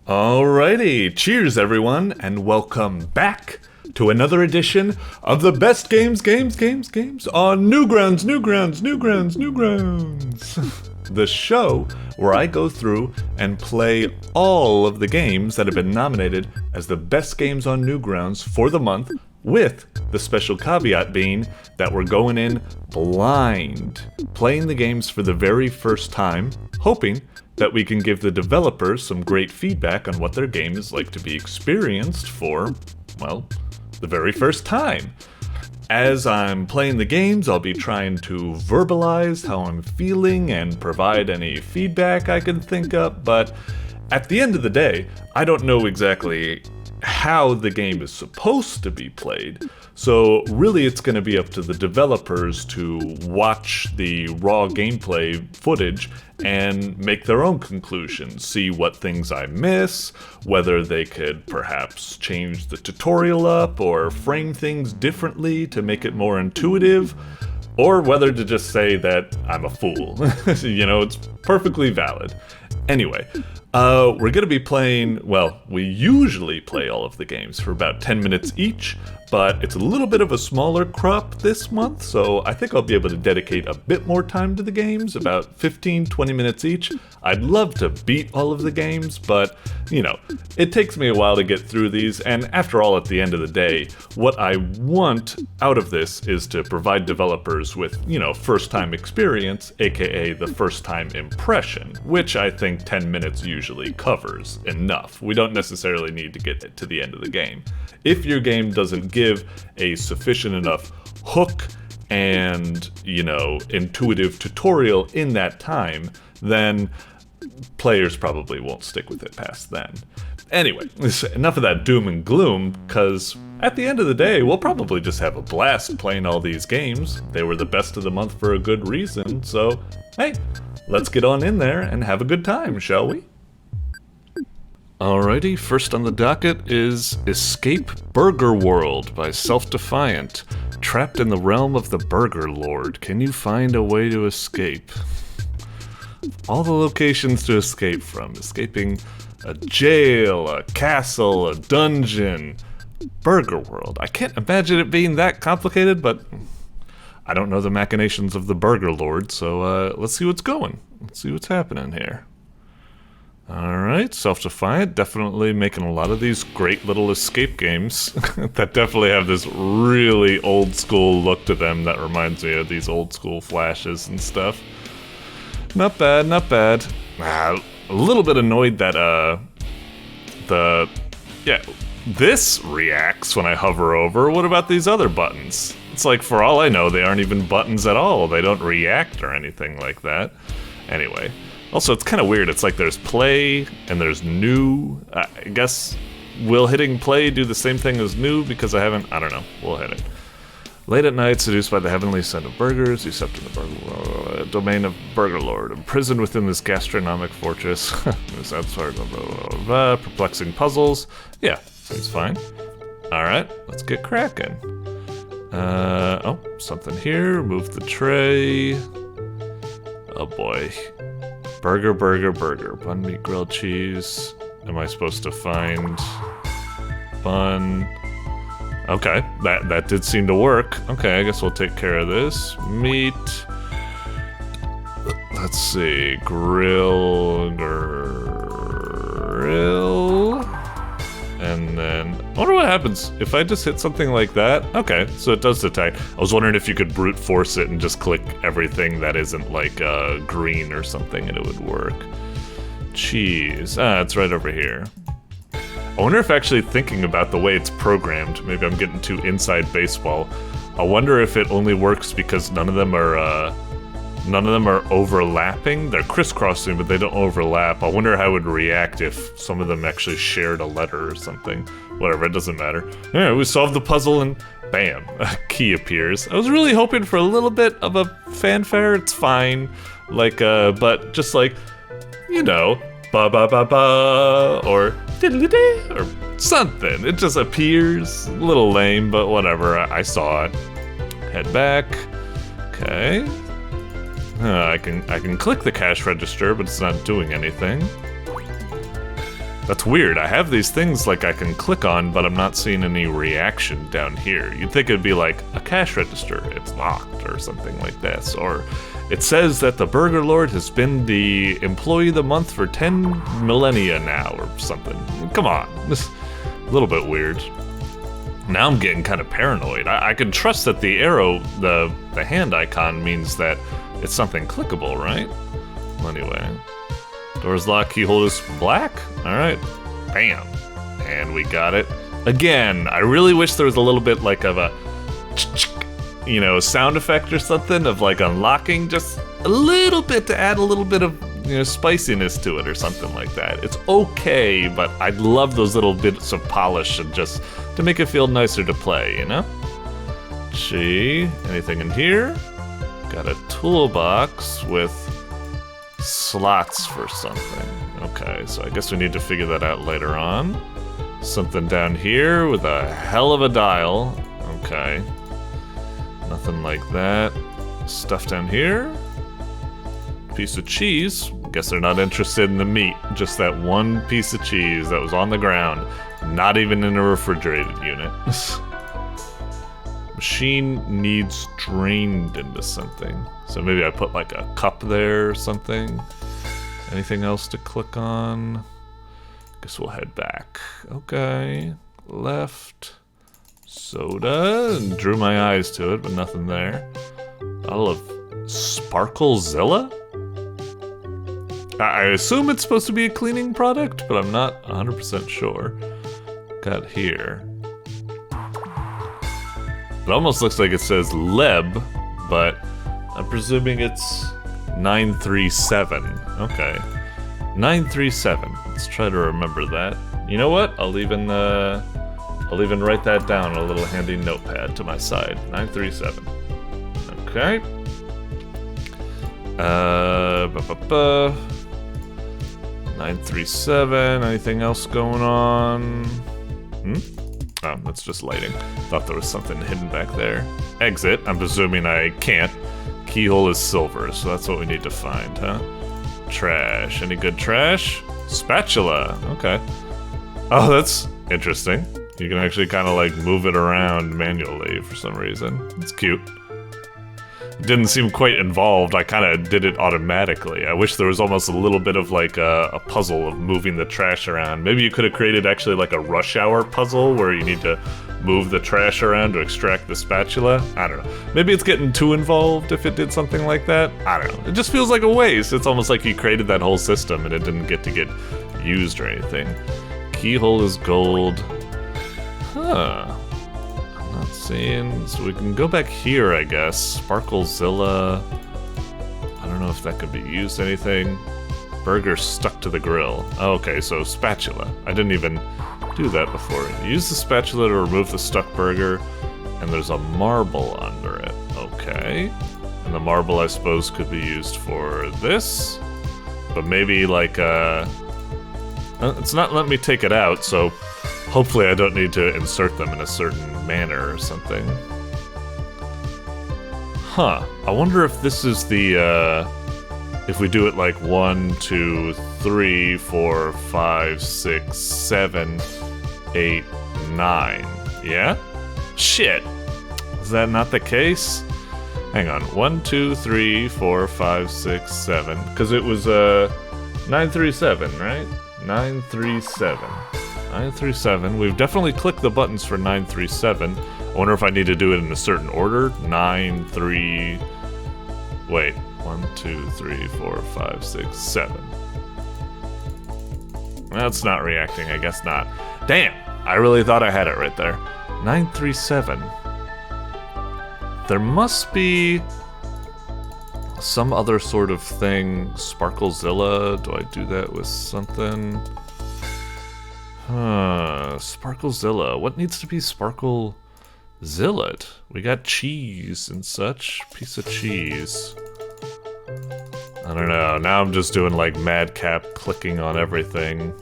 Alrighty, cheers everyone, and welcome back to another edition of the best games on Newgrounds. The show where I go through and play all of the games that have been nominated as the best games on Newgrounds for the month, with the special caveat being that we're going in blind, playing the games for the very first time, hoping that we can give the developers some great feedback on what their game is like to be experienced for, well, the very first time. As I'm playing the games, I'll be trying to verbalize how I'm feeling and provide any feedback I can think of, but at the end of the day, I don't know exactly how the game is supposed to be played, so really it's going to be up to the developers to watch the raw gameplay footage and make their own conclusions, see what things I miss, whether they could perhaps change the tutorial up or frame things differently to make it more intuitive, or whether to just say that I'm a fool. You know, it's perfectly valid. Anyway, we're going to be playing, well, we usually play all of the games for about 10 minutes each, but it's a little bit of a smaller crop this month, so I think I'll be able to dedicate a bit more time to the games, about 15-20 minutes each. I'd love to beat all of the games, but, you know, it takes me a while to get through these, and after all, at the end of the day, what I want out of this is to provide developers with, you know, first-time experience, aka the first-time impression, which I think 10 minutes usually covers enough. We don't necessarily need to get to the end of the game. If your game doesn't give a sufficient enough hook and, you know, intuitive tutorial in that time, then players probably won't stick with it past then. Anyway, enough of that doom and gloom, because at the end of the day, we'll probably just have a blast playing all these games. They were the best of the month for a good reason, so hey, let's get on in there and have a good time, shall we? Alrighty, first on the docket is Escape Burger World by Self-Defiant. Trapped in the realm of the Burger Lord, can you find a way to escape? All the locations to escape from. Escaping a jail, a castle, a dungeon. Burger World. I can't imagine it being that complicated, but I don't know the machinations of the Burger Lord, so let's see what's going. Let's see what's happening here. Alright, Self-Defiant, definitely making a lot of these great little escape games that definitely have this really old school look to them that reminds me of these old school flashes and stuff. Not bad, not bad. A little bit annoyed that, this reacts when I hover over. What about these other buttons? It's like, for all I know, they aren't even buttons at all. They don't react or anything like that. Anyway. Also, it's kind of weird. It's like there's play and there's new. I guess, will hitting play do the same thing as new? Because I don't know. We'll hit it. Late at night, seduced by the heavenly scent of burgers, you stepped in the burger domain of Burger Lord, imprisoned within this gastronomic fortress. This outside perplexing puzzles. Yeah, seems fine. Alright, let's get cracking. Oh, something here. Remove the tray. Oh boy. Burger. Bun, meat, grilled cheese. Am I supposed to find bun? Okay, that did seem to work. Okay, I guess we'll take care of this. Meat. Let's see. Grill. And then, I wonder what happens if I just hit something like that. Okay, so it does detect. I was wondering if you could brute force it and just click everything that isn't like green or something and it would work. Cheese. It's right over here. I wonder if actually thinking about the way it's programmed, maybe I'm getting too inside baseball. I wonder if it only works because none of them are overlapping. They're crisscrossing, but they don't overlap. I wonder how it would react if some of them actually shared a letter or something. Whatever, it doesn't matter. Yeah, we solved the puzzle and bam, a key appears. I was really hoping for a little bit of a fanfare. It's fine. Like, but just like, you know, ba ba ba ba, or diddly-dee, or something. It just appears. A little lame, but whatever. I saw it. Head back. Okay. I can click the cash register, but it's not doing anything. That's weird. I have these things like I can click on, but I'm not seeing any reaction down here. You'd think it'd be like a cash register. It's locked or something like this. Or it says that the Burger Lord has been the employee of the month for 10 millennia now or something. Come on. This is a little bit weird. Now I'm getting kind of paranoid. I can trust that the arrow, the hand icon means that it's something clickable, right? Well, anyway. Door's locked, keyhole is black? Alright. Bam. And we got it. Again, I really wish there was a little bit like of a, you know, sound effect or something of like unlocking, just a little bit to add a little bit of, you know, spiciness to it or something like that. It's okay, but I'd love those little bits of polish and just to make it feel nicer to play, you know? Gee, anything in here? Got a toolbox with slots for something. Okay, so I guess we need to figure that out later on. Something down here with a hell of a dial. Okay. Nothing like that. Stuff down here. Piece of cheese. Guess they're not interested in the meat. Just that one piece of cheese that was on the ground. Not even in a refrigerated unit. Machine needs drained into something. So maybe I put like a cup there or something. Anything else to click on? Guess we'll head back. Okay. Left. Soda. And drew my eyes to it, but nothing there. Bottle of Sparklezilla? I assume it's supposed to be a cleaning product, but I'm not 100% sure. Got here. It almost looks like it says Leb, but I'm presuming it's 937. Okay. 937. Let's try to remember that. You know what? I'll even write that down on a little handy notepad to my side. 937. Okay. 937. Anything else going on? Oh, that's just lighting. Thought there was something hidden back there. Exit. I'm presuming I can't. Keyhole is silver, so that's what we need to find, huh? Trash. Any good trash? Spatula. Okay. Oh, that's interesting. You can actually kind of like move it around manually for some reason. It's cute. It didn't seem quite involved. I kind of did it automatically. I wish there was almost a little bit of like a puzzle of moving the trash around. Maybe you could have created actually like a rush hour puzzle where you need to move the trash around to extract the spatula. I don't know. Maybe it's getting too involved if it did something like that. I don't know. It just feels like a waste. It's almost like you created that whole system and it didn't get to get used or anything. Keyhole is gold. Huh. I'm not seeing... So we can go back here, I guess. Sparklezilla. I don't know if that could be used anything. Burger stuck to the grill. Oh, okay, so spatula. I didn't even do that before. Use the spatula to remove the stuck burger, and there's a marble under it. Okay. And the marble, I suppose, could be used for this. But maybe like it's not letting me take it out, so hopefully I don't need to insert them in a certain manner or something. Huh. I wonder if this is the, if we do it like 1, 2, 3, 4, 5, 6, 7, 8, 9. Yeah? Shit. Is that not the case? Hang on. 1, 2, 3, 4, 5, 6, 7. Because it was 937, right? 937. 937. We've definitely clicked the buttons for 937. I wonder if I need to do it in a certain order. 9, 3... Wait. 1, 2, 3, 4, 5, 6, 7. That's not reacting. I guess not. Damn! I really thought I had it right there. 937. There must be some other sort of thing. Sparklezilla. Do I do that with something? Sparklezilla. What needs to be Sparklezilla? We got cheese and such. Piece of cheese. I don't know. Now I'm just doing like madcap clicking on everything.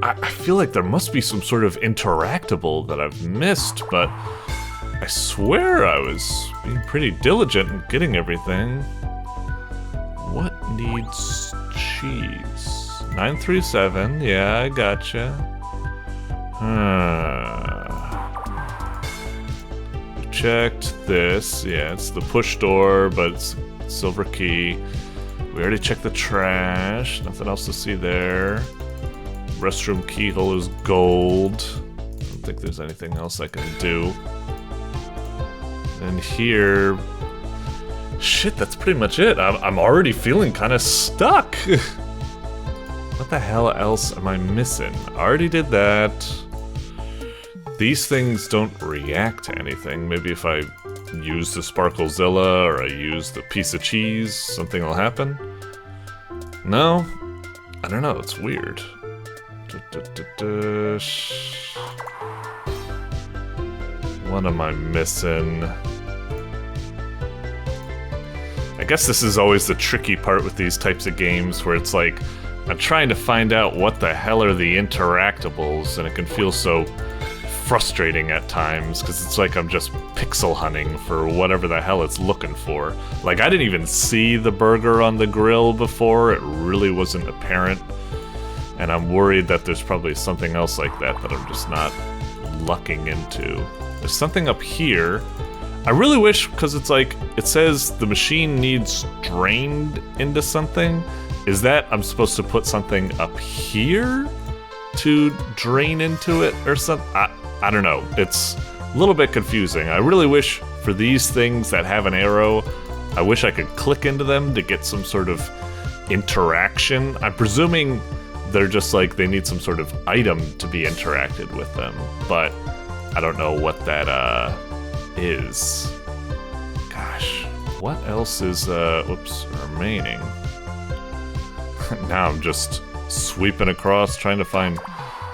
I feel like there must be some sort of interactable that I've missed, but I swear I was being pretty diligent in getting everything. What needs cheese. 937, yeah, I gotcha. Checked this. Yeah, it's the push door, but it's silver key. We already checked the trash. Nothing else to see there. Restroom keyhole is gold. I don't think there's anything else I can do. And here... Shit, that's pretty much it. I'm already feeling kind of stuck. What the hell else am I missing? I already did that. These things don't react to anything. Maybe if I use the Sparklezilla or I use the piece of cheese, something will happen? No? I don't know, it's weird. What am I missing? I guess this is always the tricky part with these types of games where it's like, I'm trying to find out what the hell are the interactables, and it can feel so frustrating at times, because it's like I'm just pixel hunting for whatever the hell it's looking for. Like, I didn't even see the burger on the grill before, it really wasn't apparent, and I'm worried that there's probably something else like that that I'm just not lucking into. There's something up here. I really wish, because it's like, it says the machine needs drained into something. Is that I'm supposed to put something up here to drain into it or something? I don't know. It's a little bit confusing. I really wish for these things that have an arrow, I wish I could click into them to get some sort of interaction. I'm presuming they're just like they need some sort of item to be interacted with them, but I don't know what that is. Gosh, what else is remaining? Now I'm just sweeping across trying to find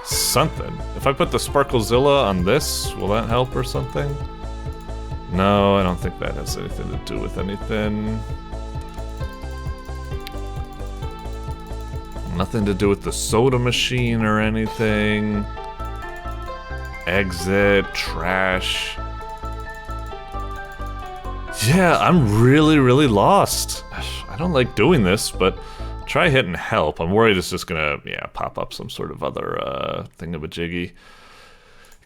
something. If I put the Sparklezilla on this, will that help or something? No, I don't think that has anything to do with anything. Nothing to do with the soda machine or anything. Exit, trash. Yeah, I'm really lost. I don't like doing this, but try hitting help. I'm worried it's just gonna, pop up some sort of other thingamajiggy.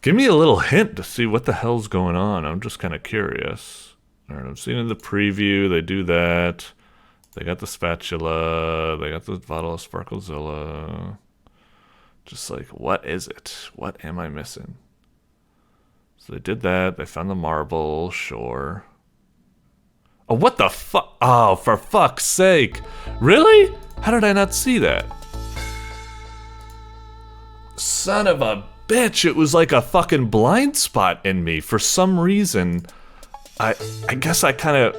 Give me a little hint to see what the hell's going on. I'm just kind of curious. Alright, I'm seeing in the preview, they do that. They got the spatula. They got the bottle of Sparklezilla. Just like, what is it? What am I missing? So they did that. They found the marble, sure. Oh, what the fuck? Oh, for fuck's sake. Really? How did I not see that? Son of a bitch, it was like a fucking blind spot in me. For some reason, I guess I kind of...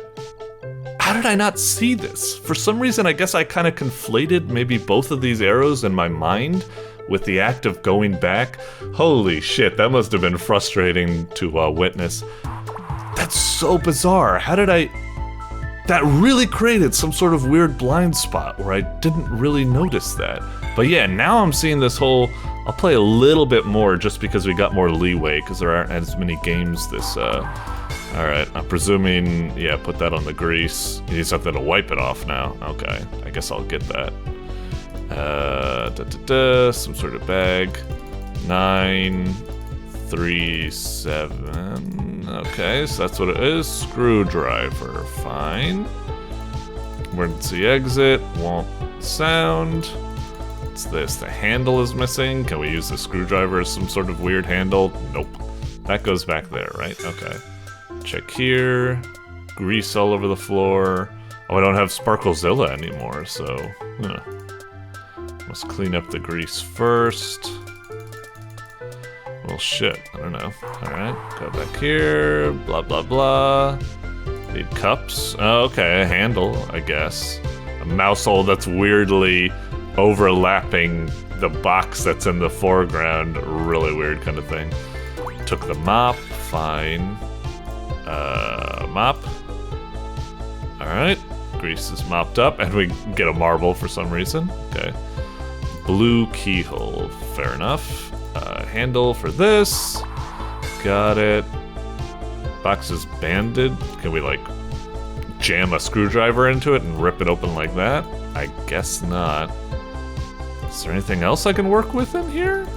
How did I not see this? For some reason, I guess I kind of conflated maybe both of these arrows in my mind with the act of going back. Holy shit, that must have been frustrating to witness. That's so bizarre. How did I... That really created some sort of weird blind spot where I didn't really notice that. But yeah, now I'm seeing this whole... I'll play a little bit more just because we got more leeway, because there aren't as many games this... Alright, I'm presuming... Yeah, put that on the grease. You need something to wipe it off now. Okay, I guess I'll get that. Some sort of bag. 937. Okay, so that's what it is. Screwdriver, fine. Emergency exit, won't sound. What's this? The handle is missing. Can we use the screwdriver as some sort of weird handle? Nope. That goes back there, right? Okay. Check here. Grease all over the floor. Oh, I don't have Sparklezilla anymore, so... Must clean up the grease first. Well, shit. I don't know. Alright, go back here. Blah, blah, blah. Need cups. Oh, okay, a handle, I guess. A mouse hole that's weirdly overlapping the box that's in the foreground. Really weird kind of thing. Took the mop. Fine. Mop. Alright. Grease is mopped up, and we get a marble for some reason. Okay. Blue keyhole. Fair enough. Handle for this. Got it. Box is banded. Can we, like, jam a screwdriver into it and rip it open like that? I guess not. Is there anything else I can work with in here?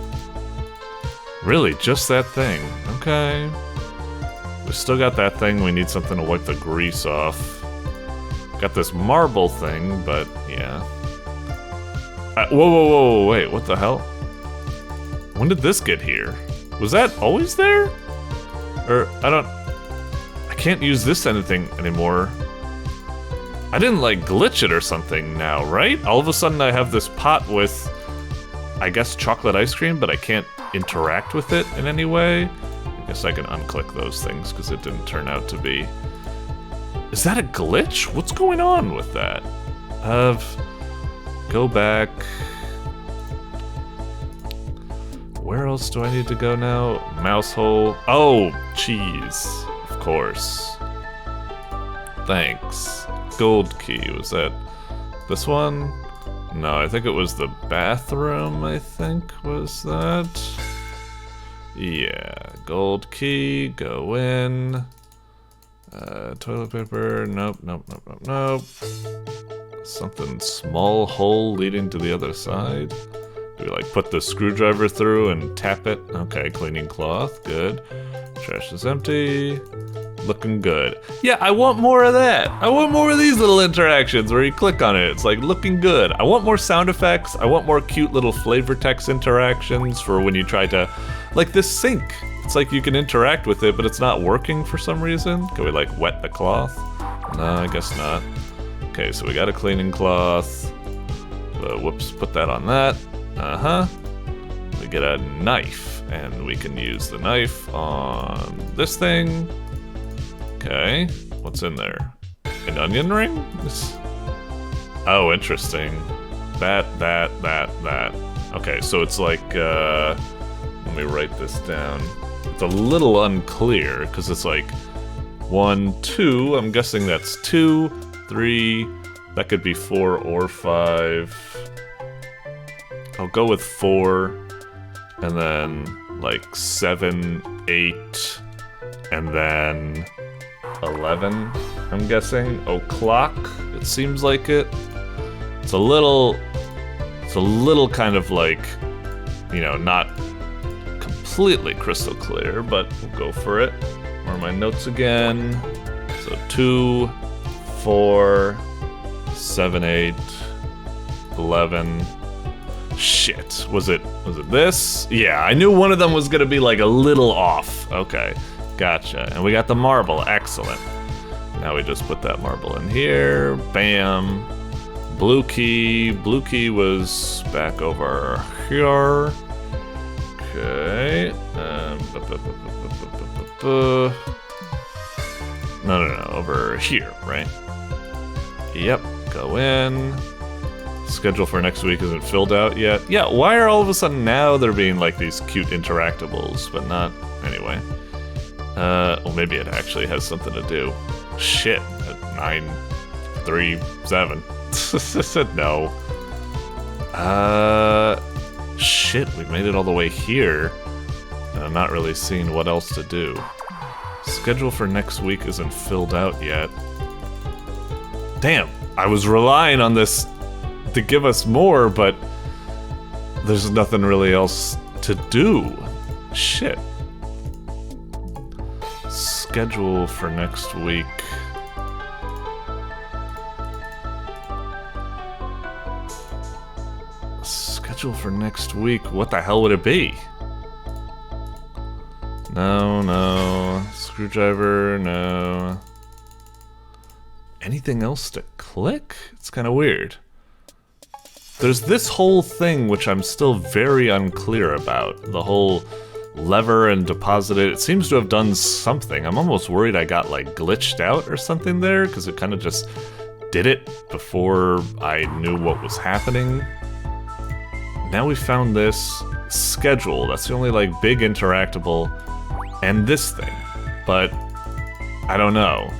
Really, just that thing. Okay. We still got that thing. We need something to wipe the grease off. Got this marble thing, but yeah. Whoa, wait, what the hell? When did this get here? Was that always there? Or, I can't use this anything anymore. I didn't, like, glitch it or something now, right? All of a sudden I have this pot with, I guess, chocolate ice cream, but I can't interact with it in any way. I guess I can unclick those things because it didn't turn out to be. Is that a glitch? What's going on with that? Go back. Where else do I need to go now? Mouse hole. Oh, cheese. Of course. Thanks. Gold key. Was that this one? No, I think it was the bathroom, I think was that. Yeah. Gold key. Go in. Toilet paper. Nope. Something small hole leading to the other side. Do we, like, put the screwdriver through and tap it? Okay, cleaning cloth, good. Trash is empty. Looking good. Yeah, I want more of that. I want more of these little interactions where you click on it. It's like, looking good. I want more sound effects. I want more cute little flavor text interactions for when you try to... Like this sink. It's like you can interact with it, but it's not working for some reason. Can we, like, wet the cloth? No, I guess not. Okay, so we got a cleaning cloth. Whoops, put that on that. We get a knife, and we can use the knife on this thing. Okay, what's in there? An onion ring? Oh, interesting. That. Okay, so it's like, let me write this down. It's a little unclear, because it's like 1, 2, I'm guessing that's 2, 3, that could be 4 or 5. I'll go with 4, and then like 7, 8, and then 11, I'm guessing. O'clock, it seems like it. It's a little kind of like, you know, not completely crystal clear, but we'll go for it. Where are my notes again? So 2, 4, 7, 8, 11. Shit, was it this? Yeah, I knew one of them was gonna be like a little off. Okay, gotcha. And we got the marble, excellent. Now we just put that marble in here, bam. Blue key was back over here. Okay, no, over here, right? Yep, go in. Schedule for next week isn't filled out yet. Yeah, why are all of a sudden now there being like these cute interactables, but not anyway? Well, maybe it actually has something to do. Shit, at 9, 3, 7. No. Shit, we made it all the way here, and I'm not really seeing what else to do. Schedule for next week isn't filled out yet. Damn, I was relying on this to give us more, but there's nothing really else to do. Shit. Schedule for next week. Schedule for next week. What the hell would it be? No. Screwdriver, no. Anything else to click? It's kind of weird. There's this whole thing which I'm still very unclear about. The whole lever and deposit it. It seems to have done something. I'm almost worried I got like glitched out or something there, because it kind of just did it before I knew what was happening. Now we found this schedule. That's the only like big interactable, and this thing. But I don't know.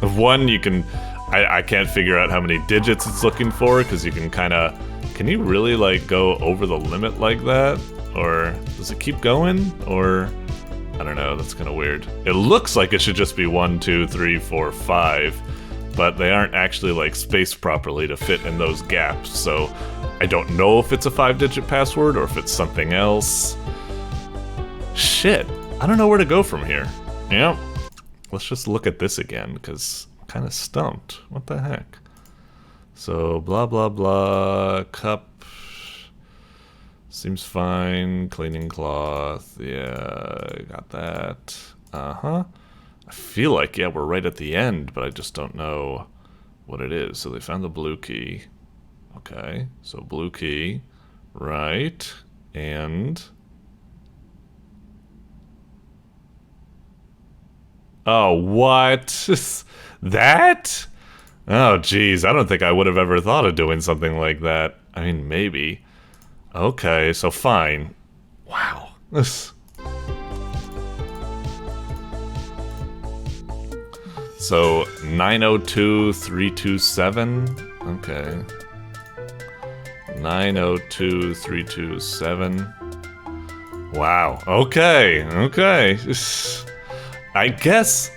One, you can... I can't figure out how many digits it's looking for, because you can kind of... Can you really, like, go over the limit like that? Or does it keep going? Or... I don't know, that's kind of weird. It looks like it should just be 1, 2, 3, 4, 5. but they aren't actually like spaced properly to fit in those gaps, so I don't know if it's a 5-digit password or if it's something else. Shit, I don't know where to go from here. Yep. Let's just look at this again, because I'm kind of stumped. What the heck? So, blah, blah, blah, cup. Seems fine. Cleaning cloth. Yeah, got that. Uh-huh. I feel like, yeah, we're right at the end, but I just don't know what it is. So they found the blue key. Okay, so blue key. Right. And... oh, what? That? Oh, geez, I don't think I would have ever thought of doing something like that. I mean, maybe. Okay, so fine. Wow. So, 902327. Okay. 902327. Wow. Okay, okay. I guess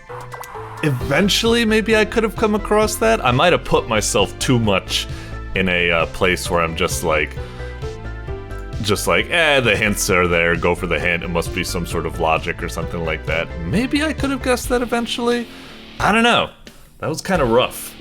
eventually maybe I could have come across that. I might have put myself too much in a place where I'm just like, the hints are there, go for the hint, it must be some sort of logic or something like that. Maybe I could have guessed that eventually. I don't know. That was kind of rough.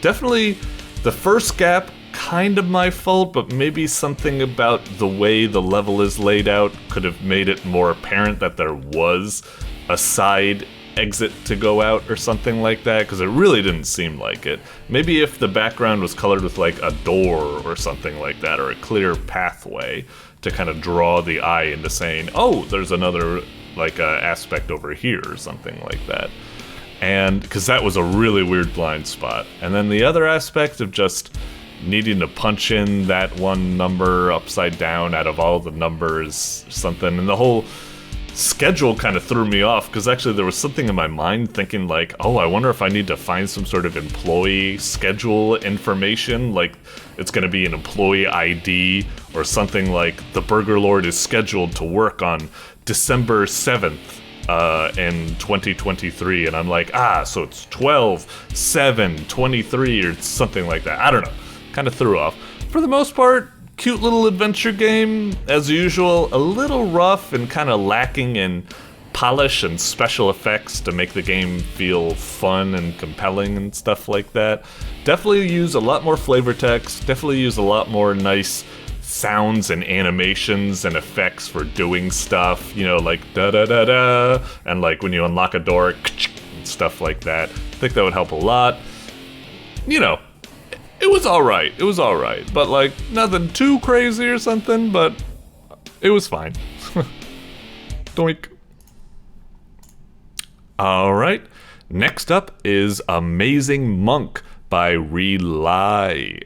Definitely the first gap, kind of my fault, but maybe something about the way the level is laid out could have made it more apparent that there was a side exit to go out or something like that, because it really didn't seem like it. Maybe if the background was colored with like a door or something like that, or a clear pathway to kind of draw the eye into saying, oh, there's another like aspect over here or something like that. And because that was a really weird blind spot. And then the other aspect of just needing to punch in that one number upside down out of all the numbers, something, and the whole schedule kind of threw me off, because actually there was something in my mind thinking like, oh, I wonder if I need to find some sort of employee schedule information, like it's going to be an employee ID or something, like the Burger Lord is scheduled to work on December 7th in 2023, and I'm like, so it's 12/7/23 or something like that. I don't know, kind of threw off. For the most part, cute little adventure game, as usual, a little rough and kind of lacking in polish and special effects to make the game feel fun and compelling and stuff like that. Definitely use a lot more flavor text, definitely use a lot more nice sounds and animations and effects for doing stuff, you know, like da-da-da-da, and like when you unlock a door, and stuff like that. I think that would help a lot. You know, it was alright, but like nothing too crazy or something, but it was fine. Doink. Alright, next up is Amazing Monk by Relieable.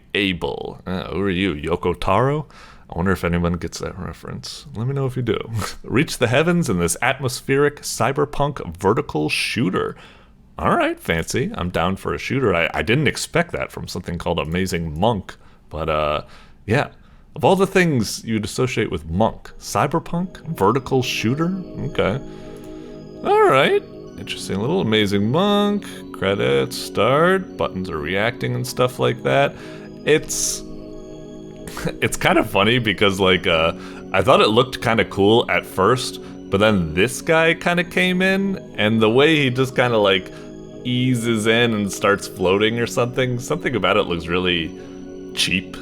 Who are you, Yoko Taro? I wonder if anyone gets that reference. Let me know if you do. Reach the heavens in this atmospheric cyberpunk vertical shooter. Alright, fancy. I'm down for a shooter. I didn't expect that from something called Amazing Monk. But, yeah. Of all the things you'd associate with Monk, cyberpunk, vertical shooter? Okay. Alright. Interesting. Little Amazing Monk. Credits, start. Buttons are reacting and stuff like that. It's kind of funny because, like, I thought it looked kind of cool at first, but then this guy kind of came in, and the way he just kind of, like, eases in and starts floating or something about it looks really cheap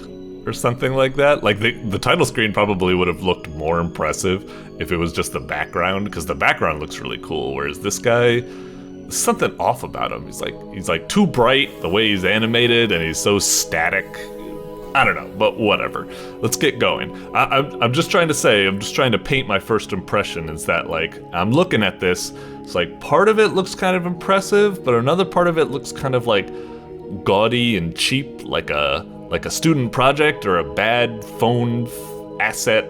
or something like that. Like the title screen probably would have looked more impressive if it was just the background, because the background looks really cool, whereas this guy, there's something off about him. He's like too bright, the way he's animated, and he's so static. I don't know, but whatever. Let's get going. I'm just trying to paint my first impression, is that, like, I'm looking at this, it's like part of it looks kind of impressive, but another part of it looks kind of like gaudy and cheap, like a student project or a bad phone asset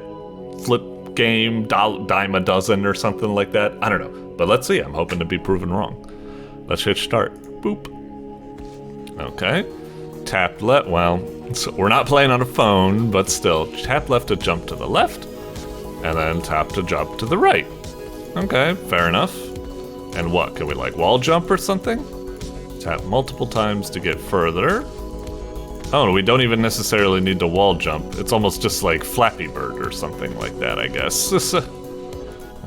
flip game, dime a dozen or something like that. I don't know, but let's see. I'm hoping to be proven wrong. Let's hit start. Boop. Okay. Tap left. Well, so we're not playing on a phone, but still, tap left to jump to the left, and then tap to jump to the right. Okay, fair enough. And what, can we like wall jump or something? Tap multiple times to get further. Oh, we don't even necessarily need to wall jump. It's almost just like Flappy Bird or something like that, I guess.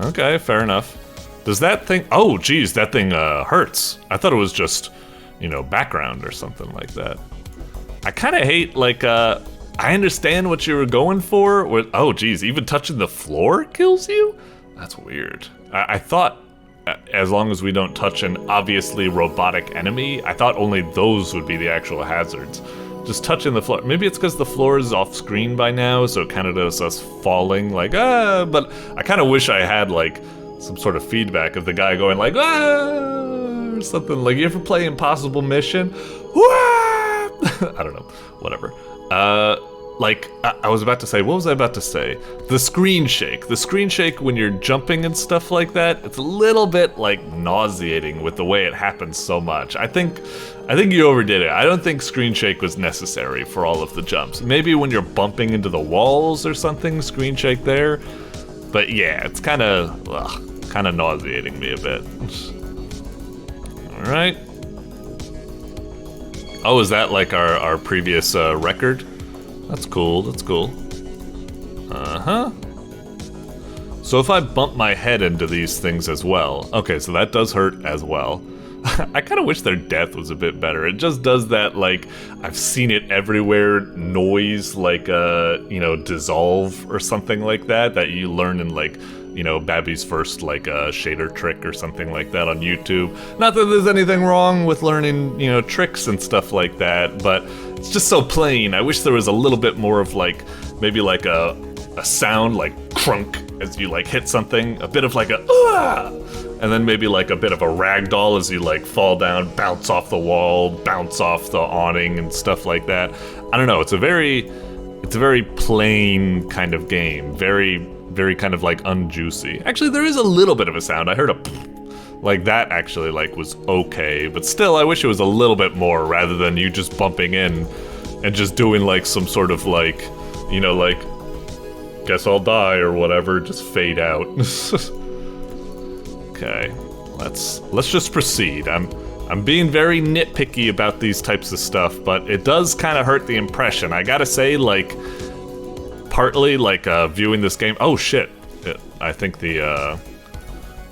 Okay, fair enough. Does that thing... Oh, geez, that thing hurts. I thought it was just, you know, background or something like that. I kind of hate, like, I understand what you were going for. Oh, geez, even touching the floor kills you? That's weird. I thought, as long as we don't touch an obviously robotic enemy, I thought only those would be the actual hazards. Just touching the floor. Maybe it's because the floor is off screen by now, so it kind of does us falling, like, but I kind of wish I had, like, some sort of feedback of the guy going, like, or something. Like, you ever play Impossible Mission? I don't know. Whatever. Like, I was about to say, what was I about to say? The screen shake. The screen shake when you're jumping and stuff like that, it's a little bit, like, nauseating with the way it happens so much. I think you overdid it. I don't think screen shake was necessary for all of the jumps. Maybe when you're bumping into the walls or something, screen shake there. But yeah, it's kind of nauseating me a bit. All right. Oh, is that like our previous record? That's cool, that's cool. Uh-huh. So if I bump my head into these things as well... Okay, so that does hurt as well. I kind of wish their death was a bit better. It just does that, like, I've seen it everywhere noise, like, you know, dissolve or something like that you learn in, like, you know, Babby's first, like, shader trick or something like that on YouTube. Not that there's anything wrong with learning, you know, tricks and stuff like that, but it's just so plain. I wish there was a little bit more of, like, maybe like a sound, like, crunk, as you, like, hit something. A bit of, like, a, and then maybe, like, a bit of a ragdoll as you, like, fall down, bounce off the wall, bounce off the awning and stuff like that. I don't know, it's a very plain kind of game. Very kind of, like, unjuicy. Actually, there is a little bit of a sound. I heard a like that actually, like, was okay, but still, I wish it was a little bit more rather than you just bumping in and just doing, like, some sort of, like, you know, like, guess I'll die or whatever, just fade out. Okay, let's just proceed. I'm being very nitpicky about these types of stuff, but it does kind of hurt the impression. I gotta say, like, partly, like, viewing this game... Oh, shit. I think the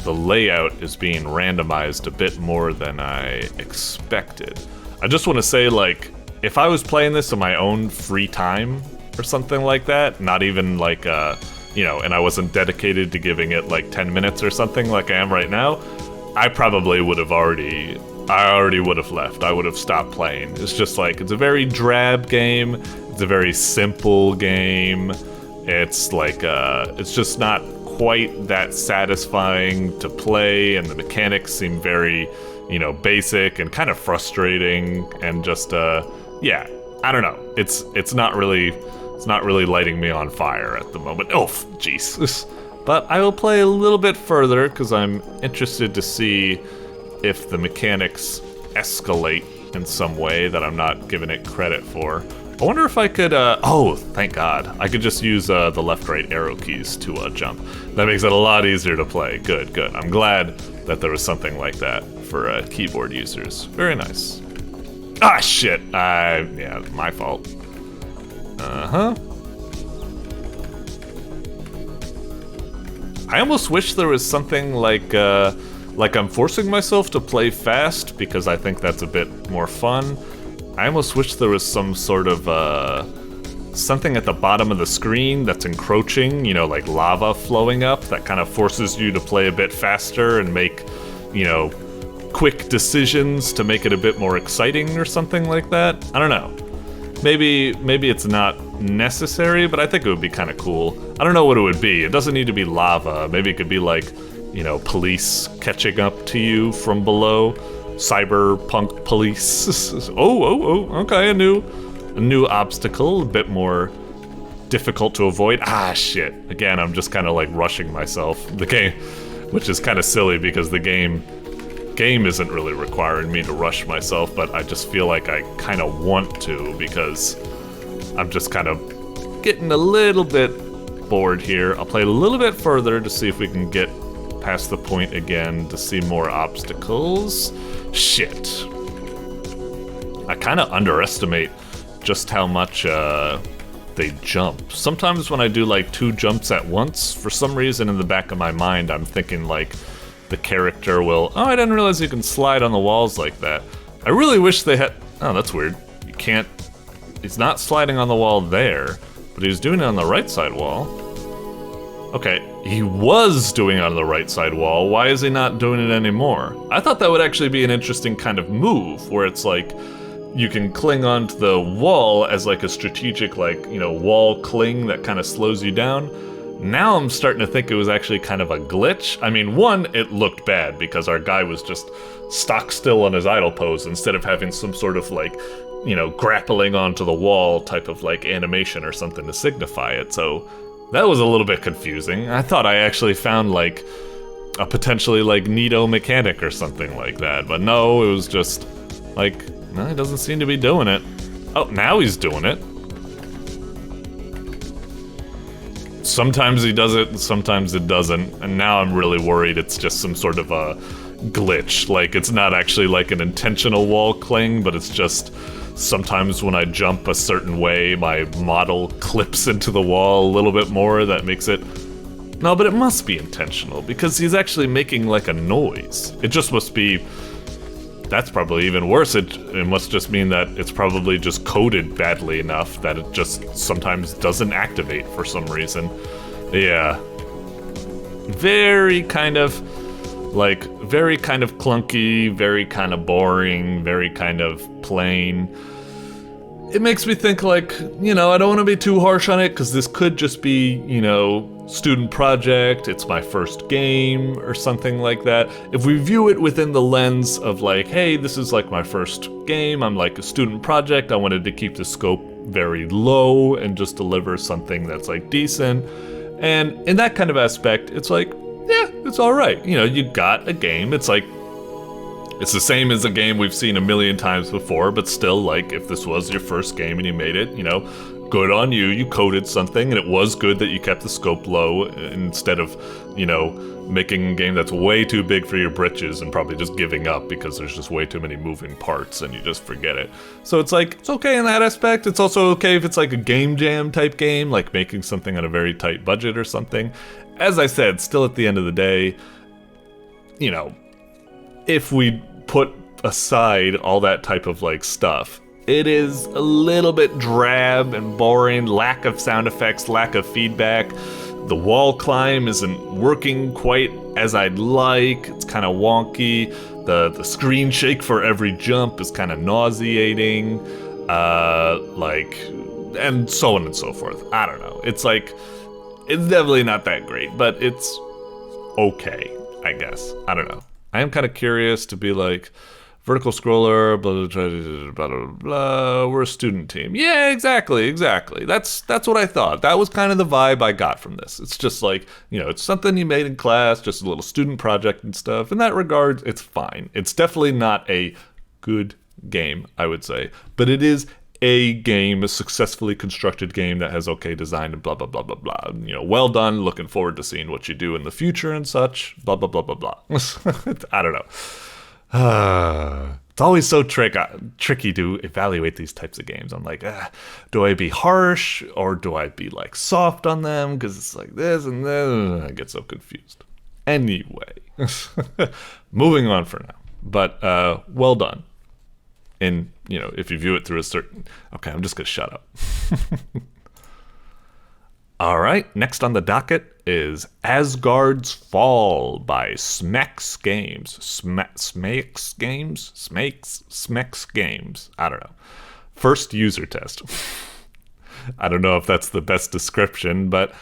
layout is being randomized a bit more than I expected. I just want to say, like, if I was playing this in my own free time or something like that, not even, like, you know, and I wasn't dedicated to giving it, like, 10 minutes or something like I am right now, I probably would have already would have left. I would have stopped playing. It's just, like, it's a very drab game. It's a very simple game. It's like, it's just not quite that satisfying to play, and the mechanics seem very, you know, basic and kind of frustrating, and just, yeah, I don't know. It's not really lighting me on fire at the moment. Oh, jeez. But I will play a little bit further because I'm interested to see if the mechanics escalate in some way that I'm not giving it credit for. I wonder if I could, oh, thank God. I could just use the left-right arrow keys to jump. That makes it a lot easier to play. Good, good. I'm glad that there was something like that for keyboard users. Very nice. Ah, shit. Yeah, my fault. Uh-huh. I almost wish there was something like I'm forcing myself to play fast because I think that's a bit more fun. I almost wish there was some sort of, something at the bottom of the screen that's encroaching, you know, like lava flowing up, that kind of forces you to play a bit faster and make, you know, quick decisions to make it a bit more exciting or something like that. I don't know. Maybe it's not necessary, but I think it would be kind of cool. I don't know what it would be. It doesn't need to be lava. Maybe it could be like, you know, police catching up to you from below. Cyberpunk police. Oh, okay, a new obstacle, a bit more difficult to avoid. Ah, shit. Again, I'm just kind of like rushing myself. The game, which is kind of silly because the game isn't really requiring me to rush myself, but I just feel like I kind of want to because I'm just kind of getting a little bit bored here. I'll play a little bit further to see if we can get past the point again to see more obstacles. Shit. I kind of underestimate just how much they jump. Sometimes when I do like 2 jumps at once, for some reason in the back of my mind I'm thinking like the character will, oh, I didn't realize you can slide on the walls like that. I really wish they had, oh, that's weird. You can't, he's not sliding on the wall there, but he was doing it on the right side wall. Okay, he was doing it on the right side wall. Why is he not doing it anymore? I thought that would actually be an interesting kind of move where it's like you can cling onto the wall as like a strategic, like, you know, wall cling that kind of slows you down. Now I'm starting to think it was actually kind of a glitch. I mean, one, it looked bad because our guy was just stock still on his idle pose instead of having some sort of like, you know, grappling onto the wall type of like animation or something to signify it. So that was a little bit confusing. I thought I actually found like a potentially like neato mechanic or something like that, but no, it was just like, no, he doesn't seem to be doing it. Oh, now he's doing it. Sometimes he does it, sometimes it doesn't, and now I'm really worried it's just some sort of a glitch. Like, it's not actually like an intentional wall cling, but it's just sometimes when I jump a certain way, my model clips into the wall a little bit more. That makes it... No, but it must be intentional, because he's actually making like a noise. It just must be... That's probably even worse. It must just mean that it's probably just coded badly enough that it just sometimes doesn't activate for some reason. Yeah. Very kind of clunky, very kind of boring, very kind of plain. It makes me think like, you know, I don't want to be too harsh on it because this could just be, you know, student project, it's my first game or something like that. If we view it within the lens of like, hey, this is like my first game, I'm like a student project, I wanted to keep the scope very low and just deliver something that's like decent. And in that kind of aspect, it's like, yeah, it's all right. You know, you got a game. It's like, it's the same as a game we've seen a million times before, but still, like, if this was your first game and you made it, you know, good on you. You coded something, and it was good that you kept the scope low instead of, you know, making a game that's way too big for your britches and probably just giving up because there's just way too many moving parts and you just forget it. So it's like, it's okay in that aspect. It's also okay if it's like a game jam type game, like making something on a very tight budget or something. As I said, still at the end of the day, you know, if we put aside all that type of like stuff, it is a little bit drab and boring, lack of sound effects, lack of feedback. The wall climb isn't working quite as I'd like. It's kind of wonky. The screen shake for every jump is kind of nauseating. And so on and so forth. I don't know. It's like, it's definitely not that great, but it's okay, I guess. I don't know. I am kind of curious to be like, vertical scroller, blah, blah, blah, blah, blah, we're a student team. Yeah, exactly. That's what I thought. That was kind of the vibe I got from this. It's just like, you know, it's something you made in class, just a little student project and stuff. In that regard, it's fine. It's definitely not a good game, I would say. But it is a game, a successfully constructed game that has okay design and blah, blah, blah, blah, blah. You know, well done. Looking forward to seeing what you do in the future and such. Blah, blah, blah, blah, blah. I don't know. It's always so tricky to evaluate these types of games. I'm like, do I be harsh or do I be like soft on them? Because it's like this and then I get so confused. Anyway, moving on for now. But well done. And, you know, if you view it through a certain... Okay, I'm just going to shut up. All right, next on the docket is Asgard's Fall by SmaexGames. SmaexGames? I don't know. First user test. I don't know if that's the best description, but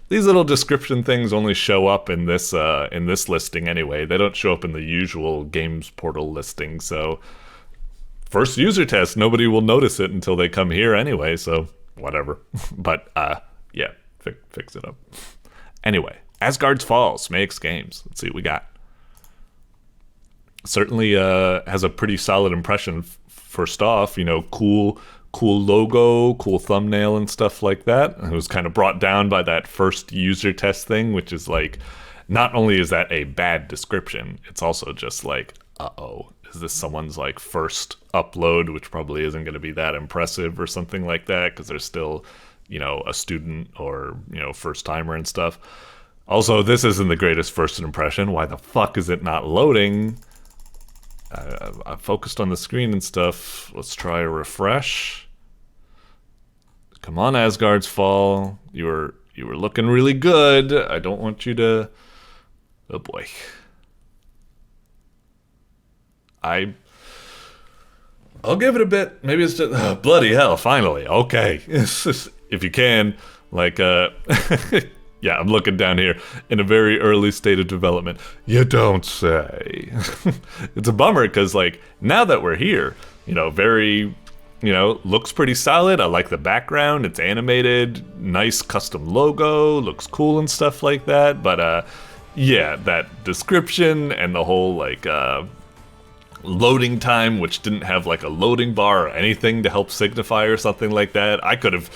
these little description things only show up in this listing anyway. They don't show up in the usual games portal listing, so... First user test, nobody will notice it until they come here anyway, so whatever. But, yeah, fix it up. Anyway, Asgard's Fall, SmaexGames. Let's see what we got. Certainly has a pretty solid impression first off. You know, cool logo, cool thumbnail and stuff like that. It was kind of brought down by that first user test thing, which is like, not only is that a bad description, it's also just like, uh-oh, is this someone's like first upload, which probably isn't going to be that impressive or something like that because they're still, you know, a student or, you know, first timer and stuff. Also, this isn't the greatest first impression. Why the fuck is it not loading? I focused on the screen and stuff. Let's try a refresh. Come on, Asgard's Fall. You were looking really good. I don't want you to... Oh boy. I'll give it a bit. Maybe it's just... Oh, bloody hell, finally. Okay. If you can, like, yeah, I'm looking down here in a very early state of development. You don't say. It's a bummer because, like, now that we're here, you know, very, you know, looks pretty solid. I like the background. It's animated. Nice custom logo. Looks cool and stuff like that. But, yeah, that description and the whole, like, loading time, which didn't have, like, a loading bar or anything to help signify or something like that. I could have...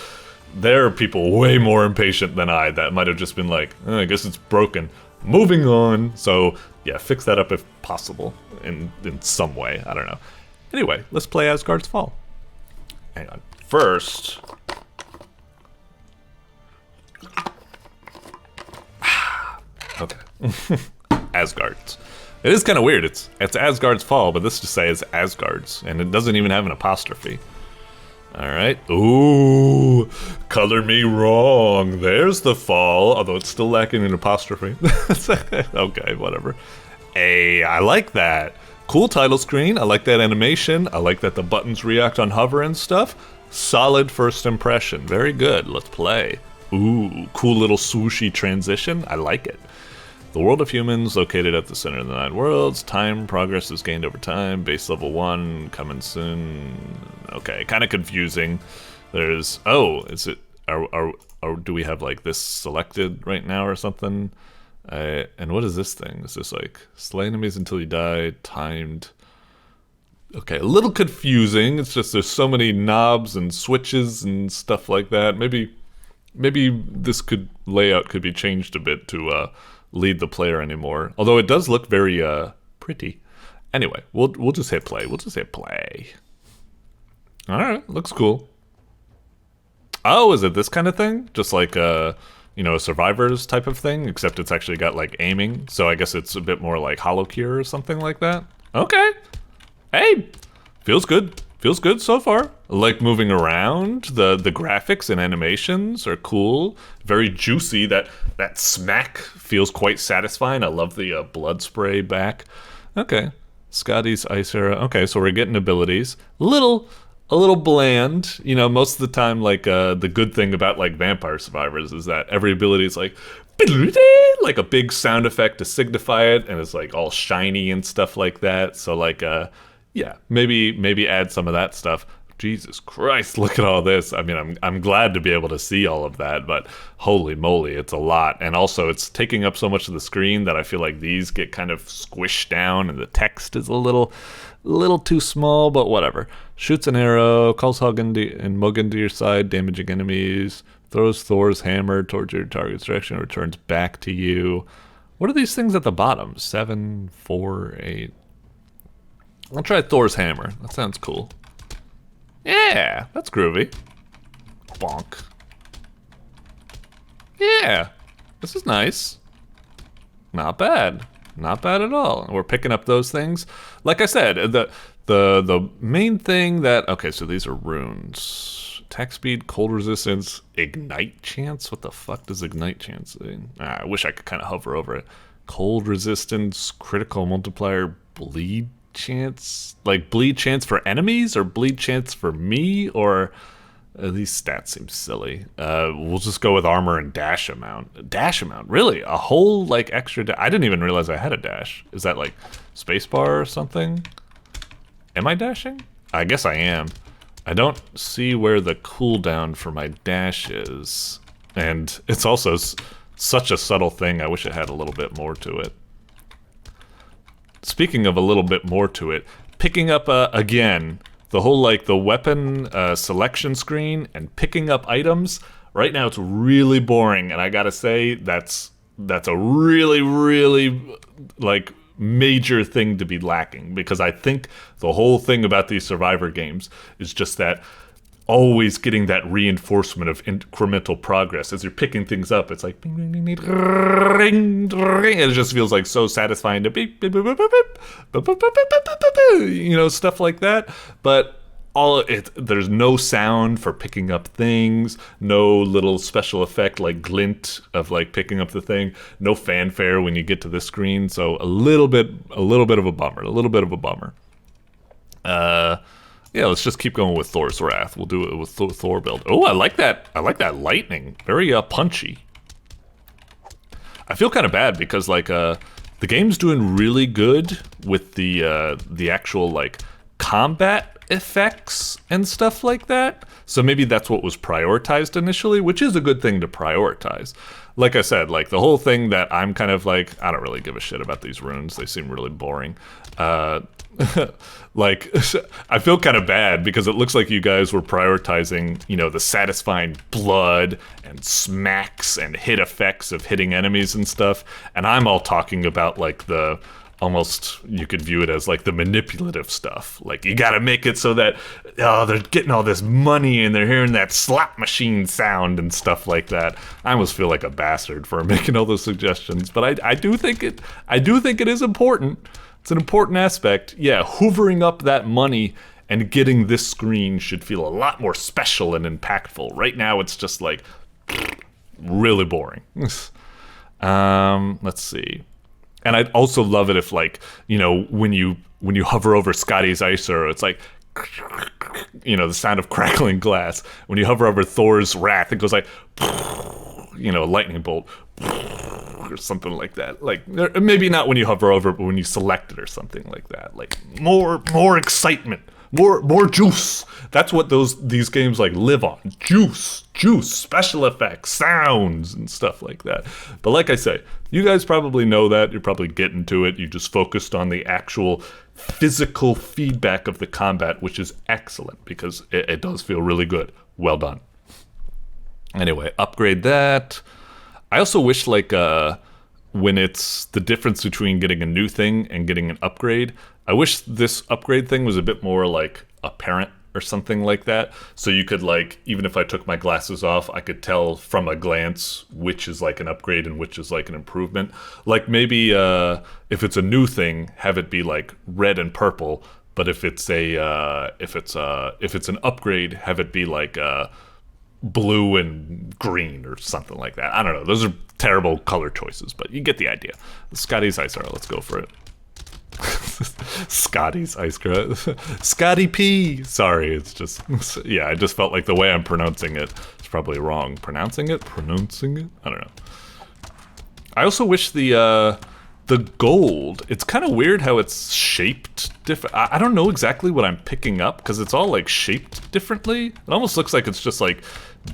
There are people way more impatient than I that might have just been like, I guess it's broken. Moving on. So, yeah, fix that up if possible in some way. I don't know. Anyway, let's play Asgard's Fall. Hang on. First... Okay. Asgard's. It is kind of weird. It's Asgard's Fall, but this just says Asgard's, and it doesn't even have an apostrophe. Alright. Ooh, color me wrong. There's the fall, although it's still lacking an apostrophe. Okay, whatever. Hey, I like that. Cool title screen. I like that animation. I like that the buttons react on hover and stuff. Solid first impression. Very good. Let's play. Ooh, cool little swooshy transition. I like it. The world of humans located at the center of the 9 worlds. Time progress is gained over time. Base level 1 coming soon. Okay, kind of confusing. There's is it do we have like this selected right now or something? And what is this thing? Is this like slay enemies until you die? Timed. Okay, a little confusing. It's just there's so many knobs and switches and stuff like that. Maybe this layout could be changed a bit to lead the player anymore. Although it does look very pretty. Anyway, we'll just hit play. We'll just hit play. All right, looks cool. Oh, is it this kind of thing? Just like you know, a Survivors type of thing, except it's actually got like aiming. So I guess it's a bit more like HoloCure or something like that. Okay. Hey, feels good. Feels good so far. I like moving around. The graphics and animations are cool. Very juicy. That smack feels quite satisfying. I love the blood spray back. Okay. Scotty's Ice Era. Okay, so we're getting abilities. A little bland. You know, most of the time, like, the good thing about, like, Vampire Survivors is that every ability is, like a big sound effect to signify it, and it's, like, all shiny and stuff like that. So, like, yeah, maybe add some of that stuff. Jesus Christ, look at all this. I mean, I'm glad to be able to see all of that, but holy moly, it's a lot. And also, it's taking up so much of the screen that I feel like these get kind of squished down, and the text is a little too small, but whatever. Shoots an arrow, calls Hugin and Mugen to your side, damaging enemies, throws Thor's hammer towards your target's direction, returns back to you. What are these things at the bottom? 7, 4, 8... I'll try Thor's hammer. That sounds cool. Yeah, that's groovy. Bonk. Yeah, this is nice. Not bad. Not bad at all. We're picking up those things. Like I said, the main thing that... Okay, so these are runes. Attack speed, cold resistance, ignite chance? What the fuck does ignite chance mean? I wish I could kind of hover over it. Cold resistance, critical multiplier, bleed chance, like bleed chance for enemies or bleed chance for me, or these stats seem silly. We'll just go with armor and dash amount. Dash amount, really? A whole like extra I didn't even realize I had a dash. Is that like spacebar or something? Am I dashing? I guess I am. I don't see where the cooldown for my dash is, and it's also such a subtle thing. I wish it had a little bit more to it. Speaking of a little bit more to it, picking up, again, the whole, like, the weapon selection screen and picking up items, right now it's really boring, and I gotta say, that's a really, really, like, major thing to be lacking, because I think the whole thing about these Survivor games is just that always getting that reinforcement of incremental progress as you're picking things up. It's like bing, bing, bing, bing, ring, ring, and it just feels like so satisfying to beep, beep, beep, beep, beep, beep, beep, beep, you know, stuff like that. But there's no sound for picking up things, no little special effect like glint of like picking up the thing, no fanfare when you get to the screen. So a little bit of a bummer. Yeah, let's just keep going with Thor's Wrath. We'll do it with Thor build. Oh, I like that. I like that lightning. Very punchy. I feel kind of bad because like the game's doing really good with the actual like combat effects and stuff like that. So maybe that's what was prioritized initially, which is a good thing to prioritize. Like I said, like the whole thing that I'm kind of like, I don't really give a shit about these runes. They seem really boring. Like, I feel kind of bad because it looks like you guys were prioritizing, you know, the satisfying blood and smacks and hit effects of hitting enemies and stuff. And I'm all talking about like the, almost, you could view it as like the manipulative stuff. Like, you gotta make it so that, oh, they're getting all this money and they're hearing that slot machine sound and stuff like that. I almost feel like a bastard for making all those suggestions, but I do think it is important. It's an important aspect. Yeah, hoovering up that money and getting this screen should feel a lot more special and impactful. Right now, it's just like really boring. Let's see. And I'd also love it if, like, you know, when you hover over Scotty's EYESORE, it's like, you know, the sound of crackling glass. When you hover over Thor's Wrath, it goes like, you know, a lightning bolt. Or something like that. Like, maybe not when you hover over, but when you select it or something like that. Like, more excitement, more juice. That's what these games like live on. Juice, special effects, sounds, and stuff like that. But like I say, you guys probably know that. You're probably getting to it. You just focused on the actual physical feedback of the combat, which is excellent because it does feel really good. Well done. Anyway, upgrade that. I also wish, like, when it's the difference between getting a new thing and getting an upgrade, I wish this upgrade thing was a bit more, like, apparent or something like that. So you could, like, even if I took my glasses off, I could tell from a glance which is, like, an upgrade and which is, like, an improvement. Like, maybe if it's a new thing, have it be, like, red and purple. But if it's an upgrade, have it be, like, blue and green or something like that. I don't know. Those are terrible color choices, but you get the idea. Scotty's EYESORE. Let's go for it. Scotty's EYESORE. Scotty P. Sorry, it's just, yeah, I just felt like the way I'm pronouncing it is probably wrong. Pronouncing it? I don't know. I also wish the gold, it's kind of weird how it's shaped different. I don't know exactly what I'm picking up because it's all like shaped differently. It almost looks like it's just like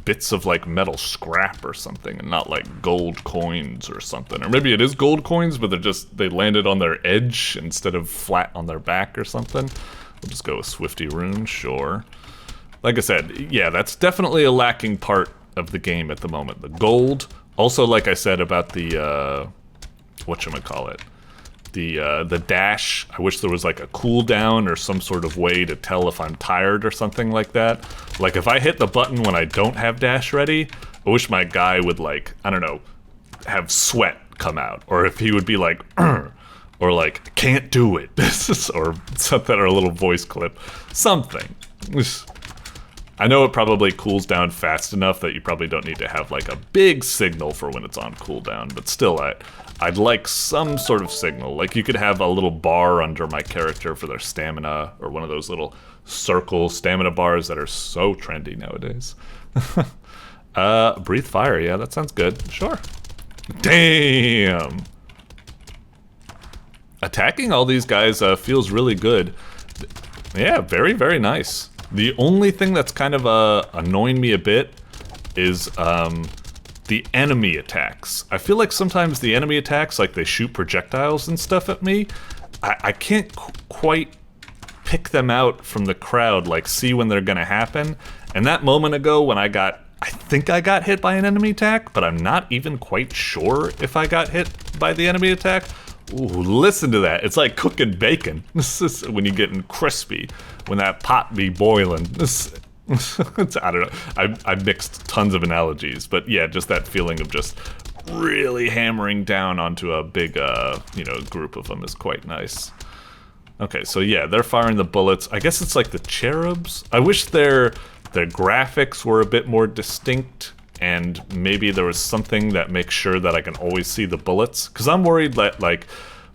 bits of like metal scrap or something and not like gold coins or something. Or maybe it is gold coins, but they landed on their edge instead of flat on their back or something. We'll just go with Swifty Rune, sure. Like I said, yeah, that's definitely a lacking part of the game at the moment. The gold. Also, like I said about the whatchamacallit, the dash, I wish there was like a cooldown or some sort of way to tell if I'm tired or something like that. Like if I hit the button when I don't have dash ready, I wish my guy would, like, I don't know, have sweat come out, or if he would be like, or like, can't do it, or something, or a little voice clip, something. I know it probably cools down fast enough that you probably don't need to have like a big signal for when it's on cooldown, but still, I'd like some sort of signal. Like you could have a little bar under my character for their stamina, or one of those little circle stamina bars that are so trendy nowadays. Breathe fire, yeah, that sounds good. Sure. Damn! Attacking all these guys feels really good. Yeah, very, very nice. The only thing that's kind of annoying me a bit is the enemy attacks. I feel like sometimes the enemy attacks, like they shoot projectiles and stuff at me, I can't quite pick them out from the crowd, like see when they're gonna happen. And that moment ago when I think I got hit by an enemy attack, but I'm not even quite sure if I got hit by the enemy attack. Ooh, listen to that. It's like cooking bacon. This is when you're getting crispy, when that pot be boiling. This, I don't know. I mixed tons of analogies, but yeah, just that feeling of just really hammering down onto a big, you know, group of them is quite nice. Okay, so yeah, they're firing the bullets. I guess it's like the cherubs. I wish their graphics were a bit more distinct, and maybe there was something that makes sure that I can always see the bullets. Because I'm worried that, like,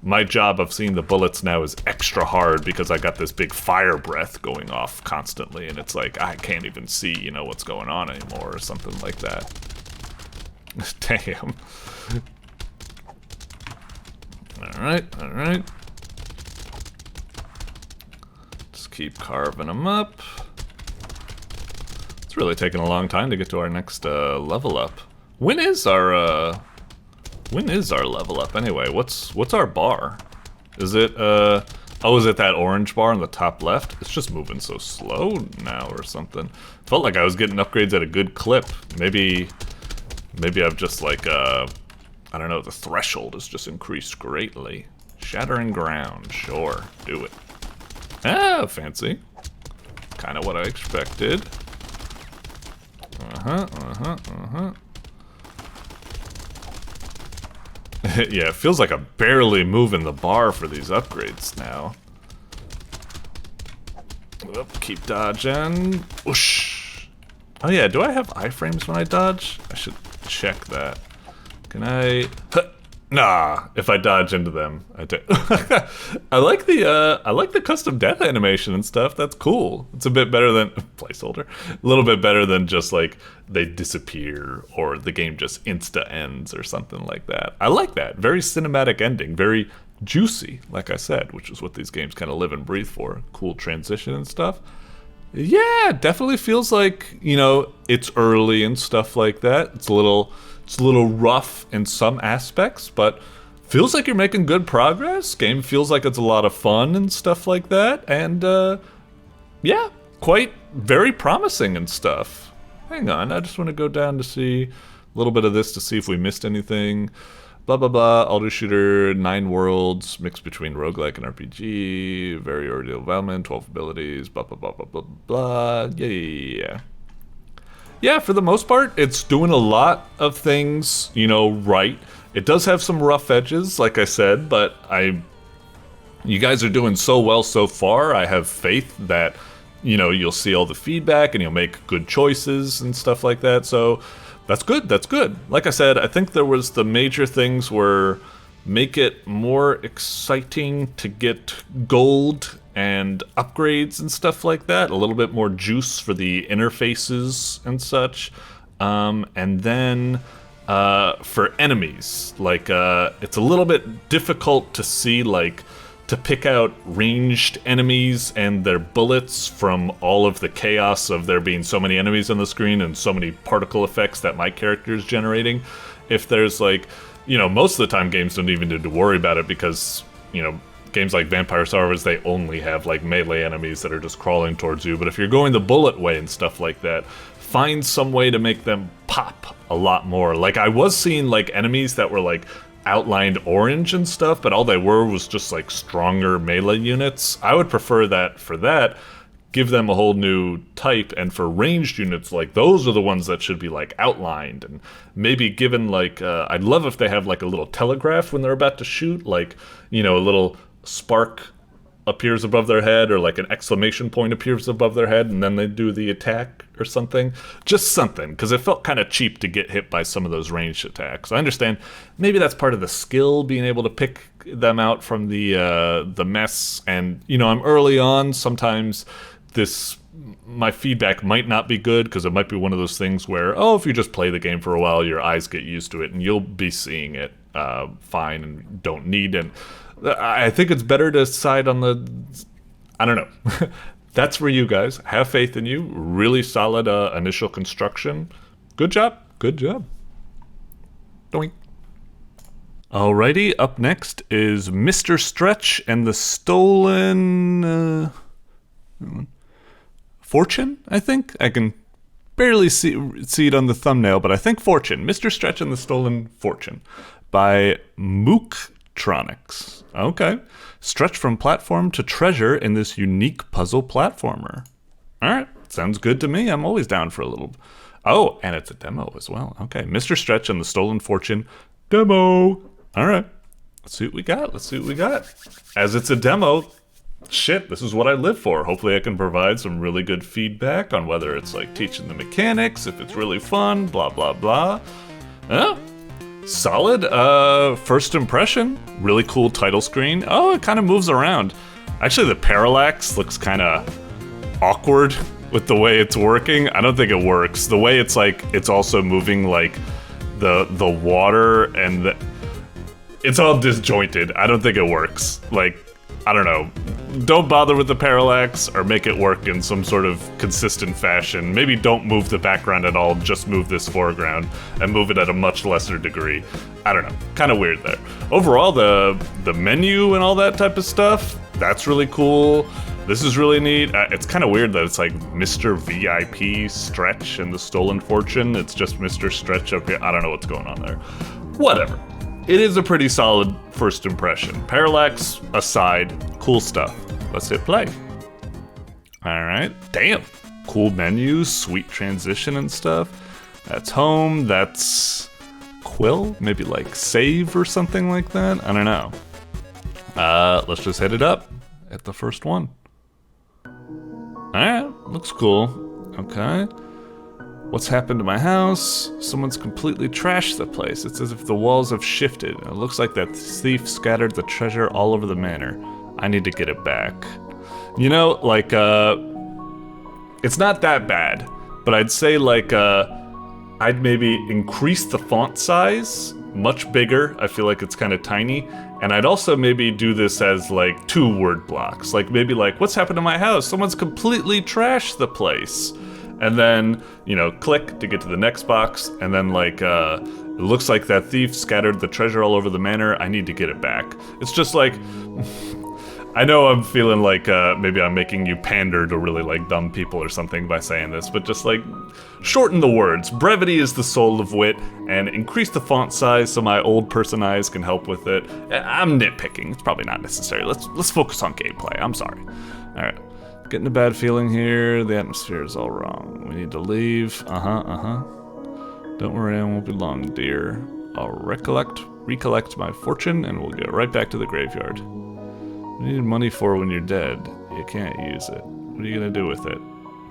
my job of seeing the bullets now is extra hard because I got this big fire breath going off constantly, and it's like, I can't even see, you know, what's going on anymore, or something like that. Damn. Alright, alright. Just keep carving them up. It's really taking a long time to get to our next level up. When is our level up anyway? What's our bar? Is it oh, is it that orange bar on the top left? It's just moving so slow now or something. Felt like I was getting upgrades at a good clip. Maybe I've just like I don't know, the threshold has just increased greatly. Shattering ground, sure, do it. Ah, fancy. Kind of what I expected. Yeah, it feels like I'm barely moving the bar for these upgrades now. Oop, keep dodging. Whoosh. Oh yeah, do I have iframes when I dodge? I should check that. Can I... Nah, if I dodge into them, I do. I like the custom death animation and stuff. That's cool. It's a bit better than placeholder. A little bit better than just like they disappear or the game just insta ends or something like that. I like that. Very cinematic ending, very juicy, like I said, which is what these games kind of live and breathe for. Cool transition and stuff. Yeah, definitely feels like, you know, it's early and stuff like that. It's a little rough in some aspects, but feels like you're making good progress. Game feels like it's a lot of fun and stuff like that, and yeah, quite very promising and stuff. Hang on, I just want to go down to see a little bit of this to see if we missed anything. Blah blah blah, auto shooter, 9 worlds, mixed between roguelike and RPG, very early development, 12 abilities, blah blah blah blah blah blah, yeah. Yeah, for the most part, it's doing a lot of things, you know, right. It does have some rough edges, like I said, but you guys are doing so well so far. I have faith that, you know, you'll see all the feedback and you'll make good choices and stuff like that. So that's good, that's good. Like I said, I think there was the major things were make it more exciting to get gold and upgrades and stuff like that, a little bit more juice for the interfaces and such, and then for enemies, like it's a little bit difficult to see, like, to pick out ranged enemies and their bullets from all of the chaos of there being so many enemies on the screen and so many particle effects that my character is generating. If there's, like, you know, most of the time games don't even need to worry about it because, you know, games like Vampire Survivors, they only have like melee enemies that are just crawling towards you. But if you're going the bullet way and stuff like that, find some way to make them pop a lot more. Like, I was seeing like enemies that were like outlined orange and stuff, but all they were was just like stronger melee units. I would prefer that for that, give them a whole new type, and for ranged units, like, those are the ones that should be like outlined and maybe given like I'd love if they have like a little telegraph when they're about to shoot, like, you know, a little spark appears above their head or like an exclamation point appears above their head and then they do the attack or something. Just something, because it felt kind of cheap to get hit by some of those ranged attacks. I understand maybe that's part of the skill, being able to pick them out from the mess, and, you know, I'm early on. Sometimes my feedback might not be good because it might be one of those things where, oh, if you just play the game for a while, your eyes get used to it and you'll be seeing it fine and don't need it. I think it's better to side on the, I don't know. That's for you guys. Have faith in you. Really solid initial construction. Good job. Good job. Doink. Alrighty, up next is Mr. Stretch and the Stolen Fortune, I think? I can barely see it on the thumbnail, but I think Fortune. Mr. Stretch and the Stolen Fortune by Muketronics. Muketronics. Okay. Stretch from platform to treasure in this unique puzzle platformer. All right. Sounds good to me. I'm always down for a little. Oh, and it's a demo as well. Okay. Mr. Stretch and the Stolen Fortune demo. All right. Let's see what we got. Let's see what we got. As it's a demo, shit, this is what I live for. Hopefully I can provide some really good feedback on whether it's like teaching the mechanics, if it's really fun, blah, blah, blah. Solid first impression. Really cool title screen. Oh, it kind of moves around. Actually, the parallax looks kind of awkward with the way it's working. I don't think it works. The way it's like, it's also moving like the water and it's all disjointed. I don't think it works. Like, I don't know. Don't bother with the parallax or make it work in some sort of consistent fashion. Maybe don't move the background at all, just move this foreground and move it at a much lesser degree. I don't know, kind of weird there. Overall, the menu and all that type of stuff, that's really cool. This is really neat. It's kind of weird that it's like Mr. VIP Stretch and the Stolen Fortune. It's just Mr. Stretch up here. I don't know what's going on there. Whatever. It is a pretty solid first impression. Parallax aside, cool stuff. Let's hit play. All right, damn. Cool menus, sweet transition and stuff. That's home, that's Quill? Maybe like save or something like that? I don't know. Let's just hit it up at the first one. All right, looks cool. Okay. What's happened to my house? Someone's completely trashed the place. It's as if the walls have shifted. It looks like that thief scattered the treasure all over the manor. I need to get it back. You know, like, it's not that bad, but I'd say like, I'd maybe increase the font size, much bigger. I feel like it's kind of tiny. And I'd also maybe do this as like 2 word blocks. Like maybe like, what's happened to my house? Someone's completely trashed the place. And then, you know, click to get to the next box, and then like, it looks like that thief scattered the treasure all over the manor. I need to get it back. It's just like, I know I'm feeling like maybe I'm making you pander to really like dumb people or something by saying this, but just like, shorten the words. Brevity is the soul of wit, and increase the font size so my old person eyes can help with it. I'm nitpicking. It's probably not necessary. Let's focus on gameplay. I'm sorry. All right. Getting a bad feeling here. The atmosphere is all wrong. We need to leave. Don't worry, I won't be long, dear. I'll recollect my fortune, and we'll go right back to the graveyard. What do you need money for when you're dead? You can't use it. What are you gonna do with it?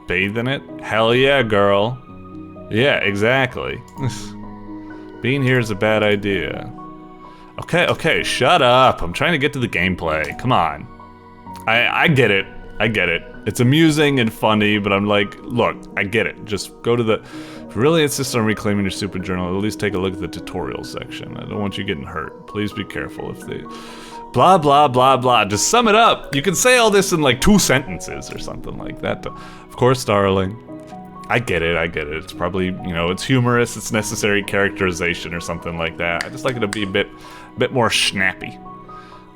Bathe in it? Hell yeah, girl. Yeah, exactly. Being here is a bad idea. Okay, shut up. I'm trying to get to the gameplay. Come on. I get it. I get it. It's amusing and funny, but I'm like, look, I get it. Just go to the... If you really insist on reclaiming your stupid journal, at least take a look at the tutorial section. I don't want you getting hurt. Please be careful if they... Blah, blah, blah, blah. Just sum it up. You can say all this in like 2 sentences or something like that. Of course, darling. I get it. It's probably, you know, it's humorous. It's necessary characterization or something like that. I just like it to be a bit more snappy.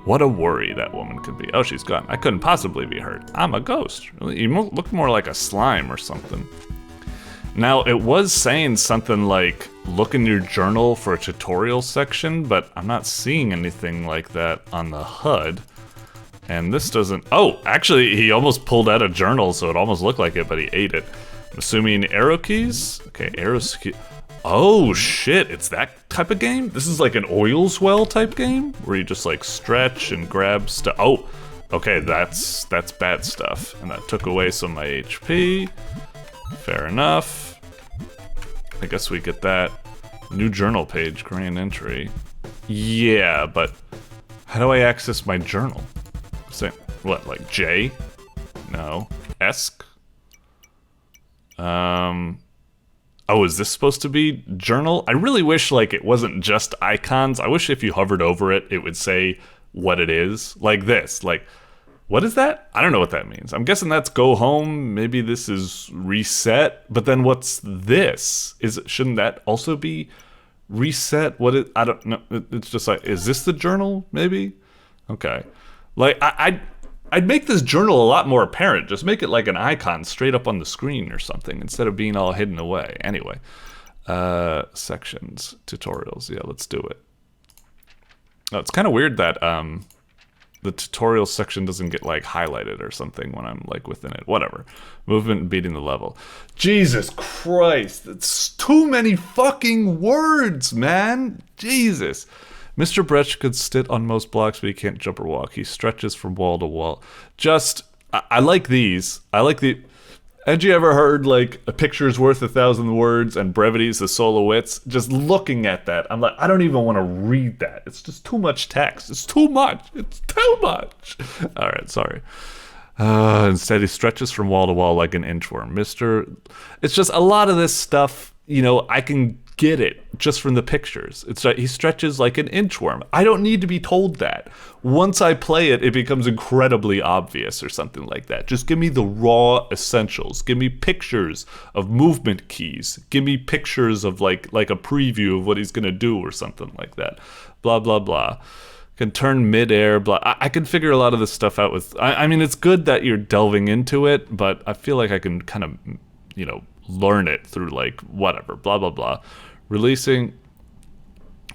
What a worry that woman could be. Oh, she's gone. I couldn't possibly be hurt. I'm a ghost. You look more like a slime or something. Now, it was saying something like, look in your journal for a tutorial section, but I'm not seeing anything like that on the HUD. And this doesn't... Oh, actually, he almost pulled out a journal, so it almost looked like it, but he ate it. I'm assuming arrow keys? Okay, arrow keys. Oh shit, it's that type of game? This is like an oil swell type game? Where you just like stretch and grab stuff. Oh, okay, that's bad stuff. And that took away some of my HP. Fair enough. I guess we get that. New journal page, grand entry. Yeah, but how do I access my journal? Say, what, like J? No. Esc? Oh, is this supposed to be journal? I really wish like it wasn't just icons. I wish if you hovered over it, it would say what it is. Like this, like, what is that? I don't know what that means. I'm guessing that's go home. Maybe this is reset, but then what's this? Shouldn't that also be reset? I don't know. It's just like, is this the journal maybe? Okay. Like I'd make this journal a lot more apparent. Just make it like an icon straight up on the screen or something instead of being all hidden away. Anyway, sections, tutorials. Yeah, let's do it. No, it's kind of weird that the tutorial section doesn't get like highlighted or something when I'm like within it. Whatever. Movement and beating the level. Jesus Christ, that's too many fucking words, man. Jesus. Mr. Brecht could sit on most blocks, but he can't jump or walk. He stretches from wall to wall. Just, I like these. I like the... Had you ever heard, like, a picture's worth 1,000 words and brevity's the soul of wits? Just looking at that, I'm like, I don't even want to read that. It's just too much text. It's too much. It's too much. All right, sorry. Instead, he stretches from wall to wall like an inchworm. It's just a lot of this stuff, you know, I can get it just from the pictures. It's like he stretches like an inchworm. I don't need to be told that. Once I play it, it becomes incredibly obvious or something like that. Just give me the raw essentials. Give me pictures of movement keys. Give me pictures of like a preview of what he's gonna do or something like that. Blah, blah, blah. Can turn midair, blah. I can figure a lot of this stuff out with... I mean, it's good that you're delving into it, but I feel like I can kind of, you know, learn it through like whatever, blah, blah, blah. Releasing...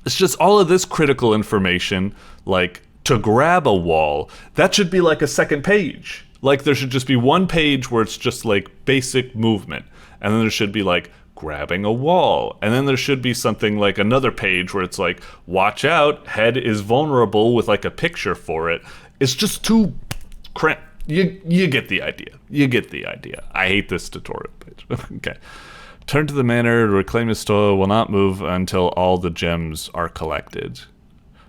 It's just all of this critical information, like to grab a wall, that should be like a second page. Like there should just be one page where it's just like basic movement. And then there should be like grabbing a wall. And then there should be something like another page where it's like, watch out, head is vulnerable with like a picture for it. It's just too cramped. You get the idea. You get the idea. I hate this tutorial page. Okay. Turn to the manor to reclaim his story will not move until all the gems are collected.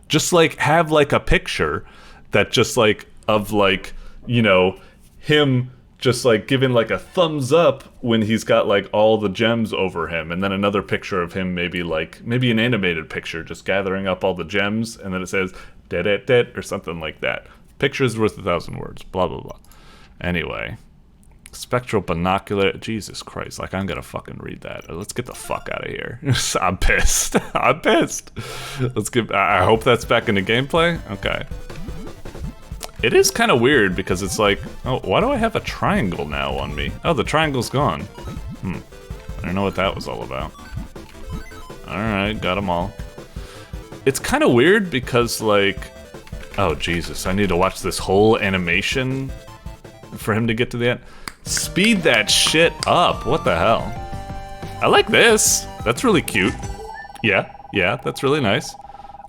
Just like have like a picture that just like of like, you know, him just like giving like a thumbs up when he's got like all the gems over him, and then another picture of him maybe an animated picture just gathering up all the gems, and then it says dead or something like that. Picture's worth 1,000 words, blah blah blah. Anyway, spectral binocular, Jesus Christ, like I'm gonna fucking read that. Let's get the fuck out of here. I'm pissed. I'm pissed. I hope that's back into gameplay. Okay. It is kind of weird because it's like, oh, why do I have a triangle now on me? Oh, the triangle's gone. I don't know what that was all about. Alright, got them all. It's kind of weird because like, oh Jesus, I need to watch this whole animation for him to get to the end. Speed that shit up, what the hell? I like this, that's really cute. Yeah, that's really nice.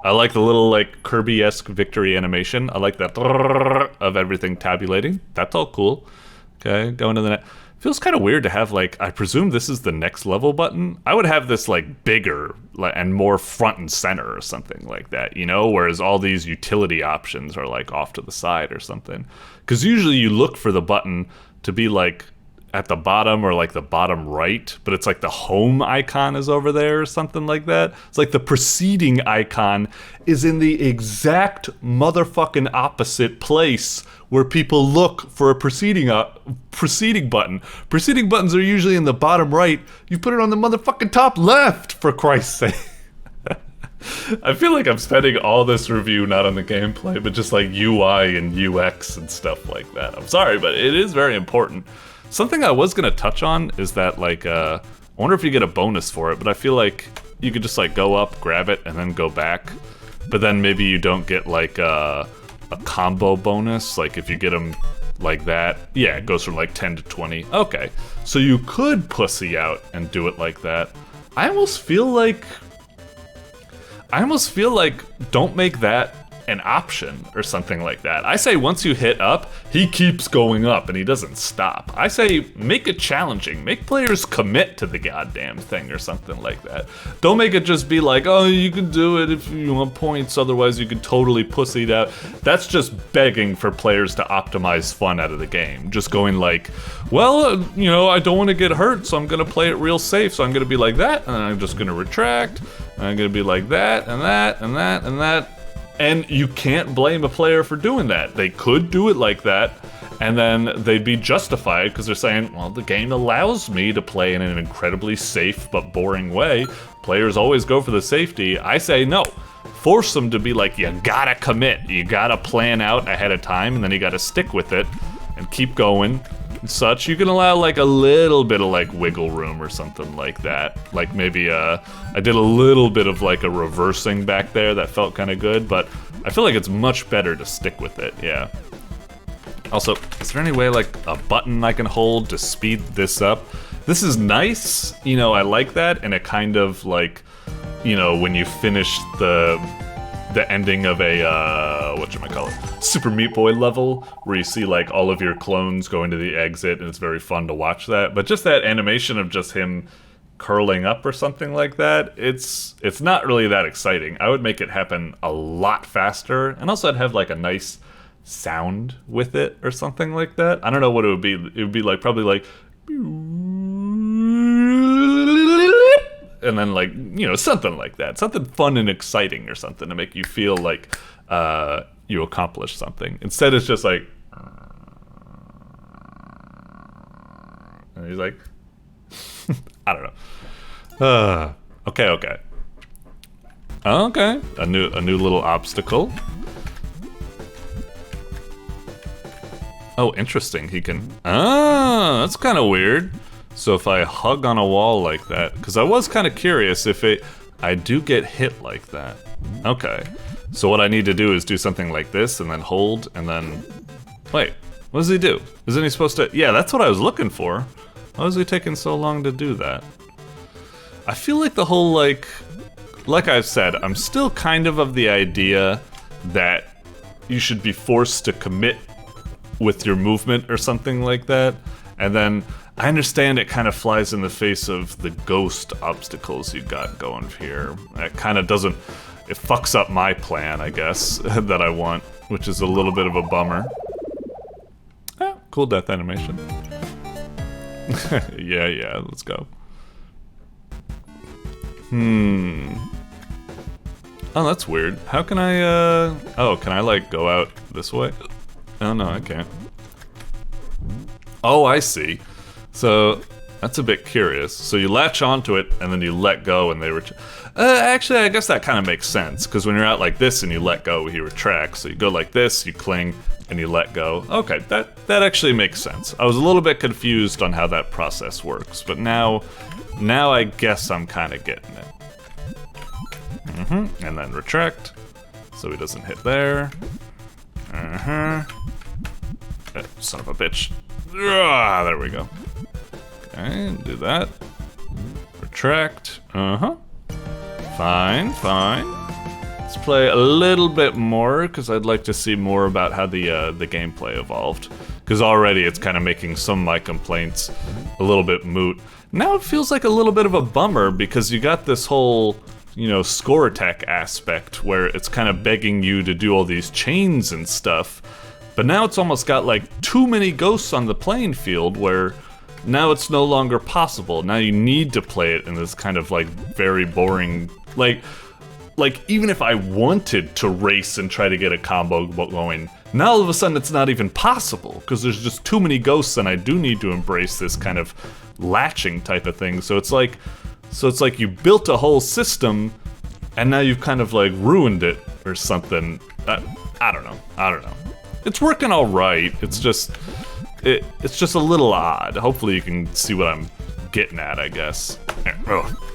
I like the little like Kirby-esque victory animation. I like that of everything tabulating. That's all cool. Okay, going to the next. Feels kind of weird to have like, I presume this is the next level button. I would have this like bigger and more front and center or something like that, you know? Whereas all these utility options are like off to the side or something. Because usually you look for the button to be like at the bottom or like the bottom right, but it's like the home icon is over there or something like that. It's like the preceding icon is in the exact motherfucking opposite place where people look for a preceding button. Preceding buttons are usually in the bottom right. You put it on the motherfucking top left, for Christ's sake. I feel like I'm spending all this review not on the gameplay, but just like UI and UX and stuff like that. I'm sorry, but it is very important. Something I was gonna touch on is that like, I wonder if you get a bonus for it, but I feel like you could just like go up, grab it, and then go back. But then maybe you don't get like a combo bonus, like if you get them like that. Yeah, it goes from like 10 to 20. Okay, so you could pussy out and do it like that. I almost feel like don't make that an option or something like that. I say once you hit up, he keeps going up and he doesn't stop. I say make it challenging. Make players commit to the goddamn thing or something like that. Don't make it just be like, oh, you can do it if you want points, otherwise you could totally pussy it out. That's just begging for players to optimize fun out of the game. Just going like, well, you know, I don't want to get hurt, so I'm gonna play it real safe, so I'm gonna be like that, and I'm just gonna retract, and I'm gonna be like that, and that, and that, and that. And you can't blame a player for doing that. They could do it like that, and then they'd be justified because they're saying, well, the game allows me to play in an incredibly safe but boring way. Players always go for the safety. I say no. Force them to be like, you gotta commit. You gotta plan out ahead of time, and then you gotta stick with it and keep going and such. You can allow like a little bit of like wiggle room or something like that. Like maybe I did a little bit of like a reversing back there that felt kind of good, but I feel like it's much better to stick with it, yeah. Also, is there any way, like, a button I can hold to speed this up? This is nice, you know, I like that, and it kind of, like, you know, when you finish the ending of a, whatchamacallit, Super Meat Boy level, where you see, like, all of your clones go into the exit, and it's very fun to watch that. But just that animation of just him curling up or something like that, it's not really that exciting. I would make it happen a lot faster, and also I'd have, like, a nice sound with it or something like that. I don't know what it would be. It would be, like, probably, like, and then, like, you know, something like that. Something fun and exciting or something to make you feel like you accomplished something. Instead, it's just like... And he's like... I don't know. Okay. Okay. A new little obstacle. Oh, interesting. He can... Ah, that's kind of weird. So if I hug on a wall like that, because I was kind of curious if I do get hit like that. Okay. So what I need to do is do something like this and then hold and then... Wait, what does he do? Isn't he supposed to... Yeah, that's what I was looking for. Why was he taking so long to do that? I feel like the whole, like I've said, I'm still kind of the idea that you should be forced to commit with your movement or something like that. And then I understand it kind of flies in the face of the ghost obstacles you got going here. It kind of doesn't... It fucks up my plan, I guess, that I want, which is a little bit of a bummer. Cool death animation. Yeah, let's go. Oh, that's weird. How can I, oh, can I, like, go out this way? Oh, no, I can't. Oh, I see. So, that's a bit curious. So you latch onto it, and then you let go, and they actually, I guess that kind of makes sense, because when you're out like this and you let go, he retracts. So you go like this, you cling, and you let go. Okay, that actually makes sense. I was a little bit confused on how that process works, but now I guess I'm kind of getting it. And then retract, so he doesn't hit there. Son of a bitch. There we go. Okay, do that. Retract. Fine. Let's play a little bit more, because I'd like to see more about how the gameplay evolved. Because already it's kind of making some of my complaints a little bit moot. Now it feels like a little bit of a bummer, because you got this whole, you know, score attack aspect, where it's kind of begging you to do all these chains and stuff. But now it's almost got, like, too many ghosts on the playing field, where now it's no longer possible. Now you need to play it in this kind of, like, very boring... Like, even if I wanted to race and try to get a combo going, now all of a sudden it's not even possible, because there's just too many ghosts, and I do need to embrace this kind of latching type of thing. So it's like you built a whole system, and now you've kind of, like, ruined it or something. I don't know. It's working all right. It's just a little odd. Hopefully you can see what I'm getting at, I guess.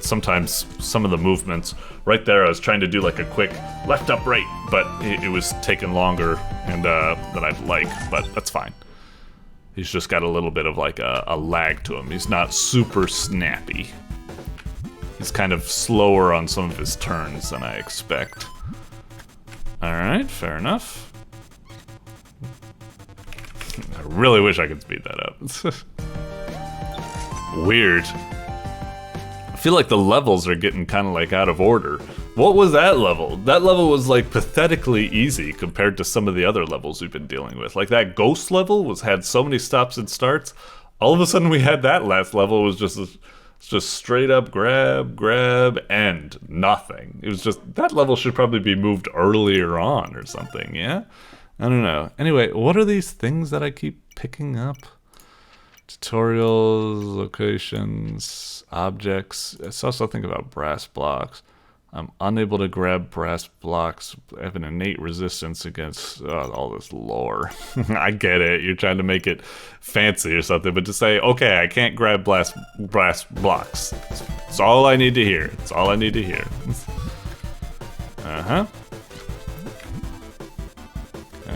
Sometimes some of the movements right there, I was trying to do like a quick left, up, right, but it was taking longer and than I'd like, but that's fine. He's just got a little bit of like a lag to him. He's not super snappy. He's kind of slower on some of his turns than I expect. Alright, fair enough. I really wish I could speed that up. Weird. I feel like the levels are getting kind of like out of order. What was that level? That level was like pathetically easy compared to some of the other levels we've been dealing with. Like that ghost level had so many stops and starts. All of a sudden we had that last level was just straight up grab, end. Nothing. It was just, that level should probably be moved earlier on or something, yeah? I don't know. Anyway, what are these things that I keep picking up? Tutorials, locations, objects. I saw something about brass blocks. I'm unable to grab brass blocks. I have an innate resistance against all this lore. I get it. You're trying to make it fancy or something, but to say, okay, I can't grab brass blocks. It's all I need to hear. It's all I need to hear.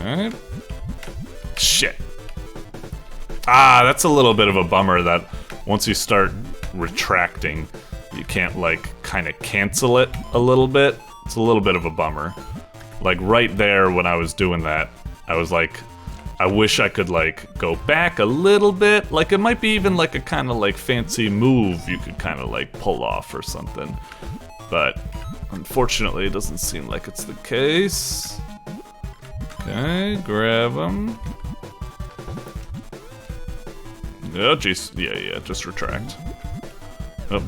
Okay. Shit. Ah, that's a little bit of a bummer that once you start retracting, you can't, like, kind of cancel it a little bit. It's a little bit of a bummer. Like, right there when I was doing that, I was like, I wish I could, like, go back a little bit. Like, it might be even, like, a kind of, like, fancy move you could kind of, like, pull off or something. But, unfortunately, it doesn't seem like it's the case. Okay, grab him. Oh, jeez. Yeah, just retract. Oh,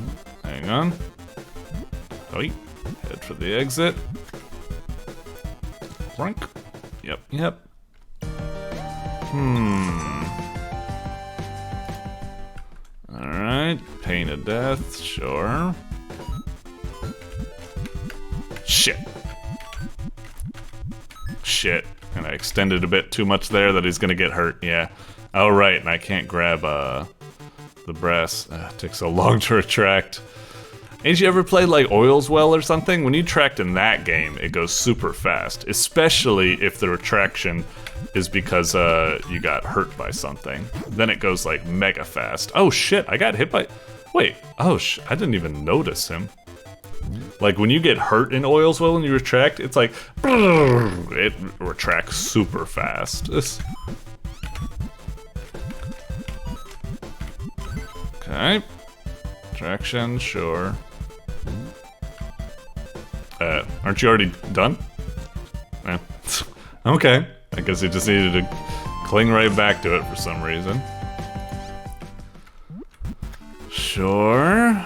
hang on. Oh, head for the exit. Rank. Yep. Alright, Pain of Death, sure. Shit. And I extended a bit too much there that he's gonna get hurt, yeah. Oh, right, and I can't grab, the brass. It takes so long to retract. Ain't you ever played, like, Oils Well or something? When you tract in that game, it goes super fast. Especially if the retraction is because, you got hurt by something. Then it goes, like, mega fast. Oh, shit, I got hit by... Wait, oh, I didn't even notice him. Like, when you get hurt in Oils Well and you retract, it's like... It retracts super fast. Okay. Traction, sure. Aren't you already done? Eh. Okay. I guess he just needed to cling right back to it for some reason. Sure.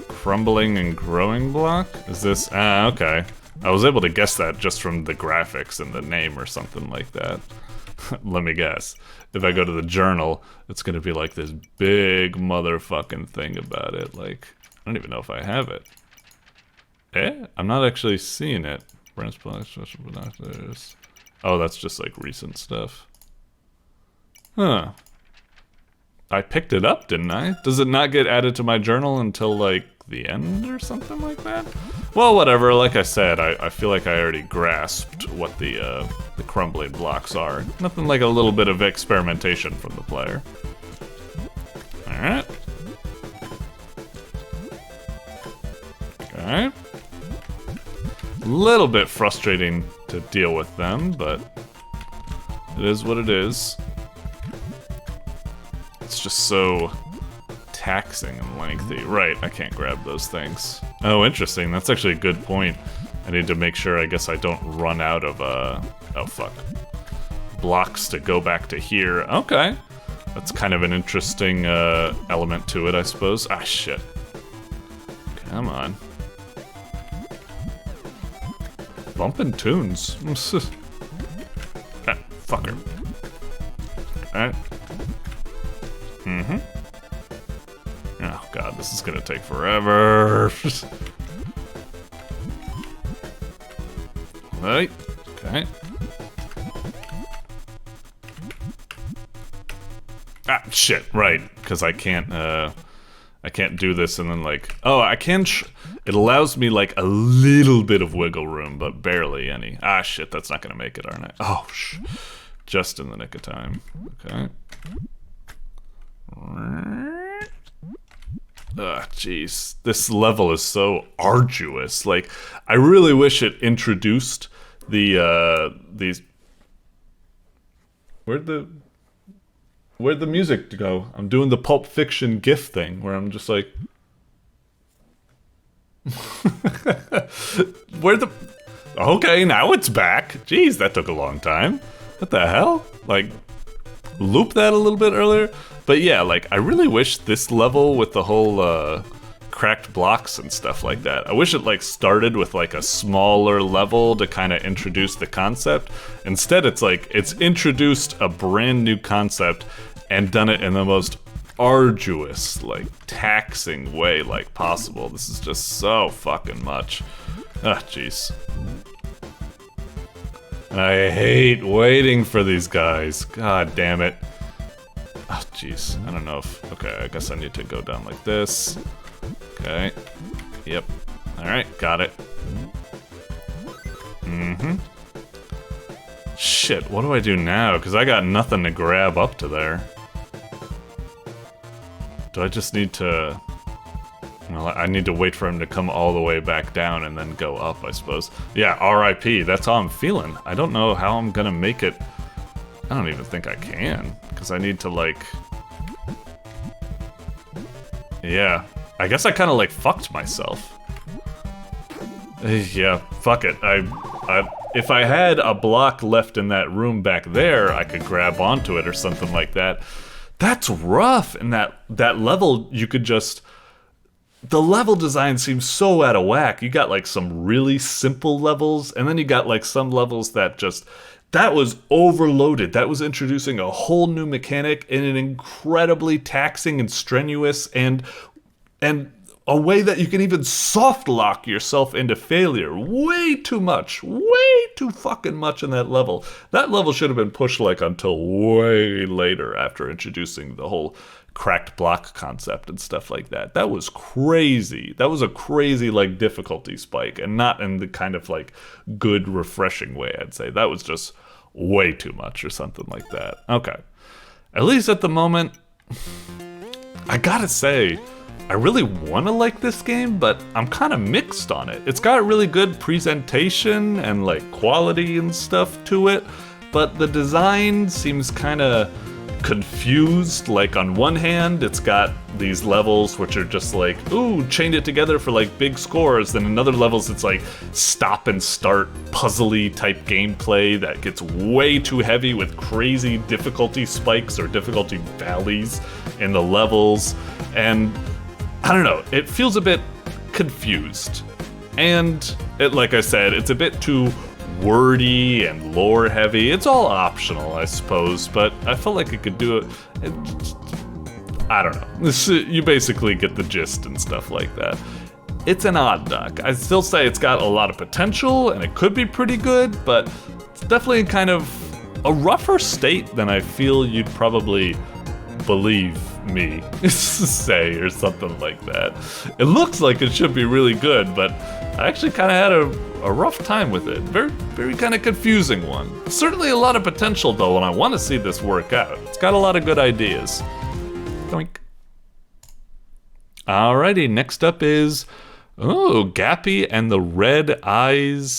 Crumbling and growing block? Is this... Ah, okay. I was able to guess that just from the graphics and the name or something like that. Let me guess. If I go to the journal, it's gonna be like this big motherfucking thing about it. Like, I don't even know if I have it. I'm not actually seeing it. Branch blocks, special binoculars. Oh, that's just like recent stuff. Huh. I picked it up, didn't I? Does it not get added to my journal until like the end or something like that? Well, whatever, like I said, I feel like I already grasped what the crumbling blocks are. Nothing like a little bit of experimentation from the player. Alright. Okay. Little bit frustrating to deal with them, but it is what it is. It's just so taxing and lengthy. Right, I can't grab those things. Oh, interesting. That's actually a good point. I need to make sure, I guess, I don't run out of, oh, fuck. Blocks to go back to here. Okay. That's kind of an interesting, element to it, I suppose. Ah, shit. Come on. Bumpin' tunes. Ah, fucker. Alright. Oh god, this is gonna take forever. Right. Okay. Ah, shit. Right, because I can't do this and then like... Oh, I can... It allows me like a little bit of wiggle room, but barely any. Ah, shit, that's not gonna make it, aren't I? Oh, just in the nick of time. Okay. Ugh, jeez. This level is so arduous. Like, I really wish it introduced the, these... Where'd the music go? I'm doing the Pulp Fiction GIF thing, where I'm just like... Where'd the... Okay, now it's back. Jeez, that took a long time. What the hell? Like, loop that a little bit earlier? But yeah, like, I really wish this level with the whole, cracked blocks and stuff like that, I wish it, like, started with, like, a smaller level to kind of introduce the concept. Instead, it's like, it's introduced a brand new concept and done it in the most arduous, like, taxing way, like, possible. This is just so fucking much. Ah, jeez. I hate waiting for these guys. God damn it. Oh, jeez. I don't know if... Okay, I guess I need to go down like this. Okay. Yep. Alright, got it. Shit, what do I do now? Because I got nothing to grab up to there. Do I just need to... Well, I need to wait for him to come all the way back down and then go up, I suppose. Yeah, RIP, that's how I'm feeling. I don't know how I'm gonna make it... I don't even think I can, because I need to, like... Yeah, I guess I kind of, like, fucked myself. Yeah, fuck it. If I had a block left in that room back there, I could grab onto it or something like that. That's rough, and that level, you could just... The level design seems so out of whack. You got, like, some really simple levels, and then you got, like, some levels that just... That was overloaded. That was introducing a whole new mechanic in an incredibly taxing and strenuous and a way that you can even soft lock yourself into failure. Way too much. Way too fucking much in that level. That level should have been pushed like until way later after introducing the whole cracked block concept and stuff like that. That was crazy. That was a crazy like difficulty spike, and not in the kind of like good refreshing way, I'd say. That was just way too much or something like that. Okay. At least at the moment, I gotta say, I really want to like this game, but I'm kind of mixed on it. It's got really good presentation and like quality and stuff to it, but the design seems kind of confused. Like on one hand, it's got these levels which are just like, ooh, chained it together for like big scores. Then in other levels, it's like stop and start puzzly type gameplay that gets way too heavy with crazy difficulty spikes or difficulty valleys in the levels. And I don't know, it feels a bit confused. And it, like I said, it's a bit too wordy and lore heavy. It's all optional, I suppose, but I felt like it could do it. I don't know. You basically get the gist and stuff like that. It's an odd duck. I still say it's got a lot of potential and it could be pretty good, but it's definitely kind of a rougher state than I feel you'd probably believe me say or something like that. It looks like it should be really good, but I actually kind of had a rough time with it. Very, very kind of confusing one. Certainly a lot of potential though, and I want to see this work out. It's got a lot of good ideas. Doink. Alrighty, next up is, GAPPY and the Red Eyes.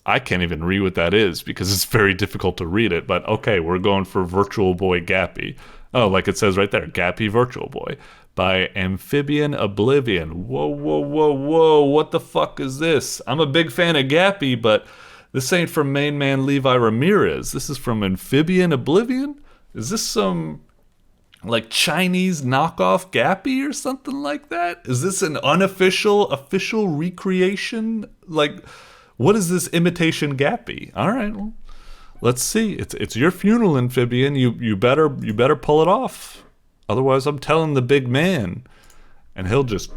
I can't even read what that is because it's very difficult to read it, but okay, we're going for Virtual Boy GAPPY. Oh, like it says right there, GAPPY Virtual Boy by AmphibianOblivion. Whoa, whoa, whoa, whoa, what the fuck is this? I'm a big fan of GAPPY, but this ain't from main man Levi Ramirez. This is from AmphibianOblivion? Is this some, like, Chinese knockoff GAPPY or something like that? Is this an official recreation? Like, what is this imitation GAPPY? All right, well, let's see. It's your funeral, Amphibian. You better pull it off. Otherwise, I'm telling the big man, and he'll just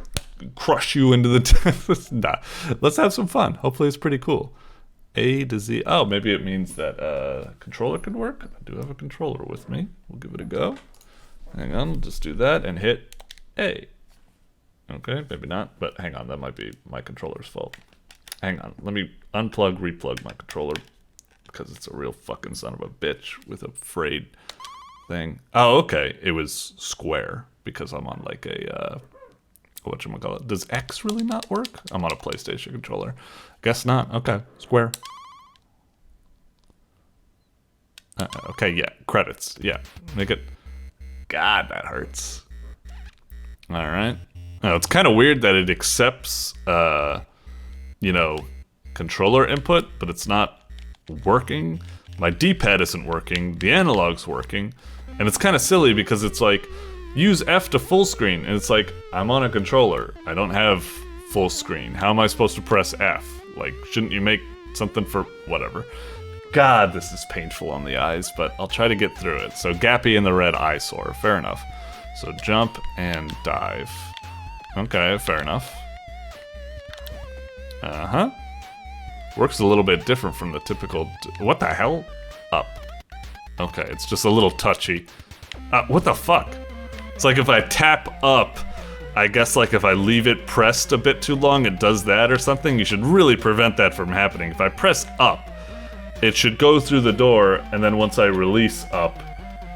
crush you into the. Nah, let's have some fun. Hopefully, it's pretty cool. A to Z. Oh, maybe it means that controller can work. I do have a controller with me. We'll give it a go. Hang on, just do that and hit A. Okay, maybe not, but hang on. That might be my controller's fault. Hang on. Let me unplug, replug my controller, because it's a real fucking son of a bitch with a frayed thing. Oh, okay. It was square because I'm on like a whatchamacallit. Does X really not work? I'm on a PlayStation controller. Guess not. Okay, square. Okay, yeah, credits. Yeah, make it. God, that hurts. All right. Now it's kind of weird that it accepts, controller input, but it's not working. My D-pad isn't working, the analog's working, and it's kind of silly because it's like, use F to full screen, and it's like, I'm on a controller, I don't have full screen, how am I supposed to press F? Like, shouldn't you make something for whatever? God, this is painful on the eyes, but I'll try to get through it. So GAPPY and the Red EYESORE, fair enough. So jump and dive. Okay, fair enough. Uh-huh. Works a little bit different from the typical... What the hell? Up. Okay, it's just a little touchy. What the fuck? It's like if I tap up, I guess like if I leave it pressed a bit too long, it does that or something. You should really prevent that from happening. If I press up, it should go through the door, and then once I release up,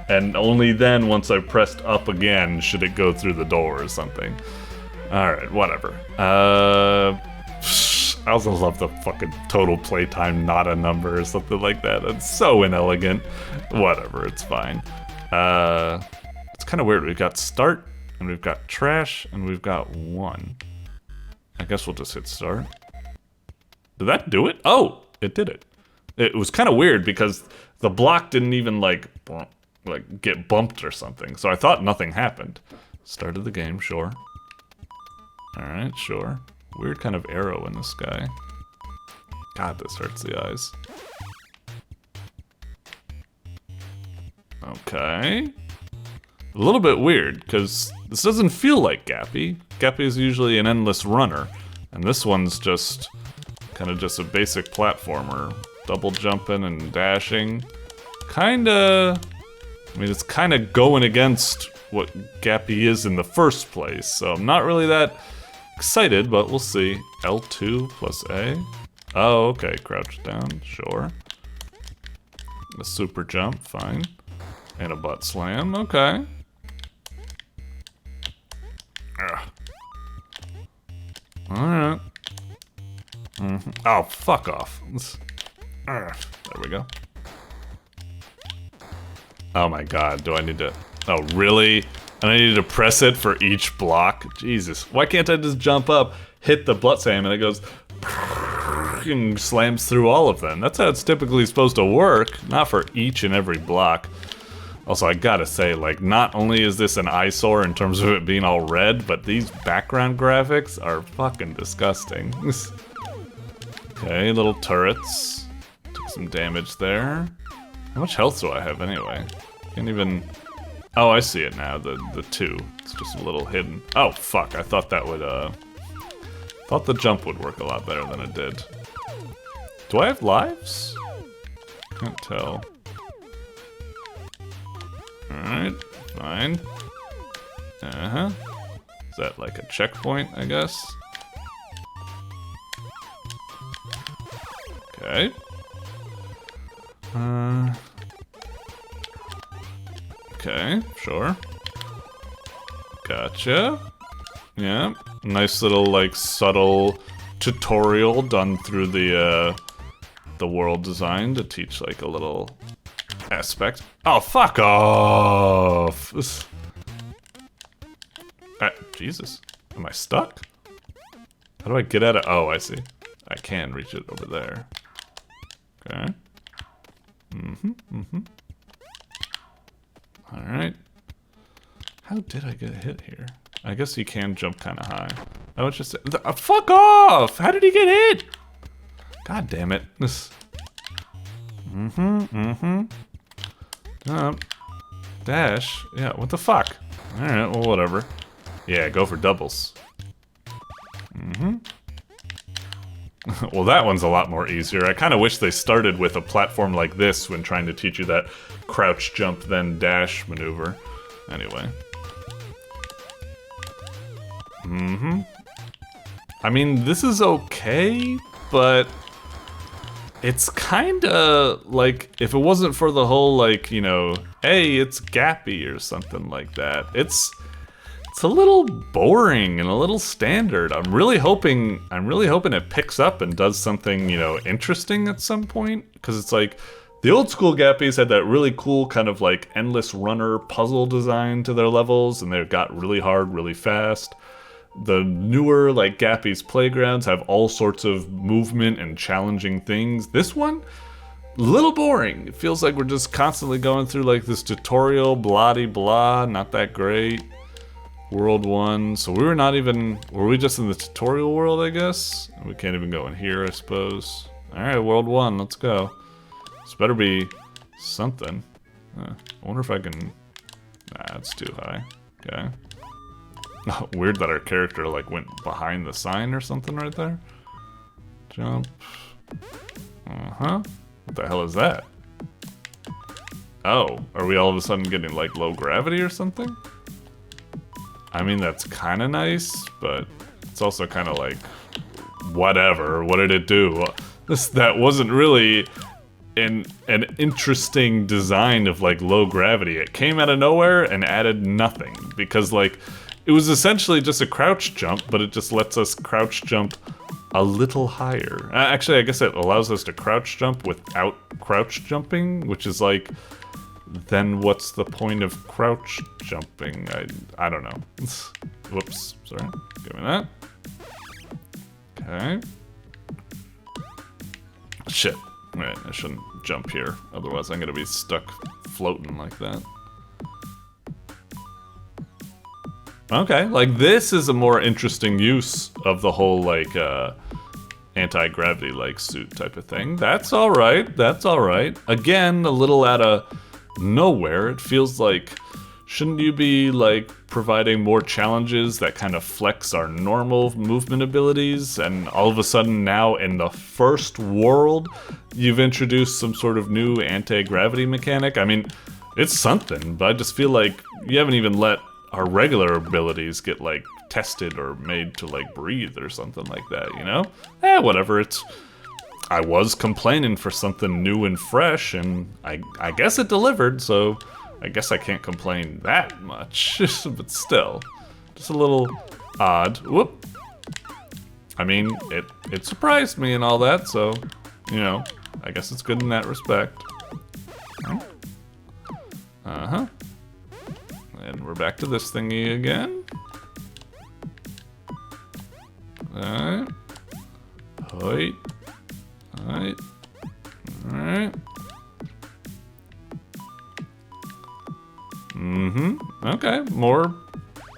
and only then once I pressed up again should it go through the door or something. Alright, whatever. I also love the fucking total playtime not a number or something like that. It's so inelegant. Whatever, it's fine. It's kind of weird. We've got start, and we've got trash, and we've got 1. I guess we'll just hit start. Did that do it? Oh, it did it. It was kind of weird because the block didn't even like get bumped or something. So I thought nothing happened. Started the game, sure. Alright, sure. Weird kind of arrow in the sky. God, this hurts the eyes. Okay. A little bit weird, because this doesn't feel like Gappy. Gappy is usually an endless runner, and this one's just kind of just a basic platformer. Double jumping and dashing. Kinda... I mean, it's kinda going against what Gappy is in the first place, so I'm not really that excited, but we'll see. L2 plus A. Oh, okay, crouch down, sure. A super jump, fine. And a butt slam, okay. Alright. Oh, fuck off. There we go. Oh my god, do I need to... Oh, really? And I need to press it for each block? Jesus. Why can't I just jump up, hit the butt slam, and it goes... and slams through all of them? That's how it's typically supposed to work, not for each and every block. Also, I gotta say, like, not only is this an eyesore in terms of it being all red, but these background graphics are fucking disgusting. Okay, little turrets. Took some damage there. How much health do I have anyway? Can't even... Oh, I see it now, the 2. It's just a little hidden. Oh, fuck, I thought that would, thought the jump would work a lot better than it did. Do I have lives? Can't tell. Alright, fine. Uh-huh. Is that like a checkpoint, I guess? Okay. Okay, sure. Gotcha. Yeah, nice little, like, subtle tutorial done through the world design to teach, like, a little aspect. Oh, fuck off! Jesus. Am I stuck? How do I get out of... Oh, I see. I can reach it over there. Okay. Alright. How did I get hit here? I guess you can jump kind of high. Oh, it's just... fuck off! How did he get hit? God damn it. Jump. Dash. Yeah, what the fuck? Alright, well, whatever. Yeah, go for doubles. Well, that one's a lot more easier. I kind of wish they started with a platform like this when trying to teach you that crouch, jump, then dash maneuver. Anyway. I mean, this is okay, but it's kinda like, if it wasn't for the whole, like, you know, hey, it's Gappy or something like that, it's a little boring and a little standard. I'm really hoping it picks up and does something, you know, interesting at some point, because it's like, the old school Gappies had that really cool kind of like endless runner puzzle design to their levels, and they got really hard really fast. The newer, like, Gappy's Playgrounds have all sorts of movement and challenging things. This one, a little boring. It feels like we're just constantly going through, like, this tutorial, blah-de-blah, not that great. World 1, so were we just in the tutorial world, I guess? We can't even go in here, I suppose. Alright, World 1, let's go. This better be something. I wonder if I can... Nah, it's too high. Okay. Weird that our character, like, went behind the sign or something right there. Jump. What the hell is that? Oh, are we all of a sudden getting, like, low gravity or something? I mean, that's kind of nice, but it's also kind of like, whatever. What did it do? That wasn't really an interesting design of like low gravity. It came out of nowhere and added nothing because like it was essentially just a crouch jump, but it just lets us crouch jump a little higher. Actually, I guess it allows us to crouch jump without crouch jumping, which is like, then what's the point of crouch jumping? I don't know. Whoops, sorry. Give me that. Okay. Shit. Right, I shouldn't jump here. Otherwise I'm gonna be stuck floating like that. Okay, like this is a more interesting use of the whole like anti-gravity like suit type of thing. That's alright, that's alright. Again, a little out of nowhere. It feels like, shouldn't you be like providing more challenges that kind of flex our normal movement abilities? And all of a sudden now in the first world, you've introduced some sort of new anti-gravity mechanic. I mean, it's something, but I just feel like you haven't even let our regular abilities get like tested or made to like breathe or something like that, you know? Whatever, I was complaining for something new and fresh, and I guess it delivered, so I guess I can't complain that much, but still, just a little odd. Whoop. I mean, it surprised me and all that, so, you know, I guess it's good in that respect. Uh-huh. And we're back to this thingy again. Alright. Alright. Alright. Alright. Okay, more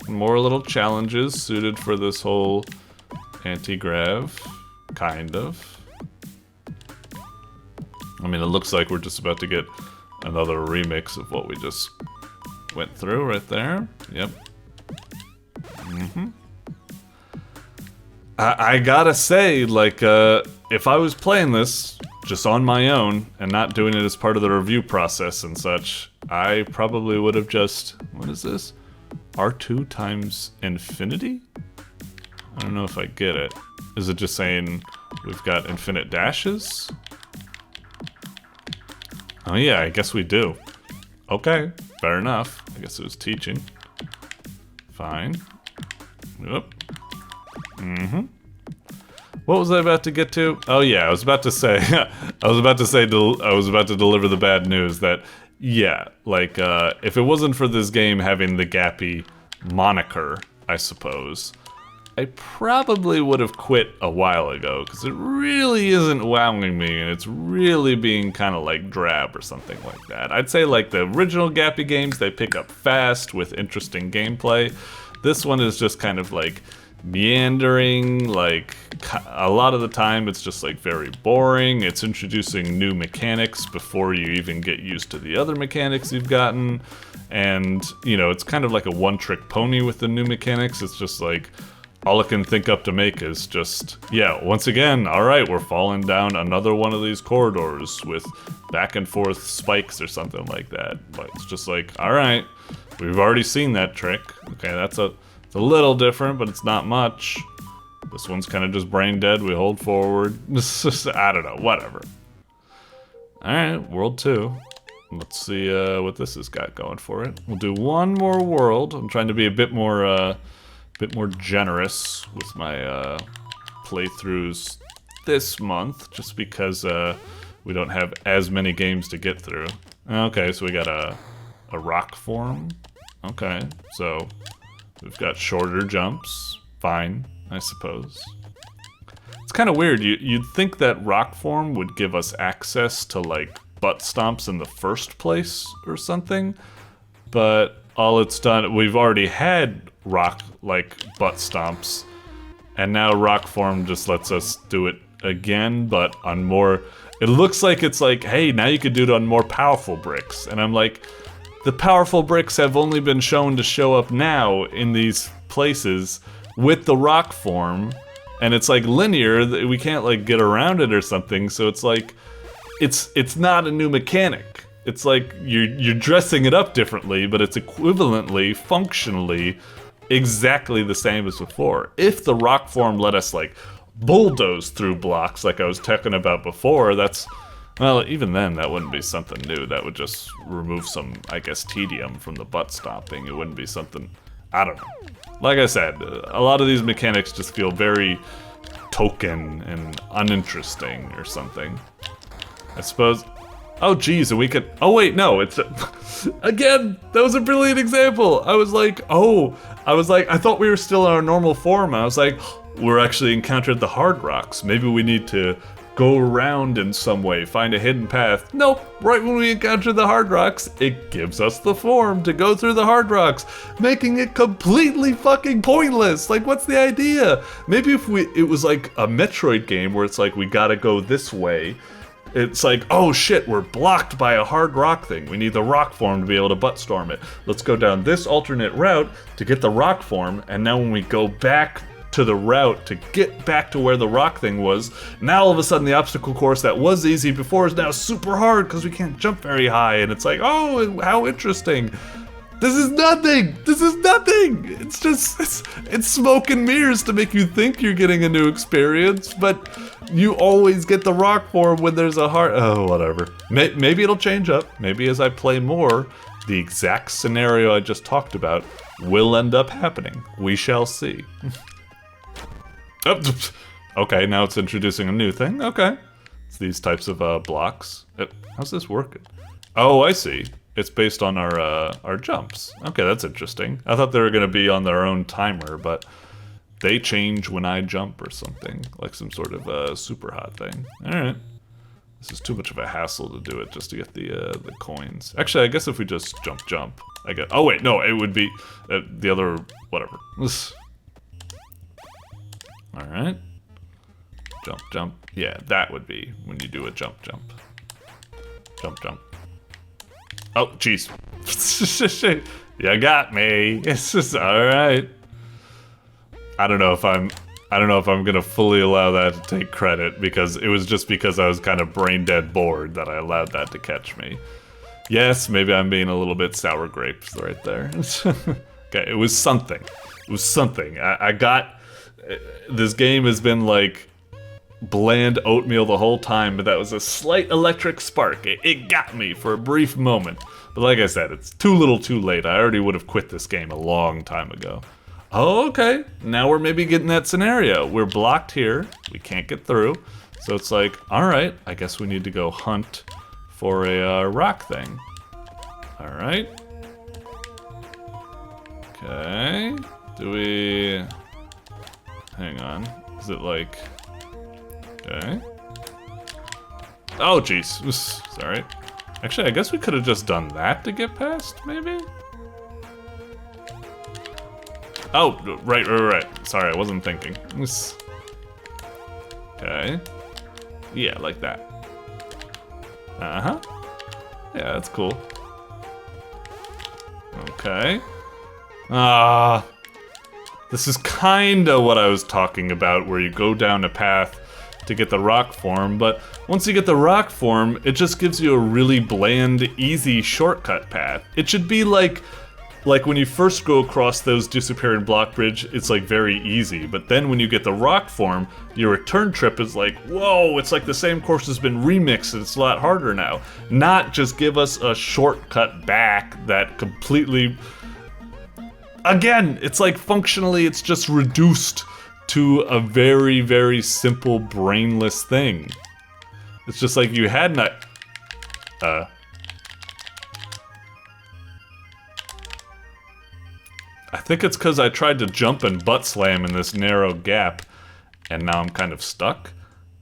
little challenges suited for this whole anti-grav, kind of. I mean, it looks like we're just about to get another remix of what we just went through right there. Yep. I gotta say, like, if I was playing this just on my own and not doing it as part of the review process and such, I probably would have just, what is this? R2 times infinity? I don't know if I get it. Is it just saying we've got infinite dashes? Oh yeah, I guess we do. Okay, fair enough. I guess it was teaching. Fine. Yep. What was I about to get to? Oh yeah, I was about to say, I was about to deliver the bad news that, yeah, like, if it wasn't for this game having the GAPPY moniker, I suppose, I probably would have quit a while ago, because it really isn't wowing me, and it's really being kind of like drab or something like that. I'd say like the original GAPPY games, they pick up fast with interesting gameplay. This one is just kind of like meandering, like a lot of the time it's just like very boring. It's introducing new mechanics before you even get used to the other mechanics you've gotten, and you know, it's kind of like a one-trick pony with the new mechanics. It's just like all it can think up to make is just, yeah, once again, alright, we're falling down another one of these corridors with back and forth spikes or something like that. But it's just like, alright, we've already seen that trick. Okay, it's a little different, but it's not much. This one's kind of just brain dead. We hold forward. I don't know, whatever. Alright, world 2. Let's see what this has got going for it. We'll do one more world. I'm trying to be a bit more generous with my playthroughs this month, just because we don't have as many games to get through. Okay, so we got a rock form. Okay, so we've got shorter jumps. Fine, I suppose. It's kind of weird. You'd think that rock form would give us access to like butt stomps in the first place or something, but all it's done, we've already had rock like butt stomps, and now rock form just lets us do it again, but on more, it looks like it's like, hey, now you could do it on more powerful bricks. And I'm like, the powerful bricks have only been shown to show up now in these places with the rock form, and it's like linear, we can't like get around it or something, so it's like, it's not a new mechanic. It's like you're dressing it up differently, but it's equivalently, functionally, exactly the same as before. If the rock form let us like bulldoze through blocks like I was talking about before, that's Well, even then, that wouldn't be something new. That would just remove some, I guess, tedium from the butt stomping. It wouldn't be something, I don't know. Like I said, a lot of these mechanics just feel very token and uninteresting or something. I suppose, oh geez, and we could, oh wait, no, it's, again, that was a brilliant example. I thought we were still in our normal form. I was like, we're actually encountered the hard rocks. Maybe we need to go around in some way, find a hidden path. Nope, right when we encounter the hard rocks, it gives us the form to go through the hard rocks, making it completely fucking pointless. Like, what's the idea? Maybe if it was like a Metroid game where it's like, we gotta go this way. It's like, oh shit, we're blocked by a hard rock thing. We need the rock form to be able to butt storm it. Let's go down this alternate route to get the rock form, and now when we go back to the route to get back to where the rock thing was, now all of a sudden the obstacle course that was easy before is now super hard because we can't jump very high, and it's like, oh, how interesting. This is nothing! This is nothing! It's just, it's smoke and mirrors to make you think you're getting a new experience, but you always get the rock form when there's a hard, oh, whatever. Maybe it'll change up. Maybe as I play more, the exact scenario I just talked about will end up happening. We shall see. Oh, okay, now it's introducing a new thing. Okay. It's these types of blocks. How's this working? Oh, I see. It's based on our jumps. Okay, that's interesting. I thought they were gonna be on their own timer, but they change when I jump or something, like some sort of super hot thing. All right. This is too much of a hassle to do it just to get the coins. Actually, I guess if we just jump, I get. Oh wait, no, it would be the other whatever. All right. Jump. Yeah, that would be when you do a jump. Jump. Oh, jeez. You got me. It's just all right. I don't know if I'm gonna fully allow that to take credit, because it was just because I was kind of brain dead bored that I allowed that to catch me. Yes, maybe I'm being a little bit sour grapes right there. Okay, it was something. It was something. I got. This game has been like bland oatmeal the whole time, but that was a slight electric spark. It got me for a brief moment. But like I said, it's too little too late. I already would have quit this game a long time ago. Oh, okay. Now we're maybe getting that scenario. We're blocked here. We can't get through. So it's like, alright, I guess we need to go hunt for a rock thing. Alright. Okay. Do we... Hang on. Is it like... Okay. Oh, jeez. Sorry. Actually, I guess we could have just done that to get past, maybe? Oh, right. Sorry, I wasn't thinking. Okay. Yeah, like that. Uh-huh. Yeah, that's cool. Okay. This is kinda what I was talking about, where you go down a path to get the rock form, but once you get the rock form, it just gives you a really bland, easy shortcut path. It should be like when you first go across those disappearing block bridge, it's like very easy, but then when you get the rock form, your return trip is like, whoa, it's like the same course has been remixed and it's a lot harder now. Not just give us a shortcut back that completely... Again, it's like functionally it's just reduced to a very, very simple brainless thing. It's just like you had not... I think it's because I tried to jump and butt slam in this narrow gap, and now I'm kind of stuck.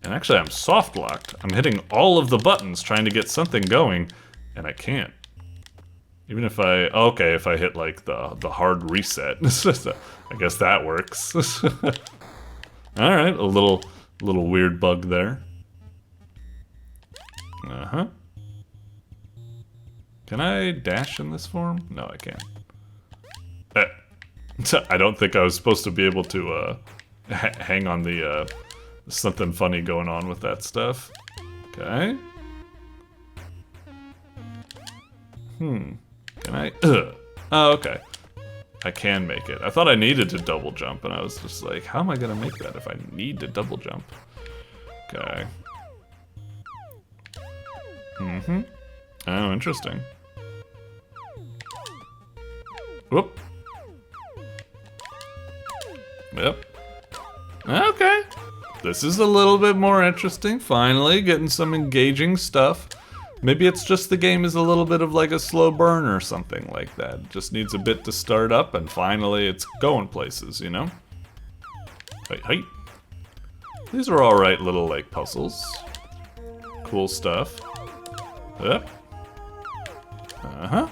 And actually I'm soft locked. I'm hitting all of the buttons trying to get something going, and I can't. Even if I, okay, if I hit like the hard reset, I guess that works. All right, a little weird bug there. Uh-huh. Can I dash in this form? No, I can't. I don't think I was supposed to be able to hang on the something funny going on with that stuff. Okay. Can I? Oh, okay. I can make it. I thought I needed to double jump, and I was just like, how am I gonna make that if I need to double jump? Okay. Mm-hmm. Oh, interesting. Whoop. Yep. Okay. This is a little bit more interesting. Finally, getting some engaging stuff. Maybe it's just the game is a little bit of like a slow burn or something like that. It just needs a bit to start up and finally it's going places, you know? Hey. These are alright little like puzzles. Cool stuff. Yep. Uh-huh.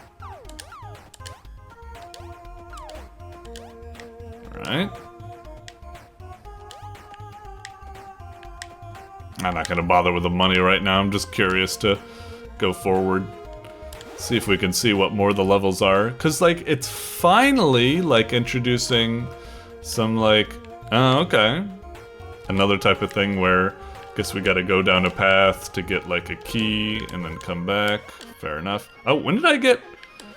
Alright. I'm not gonna bother with the money right now. I'm just curious to go forward. See if we can see what more the levels are. Cause like, it's finally like introducing some like, oh, okay. Another type of thing where I guess we gotta go down a path to get like a key and then come back. Fair enough. Oh, when did I get...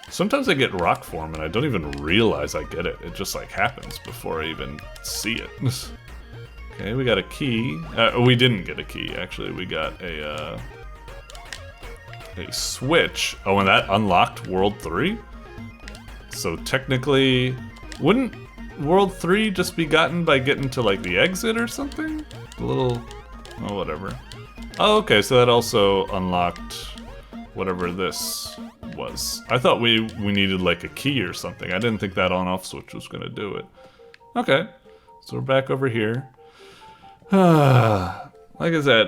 Sometimes I get rock form and I don't even realize I get it. It just like happens before I even see it. Okay, we got a key. We didn't get a key, actually. We got a switch. Oh, and that unlocked World 3? So technically, wouldn't World 3 just be gotten by getting to like the exit or something? A little, oh, whatever. Oh, okay, so that also unlocked whatever this was. I thought we needed like a key or something. I didn't think that on-off switch was gonna do it. Okay, so we're back over here. Like I said,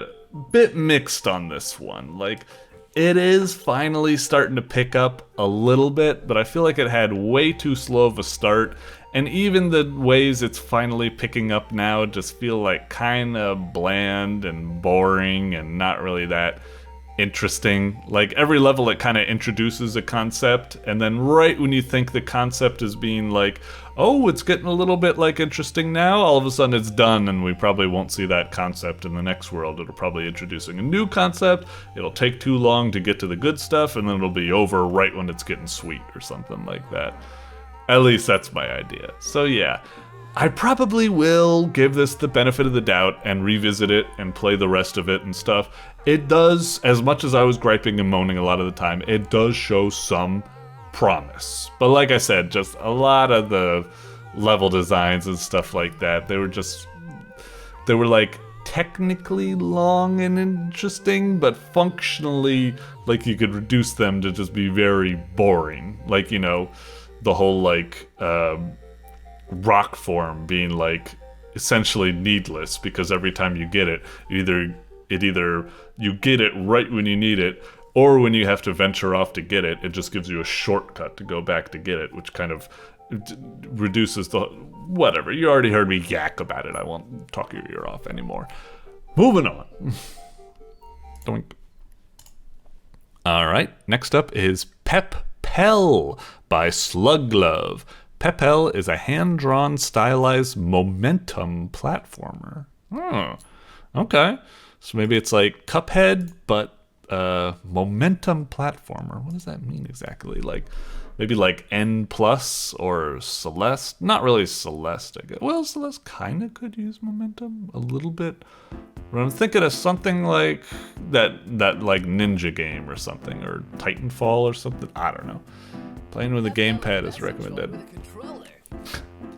bit mixed on this one. Like, it is finally starting to pick up a little bit, but I feel like it had way too slow of a start. And even the ways it's finally picking up now just feel like kind of bland and boring and not really that interesting. Like, every level it kind of introduces a concept, and then right when you think the concept is being like, oh, it's getting a little bit like interesting now, all of a sudden it's done and we probably won't see that concept in the next world. It'll probably introducing a new concept, it'll take too long to get to the good stuff, and then it'll be over right when it's getting sweet or something like that. At least that's my idea. So yeah, I probably will give this the benefit of the doubt and revisit it and play the rest of it and stuff. It does, as much as I was griping and moaning a lot of the time, it does show some promise. But like I said, just a lot of the level designs and stuff like that, they were like technically long and interesting, but functionally like you could reduce them to just be very boring. Like, you know, the whole like rock form being like essentially needless, because every time you get it, either you get it right when you need it, or when you have to venture off to get it, it just gives you a shortcut to go back to get it, which kind of reduces the... Whatever, you already heard me yak about it. I won't talk your ear off anymore. Moving on. Doink. Alright, next up is Pep-Pel by SlugGlove. Pep-Pel is a hand-drawn, stylized momentum platformer. Oh, okay. So maybe it's like Cuphead, but momentum platformer. What does that mean exactly? Like, maybe like N plus or Celeste? Not really Celeste, I guess. Well, Celeste kind of could use momentum a little bit. But I'm thinking of something like that like ninja game or something, or Titanfall or something. I don't know. Playing with a gamepad is recommended.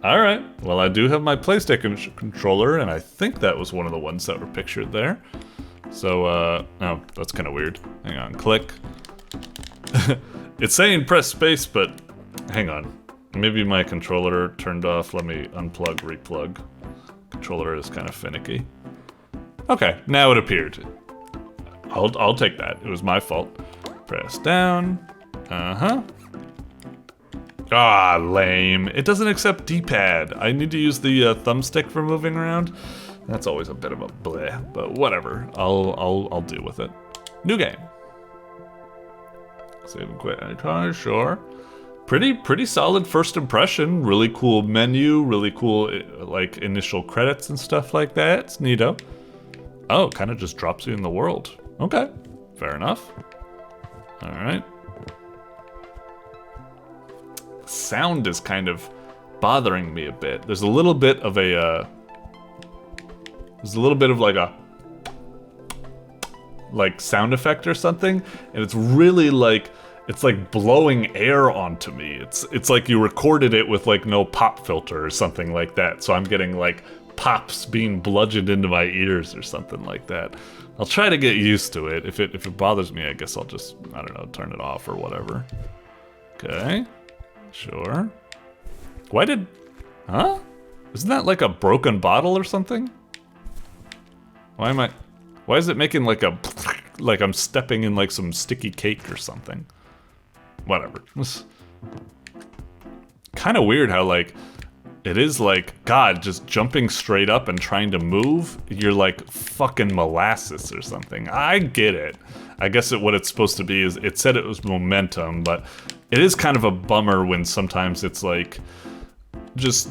Alright, well I do have my PlayStation controller, and I think that was one of the ones that were pictured there. So, oh, that's kind of weird. Hang on, click. It's saying press space, but hang on. Maybe my controller turned off. Let me unplug, replug. Controller is kind of finicky. Okay, now it appeared. I'll take that. It was my fault. Press down. Uh-huh. Ah, lame. It doesn't accept D-pad. I need to use the thumbstick for moving around. That's always a bit of a bleh, but whatever. I'll deal with it. New game. Save and quit anytime, sure. Pretty solid first impression. Really cool menu. Really cool like initial credits and stuff like that. It's neato. Oh, kind of just drops you in the world. Okay, fair enough. All right. Sound is kind of bothering me a bit. There's a little bit of a like a like sound effect or something, and it's really like it's like blowing air onto me. It's like you recorded it with like no pop filter or something like that. So I'm getting like pops being bludgeoned into my ears or something like that. I'll try to get used to it. If it bothers me, I guess I'll just, I don't know, turn it off or whatever. Okay, sure. Why did, huh? Isn't that like a broken bottle or something? Why is it making like a, like I'm stepping in like some sticky cake or something? Whatever. It's kind of weird how like, it is like, God, just jumping straight up and trying to move, you're like fucking molasses or something. I get it. I guess what it's supposed to be is, it said it was momentum, but it is kind of a bummer when sometimes it's like, just,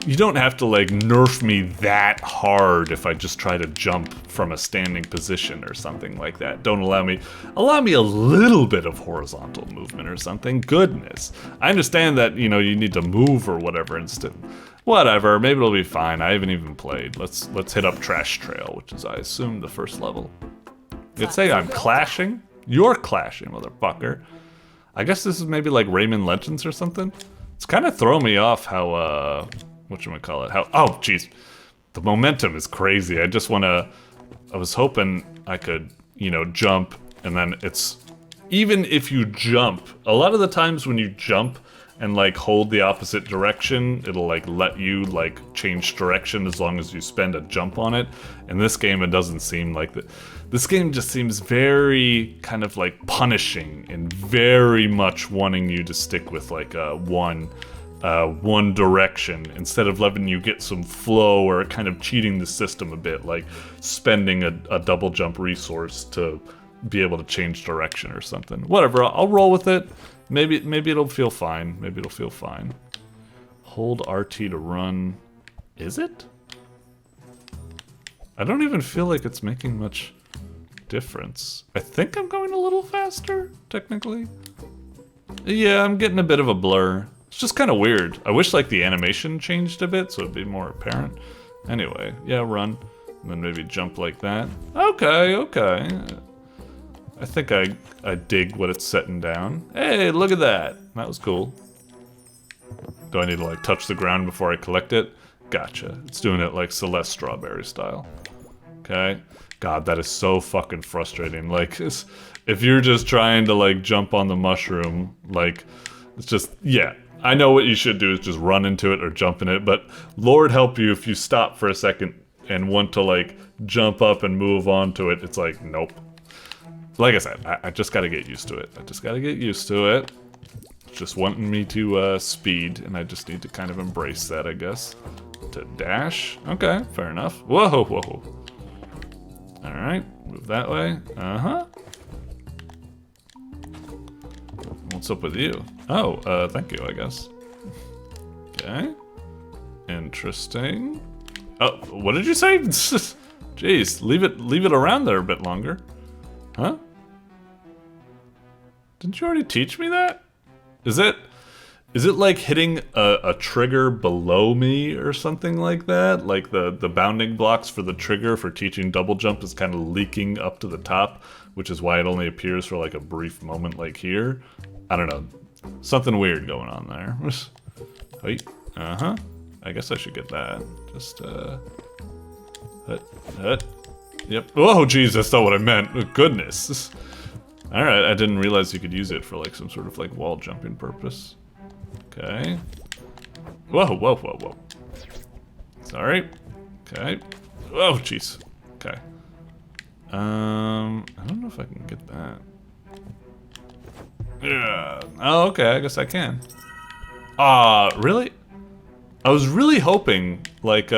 you don't have to like nerf me that hard if I just try to jump from a standing position or something like that. Don't allow me a little bit of horizontal movement or something. Goodness. I understand that, you know, you need to move or whatever instead. Whatever, maybe it'll be fine. I haven't even played. Let's hit up Trash Trail, which is, I assume, the first level. It'd say I'm clashing? You're clashing, motherfucker. I guess this is maybe like Rayman Legends or something. It's kind of throwing me off how, whatchamacallit, how, oh, jeez. The momentum is crazy. I was hoping I could, you know, jump, and then it's, even if you jump, a lot of the times when you jump and like hold the opposite direction, it'll like let you like change direction as long as you spend a jump on it. In this game, it doesn't seem like that. This game just seems very kind of like punishing and very much wanting you to stick with like one direction instead of letting you get some flow or kind of cheating the system a bit, like spending a double jump resource to be able to change direction or something. Whatever, I'll roll with it. Maybe it'll feel fine. Maybe it'll feel fine. Hold RT to run. Is it? I don't even feel like it's making much difference. I think I'm going a little faster, technically. Yeah, I'm getting a bit of a blur. It's just kind of weird. I wish like the animation changed a bit so it'd be more apparent. Anyway, yeah, run. And then maybe jump like that. Okay, okay. I think I dig what it's setting down. Hey, look at that. That was cool. Do I need to like touch the ground before I collect it? Gotcha. It's doing it like Celeste Strawberry style. Okay. God, that is so fucking frustrating. Like, if you're just trying to like jump on the mushroom, like, it's just, yeah. I know what you should do is just run into it or jump in it, but Lord help you if you stop for a second and want to like jump up and move on to it. It's like, nope. Like I said, I just gotta get used to it. I just gotta get used to it. It's just wanting me to speed, and I just need to kind of embrace that, I guess. To dash? Okay, fair enough. Whoa, whoa. Alright, move that way. Uh-huh. What's up with you? Oh, thank you, I guess. Okay. Interesting. Oh, what did you say? Jeez, leave it around there a bit longer. Huh? Didn't you already teach me that? Is it like hitting a trigger below me or something like that? Like the bounding blocks for the trigger for teaching double jump is kind of leaking up to the top, which is why it only appears for like a brief moment like here. I don't know. Something weird going on there. Wait. Uh-huh. I guess I should get that. Just, Yep. Oh, jeez, that's not what I meant. Oh, goodness. Alright, I didn't realize you could use it for like some sort of like wall jumping purpose. Okay. Whoa, whoa, whoa, whoa. Sorry. Okay. Oh, jeez. Okay. I don't know if I can get that. Yeah. Oh, okay, I guess I can. Really? I was really hoping, like,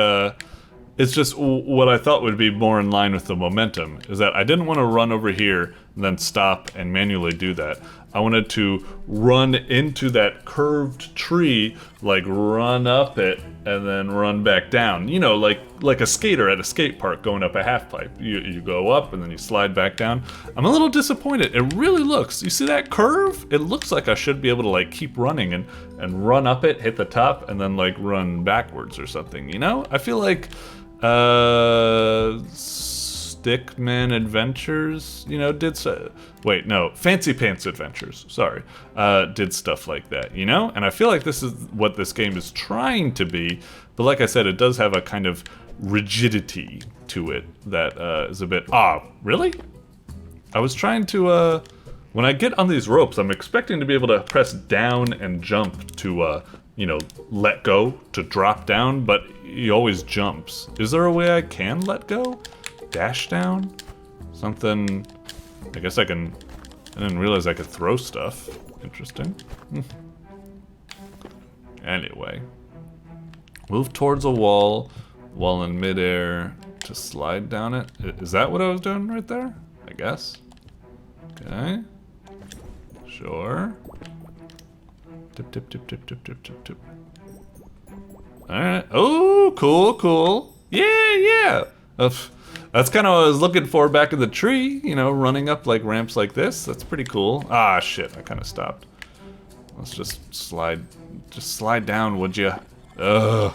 it's just what I thought would be more in line with the momentum, is that I didn't want to run over here and then stop and manually do that. I wanted to run into that curved tree, like run up it, and then run back down. You know, like a skater at a skate park going up a half pipe. You go up and then you slide back down. I'm a little disappointed. It really looks, you see that curve? It looks like I should be able to like keep running and run up it, hit the top, and then like run backwards or something, you know? I feel like, Stickman Adventures, you know, did wait, no, Fancy Pants Adventures, sorry, did stuff like that, you know? And I feel like this is what this game is trying to be, but like I said, it does have a kind of rigidity to it that is a bit, really? I was trying to, when I get on these ropes, I'm expecting to be able to press down and jump to, you know, let go to drop down, but he always jumps. Is there a way I can let go? Dash down? Something, I guess I can, I didn't realize I could throw stuff. Interesting. Anyway. Move towards a wall while in midair to slide down it. Is that what I was doing right there? I guess. Okay. Sure. Tip, tip, tip, tip, tip, tip, tip, tip. Alright. Oh, cool, cool. Yeah. That's kind of what I was looking for back in the tree, you know, running up like ramps like this. That's pretty cool. Ah, shit, I kind of stopped. Let's just slide down, would you? Ugh.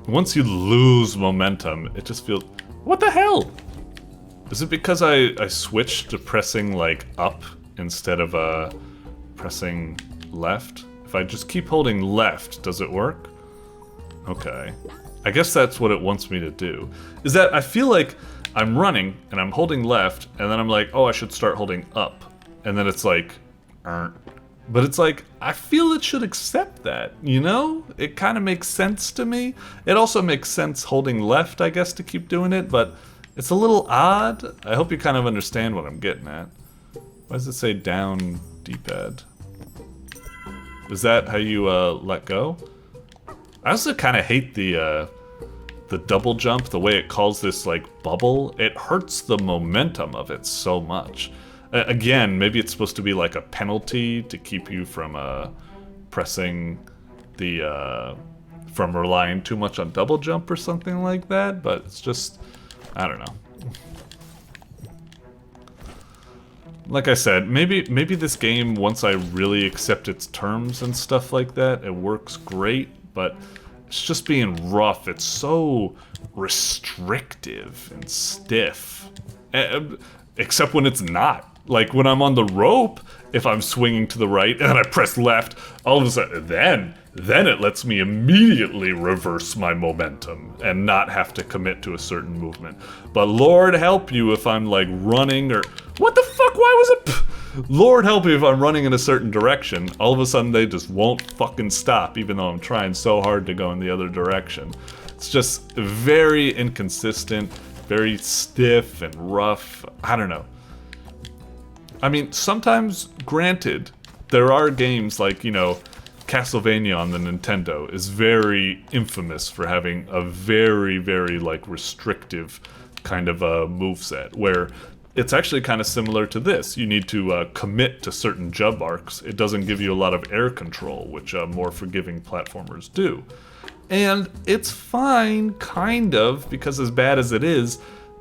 Once you lose momentum, it just feels... What the hell? Is it because I switched to pressing like up instead of pressing left? If I just keep holding left, does it work? Okay. I guess that's what it wants me to do. Is that I feel like I'm running and I'm holding left and then I'm like, oh, I should start holding up. And then it's like, but it's like, I feel it should accept that, you know? It kind of makes sense to me. It also makes sense holding left, I guess, to keep doing it, but it's a little odd. I hope you kind of understand what I'm getting at. Why does it say down D-pad? Is that how you let go? I also kind of hate the double jump, the way it calls this like bubble. It hurts the momentum of it so much. Again, maybe it's supposed to be like a penalty to keep you from pressing the from relying too much on double jump or something like that, but it's just, I don't know. Like I said, maybe this game, once I really accept its terms and stuff like that, it works great, but it's just being rough. It's so restrictive and stiff. Except when it's not. Like when I'm on the rope, if I'm swinging to the right and I press left, all of a sudden, then it lets me immediately reverse my momentum and not have to commit to a certain movement. But Lord help you if I'm like running or... What the fuck? Why was it... Lord help me if I'm running in a certain direction. All of a sudden they just won't fucking stop even though I'm trying so hard to go in the other direction. It's just very inconsistent, very stiff and rough. I don't know. I mean, sometimes, granted, there are games like, you know, Castlevania on the Nintendo is very infamous for having a very, very, like, restrictive kind of a moveset, where it's actually kind of similar to this. You need to commit to certain jump arcs. It doesn't give you a lot of air control, which more forgiving platformers do. And it's fine, kind of, because as bad as it is,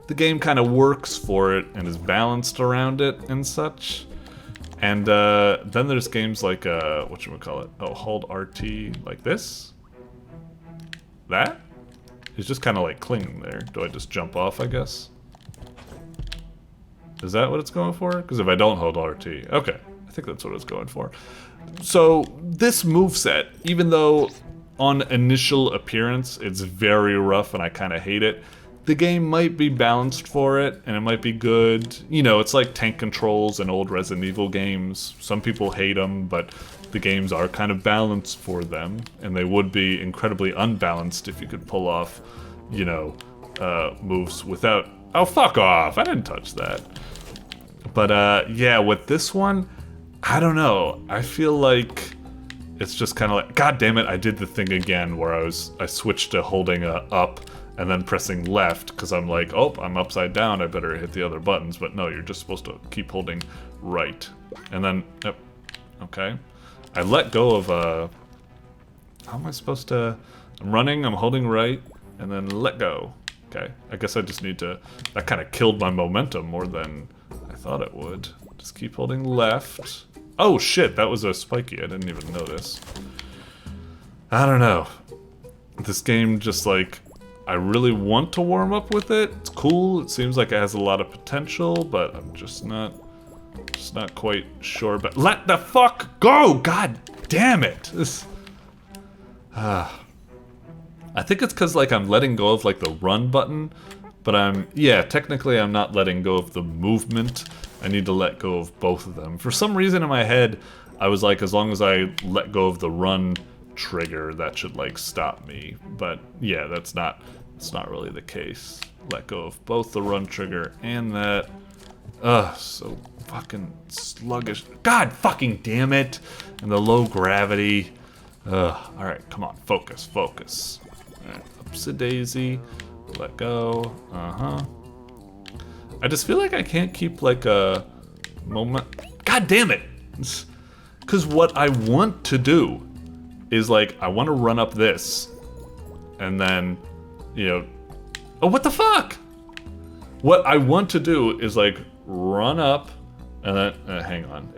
the game kind of works for it and is balanced around it and such. And then there's games like, whatchamacallit? Oh, hold RT like this? That? It's just kind of like clinging there. Do I just jump off, I guess? Is that what it's going for? Because if I don't hold RT, okay. I think that's what it's going for. So this moveset, even though on initial appearance it's very rough and I kind of hate it, the game might be balanced for it, and it might be good. You know, it's like tank controls in old Resident Evil games. Some people hate them, but the games are kind of balanced for them, and they would be incredibly unbalanced if you could pull off, you know, moves without... Oh, fuck off! I didn't touch that. But, yeah, with this one, I don't know. I feel like it's just kind of like... God damn it, I did the thing again where I switched to holding up and then pressing left, because I'm like, oh, I'm upside down, I better hit the other buttons. But no, you're just supposed to keep holding right. And then, yep, okay. I let go of, how am I supposed to, I'm running, I'm holding right, and then let go. Okay, I guess I just need to, that kind of killed my momentum more than I thought it would. Just keep holding left. Oh shit, that was a spiky, I didn't even notice. I don't know. This game just like, I really want to warm up with it. It's cool. It seems like it has a lot of potential, but I'm just not quite sure. But let the fuck go! God damn it! I think it's because like I'm letting go of like the run button, but technically I'm not letting go of the movement. I need to let go of both of them. For some reason in my head, I was like, as long as I let go of the run trigger, that should like stop me. But yeah, it's not really the case. Let go of both the run trigger and that. Ugh, so fucking sluggish. God fucking damn it! And the low gravity. Ugh, alright, come on, focus. Alright, upsie-daisy. Let go. I just feel like I can't keep like a moment. God damn it! Because what I want to do is like, I want to run up this. And then, oh, what the fuck? What I want to do is like, run up, and then, hang on.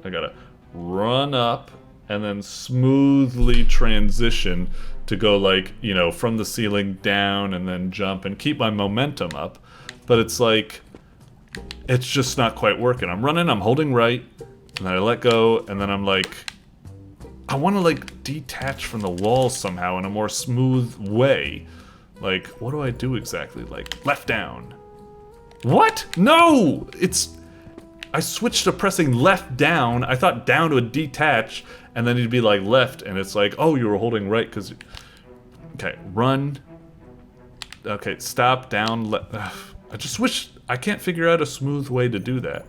I gotta run up, and then smoothly transition to go like, from the ceiling down, and then jump, and keep my momentum up. But it's like, it's just not quite working. I'm running, I'm holding right, and then I let go, and then I'm like, I want to like detach from the wall somehow in a more smooth way. Like, what do I do exactly? Like, left down. What? No! I switched to pressing left down. I thought down would detach, and then it'd be like left, and it's like, oh, you were holding right because... Okay, run. Okay, stop, down, left. I just wish... I can't figure out a smooth way to do that.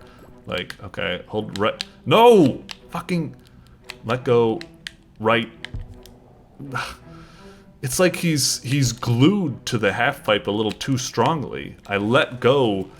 Like, okay, hold right. No! Fucking let go right. It's like he's glued to the half pipe a little too strongly. I let go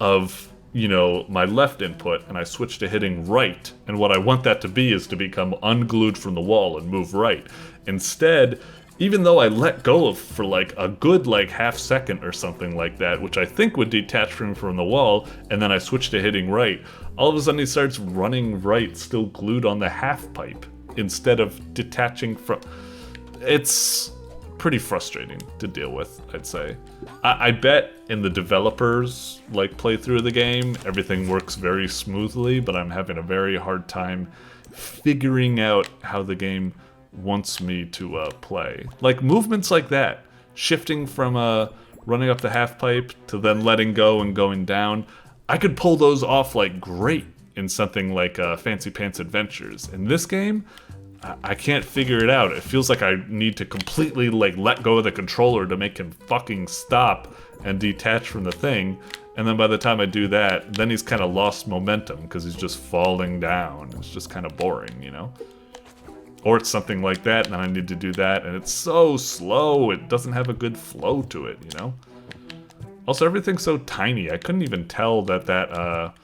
of, my left input and I switch to hitting right. And what I want that to be is to become unglued from the wall and move right. Instead, even though I let go of for like a good like half second or something like that, which I think would detach from the wall, and then I switch to hitting right, all of a sudden he starts running right, still glued on the half pipe, instead of detaching from... It's pretty frustrating to deal with, I'd say. I bet in the developers like playthrough of the game, everything works very smoothly, but I'm having a very hard time figuring out how the game wants me to play. Like movements like that, shifting from running up the half pipe to then letting go and going down, I could pull those off like great in something like Fancy Pants Adventures. In this game, I can't figure it out. It feels like I need to completely like let go of the controller to make him fucking stop and detach from the thing. And then by the time I do that, then he's kind of lost momentum because he's just falling down. It's just kind of boring, Or it's something like that, and then I need to do that, and it's so slow, it doesn't have a good flow to it, Also, everything's so tiny, I couldn't even tell that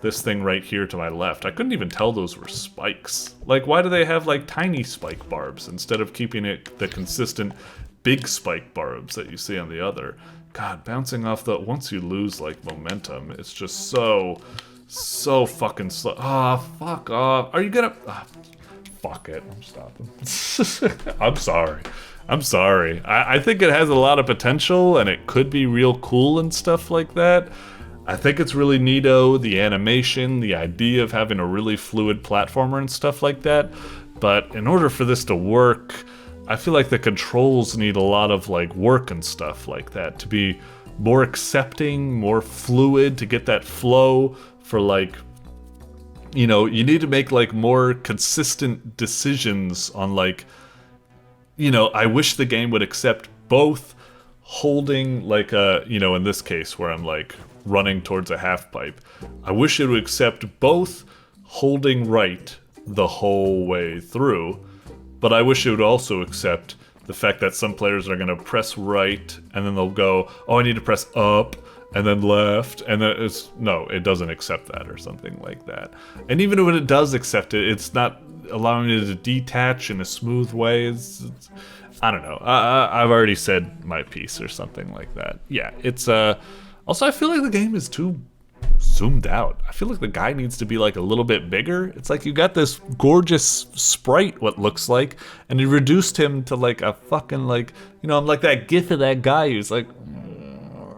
this thing right here to my left, I couldn't even tell those were spikes. Like, why do they have, like, tiny spike barbs instead of keeping it the consistent big spike barbs that you see on the other? God, bouncing off the... Once you lose, like, momentum, it's just so fucking slow. Ah, fuck off. Are you gonna... Fuck it, I'm stopping. I'm sorry. I think it has a lot of potential and it could be real cool and stuff like that. I think it's really neato, the animation, the idea of having a really fluid platformer and stuff like that. But in order for this to work, I feel like the controls need a lot of like work and stuff like that to be more accepting, more fluid, to get that flow for like... you need to make like more consistent decisions on like, I wish the game would accept both holding like in this case where I'm like running towards a half pipe. I wish it would accept both holding right the whole way through, but I wish it would also accept the fact that some players are going to press right and then they'll go, oh, I need to press up, and then left, and then it doesn't accept that or something like that. And even when it does accept it, it's not allowing it to detach in a smooth way. It's I don't know. I've already said my piece or something like that. Yeah, it's also I feel like the game is too zoomed out. I feel like the guy needs to be like a little bit bigger. It's like you got this gorgeous sprite, what looks like, and you reduced him to like a fucking like, you know, I'm like that gif of that guy who's like,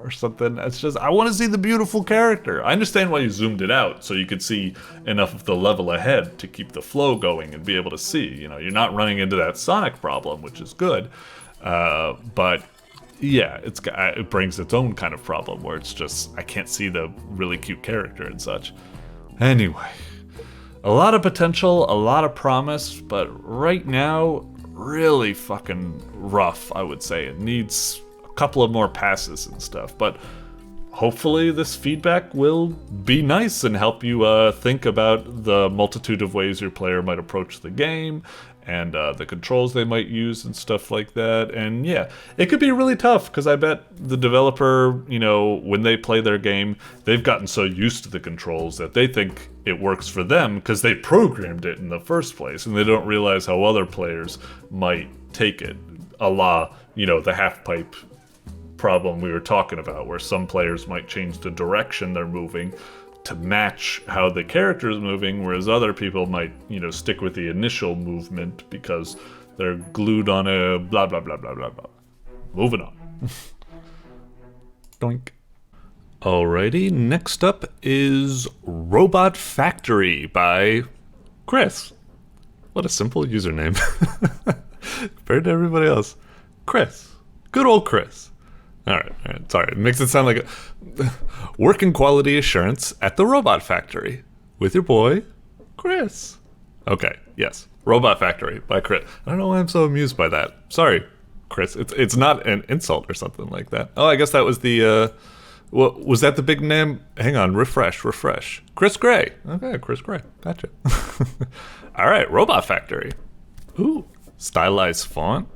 or something. It's just, I want to see the beautiful character. I understand why you zoomed it out, so you could see enough of the level ahead to keep the flow going and be able to see. You know, you're not running into that Sonic problem, which is good. But yeah, it brings its own kind of problem where it's just, I can't see the really cute character and such. Anyway, a lot of potential, a lot of promise, but right now, really fucking rough, I would say. It needs a couple of more passes and stuff, but hopefully this feedback will be nice and help you think about the multitude of ways your player might approach the game and the controls they might use and stuff like that. And yeah, it could be really tough because I bet the developer, you know, when they play their game, they've gotten so used to the controls that they think it works for them because they programmed it in the first place, and they don't realize how other players might take it, a la, you know, the half-pipe problem we were talking about, where some players might change the direction they're moving to match how the character is moving, whereas other people might, you know, stick with the initial movement because they're glued on a blah blah blah blah blah blah. Moving on. Doink. Alrighty, next up is Robot Factory by Chris. What a simple username compared to everybody else. Chris. Good old Chris. All right, sorry. It makes it sound like a working quality assurance at the Robot Factory with your boy, Chris. Okay, yes. Robot Factory by Chris. I don't know why I'm so amused by that. Sorry, Chris. It's not an insult or something like that. Oh, I guess that was the, was that the big name? Hang on, refresh. Chris Gray. Okay, Chris Gray. Gotcha. All right, Robot Factory. Ooh, stylized font.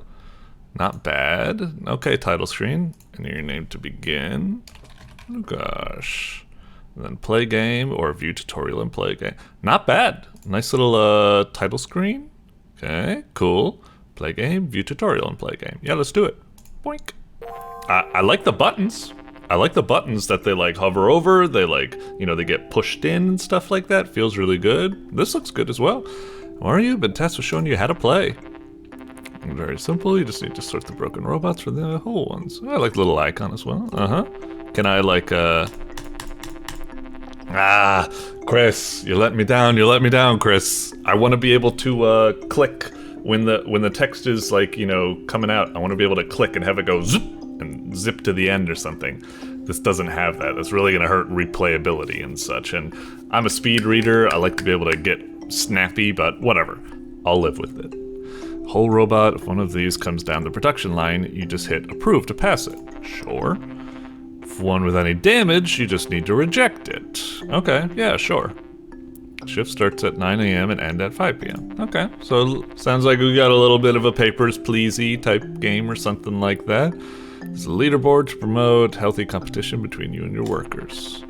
Not bad. Okay, title screen. And your name to begin. Oh gosh. And then play game or view tutorial and play game. Not bad. Nice little title screen. Okay, cool. Play game, view tutorial and play game. Yeah, let's do it. Boink. I like the buttons. I like the buttons that they like hover over. They like, you know, they get pushed in and stuff like that. Feels really good. This looks good as well. How are you? Been tasked with showing you how to play. Very simple, you just need to sort the broken robots from the whole ones. I like the little icon as well. Can I like, Chris, you let me down, Chris. I want to be able to click when the text is like, you know, coming out. I want to be able to click and have it go zip and zip to the end or something. This doesn't have that. That's really going to hurt replayability and such. And I'm a speed reader. I like to be able to get snappy, but whatever. I'll live with it. Whole robot, if one of these comes down the production line, you just hit approve to pass it. Sure. If one with any damage, you just need to reject it. Okay, yeah, sure. Shift starts at 9 a.m. and end at 5 p.m. Okay, so sounds like we got a little bit of a Papers, Pleasey type game or something like that. There's a leaderboard to promote healthy competition between you and your workers.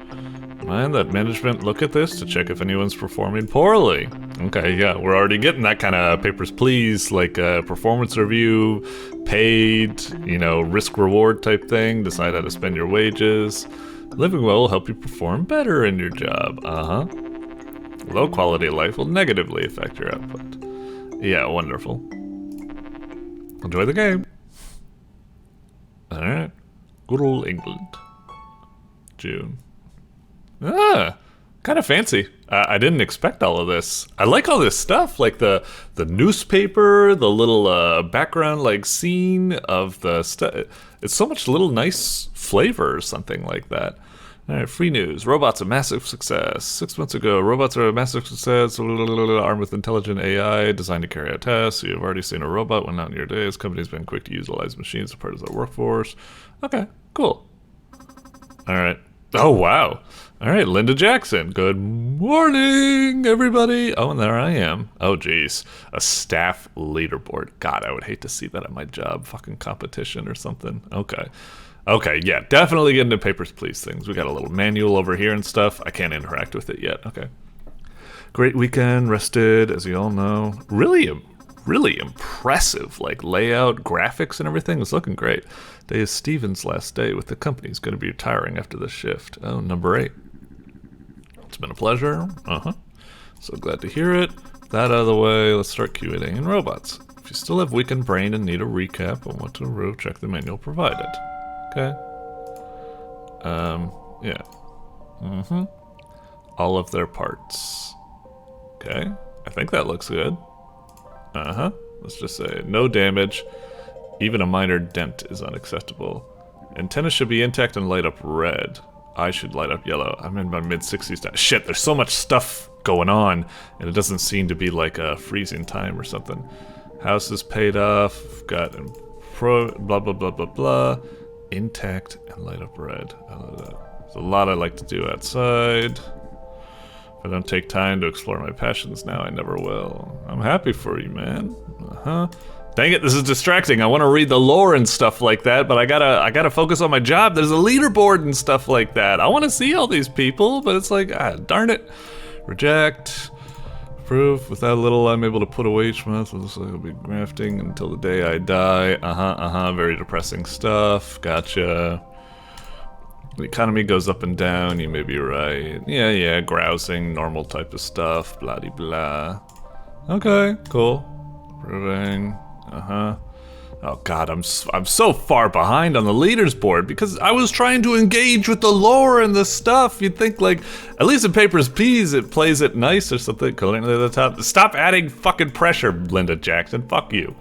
Mind that management look at this to check if anyone's performing poorly. Okay, yeah, we're already getting that kind of Papers, Please, like a performance review, paid, you know, risk-reward type thing, decide how to spend your wages. Living well will help you perform better in your job. Low quality of life will negatively affect your output. Yeah, wonderful. Enjoy the game. Alright. Good old England. June. Kind of fancy. I didn't expect all of this. I like all this stuff, like the newspaper, the little background like scene of the stuff. It's so much little nice flavor or something like that. All right, free news. Robots a massive success. 6 months ago, robots are a massive success. Armed with intelligent AI, designed to carry out tasks. You have already seen a robot when not in your days. Company's been quick to utilize machines as part of their workforce. Okay, cool. All right. Oh, wow. All right, Linda Jackson. Good morning, everybody. Oh, and there I am. Oh, geez. A staff leaderboard. God, I would hate to see that at my job. Fucking competition or something. Okay. Okay, yeah, definitely get into Papers, Please things. We got a little manual over here and stuff. I can't interact with it yet. Okay. Great weekend. Rested, as you all know. Really impressive, like layout, graphics, and everything. It's looking great. Day is Steven's last day with the company. He's going to be retiring after the shift. Oh, number 8. It's been a pleasure. So glad to hear it. That out of the way, let's start QAing robots. If you still have weakened brain and need a recap on what to improve, check the manual provided. Okay. Yeah. All of their parts. Okay. I think that looks good. Let's just say no damage. Even a minor dent is unacceptable. Antenna should be intact and light up red. I should light up yellow. I'm in my mid-60s now. Shit, there's so much stuff going on, and it doesn't seem to be like a freezing time or something. House is paid off. Got blah blah blah blah blah. Intact and light up red. I love that. There's a lot I like to do outside. If I don't take time to explore my passions now, I never will. I'm happy for you, man. Dang it, this is distracting. I want to read the lore and stuff like that, but I gotta focus on my job. There's a leaderboard and stuff like that. I want to see all these people, but it's like, darn it. Reject. Approve. Without a little, I'm able to put away each month. Looks like I'll be grafting until the day I die. Very depressing stuff. Gotcha. The economy goes up and down. You may be right. Yeah. Grousing, normal type of stuff. Blah de blah. Okay, cool. Approving. Oh god, I'm so far behind on the leaders board because I was trying to engage with the lore and the stuff. You'd think like, at least in Papers, Please, it plays it nice or something. Going to the top. Stop adding fucking pressure, Linda Jackson. Fuck you.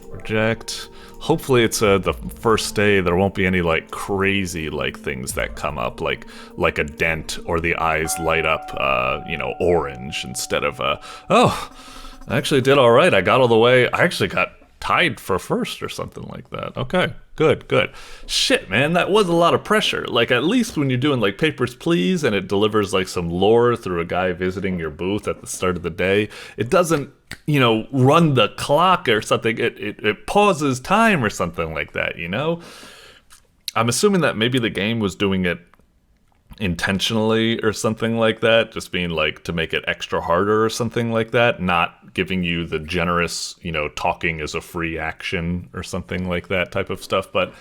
Reject. Hopefully it's the first day. There won't be any like crazy like things that come up like a dent or the eyes light up orange instead of oh, I actually did all right. I got all the way. I actually got tied for first or something like that. Okay, good. Shit, man, that was a lot of pressure. Like, at least when you're doing like Papers, Please, and it delivers like some lore through a guy visiting your booth at the start of the day, it doesn't, run the clock or something. It pauses time or something like that, I'm assuming that maybe the game was doing it intentionally or something like that, just being like to make it extra harder or something like that, not giving you the generous, talking is a free action or something like that type of stuff. But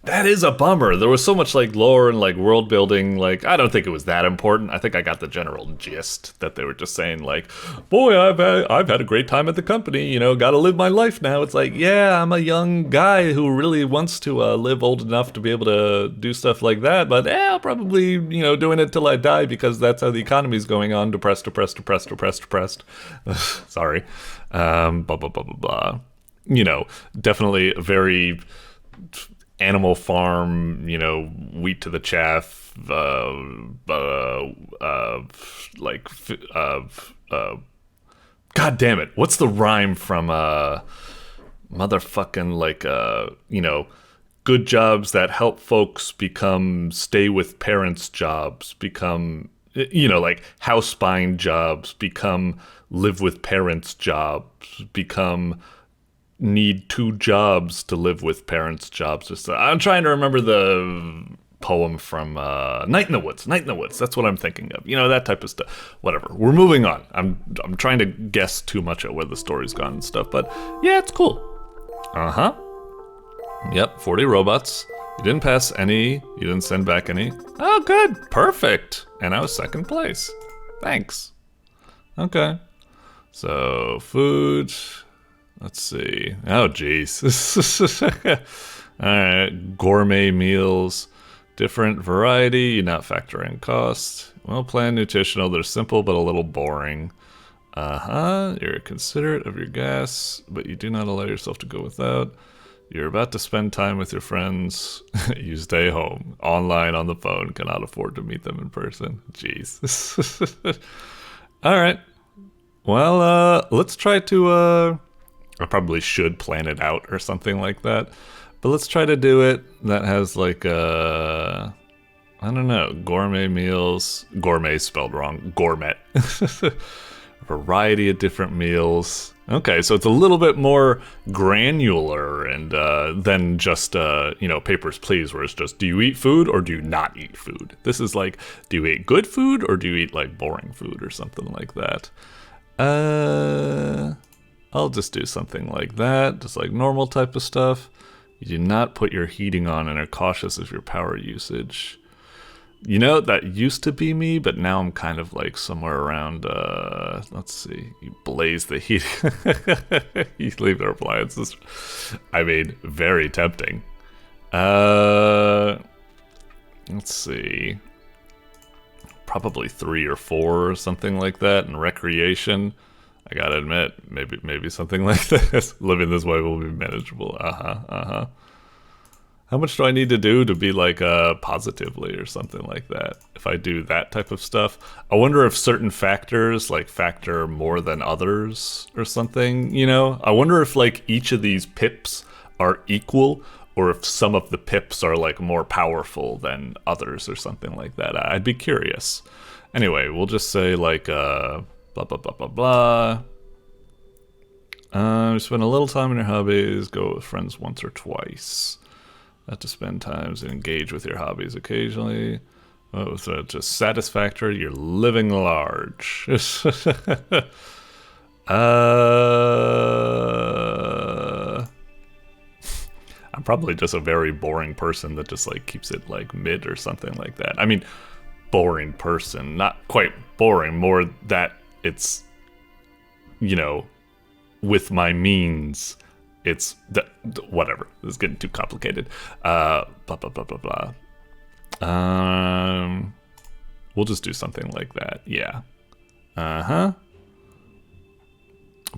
that is a bummer. There was so much like lore and like world building. Like, I don't think it was that important. I think I got the general gist that they were just saying like, boy, I've had a great time at the company, gotta live my life now. It's like, yeah, I'm a young guy who really wants to live old enough to be able to do stuff like that. But I'll probably, doing it till I die because that's how the economy's going on. Depressed. Sorry. Blah, blah, blah, blah, blah. Definitely very Animal Farm, wheat to the chaff, god damn it, what's the rhyme from, motherfucking, good jobs that help folks become stay with parents jobs, become, like house buying jobs, become live with parents jobs, become need two jobs to live with parents' jobs. I'm trying to remember the poem from Night in the Woods. That's what I'm thinking of. That type of stuff. Whatever. We're moving on. I'm trying to guess too much at where the story's gone and stuff, but yeah, it's cool. Yep, 40 robots. You didn't pass any. You didn't send back any. Oh, good. Perfect. And I was second place. Thanks. Okay. So, food. Let's see. Oh, jeez. Alright. Gourmet meals. Different variety. You're not factoring cost. Well-planned, nutritional. They're simple but a little boring. You're considerate of your gas, but you do not allow yourself to go without. You're about to spend time with your friends. You stay home. Online, on the phone. Cannot afford to meet them in person. Jeez. Alright. Well, let's try to, I probably should plan it out or something like that. But let's try to do it that has like I don't know, gourmet meals. Gourmet spelled wrong. Gourmet. Variety of different meals. Okay, so it's a little bit more granular and than just Papers, Please, where it's just, do you eat food or do you not eat food? This is like, do you eat good food or do you eat like boring food or something like that? I'll just do something like that, just like normal type of stuff. You do not put your heating on and are cautious of your power usage. You know, that used to be me, but now I'm kind of like somewhere around, let's see, you blaze the heat. You leave their appliances. I mean, very tempting. Let's see. Probably 3 or 4 or something like that. And recreation, I gotta admit, maybe something like this. Living this way will be manageable. How much do I need to do to be like positively or something like that? If I do that type of stuff, I wonder if certain factors like factor more than others or something, you know? I wonder if like each of these pips are equal or if some of the pips are like more powerful than others or something like that. I'd be curious. Anyway, we'll just say like blah, blah, blah, blah, blah. Spend a little time in your hobbies, go with friends once or twice. Have to spend times and engage with your hobbies occasionally. Oh, so just satisfactory. You're living large. I'm probably just a very boring person that just like keeps it like mid or something like that. I mean, boring person, not quite boring. More that it's, you know, with my means. It's whatever. This is getting too complicated. Blah blah blah blah blah. We'll just do something like that. Yeah.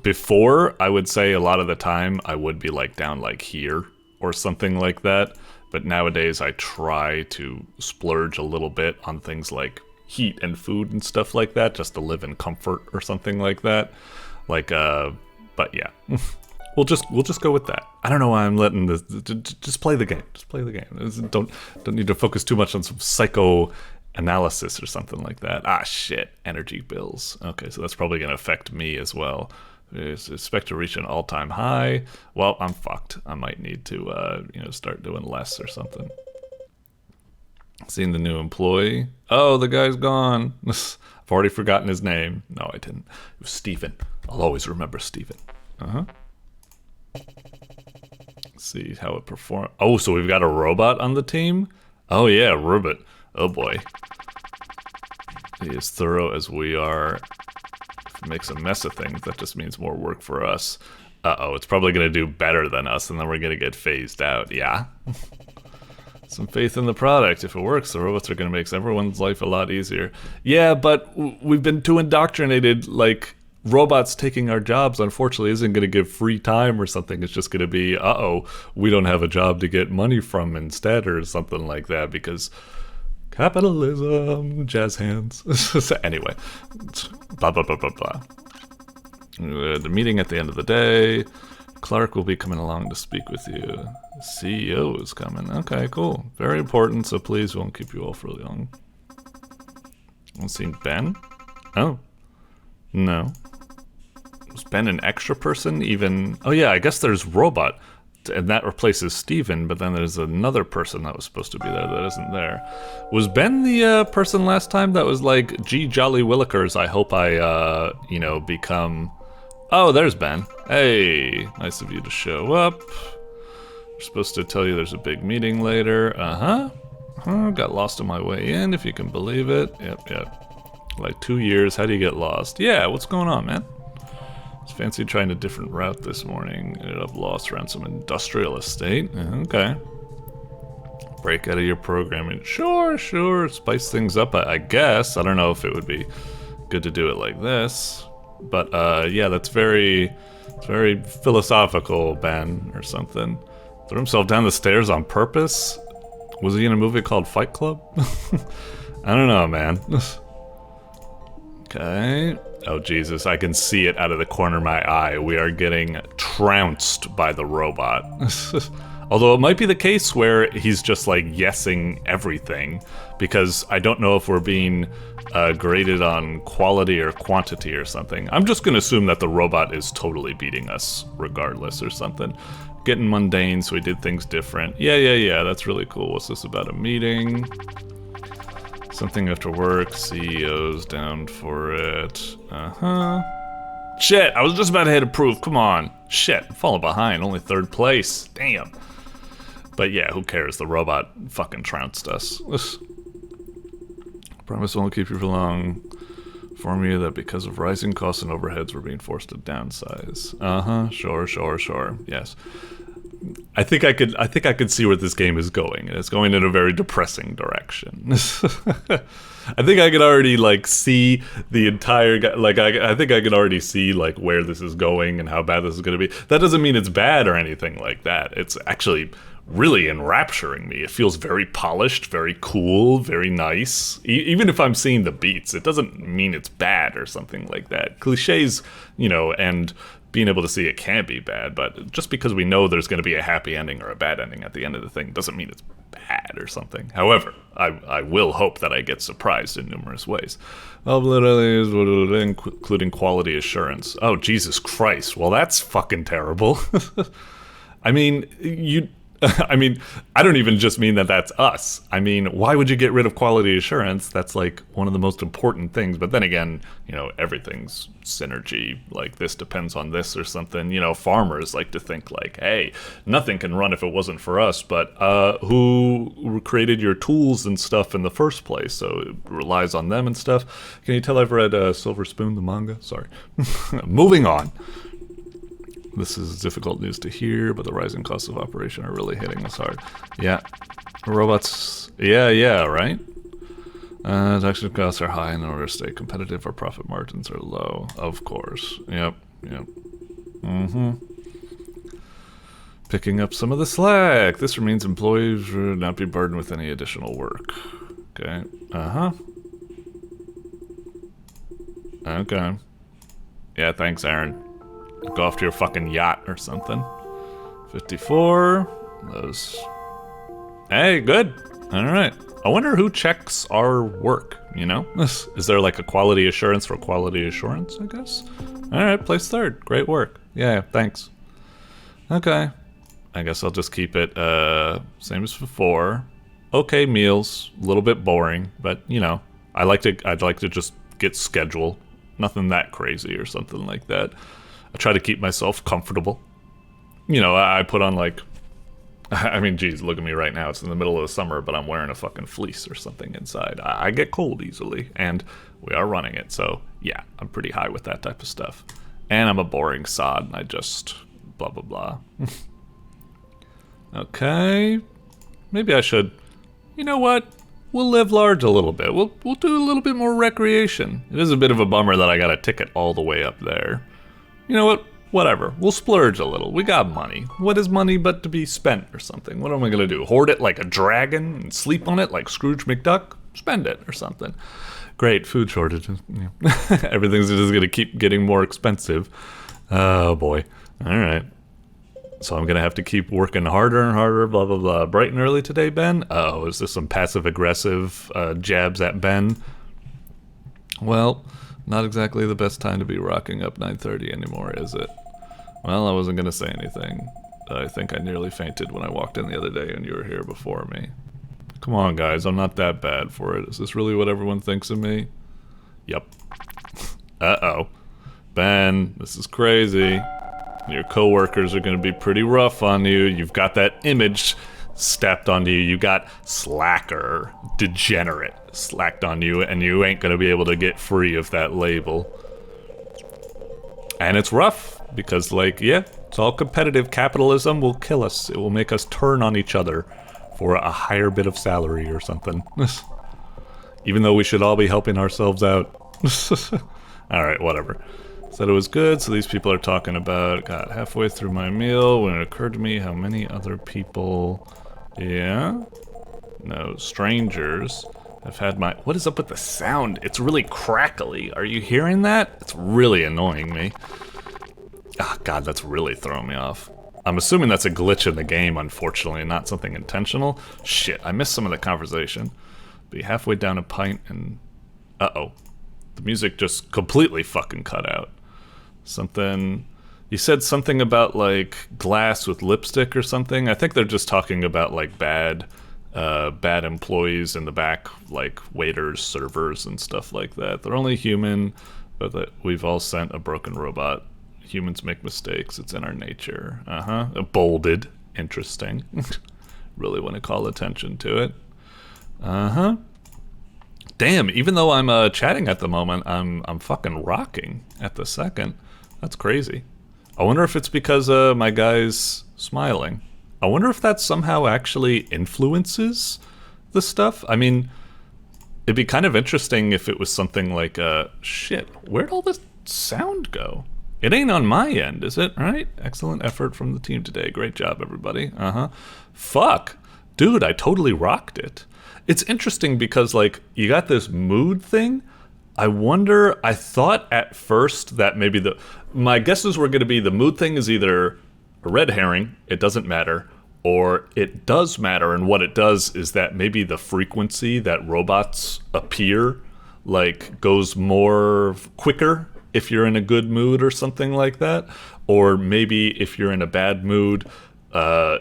Before, I would say a lot of the time I would be like down like here or something like that. But nowadays I try to splurge a little bit on things like heat and food and stuff like that, just to live in comfort or something like that. Like, but yeah. We'll just go with that. I don't know why I'm letting this. Just play the game. Just play the game. Don't need to focus too much on some psychoanalysis or something like that. Ah, shit. Energy bills. Okay, so that's probably gonna affect me as well. Expect to reach an all-time high. Well, I'm fucked. I might need to, you know, start doing less or something. Seen the new employee. Oh, the guy's gone. I've already forgotten his name. No, I didn't. It was Steven. I'll always remember Steven. Let's see how it performs. Oh, so we've got a robot on the team? Oh yeah, robot. Oh boy. He is thorough as we are. If it makes a mess of things, that just means more work for us. Uh-oh, it's probably gonna do better than us, and then we're gonna get phased out. Yeah. Some faith in the product. If it works, the robots are gonna make everyone's life a lot easier. Yeah, but we've been too indoctrinated, like, robots taking our jobs, unfortunately, isn't going to give free time or something. It's just going to be, uh-oh, we don't have a job to get money from instead or something like that because capitalism, jazz hands. So anyway, blah, blah, blah, blah, blah. The meeting at the end of the day. Clark will be coming along to speak with you. The CEO is coming. Okay, cool. Very important, so please won't keep you all for long. I've seen Ben? Oh. No. Was Ben an extra person even? Oh yeah, I guess there's Robot, and that replaces Steven, but then there's another person that was supposed to be there that isn't there. Was Ben the person last time that was like, gee, jolly willikers, I hope I, you know, become... Oh, there's Ben. Hey, nice of you to show up. We're supposed to tell you there's a big meeting later. Got lost on my way in, if you can believe it. Yep. Like 2 years, how do you get lost? Yeah, what's going on, man? Fancy trying a different route this morning. Ended up lost around some industrial estate. Okay. Break out of your programming. Sure. Spice things up, I guess. I don't know if it would be good to do it like this. But, yeah, that's very philosophical, Ben, or something. Threw himself down the stairs on purpose? Was he in a movie called Fight Club? I don't know, man. Okay. Oh, Jesus, I can see it out of the corner of my eye. We are getting trounced by the robot. Although it might be the case where he's just, like, yesing everything, because I don't know if we're being graded on quality or quantity or something. I'm just gonna assume that the robot is totally beating us, regardless, or something. Getting mundane, so we did things different. Yeah, that's really cool. What's this about? A meeting? Something after work, CEO's down for it. Shit, I was just about to hit approve, come on. Shit, I'm falling behind, only 3rd place, damn. But yeah, who cares, the robot fucking trounced us. Promise won't keep you for long. Inform you that because of rising costs and overheads, we're being forced to downsize. Sure. Yes. I think I could see where this game is going, and it's going in a very depressing direction. I think I could already like see the entire I think I could already see like where this is going and how bad this is going to be. That doesn't mean it's bad or anything like that. It's actually really enrapturing me. It feels very polished, very cool, very nice. Even if I'm seeing the beats, it doesn't mean it's bad or something like that. Cliches, you know, and being able to see it can be bad, but just because we know there's going to be a happy ending or a bad ending at the end of the thing doesn't mean it's bad or something. However, I will hope that I get surprised in numerous ways. Including quality assurance. Oh, Jesus Christ. Well, that's fucking terrible. I mean, I don't even just mean that that's us. I mean, why would you get rid of quality assurance? That's like one of the most important things. But then again, you know, everything's synergy. Like this depends on this or something. You know, farmers like to think like, hey, nothing can run if it wasn't for us. But who created your tools and stuff in the first place? So it relies on them and stuff. Can you tell I've read Silver Spoon, the manga? Sorry. Moving on. This is difficult news to hear, but the rising costs of operation are really hitting us hard. Yeah. Robots. Yeah, right? Production costs are high, and in order to stay competitive, our profit margins are low. Of course. Yep. Picking up some of the slack. This means employees will not be burdened with any additional work. Okay. Okay. Yeah, thanks, Aaron. Go off to your fucking yacht or something. 54. Those. Hey, good. Alright. I wonder who checks our work, you know? Is there like a quality assurance for quality assurance, I guess? Alright, place third. Great work. Yeah, thanks. Okay. I guess I'll just keep it same as before. Okay meals. A little bit boring, but you know, I'd like to just get schedule. Nothing that crazy or something like that. I try to keep myself comfortable. You know, I put on like, I mean, geez, look at me right now. It's in the middle of the summer, but I'm wearing a fucking fleece or something inside. I get cold easily, and we are running it. So yeah, I'm pretty high with that type of stuff. And I'm a boring sod, and I just blah, blah, blah. Okay. Maybe I should, you know what? We'll live large a little bit. We'll do a little bit more recreation. It is a bit of a bummer that I got a ticket all the way up there. You know what? Whatever. We'll splurge a little. We got money. What is money but to be spent or something? What am I gonna do? Hoard it like a dragon and sleep on it like Scrooge McDuck? Spend it or something. Great, food shortages. Yeah. Everything's just gonna keep getting more expensive. Oh boy. Alright. So I'm gonna have to keep working harder and harder, blah blah blah. Bright and early today, Ben? Oh, is this some passive-aggressive jabs at Ben? Well, not exactly the best time to be rocking up 9:30 anymore, is it? Well, I wasn't gonna say anything. I think I nearly fainted when I walked in the other day and you were here before me. Come on, guys, I'm not that bad for it. Is this really what everyone thinks of me? Yep. Uh-oh. Ben, this is crazy. Your coworkers are gonna be pretty rough on you. You've got that image stepped onto you. You got slacker, degenerate slacked on you, and you ain't gonna be able to get free of that label. And it's rough, because like, yeah, it's all competitive. Capitalism will kill us. It will make us turn on each other for a higher bit of salary or something. Even though we should all be helping ourselves out. Alright, whatever. Said it was good, so these people are talking about, got halfway through my meal when it occurred to me how many other people, yeah? No, strangers have had my, what is up with the sound? It's really crackly. Are you hearing that? It's really annoying me. Ah, God, that's really throwing me off. I'm assuming that's a glitch in the game, unfortunately, and not something intentional. Shit, I missed some of the conversation. Be halfway down a pint and, uh-oh. The music just completely fucking cut out. Something, you said something about like glass with lipstick or something. I think they're just talking about like bad employees in the back, like waiters, servers, and stuff like that. They're only human, but that we've all sent a broken robot. Humans make mistakes. It's in our nature. Bolded. Interesting. Really want to call attention to it. Damn, even though I'm chatting at the moment, I'm fucking rocking at the second. That's crazy. I wonder if it's because my guy's smiling. I wonder if that somehow actually influences the stuff. I mean, it'd be kind of interesting if it was something like, shit, where'd all this sound go? It ain't on my end, is it? Right? Excellent effort from the team today. Great job, everybody. Fuck. Dude, I totally rocked it. It's interesting because, like, you got this mood thing. I wonder, I thought at first that maybe my guesses were going to be the mood thing is either a red herring, it doesn't matter, or it does matter, and what it does is that maybe the frequency that robots appear, like, goes more quicker if you're in a good mood or something like that. Or maybe if you're in a bad mood,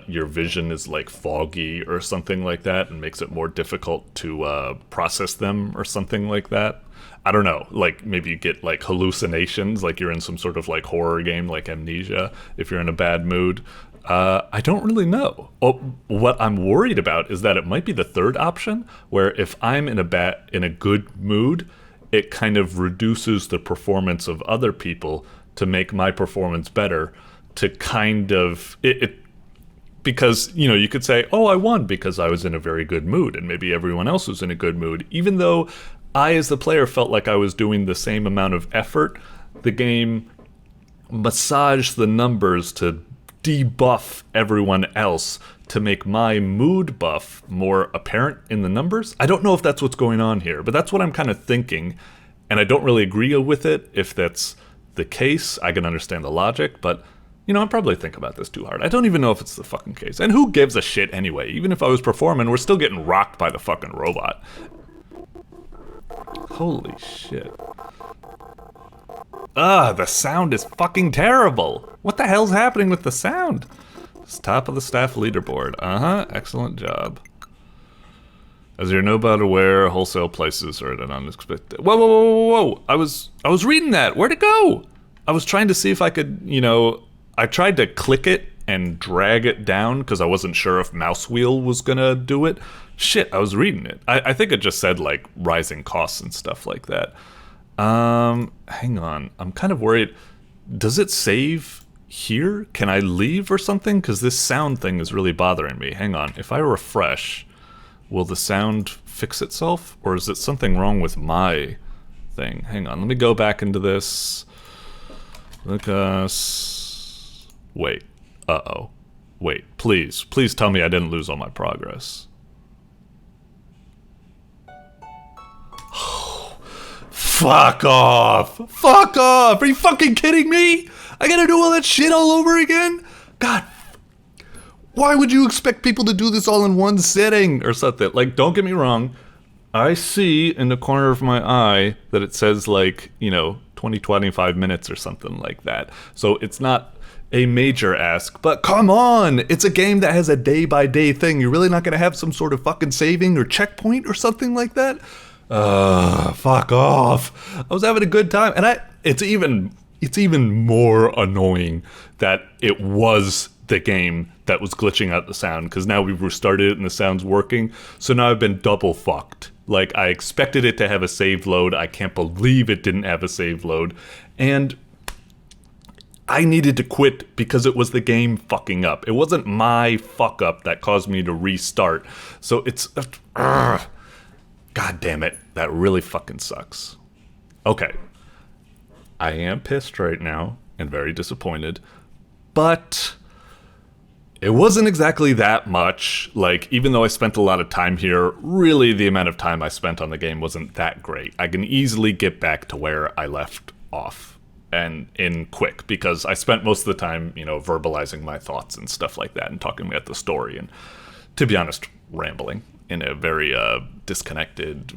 your vision is like foggy or something like that and makes it more difficult to process them or something like that. I don't know, like maybe you get like hallucinations, like you're in some sort of like horror game like Amnesia if you're in a bad mood. I don't really know. What I'm worried about is that it might be the third option, where if I'm in a good mood, it kind of reduces the performance of other people to make my performance better, to kind of because, you know, you could say, oh, I won because I was in a very good mood, and maybe everyone else was in a good mood. Even though I, as the player, felt like I was doing the same amount of effort, the game massaged the numbers to debuff everyone else to make my mood buff more apparent in the numbers. I don't know if that's what's going on here, but that's what I'm kind of thinking, and I don't really agree with it. If that's the case, I can understand the logic, but you know, I'm probably thinking about this too hard. I don't even know if it's the fucking case. And who gives a shit anyway? Even if I was performing, we're still getting rocked by the fucking robot. Holy shit. The sound is fucking terrible. What the hell's happening with the sound? It's top of the staff leaderboard. Excellent job. As you're no doubt aware, wholesale prices are at an unexpected... Whoa. I was reading that. Where'd it go? I was trying to see if I could, you know... I tried to click it and drag it down because I wasn't sure if mouse wheel was gonna do it. Shit, I was reading it. I think it just said, like, rising costs and stuff like that. Hang on. I'm kind of worried. Does it save here? Can I leave or something? Because this sound thing is really bothering me. Hang on. If I refresh, will the sound fix itself? Or is it something wrong with my thing? Hang on. Let me go back into this. Lucas. Wait. Uh-oh. Wait. Please tell me I didn't lose all my progress. Fuck off! Fuck off! Are you fucking kidding me? I gotta do all that shit all over again? God. Why would you expect people to do this all in one sitting or something? Like, don't get me wrong. I see in the corner of my eye that it says, like, you know, 25 minutes or something like that. So it's not a major ask, but come on! It's a game that has a day-by-day thing. You're really not gonna have some sort of fucking saving or checkpoint or something like that? Fuck off. I was having a good time, and it's even more annoying that it was the game that was glitching out the sound, because now we've restarted it and the sound's working, so now I've been double fucked. Like, I expected it to have a save load, I can't believe it didn't have a save load, and I needed to quit because it was the game fucking up. It wasn't my fuck up that caused me to restart, so it's... God damn it, that really fucking sucks. Okay, I am pissed right now and very disappointed, but it wasn't exactly that much. Like, even though I spent a lot of time here, really the amount of time I spent on the game wasn't that great. I can easily get back to where I left off, and in quick, because I spent most of the time, you know, verbalizing my thoughts and stuff like that and talking about the story and, to be honest, rambling in a very disconnected,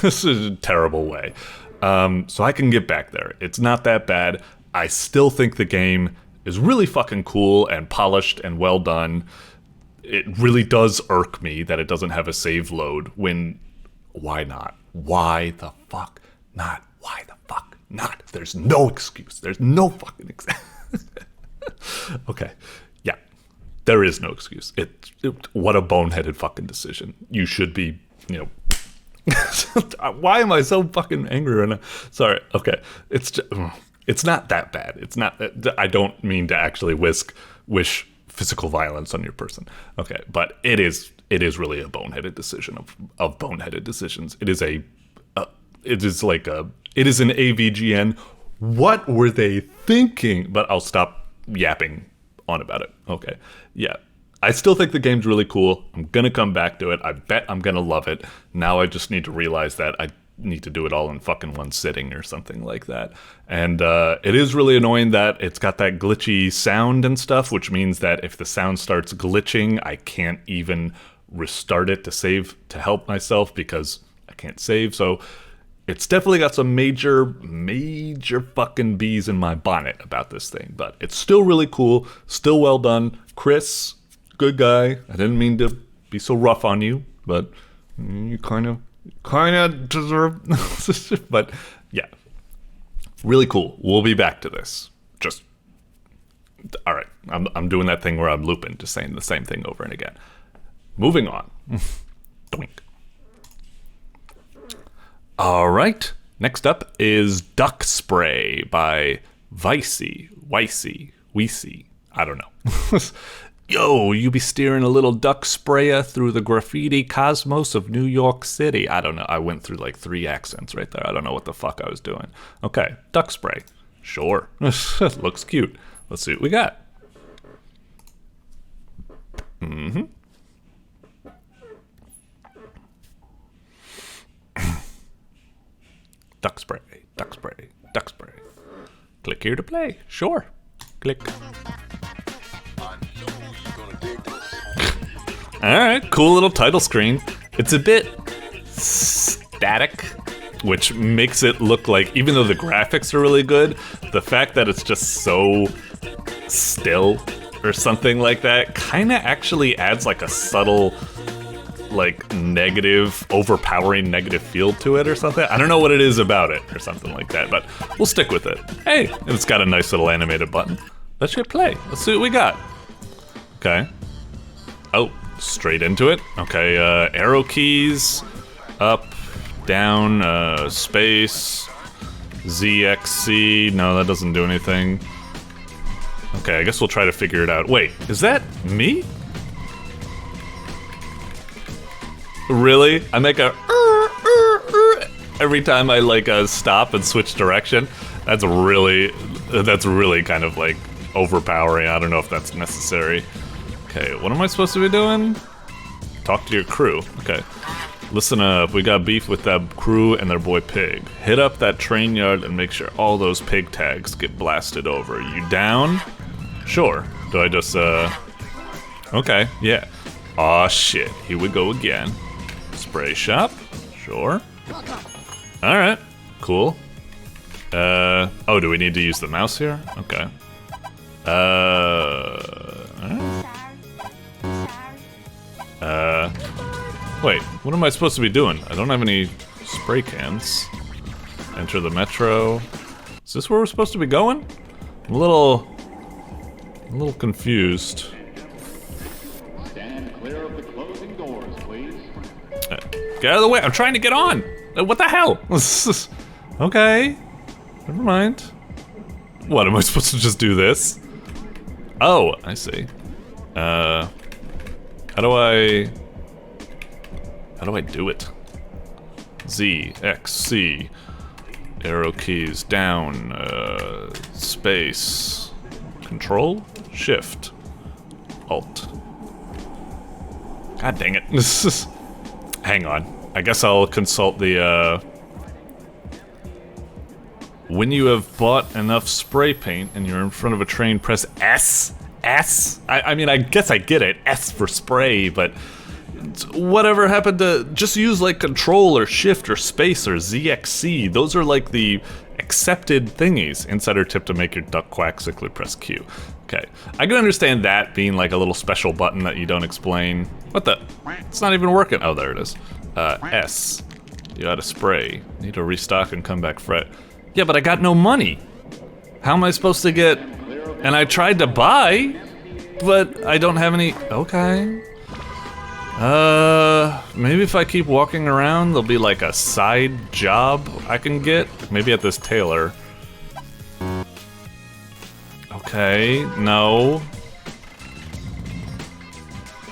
this is a terrible way. So I can get back there. It's not that bad. I still think the game is really fucking cool and polished and well done. It really does irk me that it doesn't have a save load when... Why not? Why the fuck not? Why the fuck not? There's no excuse. There's no fucking excuse. Okay. Yeah. There is no excuse. What a boneheaded fucking decision. You should be, you know, Why am I so fucking angry right now? Sorry. Okay. It's not that bad. It's not. I don't mean to actually wish physical violence on your person. Okay, but it is really a boneheaded decision of boneheaded decisions. It is an AVGN. What were they thinking? But I'll stop yapping on about it. Okay. Yeah. I still think the game's really cool. I'm going to come back to it. I bet I'm going to love it. Now I just need to realize that I need to do it all in fucking one sitting or something like that. And it is really annoying that it's got that glitchy sound and stuff, which means that if the sound starts glitching, I can't even restart it to save to help myself because I can't save. So it's definitely got some major fucking bees in my bonnet about this thing, but it's still really cool, still well done. Chris, good guy. I didn't mean to be so rough on you, but you kind of deserve. But yeah, really cool. We'll be back to this. Just all right. I'm doing that thing where I'm looping, just saying the same thing over and again. Moving on. Doink. All right. Next up is Duck Spray by Wiesi. I don't know. Yo, you be steering a little duck sprayer through the graffiti cosmos of New York City. I don't know. I went through like 3 accents right there. I don't know what the fuck I was doing. Okay, duck spray. Sure. Looks cute. Let's see what we got. Mm-hmm. Duck spray, duck spray, duck spray. Click here to play. Sure. Click. Alright, cool little title screen. It's a bit static, which makes it look like, even though the graphics are really good, the fact that it's just so still or something like that kind of actually adds like a subtle, like negative, overpowering negative feel to it or something. I don't know what it is about it or something like that, but we'll stick with it. Hey, it's got a nice little animated button. Let's hit play. Let's see what we got. Okay. Oh. Straight into it. Okay, arrow keys, up, down, space, ZXC. No, that doesn't do anything. Okay, I guess we'll try to figure it out. Wait, is that me? Really? I make a every time I like stop and switch direction. That's really kind of like overpowering. I don't know if that's necessary. Okay, what am I supposed to be doing? Talk to your crew. Okay. Listen up, we got beef with that crew and their boy Pig. Hit up that train yard and make sure all those pig tags get blasted over. You down? Sure. Do I just, okay, yeah. Aw, shit. Here we go again. Spray shop? Sure. Alright, cool. Oh, do we need to use the mouse here? Okay. Alright. Wait, what am I supposed to be doing? I don't have any spray cans. Enter the metro. Is this where we're supposed to be going? I'm a little confused. Stand clear of the closing doors, please. Get out of the way, I'm trying to get on! What the hell? Okay, never mind. What, am I supposed to just do this? Oh, I see. How do I do it? Z, X, C, arrow keys, down, space, control, shift, alt. God dang it. Hang on. I guess I'll consult the, when you have bought enough spray paint and you're in front of a train, press S? S? I mean, I guess I get it. S for spray, but whatever happened to just use like control or shift or space or ZXC? Those are like the accepted thingies. Insider tip to make your duck quack, simply press Q. Okay, I can understand that being like a little special button that you don't explain. What the? It's not even working. Oh, there it is. S. You gotta spray. Need to restock and come back fret. Yeah, but I got no money. How am I supposed to get... And I tried to buy, but I don't have any... Okay. maybe if I keep walking around, there'll be like a side job I can get. Maybe at this tailor. Okay, no.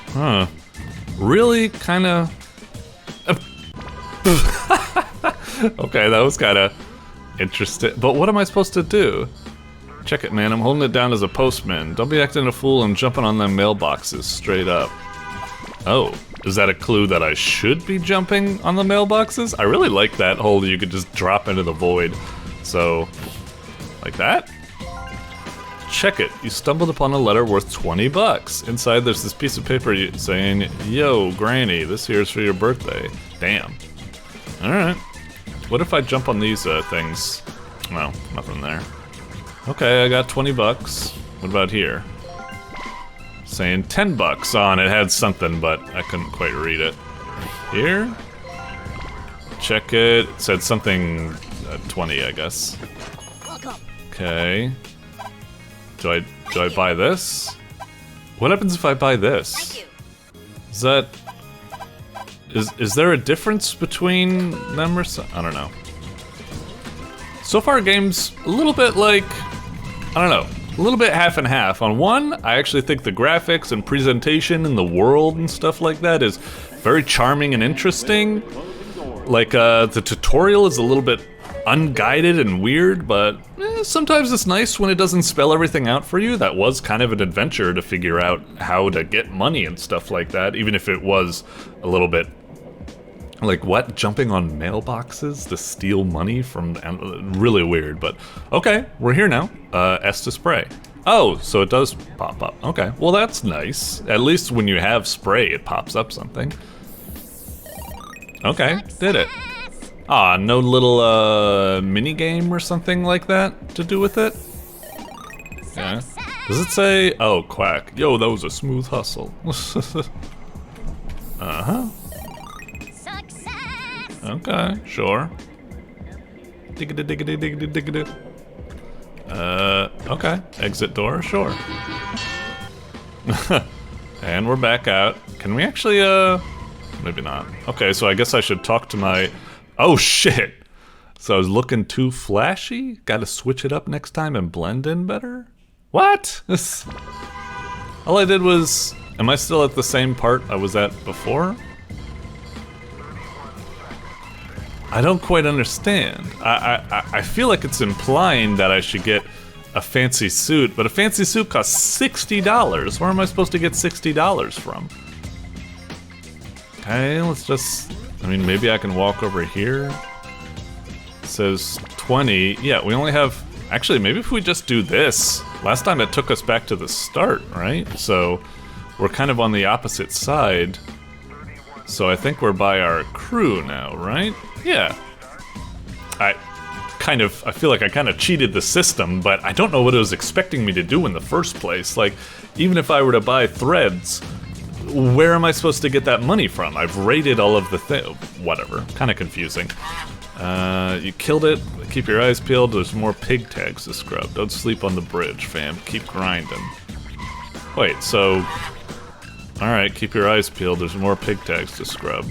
Huh. Really? Kinda... Okay, that was kinda interesting. But what am I supposed to do? Check it, man. I'm holding it down as a postman. Don't be acting a fool and jumping on them mailboxes straight up. Oh, is that a clue that I should be jumping on the mailboxes? I really like that whole you could just drop into the void. So, like that? Check it. You stumbled upon a letter worth 20 bucks. Inside there's this piece of paper saying, "Yo, Granny, this here's for your birthday." Damn. Alright. What if I jump on these things? No, nothing there. Okay, I got 20 bucks. What about here? Saying 10 bucks on it. Had something, but I couldn't quite read it. Here? Check it. It said something 20, I guess. Okay. Do I buy this? What happens if I buy this? Is that... Is there a difference between them or so? I don't know. So far, game's a little bit like... I don't know. A little bit half and half. On one, I actually think the graphics and presentation and the world and stuff like that is very charming and interesting. Like, the tutorial is a little bit unguided and weird, but sometimes it's nice when it doesn't spell everything out for you. That was kind of an adventure to figure out how to get money and stuff like that, even if it was a little bit like, what? Jumping on mailboxes to steal money from... really weird, but okay, we're here now. S to spray. Oh, so it does pop up. Okay, well that's nice. At least when you have spray, it pops up something. Okay, did it. Ah, no little mini game or something like that to do with it? Yeah. Does it say... Oh, quack. Yo, that was a smooth hustle. Uh-huh. Okay, sure. Diggity diggity diggity diggity. Okay. Exit door, sure. And we're back out. Can we actually, maybe not. Okay, so I guess I should talk to my... Oh, shit! So I was looking too flashy? Gotta switch it up next time and blend in better? What? All I did was... Am I still at the same part I was at before? I don't quite understand. I feel like it's implying that I should get a fancy suit, but a fancy suit costs $60. Where am I supposed to get $60 from? Okay, let's just... I mean, maybe I can walk over here. It says 20. Yeah, we only have... Actually, maybe if we just do this. Last time it took us back to the start, right? So we're kind of on the opposite side. So I think we're by our crew now, right? Yeah. I feel like I kind of cheated the system, but I don't know what it was expecting me to do in the first place. Like, even if I were to buy threads, where am I supposed to get that money from? I've rated all of the whatever. Kind of confusing. You killed it. Keep your eyes peeled. There's more pig tags to scrub. Don't sleep on the bridge, fam. Keep grinding. Wait, so... Alright, keep your eyes peeled. There's more pig tags to scrub.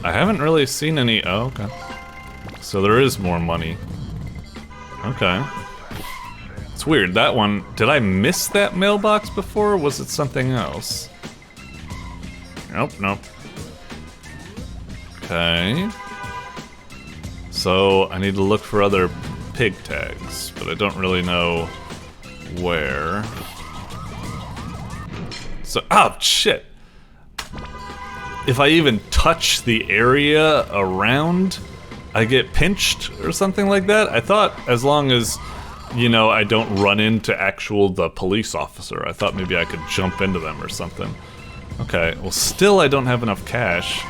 I haven't really seen any... Oh, okay. So there is more money. Okay. It's weird, that one... Did I miss that mailbox before, or was it something else? Nope, nope. Okay. So, I need to look for other pig tags, but I don't really know where. So, oh, shit! If I even touch the area around, I get pinched or something like that? I thought as long as, you know, I don't run into the police officer, I thought maybe I could jump into them or something. Okay, well still I don't have enough cash.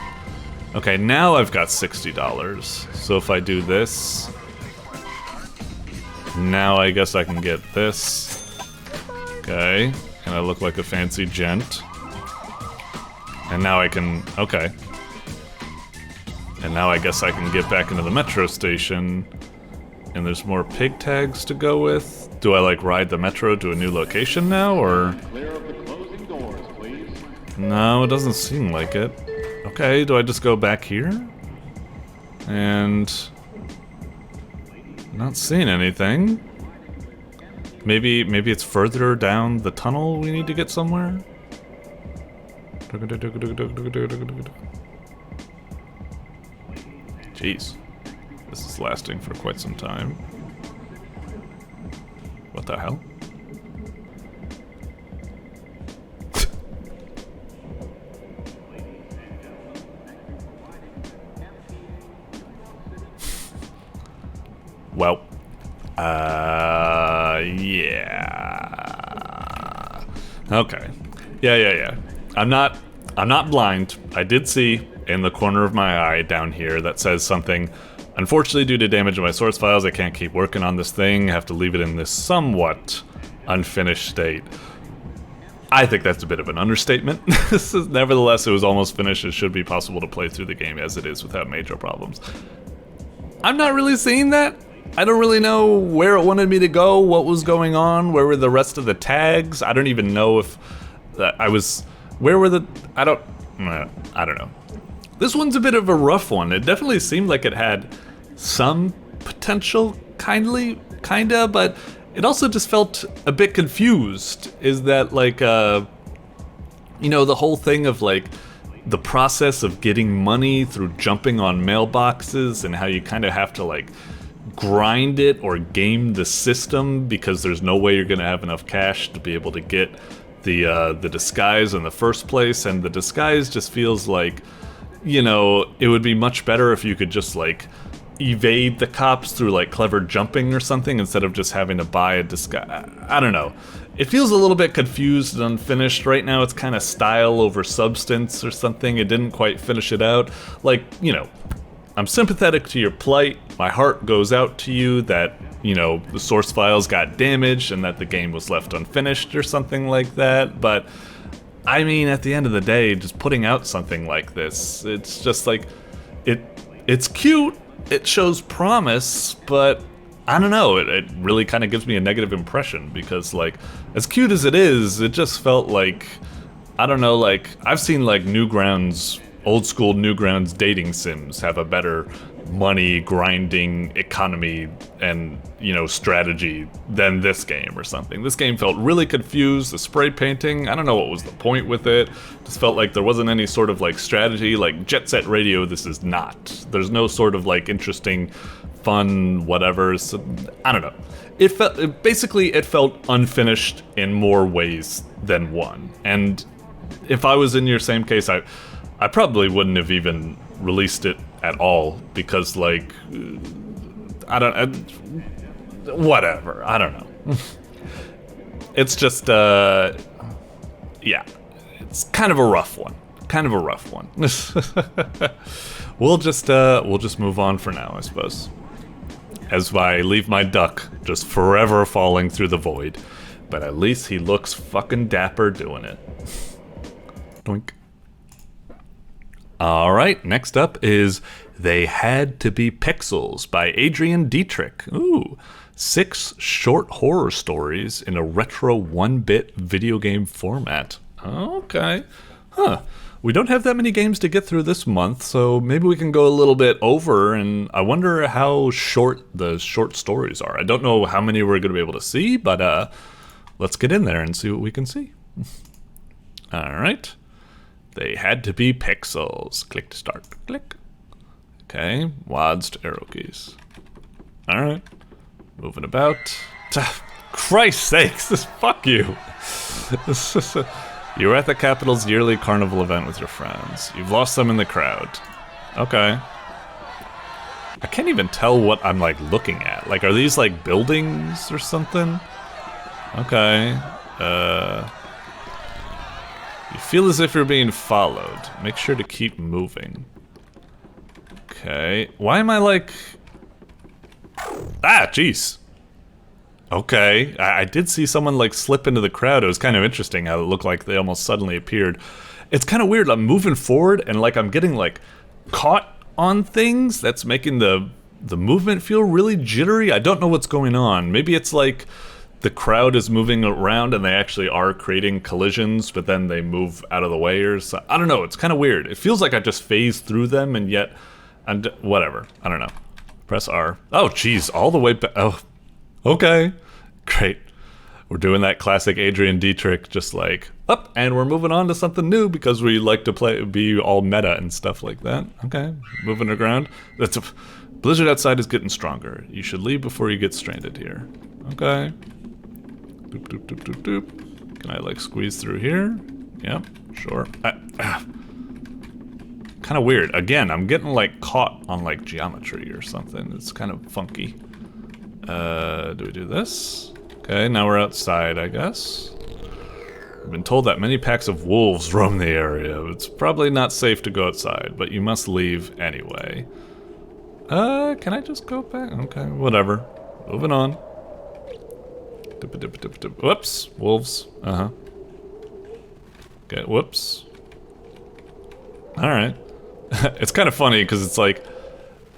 Okay, now I've got $60. So if I do this, now I guess I can get this. Okay, and I look like a fancy gent. And now I can, okay. And now I guess I can get back into the metro station. And there's more pig tags to go with. Do I like ride the metro to a new location now, or? Clear of the closing doors, please. No, it doesn't seem like it. Okay, do I just go back here? And... not seeing anything. Maybe it's further down the tunnel we need to get somewhere? Jeez. This is lasting for quite some time. What the hell? Well, yeah. Okay. Yeah. I'm not blind. I did see in the corner of my eye down here that says something. Unfortunately, due to damage in my source files, I can't keep working on this thing. I have to leave it in this somewhat unfinished state. I think that's a bit of an understatement. Nevertheless, it was almost finished. It should be possible to play through the game as it is without major problems. I'm not really seeing that. I don't really know where it wanted me to go, what was going on, where were the rest of the tags. I don't even know if I was... Where were the... I don't know. This one's a bit of a rough one. It definitely seemed like it had some potential, kinda, but it also just felt a bit confused. Is that like, you know, the whole thing of like, the process of getting money through jumping on mailboxes and how you kind of have to like grind it or game the system because there's no way you're gonna have enough cash to be able to get the disguise in the first place, and the disguise just feels like, you know, it would be much better if you could just like evade the cops through like clever jumping or something instead of just having to buy a disguise. I don't know. It feels a little bit confused and unfinished. Right now it's kind of style over substance or something. It didn't quite finish it out. Like, you know, I'm sympathetic to your plight. My heart goes out to you that, you know, the source files got damaged and that the game was left unfinished or something like that. But, I mean, at the end of the day, just putting out something like this, it's just like, it's cute, it shows promise, but I don't know, it really kind of gives me a negative impression because, like, as cute as it is, it just felt like, I don't know, like, I've seen, like, Newgrounds, old school Newgrounds dating sims have a better money grinding economy and, you know, strategy than this game or something. This game felt really confused. The spray painting, I don't know what was the point with it. Just felt like there wasn't any sort of like strategy. Like Jet Set Radio, this is not. There's no sort of like interesting, fun, whatever. So, I don't know. It felt unfinished in more ways than one. And if I was in your same case, I probably wouldn't have even released it at all because, like, whatever. I don't know. It's just, yeah, it's kind of a rough one. We'll just move on for now, I suppose. As I leave my duck just forever falling through the void, but at least he looks fucking dapper doing it. Doink. Alright, next up is They Had to Be Pixels by adriendittrick. Ooh, 6 short horror stories in a retro 1-bit video game format. Okay. Huh. We don't have that many games to get through this month, so maybe we can go a little bit over, and I wonder how short the short stories are. I don't know how many we're going to be able to see, but let's get in there and see what we can see. Alright. They Had to Be Pixels. Click to start. Click. Okay, WASD to arrow keys. Alright. Moving about. Christ's sakes, fuck you. You were at the capital's yearly carnival event with your friends. You've lost them in the crowd. Okay. I can't even tell what I'm like looking at. Like, are these like buildings or something? Okay. You feel as if you're being followed. Make sure to keep moving. Okay. Why am I like... Ah, jeez. Okay. I did see someone like slip into the crowd. It was kind of interesting how it looked like they almost suddenly appeared. It's kind of weird. I'm moving forward and like I'm getting like caught on things. That's making the movement feel really jittery. I don't know what's going on. Maybe it's like the crowd is moving around and they actually are creating collisions, but then they move out of the way or so. I don't know, it's kind of weird. It feels like I just phased through them and yet, and whatever, I don't know. Press R. Oh, geez, all the way back. Oh, okay, great. We're doing that classic adriendittrick, just like, up, and we're moving on to something new because we like to be all meta and stuff like that. Okay, moving around. Blizzard outside is getting stronger. You should leave before you get stranded here. Okay. Doop, doop, doop, doop, doop. Can I, like, squeeze through here? Yep, sure. Kind of weird. Again, I'm getting, like, caught on, like, geometry or something. It's kind of funky. Do we do this? Okay, now we're outside, I guess. I've been told that many packs of wolves roam the area. It's probably not safe to go outside, but you must leave anyway. Can I just go back? Okay, whatever. Moving on. Whoops, wolves. Uh-huh. Okay, whoops. Alright. It's kind of funny, because it's like...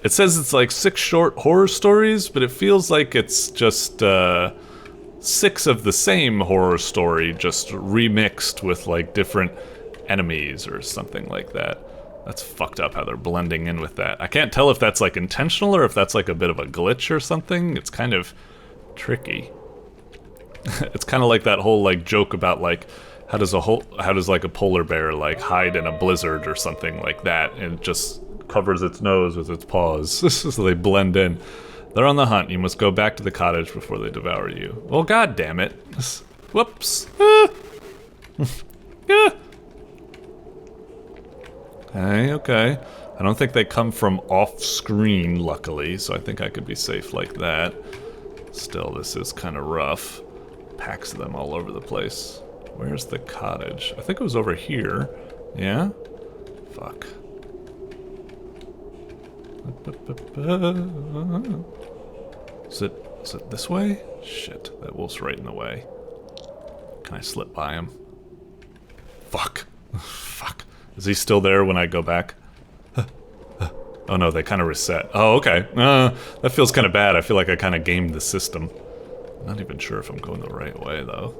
It says it's like 6 short horror stories, but it feels like it's just, 6 of the same horror story, just remixed with, like, different enemies or something like that. That's fucked up how they're blending in with that. I can't tell if that's, like, intentional or if that's, like, a bit of a glitch or something. It's kind of tricky. It's kind of like that whole, like, joke about, like, how does like a polar bear, like, hide in a blizzard or something like that, and it just covers its nose with its paws, so they blend in. They're on the hunt. You must go back to the cottage before they devour you. Well, god damn it. Whoops. Yeah. Okay. I don't think they come from off-screen, luckily, so I think I could be safe like that. Still, this is kind of rough. Packs of them all over the place. Where's the cottage? I think it was over here. Yeah? Fuck. Is it this way? Shit, that wolf's right in the way. Can I slip by him? Fuck. Fuck. Is he still there when I go back? Oh no, they kind of reset. Oh, okay. That feels kind of bad. I feel like I kind of gamed the system. I'm not even sure if I'm going the right way, though.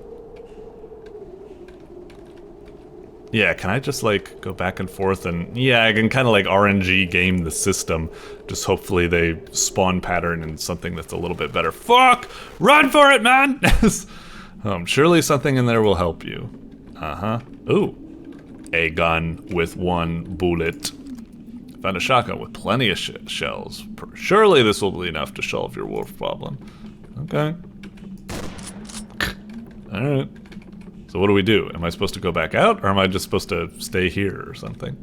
Yeah, can I just, like, go back and forth and... Yeah, I can kind of, like, RNG game the system. Just hopefully they spawn pattern in something that's a little bit better. Fuck! Run for it, man! Surely something in there will help you. Uh-huh. Ooh. A gun with 1 bullet. Found a shotgun with plenty of shells. Surely this will be enough to solve your wolf problem. Okay. Alright. So what do we do? Am I supposed to go back out, or am I just supposed to stay here or something?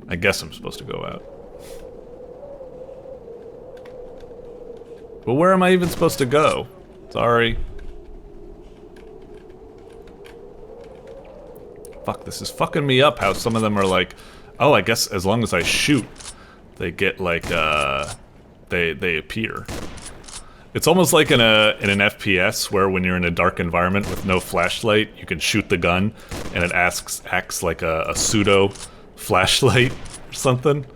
I guess I'm supposed to go out. But where am I even supposed to go? Sorry. Fuck, this is fucking me up how some of them are like, oh, I guess as long as I shoot, they get like, they appear. It's almost like in an FPS where when you're in a dark environment with no flashlight, you can shoot the gun and it acts like a pseudo flashlight or something.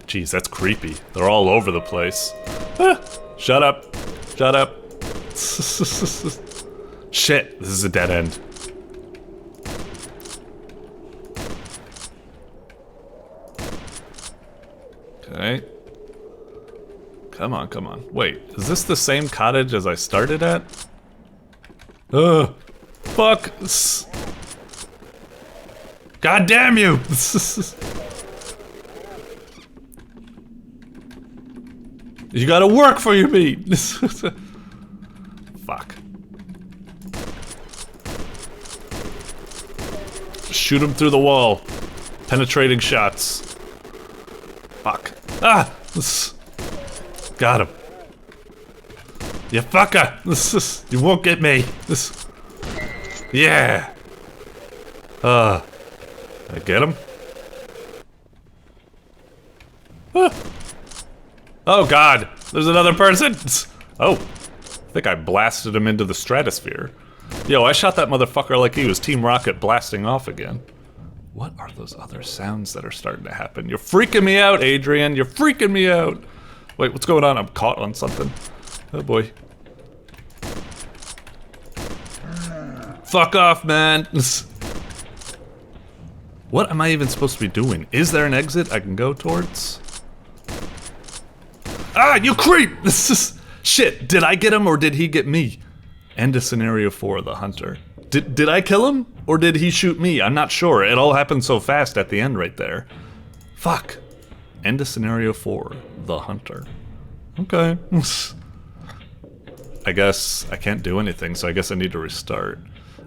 Jeez, that's creepy. They're all over the place. Ah, shut up. Shut up. Shit, this is a dead end. Okay. Come on, come on. Wait, is this the same cottage as I started at? Ugh. Fuck. God damn you! You gotta work for your meat! Fuck. Shoot him through the wall. Penetrating shots. Fuck. Ah! Got him. You fucker! You won't get me. Yeah. I get him? Oh god, there's another person! Oh, I think I blasted him into the stratosphere. Yo, I shot that motherfucker like he was Team Rocket blasting off again. What are those other sounds that are starting to happen? You're freaking me out, Adrian, you're freaking me out! Wait, what's going on? I'm caught on something. Oh boy. Fuck off, man. What am I even supposed to be doing? Is there an exit I can go towards? Ah, you creep! This is... Shit, did I get him or did he get me? End of scenario 4, the hunter. Did I kill him? Or did he shoot me? I'm not sure. It all happened so fast at the end right there. Fuck. End of scenario 4, the hunter. Okay. I guess I can't do anything, so I guess I need to restart.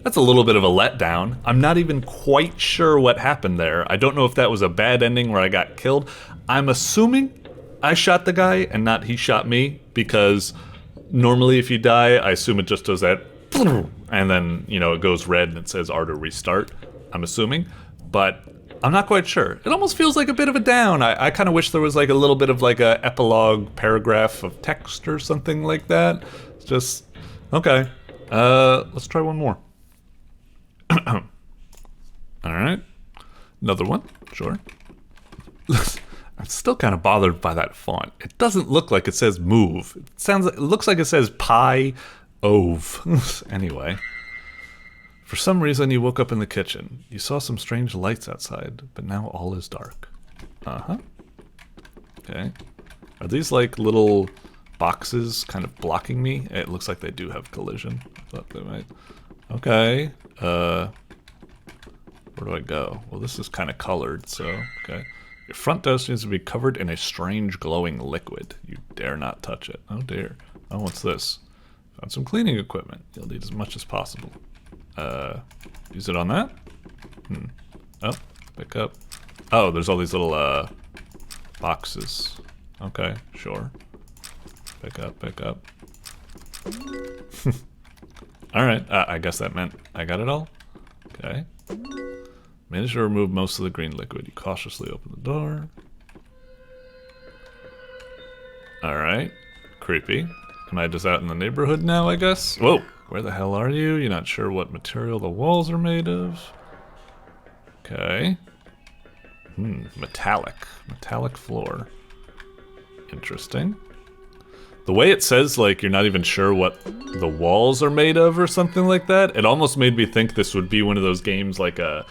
That's a little bit of a letdown. I'm not even quite sure what happened there. I don't know if that was a bad ending where I got killed. I'm assuming I shot the guy and not he shot me, because normally if you die, I assume it just does that, and then, you know, it goes red and it says R to restart, I'm assuming, but I'm not quite sure. It almost feels like a bit of a down. I kind of wish there was like a little bit of like a epilogue paragraph of text or something like that. It's just, okay, let's try one more. Alright, another one, sure. I'm still kind of bothered by that font. It doesn't look like it says move. It looks like it says pie ove. Anyway. For some reason you woke up in the kitchen. You saw some strange lights outside, but now all is dark. Uh-huh. Okay. Are these like little boxes kind of blocking me? It looks like they do have collision. I thought they might. Okay. Where do I go? Well, this is kind of colored, so, okay. Your front desk needs to be covered in a strange glowing liquid. You dare not touch it. Oh dear. Oh, what's this? Found some cleaning equipment. You'll need as much as possible. Use it on that? Oh, pick up. Oh, there's all these little, boxes. Okay, sure. Pick up, pick up. Alright, I guess that meant I got it all? Okay. Manage to remove most of the green liquid. You cautiously open the door. Alright. Creepy. Am I just out in the neighborhood now, I guess? Whoa! Where the hell are you? You're not sure what material the walls are made of? Okay. Metallic. Metallic floor. Interesting. The way it says, like, you're not even sure what the walls are made of or something like that, it almost made me think this would be one of those games like a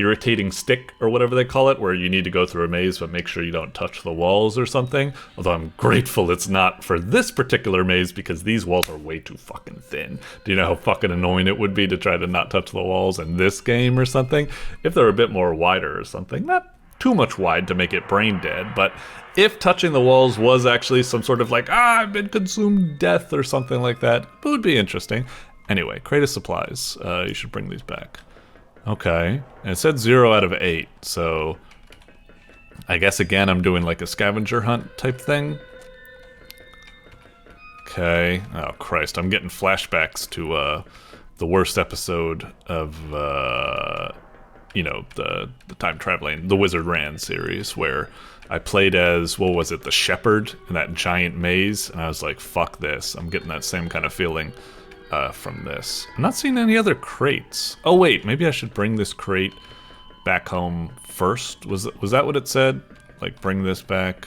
irritating stick or whatever they call it, where you need to go through a maze but make sure you don't touch the walls or something. Although I'm grateful it's not for this particular maze, because these walls are way too fucking thin. Do you know how fucking annoying it would be to try to not touch the walls in this game or something? If they're a bit more wider or something. Not too much wide to make it brain dead, but if touching the walls was actually some sort of like, I've been consumed death or something like that, it would be interesting. Anyway, crate of supplies. You should bring these back. Okay, and it said 0 out of 8, so I guess again I'm doing like a scavenger hunt type thing. Okay, oh Christ, I'm getting flashbacks to the worst episode of, you know, the time traveling, the Wizard Ran series, where I played as, what was it, the shepherd in that giant maze, and I was like, fuck this. I'm getting that same kind of feeling from this. I'm not seeing any other crates. Oh wait, maybe I should bring this crate back home first? Was that what it said? Like, bring this back,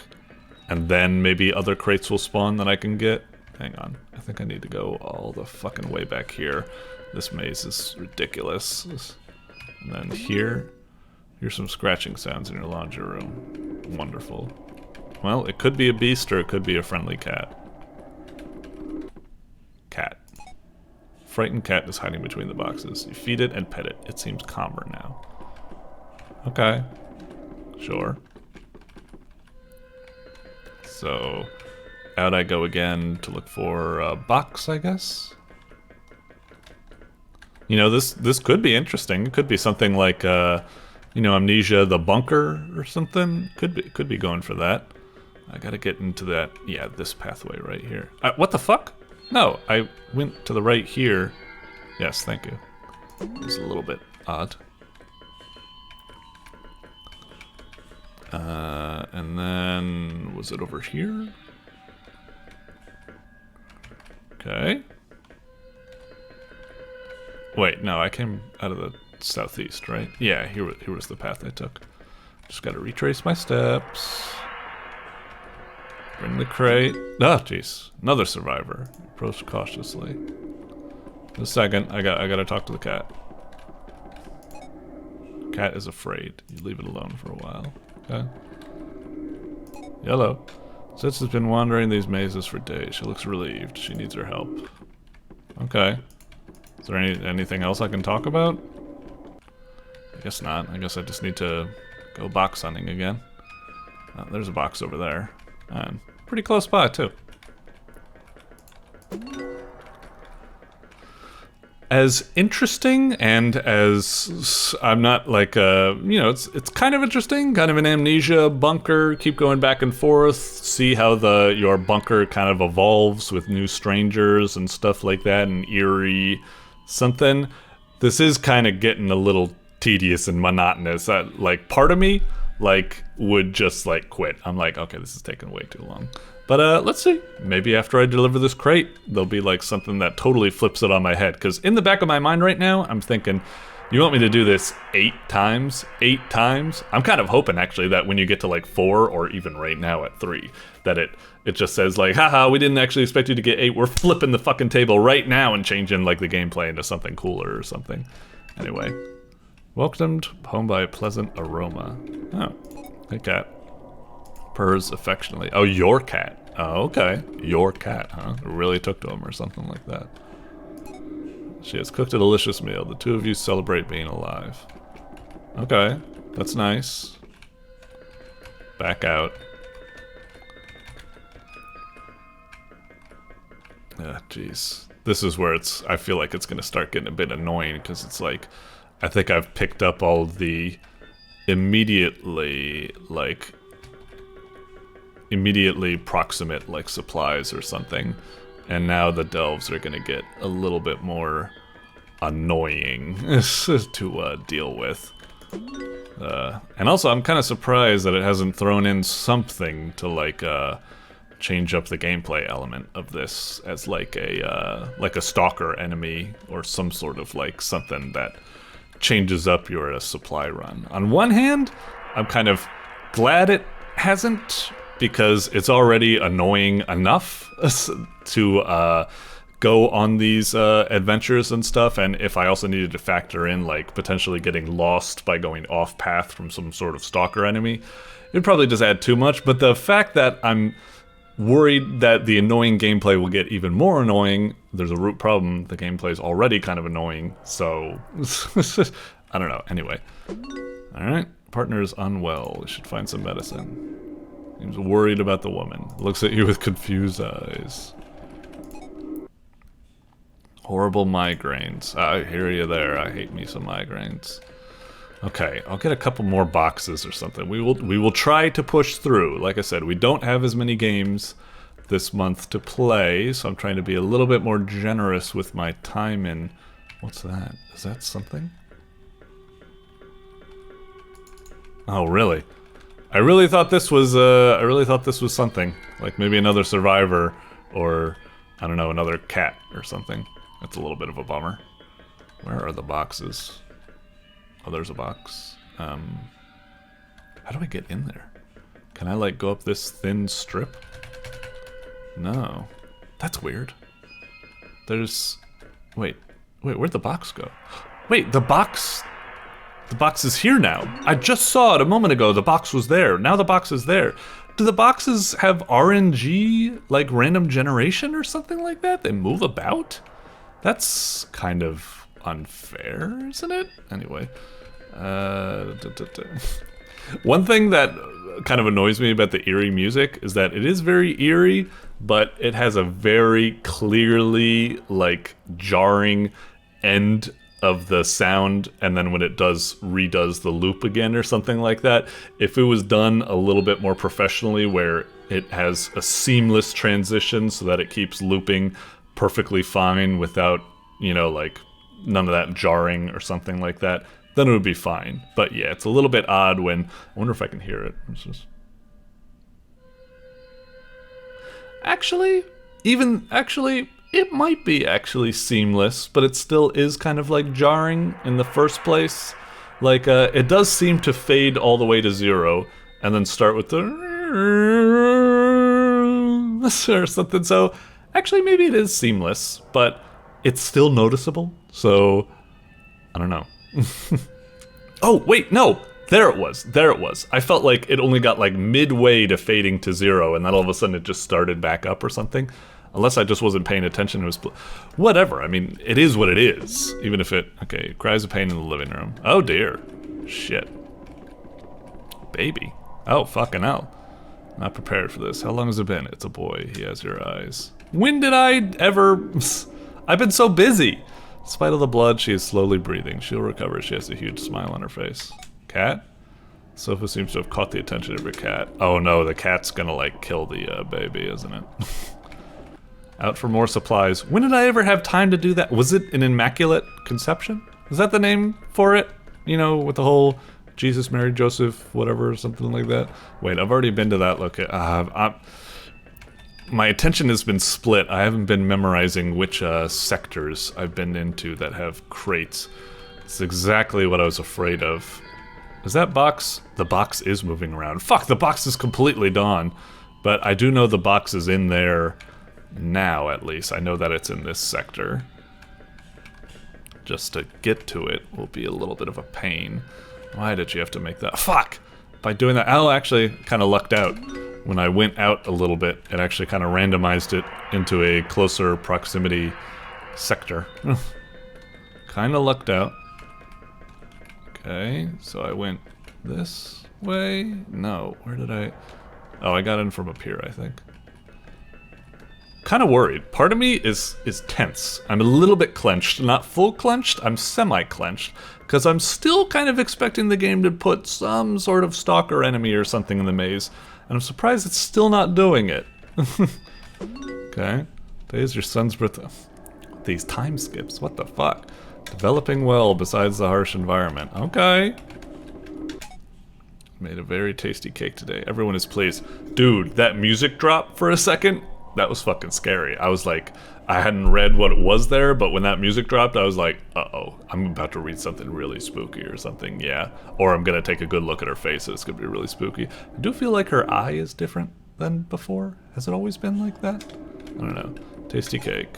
and then maybe other crates will spawn that I can get? Hang on, I think I need to go all the fucking way back here. This maze is ridiculous. And then here, here's some scratching sounds in your laundry room. Wonderful. Well, it could be a beast or it could be a friendly cat. Cat. Frightened cat is hiding between the boxes. You feed it and pet it. It seems calmer now. Okay. Sure. So, out I go again to look for a box, I guess? You know, this could be interesting. It could be something like, you know, Amnesia the Bunker or something. Could be going for that. I gotta get into that, yeah, this pathway right here. What the fuck? No, I went to the right here. Yes, thank you. It's a little bit odd. And then, was it over here? Okay. Wait, no, I came out of the southeast, right? Yeah, here was the path I took. Just gotta retrace my steps. Bring the crate. Oh, jeez. Another survivor. Approach cautiously. A second, I gotta talk to the cat. Cat is afraid. You leave it alone for a while. Okay. Hello. Sitz has been wandering these mazes for days. She looks relieved. She needs our help. Okay. Is there anything else I can talk about? I guess not. I guess I just need to go box hunting again. There's a box over there. And pretty close by, too. As interesting and as I'm not like you know, it's kind of interesting, kind of an amnesia bunker, keep going back and forth, see how your bunker kind of evolves with new strangers and stuff like that, and eerie something. This is kind of getting a little tedious and monotonous. Like part of me like would just like quit. I'm like, okay, this is taking way too long. But let's see. Maybe after I deliver this crate, there'll be like something that totally flips it on my head. Because in the back of my mind right now, I'm thinking, you want me to do this 8 times? 8 times? I'm kind of hoping actually that when you get to like 4 or even right now at 3, that it just says like, haha, we didn't actually expect you to get 8. We're flipping the fucking table right now and changing like the gameplay into something cooler or something. Anyway, welcomed home by a pleasant aroma. Oh, hey cat. Purrs affectionately. Oh, your cat. Oh, okay. Your cat, huh? It really took to him or something like that. She has cooked a delicious meal. The two of you celebrate being alive. Okay. That's nice. Back out. Ah, jeez. This is where I feel like it's going to start getting a bit annoying because it's like, I think I've picked up all the immediately proximate like supplies or something, and now the delves are gonna get a little bit more annoying to deal with. And also I'm kind of surprised that it hasn't thrown in something to like change up the gameplay element of this as like a stalker enemy or some sort of like something that changes up your supply run. On one hand, I'm kind of glad it hasn't, because it's already annoying enough to go on these adventures and stuff, and if I also needed to factor in like potentially getting lost by going off path from some sort of stalker enemy, it'd probably just add too much. But the fact that I'm worried that the annoying gameplay will get even more annoying, there's a root problem. The gameplay is already kind of annoying, so I don't know. Anyway, all right, partner is unwell. We should find some medicine. Seems worried about the woman. Looks at you with confused eyes. Horrible migraines. I hear you there. I hate me some migraines. Okay, I'll get a couple more boxes or something. We will try to push through. Like I said, we don't have as many games this month to play, so I'm trying to be a little bit more generous with my time in. What's that? Is that something? Oh, really? I really thought this was something, like maybe another survivor, or I don't know, another cat or something. That's a little bit of a bummer. Where are the boxes? Oh, there's a box. How do I get in there? Can I like go up this thin strip? No, that's weird. There's, wait, where'd the box go? Wait, the box is here now. I just saw it a moment ago. The box was there. Now the box is there. Do the boxes have RNG, like random generation or something like that? They move about? That's kind of unfair, isn't it? Anyway. One thing that kind of annoys me about the eerie music is that it is very eerie, but it has a very clearly, like, jarring end of the sound, and then when it redoes the loop again or something like that. If it was done a little bit more professionally, where it has a seamless transition so that it keeps looping perfectly fine without, you know, like none of that jarring or something like that, then it would be fine. But yeah, it's a little bit odd when, I wonder if I can hear it. Actually, it might be actually seamless, but it still is kind of like jarring in the first place. Like, it does seem to fade all the way to 0 and then start with the or something. So actually maybe it is seamless, but it's still noticeable. So, I don't know. Oh, wait, no! There it was. There it was. I felt like it only got like midway to fading to 0, and then all of a sudden it just started back up or something. Unless I just wasn't paying attention. It was... Whatever. I mean, it is what it is. Even if it... Okay, cries of pain in the living room. Oh, dear. Shit. Baby. Oh, fucking hell. Not prepared for this. How long has it been? It's a boy. He has your eyes. When did I ever... I've been so busy. In spite of the blood, she is slowly breathing. She'll recover. She has a huge smile on her face. Cat? Sofa seems to have caught the attention of her cat. Oh no, the cat's gonna like kill the baby, isn't it? Out for more supplies. When did I ever have time to do that? Was it an Immaculate Conception? Is that the name for it? You know, with the whole Jesus, Mary, Joseph, whatever, something like that. Wait, I've already been to that location. My attention has been split. I haven't been memorizing which sectors I've been into that have crates. It's exactly what I was afraid of. Is that box? The box is moving around. Fuck, the box is completely gone. But I do know the box is in there now, at least. I know that it's in this sector. Just to get to it will be a little bit of a pain. Why did you have to make that? Fuck! By doing that, I actually kind of lucked out. When I went out a little bit, it actually kind of randomized it into a closer proximity sector. Kind of lucked out. Okay, so I went this way? No, where did I... Oh, I got in from up here, I think. Kind of worried. Part of me is tense. I'm a little bit clenched. Not full clenched, I'm semi-clenched. Because I'm still kind of expecting the game to put some sort of stalker enemy or something in the maze. And I'm surprised it's still not doing it. Okay. Today's your son's birthday. These time skips, what the fuck? Developing well besides the harsh environment. Okay. Made a very tasty cake today. Everyone is pleased. Dude, that music drop for a second, that was fucking scary. I was like, I hadn't read what it was there, but when that music dropped, I was like, uh-oh, I'm about to read something really spooky or something, yeah. Or I'm gonna take a good look at her face, it's gonna be really spooky. I do feel like her eye is different than before. Has it always been like that? I don't know. Tasty cake.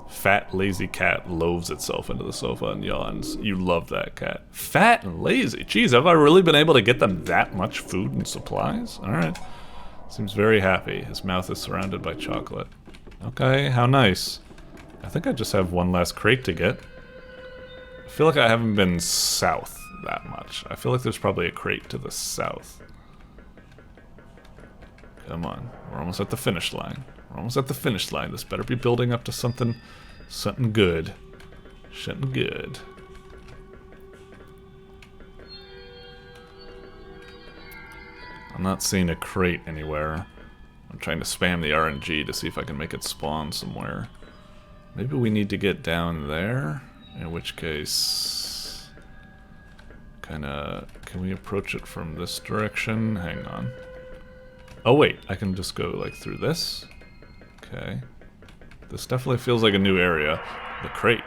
Fat, lazy cat loathes itself into the sofa and yawns. You love that cat. Fat and lazy. Jeez, have I really been able to get them that much food and supplies? Alright. Seems very happy. His mouth is surrounded by chocolate. Okay, how nice. I think I just have one last crate to get. I feel like I haven't been south that much. I feel like there's probably a crate to the south. Come on. We're almost at the finish line. We're almost at the finish line. This better be building up to something good. Something good. I'm not seeing a crate anywhere. I'm trying to spam the RNG to see if I can make it spawn somewhere. Maybe we need to get down there, in which case... Kinda... Can we approach it from this direction? Hang on. Oh wait, I can just go like through this? Okay. This definitely feels like a new area. The crate.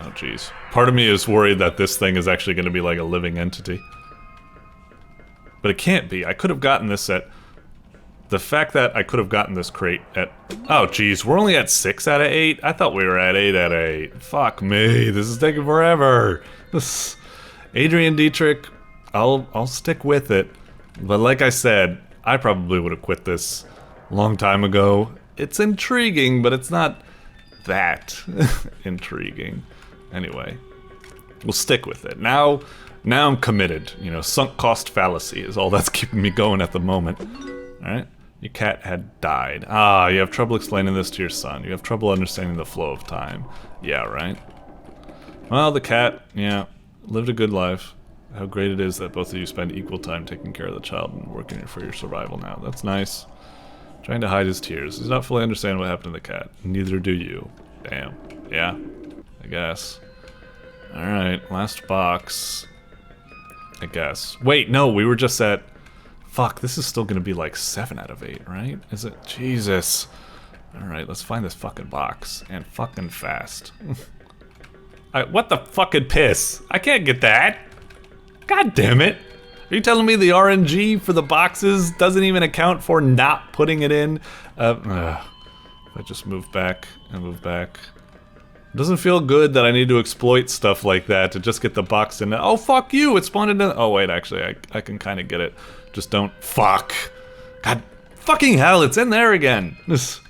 Oh jeez. Part of me is worried that this thing is actually going to be like a living entity. But it can't be. I could have gotten this at... The fact that I could have gotten this crate at... Oh jeez, we're only at 6 out of 8? I thought we were at 8 out of 8. Fuck me, this is taking forever. This... adriendittrick, I'll stick with it. But like I said, I probably would have quit this a long time ago. It's intriguing, but it's not that intriguing. Anyway, we'll stick with it. Now I'm committed. You know, sunk cost fallacy is all that's keeping me going at the moment. Alright, your cat had died. Ah, you have trouble explaining this to your son. You have trouble understanding the flow of time. Yeah, right? Well, the cat, yeah, lived a good life. How great it is that both of you spend equal time taking care of the child and working for your survival now. That's nice. Trying to hide his tears. He's not fully understanding what happened to the cat. Neither do you. Damn. Yeah, I guess. Alright, last box. I guess. Wait, no, we were just at... Fuck, this is still gonna be like 7 out of 8, right? Is it? Jesus. Alright, let's find this fucking box. And fucking fast. What the fucking piss? I can't get that! God damn it! Are you telling me the RNG for the boxes doesn't even account for not putting it in? If I just move back and move back. Doesn't feel good that I need to exploit stuff like that to just get the box in. Oh, fuck you, it spawned in. Oh, wait, actually, I can kind of get it. Just don't. Fuck. God fucking hell, it's in there again. Is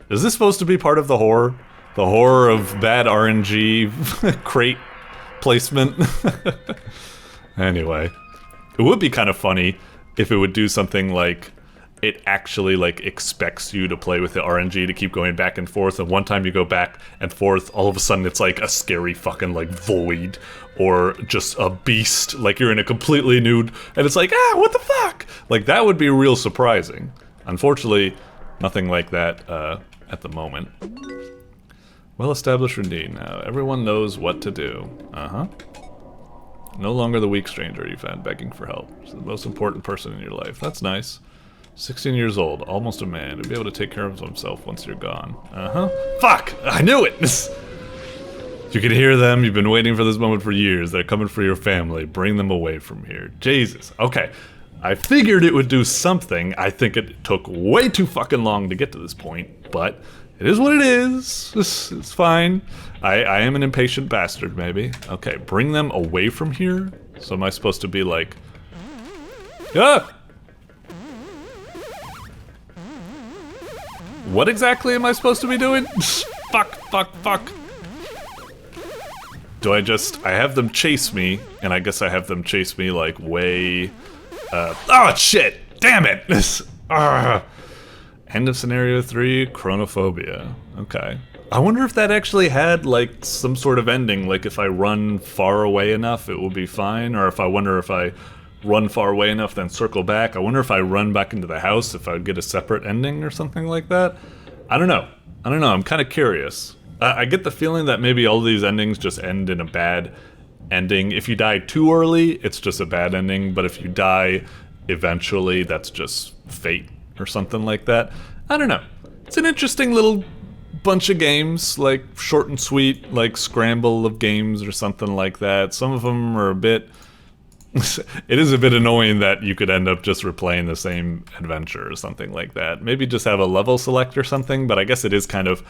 this supposed to be part of the horror? The horror of bad RNG crate placement? Anyway, it would be kind of funny if it would do something like it actually like expects you to play with the RNG to keep going back and forth, and one time you go back and forth, all of a sudden it's like a scary fucking like void or just a beast, like you're in a completely nude, and it's like, ah, what the fuck? Like that would be real surprising. Unfortunately, nothing like that at the moment. Well-established routine now. Everyone knows what to do. Uh-huh. No longer the weak stranger you found begging for help. It's the most important person in your life. That's nice. 16 years old, almost a man. He'll be able to take care of himself once you're gone. Uh-huh. Fuck! I knew it! You can hear them. You've been waiting for this moment for years. They're coming for your family. Bring them away from here. Jesus. Okay. I figured it would do something. I think it took way too fucking long to get to this point, but it is what it is. It's fine. I am an impatient bastard, maybe. Okay, bring them away from here? So am I supposed to be like... Ah! What exactly am I supposed to be doing? Fuck, fuck, fuck. Do I have them chase me, and I guess I have them chase me like way... oh shit! Damn it! End of scenario 3, chronophobia. Okay. I wonder if that actually had like some sort of ending, like if I run far away enough it will be fine, or if I run far away enough then circle back. I wonder if I run back into the house if I would get a separate ending or something like that. I don't know. I'm kind of curious. I get the feeling that maybe all these endings just end in a bad ending. If you die too early, it's just a bad ending, but if you die eventually, that's just fate or something like that. I don't know. It's an interesting little bunch of games, like short and sweet, like scramble of games or something like that. Some of them are a bit... it is a bit annoying that you could end up just replaying the same adventure or something like that. Maybe just have a level select or something, but I guess it is kind of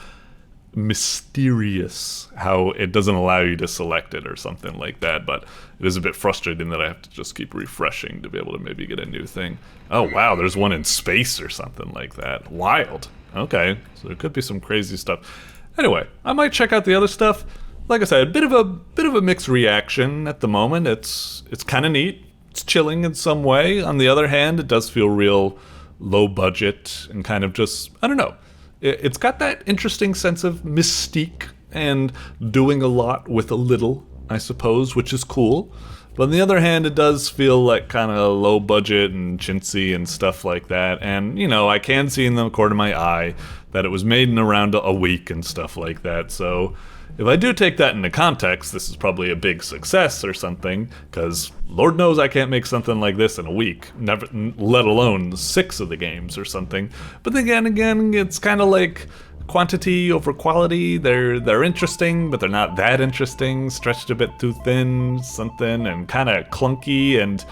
mysterious how it doesn't allow you to select it or something like that, but it is a bit frustrating that I have to just keep refreshing to be able to maybe get a new thing. Oh wow, there's one in space or something like that. Wild. Okay, so there could be some crazy stuff. Anyway, I might check out the other stuff. Like I said, a bit of a mixed reaction at the moment. It's kind of neat. It's chilling in some way. On the other hand, it does feel real low budget and kind of just, I don't know. It's got that interesting sense of mystique and doing a lot with a little, I suppose, which is cool. But on the other hand, it does feel like kind of low budget and chintzy and stuff like that. And, you know, I can see in the corner of my eye that it was made in around a week and stuff like that. So if I do take that into context, this is probably a big success or something, because Lord knows I can't make something like this in a week, never, let alone 6 of the games or something. But then again, it's kind of like quantity over quality. They're interesting, but they're not that interesting, stretched a bit too thin, something, and kind of clunky, and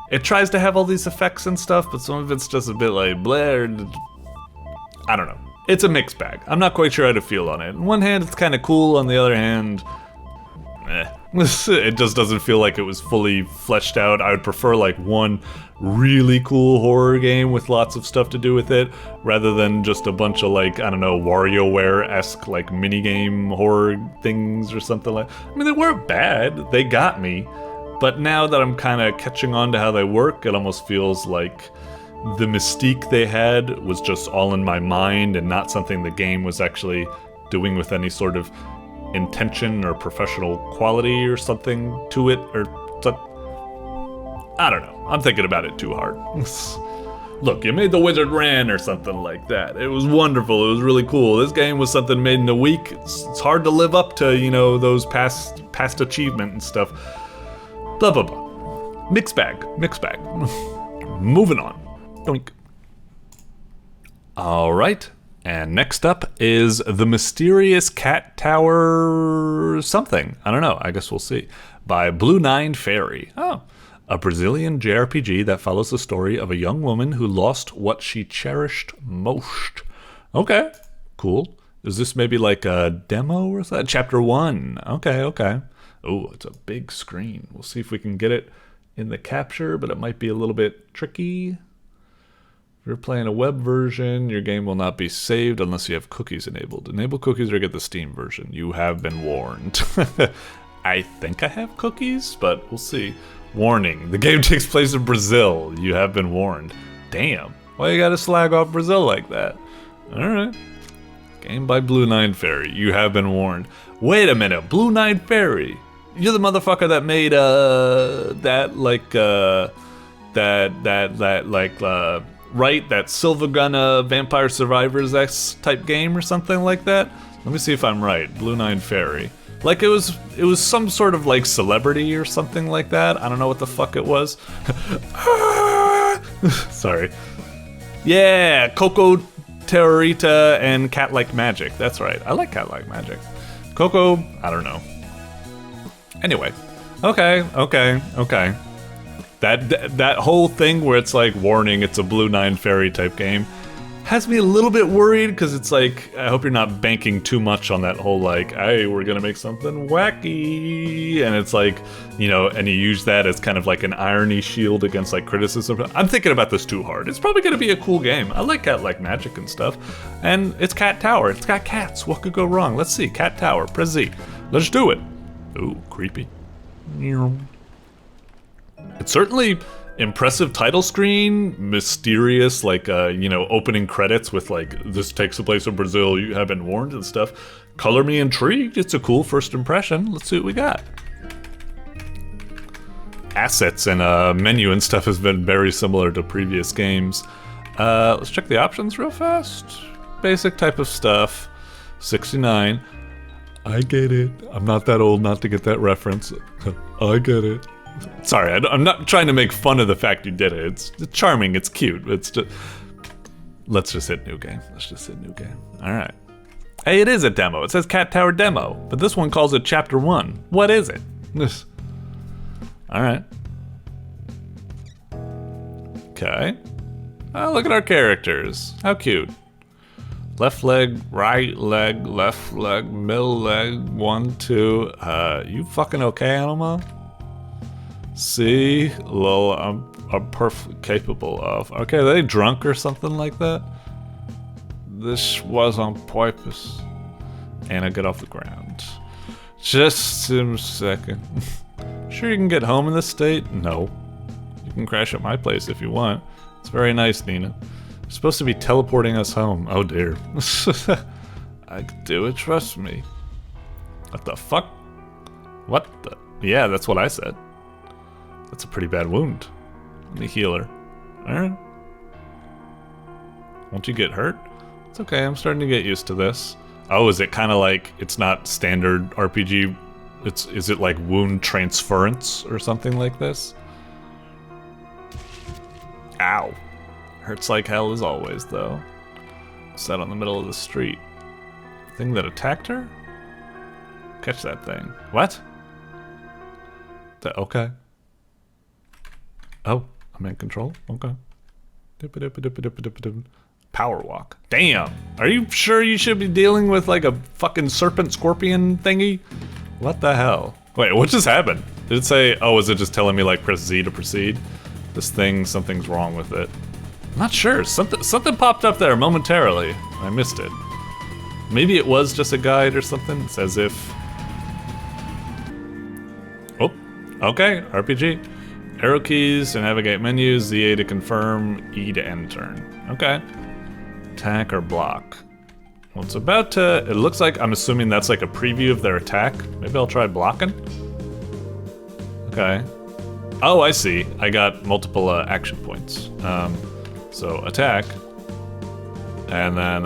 it tries to have all these effects and stuff, but some of it's just a bit like blared. I don't know. It's a mixed bag. I'm not quite sure how to feel on it. On one hand, it's kind of cool. On the other hand, it just doesn't feel like it was fully fleshed out. I would prefer like one really cool horror game with lots of stuff to do with it, rather than just a bunch of like, I don't know, WarioWare-esque like minigame horror things or something like. I mean, they weren't bad. They got me. But now that I'm kind of catching on to how they work, it almost feels like the mystique they had was just all in my mind and not something the game was actually doing with any sort of intention or professional quality or something to it, or I don't know. I'm thinking about it too hard. Look, you made The Wizard Ran or something like that. It was wonderful. It was really cool. This game was something made in a week. It's hard to live up to, you know, those past achievement and stuff. Blah, blah, blah. Mixed bag. Moving on. Doink. All right, and next up is The Mysterious Cat Tower something. I don't know, I guess we'll see. By Blue Nine Fairy. Oh, a Brazilian JRPG that follows the story of a young woman who lost what she cherished most. Okay, cool. Is this maybe like a demo or something? Chapter 1. Okay, okay. Oh, it's a big screen. We'll see if we can get it in the capture, but it might be a little bit tricky. If you're playing a web version, your game will not be saved unless you have cookies enabled. Enable cookies or get the Steam version. You have been warned. I think I have cookies, but we'll see. Warning, the game takes place in Brazil. You have been warned. Damn, why you gotta slag off Brazil like that? Alright. Game by Blue Nine Fairy. You have been warned. Wait a minute, Blue Nine Fairy. You're the motherfucker that made that Silvergun Vampire Survivors X type game or something like that. Let me see if I'm right. Blue Nine Fairy. Like it was some sort of like celebrity or something like that. I don't know what the fuck it was. Sorry. Yeah, Coco Terrorita and Cat Like Magic. That's right. I like Cat Like Magic. Coco, I don't know. Anyway. Okay. That whole thing where it's like, warning, it's a Blue Nine Fairy type game, has me a little bit worried, because it's like, I hope you're not banking too much on that whole like, hey, we're gonna make something wacky, and it's like, you know, and you use that as kind of like an irony shield against like criticism. I'm thinking about this too hard. It's probably gonna be a cool game. I like Cat Like Magic and stuff, and it's Cat Tower. It's got cats. What could go wrong? Let's see. Cat Tower. Press Z. Let's do it. Ooh, creepy. It's certainly impressive title screen, mysterious, like, you know, opening credits with like, this takes place in Brazil, you have been warned and stuff. Color me intrigued. It's a cool first impression. Let's see what we got. Assets and menu and stuff has been very similar to previous games. Let's check the options real fast. Basic type of stuff. 69. I get it. I'm not that old not to get that reference. I get it. Sorry, I'm not trying to make fun of the fact you did it. It's charming, it's cute. It's just... Let's just hit new game. Let's just hit new game. Alright. Hey, it is a demo. It says Cat Tower Demo, but this one calls it Chapter 1. What is it? Alright. Okay. Oh, look at our characters. How cute. Left leg, right leg, left leg, middle leg, 1, 2. You fucking okay, Animal? See, lol, I'm perfectly capable of. Okay, are they drunk or something like that? This was on purpose. And I get off the ground. Just a second. Sure you can get home in this state? No. You can crash at my place if you want. It's very nice, Nina. You're supposed to be teleporting us home. Oh dear. I can do it, trust me. What the fuck? What the? Yeah, that's what I said. That's a pretty bad wound. Let me heal her. Alright. Won't you get hurt? It's okay, I'm starting to get used to this. Oh, is it kind of like, it's not standard RPG? Is it like wound transference or something like this? Ow. Hurts like hell as always, though. Set on the middle of the street. Thing that attacked her? Catch that thing. What? Okay. Oh, I'm in control? Okay. Power walk. Damn! Are you sure you should be dealing with like a fucking serpent scorpion thingy? What the hell? Wait, what just happened? Did it say, oh, is it just telling me like press Z to proceed? This thing, something's wrong with it. I'm not sure, something popped up there momentarily. I missed it. Maybe it was just a guide or something. It's as if... Oh, okay, RPG. Arrow keys to navigate menus, ZA to confirm, E to end turn. Okay. Attack or block. Well, it's about to... It looks like, I'm assuming that's like a preview of their attack. Maybe I'll try blocking? Okay. Oh, I see. I got multiple action points. So attack. And then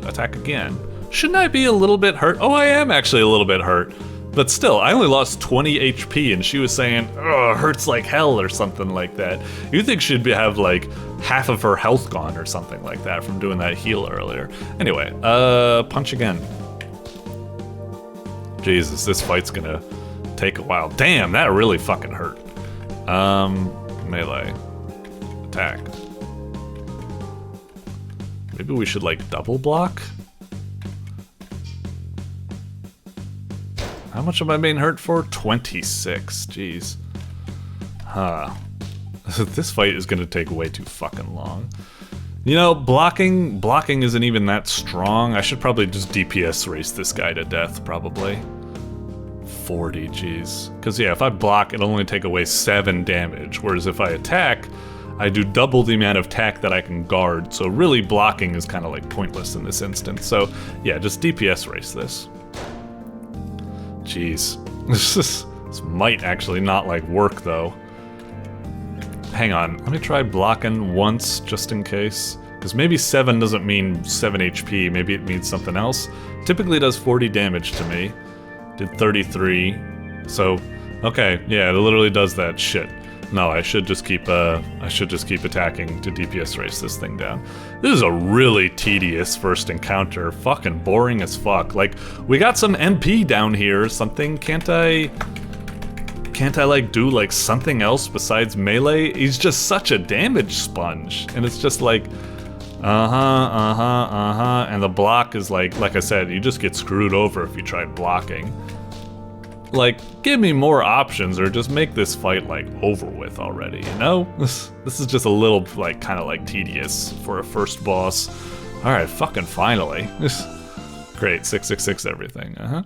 attack again. Shouldn't I be a little bit hurt? Oh, I am actually a little bit hurt. But still, I only lost 20 HP and she was saying, oh, hurts like hell or something like that. You'd think she'd have like half of her health gone or something like that from doing that heal earlier. Anyway, punch again. Jesus, this fight's gonna take a while. Damn, that really fucking hurt. Melee. Attack. Maybe we should like double block? How much am I being hurt for? 26. Jeez. Huh. This fight is gonna take way too fucking long. You know, blocking isn't even that strong. I should probably just DPS race this guy to death, probably. 40, jeez. Because yeah, if I block, it'll only take away 7 damage. Whereas if I attack, I do double the amount of attack that I can guard. So really blocking is kind of like pointless in this instance. So yeah, just DPS race this. Jeez. This might actually not like work though. Hang on, let me try blocking once just in case. Because maybe 7 doesn't mean 7 HP, maybe it means something else. Typically it does 40 damage to me. Did 33. So, okay, yeah, it literally does that shit. No, I should just keep attacking to DPS race this thing down. This is a really tedious first encounter. Fucking boring as fuck. Like, we got some MP down here or something. Can't I like do like something else besides melee? He's just such a damage sponge. And it's just like, and the block is like I said, you just get screwed over if you try blocking. Like, give me more options or just make this fight like over with already, you know? This is just a little like kind of like tedious for a first boss. All right, fucking finally. Great, 666 everything, All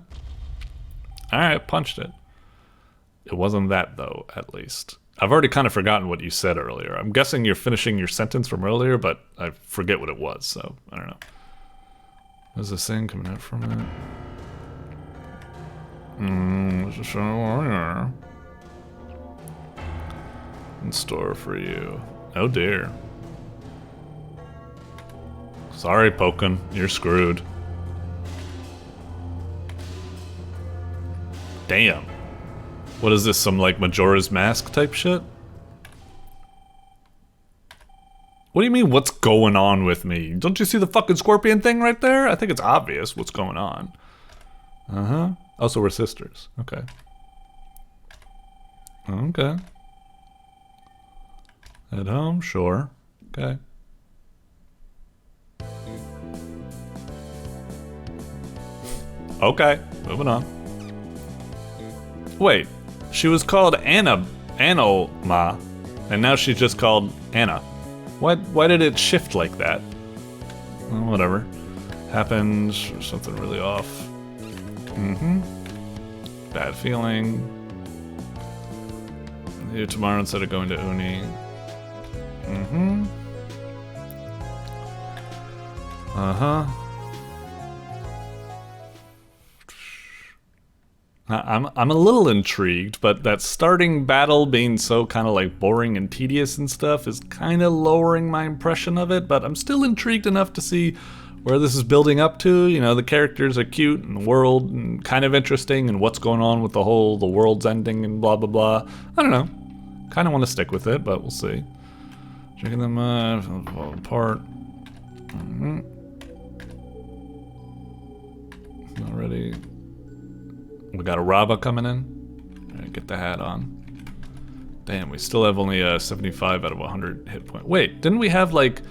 right, punched it. It wasn't that, though, at least. I've already kind of forgotten what you said earlier. I'm guessing you're finishing your sentence from earlier, but I forget what it was, so I don't know. There's this thing coming out from it. There's a show warrior in store for you. Oh, dear. Sorry, Pokken. You're screwed. Damn. What is this, some like Majora's Mask type shit? What do you mean, what's going on with me? Don't you see the fucking scorpion thing right there? I think it's obvious what's going on. Oh, so we're sisters. Okay. Okay. At home, sure. Okay. Okay, moving on. Wait. She was called Anoma, and now she's just called Anna. Why did it shift like that? Well, whatever. Happened, something really off. Bad feeling. Here tomorrow instead of going to Uni. I'm a little intrigued, but that starting battle being so kind of like boring and tedious and stuff is kind of lowering my impression of it, but I'm still intrigued enough to see where this is building up to. You know, the characters are cute and the world and kind of interesting and what's going on with the world's ending and blah, blah, blah. I don't know. Kind of want to stick with it, but we'll see. Drinking them fall apart. Already. We got a Rava coming in. Alright, get the hat on. Damn, we still have only 75 out of 100 hit points. Wait, didn't we have like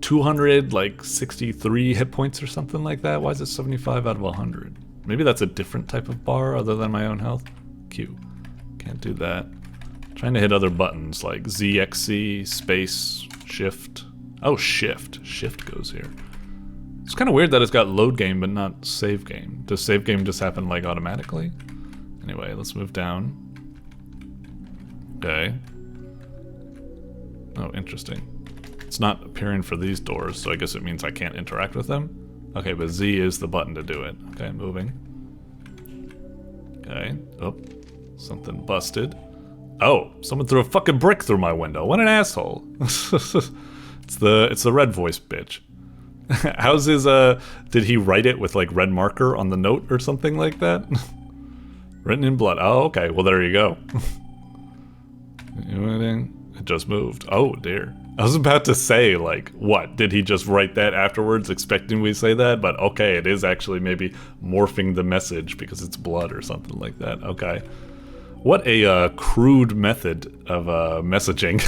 263 hit points or something like that? Why is it 75 out of 100? Maybe that's a different type of bar other than my own health. Q. Can't do that. Trying to hit other buttons like ZXC, space, shift. Oh, shift. Shift goes here. It's kind of weird that it's got load game but not save game. Does save game just happen like automatically? Anyway, let's move down. Okay. Oh, interesting. It's not appearing for these doors, so I guess it means I can't interact with them. Okay, but Z is the button to do it. Okay, moving. Okay. Oh, something busted. Oh, someone threw a fucking brick through my window. What an asshole. It's the red voice bitch. How's his, did he write it with, like, red marker on the note or something like that? Written in blood. Oh, okay. Well, there you go. It just moved. Oh, dear. I was about to say, like, what? Did he just write that afterwards, expecting we say that? But, okay, it is actually maybe morphing the message because it's blood or something like that. Okay. What a crude method of messaging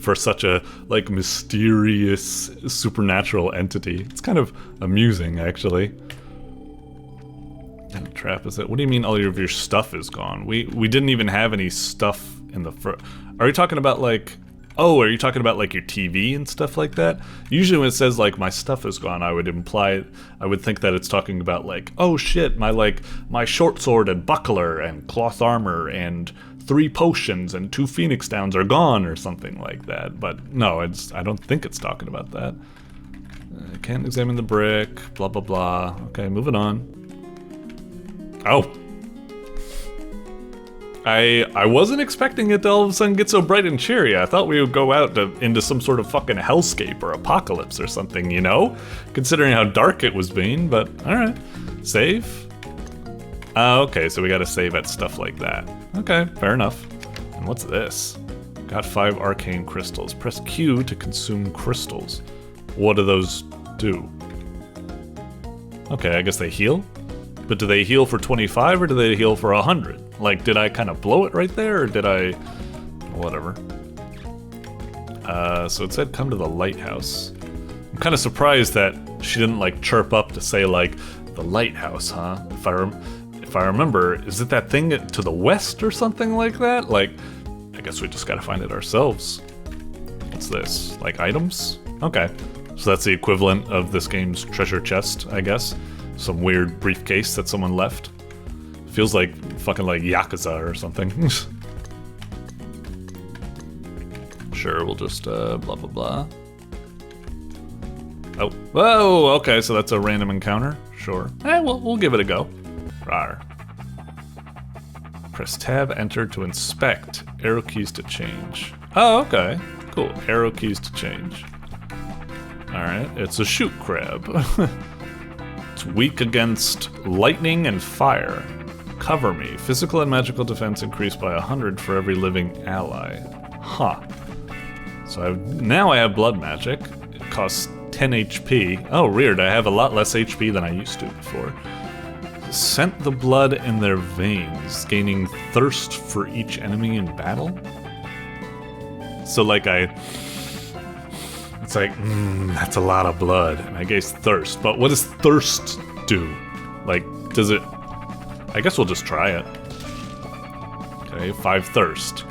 for such a like mysterious supernatural entity. It's kind of amusing, actually. kind of trap is it? What do you mean all of your stuff is gone? We didn't even have any stuff in the first... Are you talking about like... Oh, are you talking about like your TV and stuff like that? Usually when it says like my stuff is gone, I would think that it's talking about like, oh shit, my short sword and buckler and cloth armor and 3 potions and 2 phoenix downs are gone or something like that. But no, I don't think it's talking about that. Can't examine the brick, blah blah blah. Okay, moving on. Oh. I wasn't expecting it to all of a sudden get so bright and cheery. I thought we would go out into some sort of fucking hellscape or apocalypse or something, you know? Considering how dark it was being, but alright. Save? Okay, so we gotta save at stuff like that. Okay, fair enough. And what's this? Got 5 arcane crystals. Press Q to consume crystals. What do those do? Okay, I guess they heal? But do they heal for 25 or do they heal for 100? Like, did I kind of blow it right there, or did I... Whatever. So it said come to the lighthouse. I'm kind of surprised that she didn't, like, chirp up to say, like, the lighthouse, huh? If I remember, is it that thing to the west or something like that? Like, I guess we just gotta find it ourselves. What's this? Like, items? Okay. So that's the equivalent of this game's treasure chest, I guess. Some weird briefcase that someone left. Feels like fucking like Yakuza or something. Sure, we'll just blah blah blah. Oh, whoa, okay, so that's a random encounter. Sure. We'll give it a go. Rawr. Press tab, enter to inspect. Arrow keys to change. Oh, okay. Cool. Arrow keys to change. Alright, it's a shoot crab. It's weak against lightning and fire. Cover me. Physical and magical defense increased by 100 for every living ally. Huh. So now I have blood magic. It costs 10 HP. Oh, weird. I have a lot less HP than I used to before. Scent the blood in their veins, gaining thirst for each enemy in battle. So like it's like, that's a lot of blood, and I guess thirst. But what does thirst do? Like, does it... I guess we'll just try it. Okay, 5 thirst.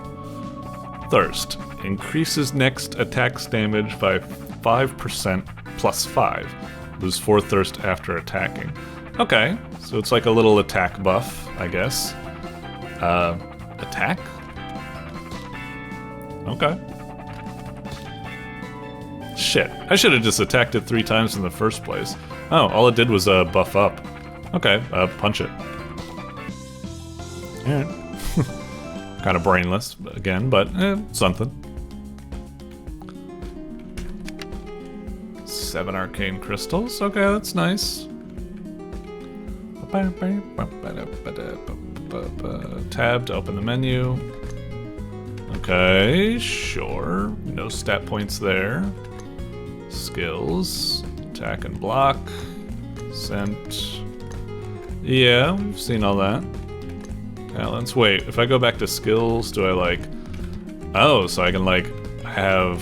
Thirst. Increases next attack's damage by 5% plus 5. Lose 4 thirst after attacking. Okay, so it's like a little attack buff, I guess. Attack? Okay. Shit, I should have just attacked it 3 times in the first place. Oh, all it did was buff up. Okay, punch it. Alright. Kind of brainless, again, but something. 7 arcane crystals, okay, that's nice. Tab to open the menu. Okay, sure. No stat points there. Skills. Attack and block. Scent. Yeah, we've seen all that. Talents. Wait, if I go back to skills, do I like... Oh, so I can like have...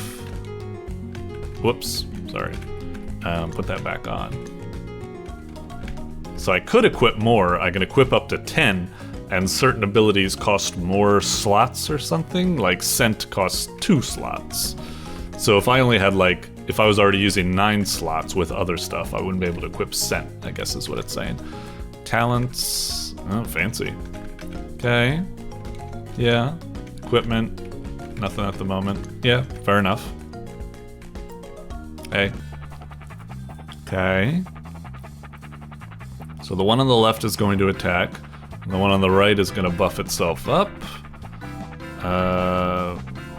Whoops, sorry. Put that back on. So I could equip more. I can equip up to 10, and certain abilities cost more slots or something. Like Scent costs 2 slots. So if I only had like... If I was already using 9 slots with other stuff, I wouldn't be able to equip Scent, I guess is what it's saying. Talents... Oh, fancy. Okay. Yeah. Equipment. Nothing at the moment. Yeah, fair enough. Hey. Okay. So the one on the left is going to attack. And the one on the right is going to buff itself up.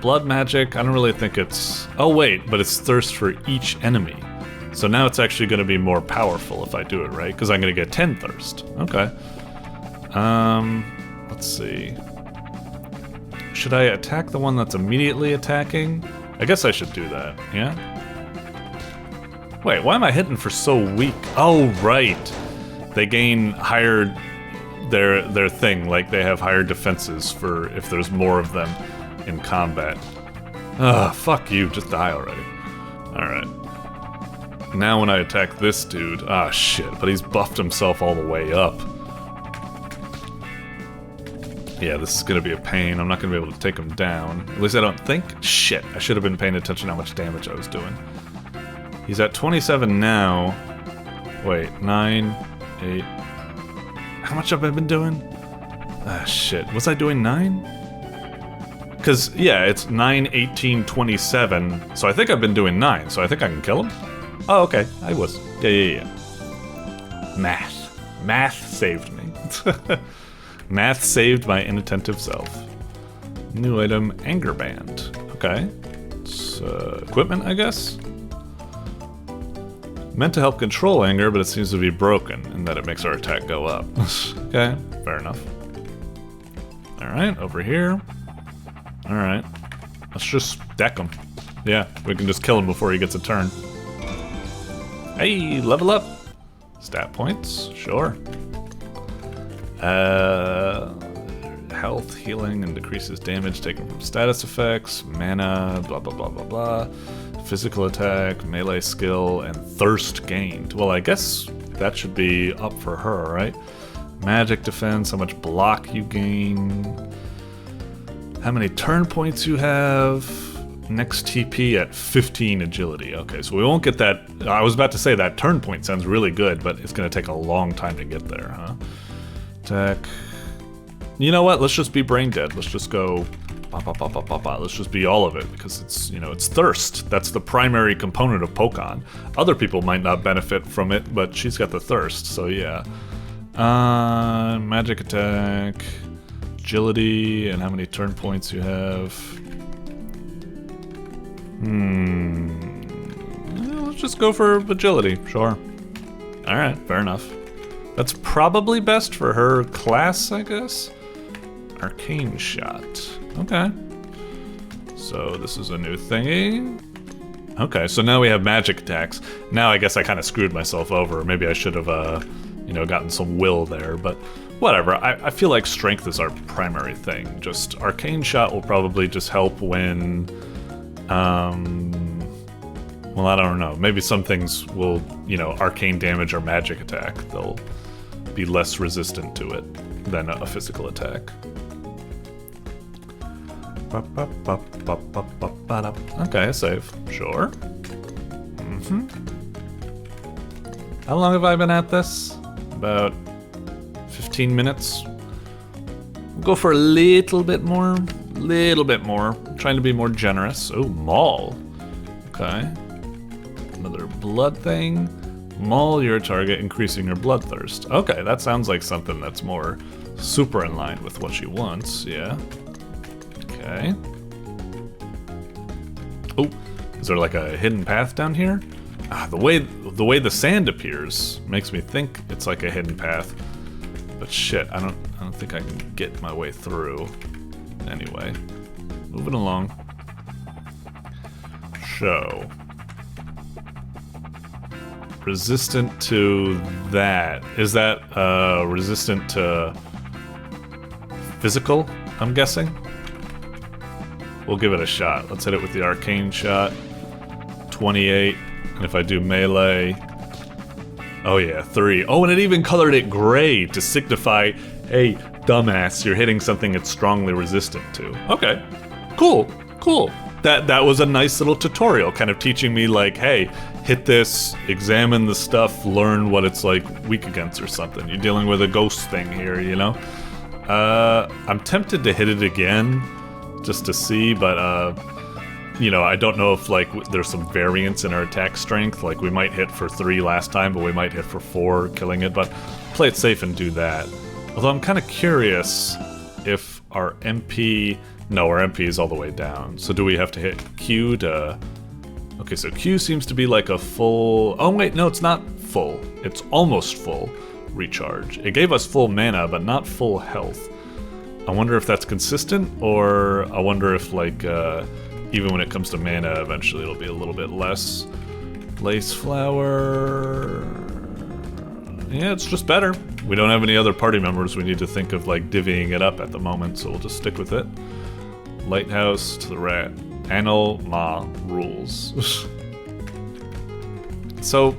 Blood magic, I don't really think it's... Oh wait, but it's thirst for each enemy. So now it's actually going to be more powerful if I do it right, because I'm going to get 10 thirst. Okay. Let's see. Should I attack the one that's immediately attacking? I guess I should do that, yeah? Wait, why am I hitting for so weak? Oh, right. They gain higher... Their thing, like they have higher defenses for if there's more of them in combat. Ugh, fuck you, just die already. Alright. Now when I attack this dude... Ah, shit, but he's buffed himself all the way up. Yeah, this is gonna be a pain. I'm not gonna be able to take him down. At least I don't think. Shit, I should have been paying attention how much damage I was doing. He's at 27 now. Wait, 9, 8. How much have I been doing? Ah, shit. Was I doing 9? Because, yeah, it's 9, 18, 27. So I think I've been doing 9. So I think I can kill him? Oh, okay. I was. Yeah. Math. Math saved me. Math saved my inattentive self. New item, Anger Band. Okay. It's equipment, I guess? Meant to help control anger, but it seems to be broken, in that it makes our attack go up. Okay, fair enough. Alright, over here. Alright. Let's just deck him. Yeah, we can just kill him before he gets a turn. Hey, level up! Stat points, sure. Health, healing, and decreases damage taken from status effects, mana, blah blah blah blah blah. Physical attack, melee skill, and thirst gained. Well, I guess that should be up for her, right? Magic defense, how much block you gain, how many turn points you have, next TP at 15 agility. Okay, so we won't get that. I was about to say that turn point sounds really good, but it's going to take a long time to get there, huh? Attack. You know what? Let's just be brain dead. Let's just go. Let's just be all of it, because it's, you know, it's thirst. That's the primary component of Pokon. Other people might not benefit from it, but she's got the thirst, so yeah. Magic attack, agility, and how many turn points you have. Let's just go for agility, sure. Alright, fair enough. That's probably best for her class, I guess. Arcane Shot. Okay. So this is a new thingy. Okay, so now we have magic attacks. Now I guess I kind of screwed myself over. Maybe I should have, you know, gotten some will there, but whatever. I feel like strength is our primary thing. Just Arcane Shot will probably just help when, well, I don't know. Maybe some things will, you know, arcane damage or magic attack. They'll be less resistant to it than a physical attack. Okay, save. Sure. How long have I been at this? About 15 minutes. We'll go for a little bit more. I'm trying to be more generous. Oh, Maul. Okay. Another blood thing. Maul your target, increasing your bloodthirst. Okay, that sounds like something that's more super in line with what she wants, yeah. Okay. Oh, is there like a hidden path down here? Ah, the way the sand appears makes me think it's like a hidden path. But shit, I don't think I can get my way through. Anyway, moving along. Show. Resistant to that. Is that resistant to physical, I'm guessing? We'll give it a shot. Let's hit it with the arcane shot. 28. And if I do melee... Oh yeah, 3. Oh, and it even colored it gray to signify, hey, dumbass, you're hitting something it's strongly resistant to. Okay. Cool. That was a nice little tutorial, kind of teaching me like, hey, hit this, examine the stuff, learn what it's like weak against or something. You're dealing with a ghost thing here, you know? I'm tempted to hit it again, just to see, but you know, I don't know if like there's some variance in our attack strength. Like we might hit for 3 last time, but we might hit for 4 killing it, but play it safe and do that. Although I'm kind of curious if our MP... No, our MP is all the way down. So do we have to hit Q to... Okay, so Q seems to be like a full... Oh wait, no, it's not full. It's almost full recharge. It gave us full mana, but not full health. I wonder if that's consistent, or I wonder if like, even when it comes to mana, eventually it'll be a little bit less. Lace flower... Yeah, it's just better. We don't have any other party members we need to think of like divvying it up at the moment, so we'll just stick with it. Lighthouse to the rat. Anil Ma rules. So,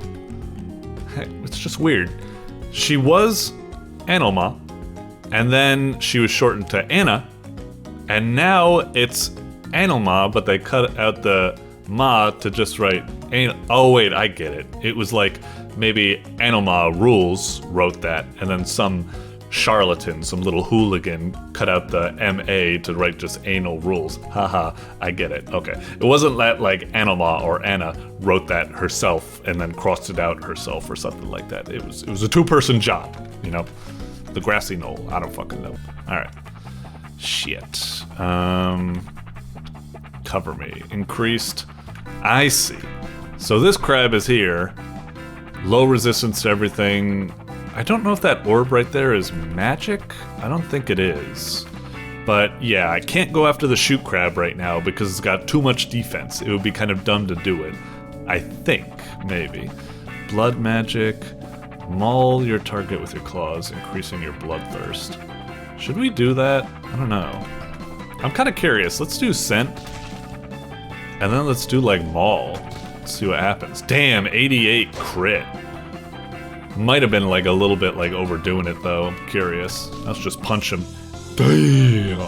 it's just weird. She was Anil Ma, And then she was shortened to Anna. And now it's Analma, but they cut out the ma to just write oh wait, I get it. It was like maybe Analma Rules wrote that, and then some charlatan, some little hooligan, cut out the M-A to write just Anal Rules. Haha, I get it. Okay. It wasn't that like Analma or Anna wrote that herself and then crossed it out herself or something like that. It was a two-person job, you know? The grassy knoll. I don't fucking know. Alright. Shit. Cover me. Increased. I see. So this crab is here. Low resistance to everything. I don't know if that orb right there is magic. I don't think it is. But yeah, I can't go after the shoot crab right now because it's got too much defense. It would be kind of dumb to do it. I think, maybe. Blood magic. Maul your target with your claws, increasing your bloodthirst. Should we do that? I don't know. I'm kind of curious. Let's do scent. And then let's do like maul. Let's see what happens. Damn, 88 crit. Might have been like a little bit like overdoing it though. I'm curious. Let's just punch him. Damn.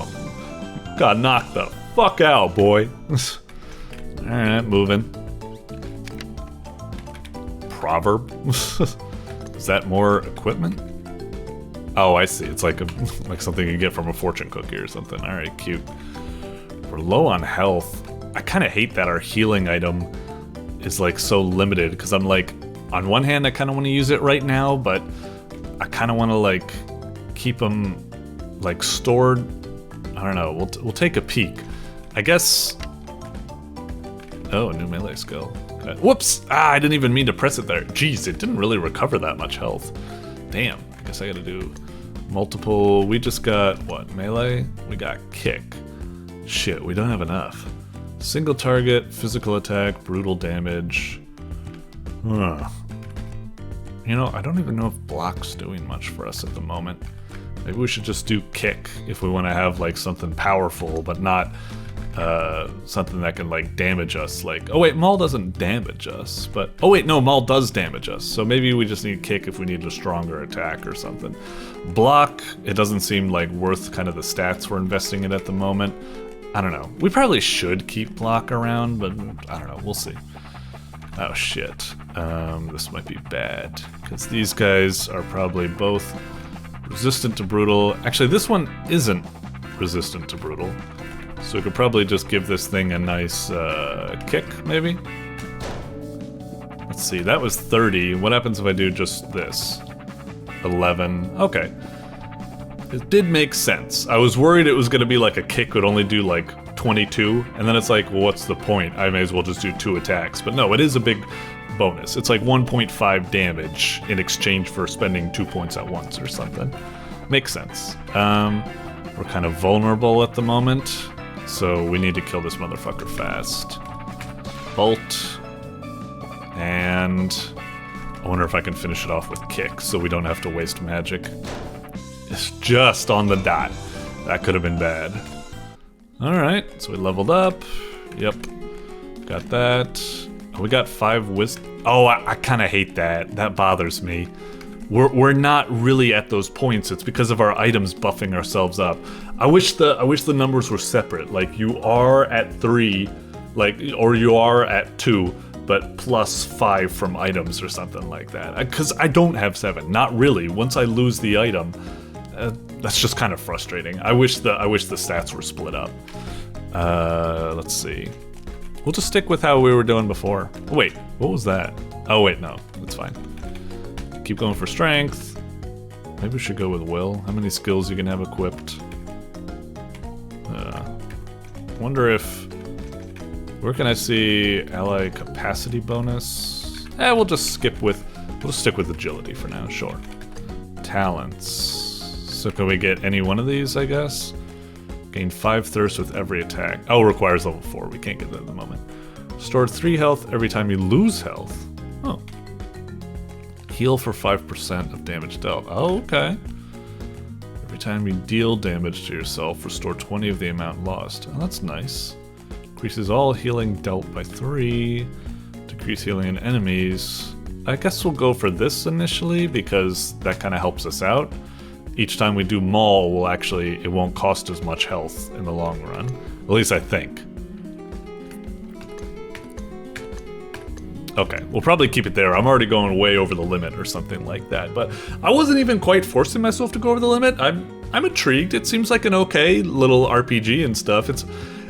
Got knocked the fuck out, boy. Alright, moving. Proverb? Is that more equipment? Oh, I see. It's like like something you get from a fortune cookie or something. Alright, cute. We're low on health. I kind of hate that our healing item is like so limited because I'm like, on one hand, I kind of want to use it right now, but I kind of want to like keep them like stored. I don't know. We'll take a peek. I guess. Oh, a new melee skill. Okay. Whoops! Ah, I didn't even mean to press it there. Jeez, it didn't really recover that much health. Damn. I guess I gotta do multiple. We just got what? Melee? We got kick. Shit, we don't have enough. Single target, physical attack, brutal damage. You know, I don't even know if block's doing much for us at the moment. Maybe we should just do kick if we want to have like something powerful, but not something that can like damage us. Like, oh wait, maul doesn't damage us, but oh wait, no, maul does damage us. So maybe we just need kick if we need a stronger attack or something. Block, it doesn't seem like worth kind of the stats we're investing in at the moment. I don't know. We probably should keep block around, but I don't know. We'll see. Oh shit. This might be bad because these guys are probably both resistant to brutal. Actually, this one isn't resistant to brutal, so we could probably just give this thing a nice kick, maybe. Let's see. That was 30. What happens if I do just this? 11. Okay. It did make sense. I was worried it was going to be like a kick would only do like 22, and then it's like, well, what's the point? I may as well just do 2 attacks. But no, it is a big bonus. It's like 1.5 damage in exchange for spending 2 points at once or something. Makes sense. We're kind of vulnerable at the moment, so we need to kill this motherfucker fast. Bolt. And I wonder if I can finish it off with kick so we don't have to waste magic. It's just on the dot. That could have been bad. Alright, so we leveled up. Yep. Got that. Oh, we got 5 wisdom. Oh, I kind of hate that. That bothers me. We're not really at those points. It's because of our items buffing ourselves up. I wish the numbers were separate. Like you are at 3, like, or you are at 2, but plus 5 from items or something like that. Because I don't have 7. Not really. Once I lose the item, that's just kind of frustrating. I wish the stats were split up. Let's see. We'll just stick with how we were doing before. Wait, what was that? Oh wait, no, that's fine. Keep going for strength. Maybe we should go with will. How many skills you can have equipped? Wonder if... Where can I see ally capacity bonus? We'll just stick with agility for now, sure. Talents. So can we get any one of these, I guess? Gain 5 thirst with every attack. Oh, requires level 4. We can't get that at the moment. Store 3 health every time you lose health. Oh. Heal for 5% of damage dealt. Oh, okay. Every time you deal damage to yourself, restore 20 of the amount lost. Oh, that's nice. Increases all healing dealt by 3. Decrease healing in enemies. I guess we'll go for this initially because that kind of helps us out. each time we do Maul, will actually, it won't cost as much health in the long run. At least I think. Okay, we'll probably keep it there. I'm already going way over the limit or something like that, but I wasn't even quite forcing myself to go over the limit. I'm intrigued. It seems like an okay little RPG and stuff. It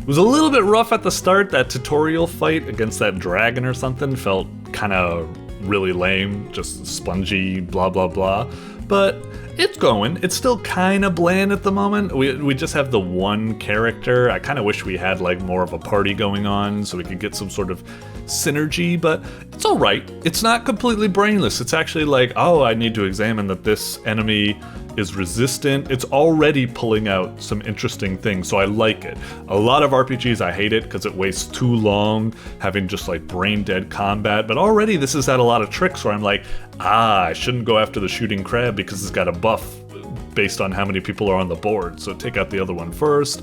was a little bit rough at the start. That tutorial fight against that dragon or something felt kind of really lame, just spongy, blah, blah, blah. But it's going. It's still kind of bland at the moment. We just have the one character. I kind of wish we had like more of a party going on so we could get some sort of synergy, but it's all right. It's not completely brainless. It's actually like, oh, I need to examine that this enemy is resistant. It's already pulling out some interesting things, so I like it. A lot of RPGs, I hate it because it wastes too long having just like brain dead combat, but already this has had a lot of tricks where I'm like, I shouldn't go after the shooting crab because it's got a buff based on how many people are on the board, so take out the other one first.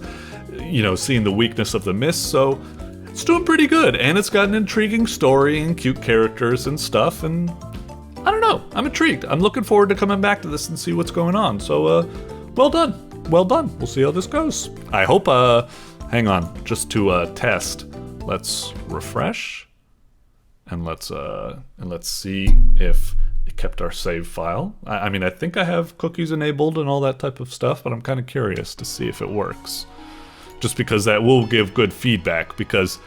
You know, seeing the weakness of the mist, so it's doing pretty good, and it's got an intriguing story and cute characters and stuff, and I don't know, I'm intrigued. I'm looking forward to coming back to this and see what's going on, so well done, well done. We'll see how this goes. I hope, hang on, just to test, let's refresh, and let's see if it kept our save file. I mean, I think I have cookies enabled and all that type of stuff, but I'm kind of curious to see if it works. Just because that will give good feedback, because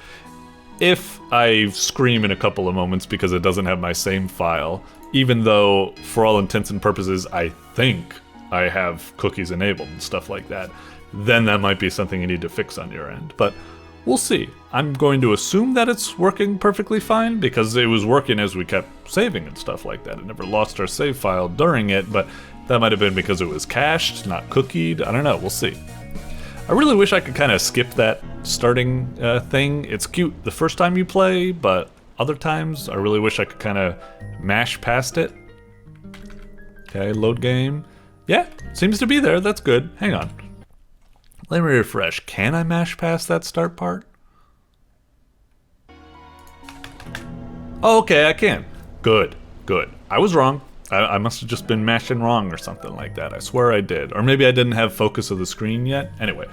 if I scream in a couple of moments because it doesn't have my same file, even though for all intents and purposes I think I have cookies enabled and stuff like that, then that might be something you need to fix on your end. But we'll see. I'm going to assume that it's working perfectly fine because it was working as we kept saving and stuff like that. It never lost our save file during it, but that might have been because it was cached, not cookied. I don't know, we'll see. I really wish I could kind of skip that starting thing. It's cute the first time you play, but other times I really wish I could kind of mash past it. Okay, load game. Yeah, seems to be there, that's good. Hang on. Let me refresh. Can I mash past that start part? Oh, okay, I can. Good, good. I was wrong. I must have just been mashing wrong or something like that. I swear I did. Or maybe I didn't have focus of the screen yet. Anyway,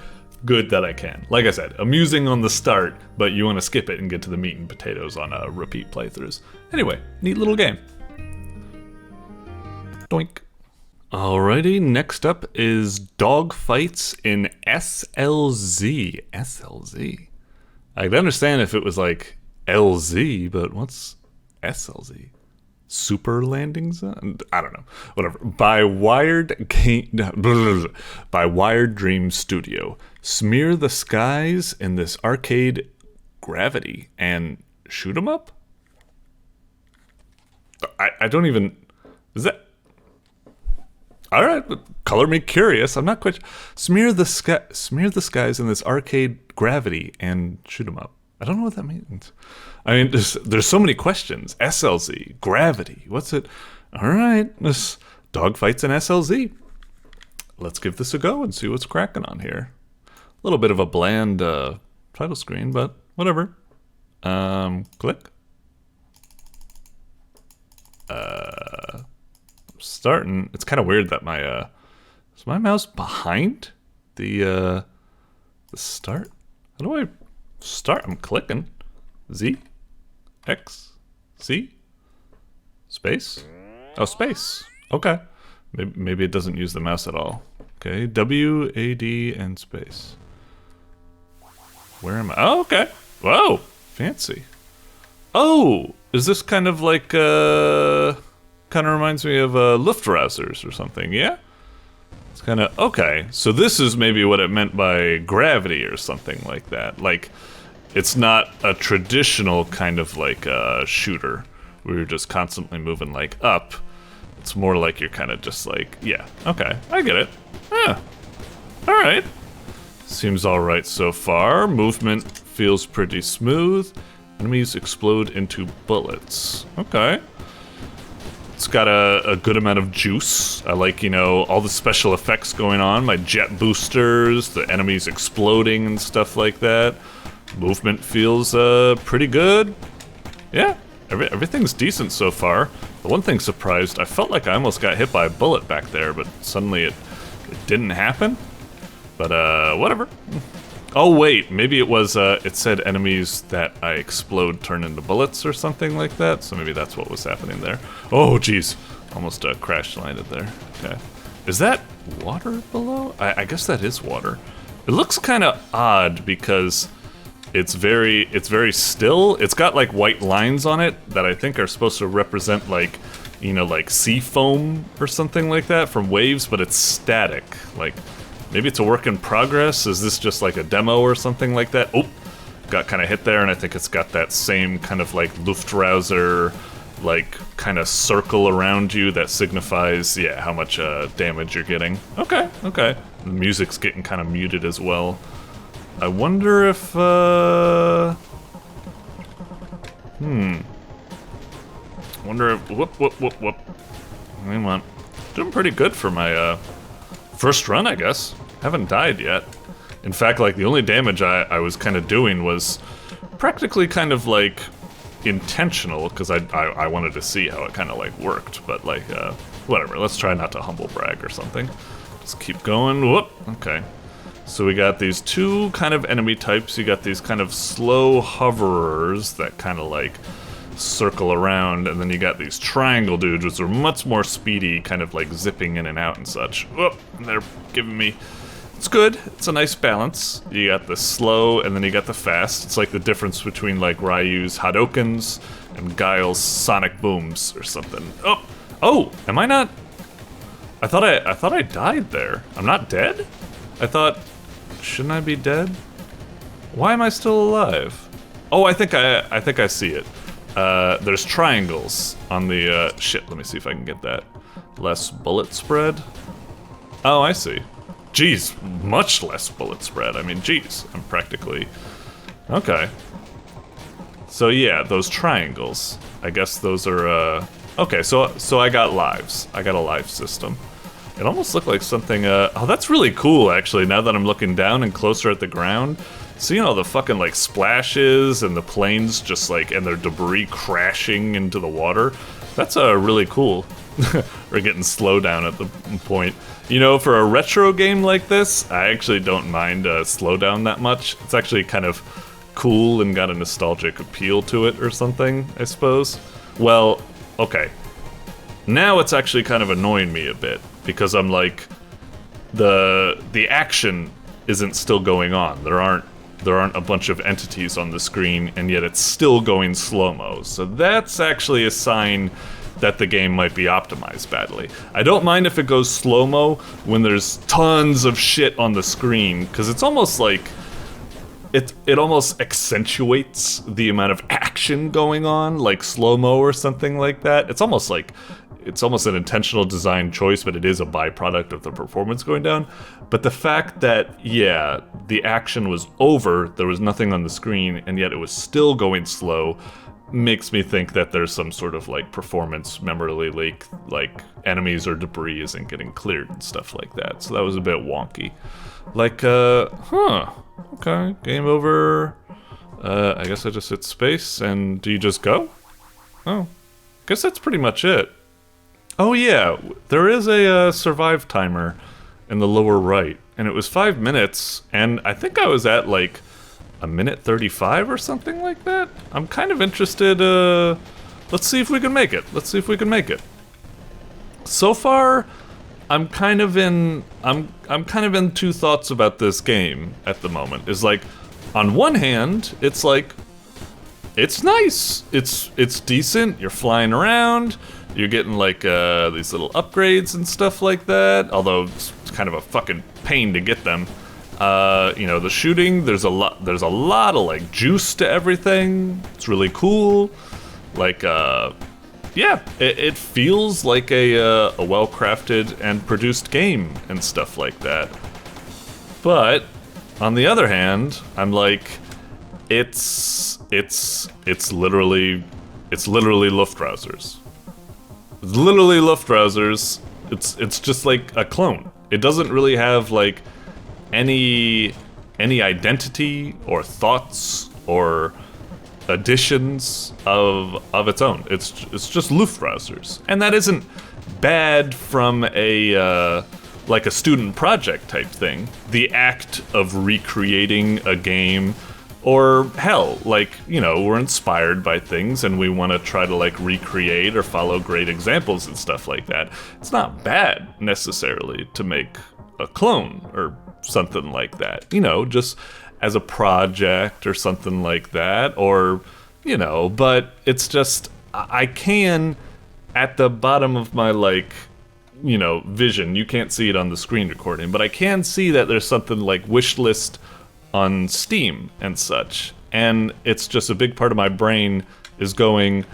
good that I can. Like I said, amusing on the start, but you want to skip it and get to the meat and potatoes on repeat playthroughs. Anyway, neat little game. Doink. Alrighty, next up is Dogfights in SLZ. SLZ. I could understand if it was like LZ, but what's SLZ? Super landing zone? I don't know. Whatever. By WiredDreamsStudio. Smear the skies in this arcade gravity and shoot 'em up? I don't even... Is that... Alright, color me curious. I'm not quite... Smear the skies in this arcade gravity and shoot 'em up. I don't know what that means. I mean, there's so many questions. SLZ, gravity, what's it? All right, this Dogfights in SLZ. Let's give this a go and see what's cracking on here. A little bit of a bland title screen, but whatever. Click. Starting. It's kind of weird that my is my mouse behind the start? How do I start? I'm clicking. Z, X, C, space. Oh, space. Okay. Maybe it doesn't use the mouse at all. Okay, W, A, D, and space. Where am I? Oh, okay. Whoa, fancy. Oh, is this kind of like, kind of reminds me of Luftrausers or something, yeah? It's kind of, okay. So this is maybe what it meant by gravity or something like that. Like, it's not a traditional kind of like shooter where you're just constantly moving like up. It's more like you're kind of just like, yeah, okay, I get it. Yeah, all right. Seems all right so far. Movement feels pretty smooth. Enemies explode into bullets. Okay. It's got a good amount of juice. I like, you know, all the special effects going on. My jet boosters, the enemies exploding and stuff like that. Movement feels pretty good. Yeah, everything's decent so far. The one thing surprised, I felt like I almost got hit by a bullet back there, but suddenly it didn't happen. But whatever. Oh wait, maybe it was, it said enemies that I explode turn into bullets or something like that, so maybe that's what was happening there. Oh jeez, almost crash landed there. Okay. Is that water below? I guess that is water. It looks kind of odd because it's very still. It's got like white lines on it that I think are supposed to represent like, you know, like sea foam or something like that from waves, but it's static. Like, maybe it's a work in progress. Is this just like a demo or something like that? Oh, got kind of hit there, and I think it's got that same kind of like Luftrauser, like kind of circle around you that signifies, yeah, how much damage you're getting. Okay, okay. The music's getting kind of muted as well. I wonder if, wonder if, whoop. Hang on. Doing pretty good for my, first run, I guess. Haven't died yet. In fact, like, the only damage I was kind of doing was practically kind of, like, intentional, because I wanted to see how it kind of, like, worked. But, like, whatever. Let's try not to humble brag or something. Just keep going. Whoop. Okay. So we got these two kind of enemy types. You got these kind of slow hoverers that kind of, like, circle around, and then you got these triangle dudes, which are much more speedy, kind of like zipping in and out and such. Whoop, and they're giving me... It's good. It's a nice balance. You got the slow, and then you got the fast. It's like the difference between like Ryu's Hadokens and Guile's Sonic Booms or something. Oh, am I not... I thought I died there. I'm not dead? I thought... Shouldn't I be dead? Why am I still alive? Oh, I think I see it. There's triangles on the, shit, let me see if I can get that. Less bullet spread? Oh, I see. Jeez, much less bullet spread. I mean, jeez, I'm practically... Okay. So yeah, those triangles. I guess those are, okay, so I got lives. I got a life system. It almost looked like something, oh, that's really cool, actually, now that I'm looking down and closer at the ground. Seeing all the fucking, like, splashes and the planes just, like, and their debris crashing into the water, that's really cool. We're getting slow down at the point. You know, for a retro game like this, I actually don't mind slowdown that much. It's actually kind of cool and got a nostalgic appeal to it or something, I suppose. Well, okay. Now it's actually kind of annoying me a bit, because I'm like, the action isn't still going on. There aren't a bunch of entities on the screen, and yet it's still going slow-mo. So that's actually a sign that the game might be optimized badly. I don't mind if it goes slow-mo when there's tons of shit on the screen, because it's almost like it almost accentuates the amount of action going on, like slow-mo or something like that. It's almost an intentional design choice, but it is a byproduct of the performance going down. But the fact that, yeah, the action was over, there was nothing on the screen, and yet it was still going slow, makes me think that there's some sort of, like, performance memory leak, like enemies or debris isn't getting cleared and stuff like that. So that was a bit wonky. Like, okay, game over. I guess I just hit space, and do you just go? Oh, guess that's pretty much it. Oh yeah, there is a survive timer in the lower right, and it was 5 minutes, and I think I was at like a minute 35 or something like that. I'm kind of interested, let's see if we can make it. Let's see if we can make it. So far, I'm kind of in two thoughts about this game at the moment. Is like, on one hand, it's like, it's nice. It's decent. You're flying around. You're getting like these little upgrades and stuff like that. Although it's kind of a fucking pain to get them. You know, the shooting. There's a lot of like juice to everything. It's really cool. Like, yeah, it feels like a well-crafted and produced game and stuff like that. But on the other hand, I'm like, it's literally Luftrausers. It's literally Luftrausers. It's just like a clone. It doesn't really have like any identity or thoughts or additions of its own. It's just Luftrausers, and that isn't bad from a like a student project type thing. The act of recreating a game, or hell, like, you know, we're inspired by things and we want to try to like recreate or follow great examples and stuff like that. It's not bad necessarily to make a clone or something like that, you know, just as a project or something like that, or, you know, but it's just, I can, at the bottom of my, like, you know, vision, you can't see it on the screen recording, but I can see that there's something like wishlist on Steam and such, and it's just a big part of my brain is going,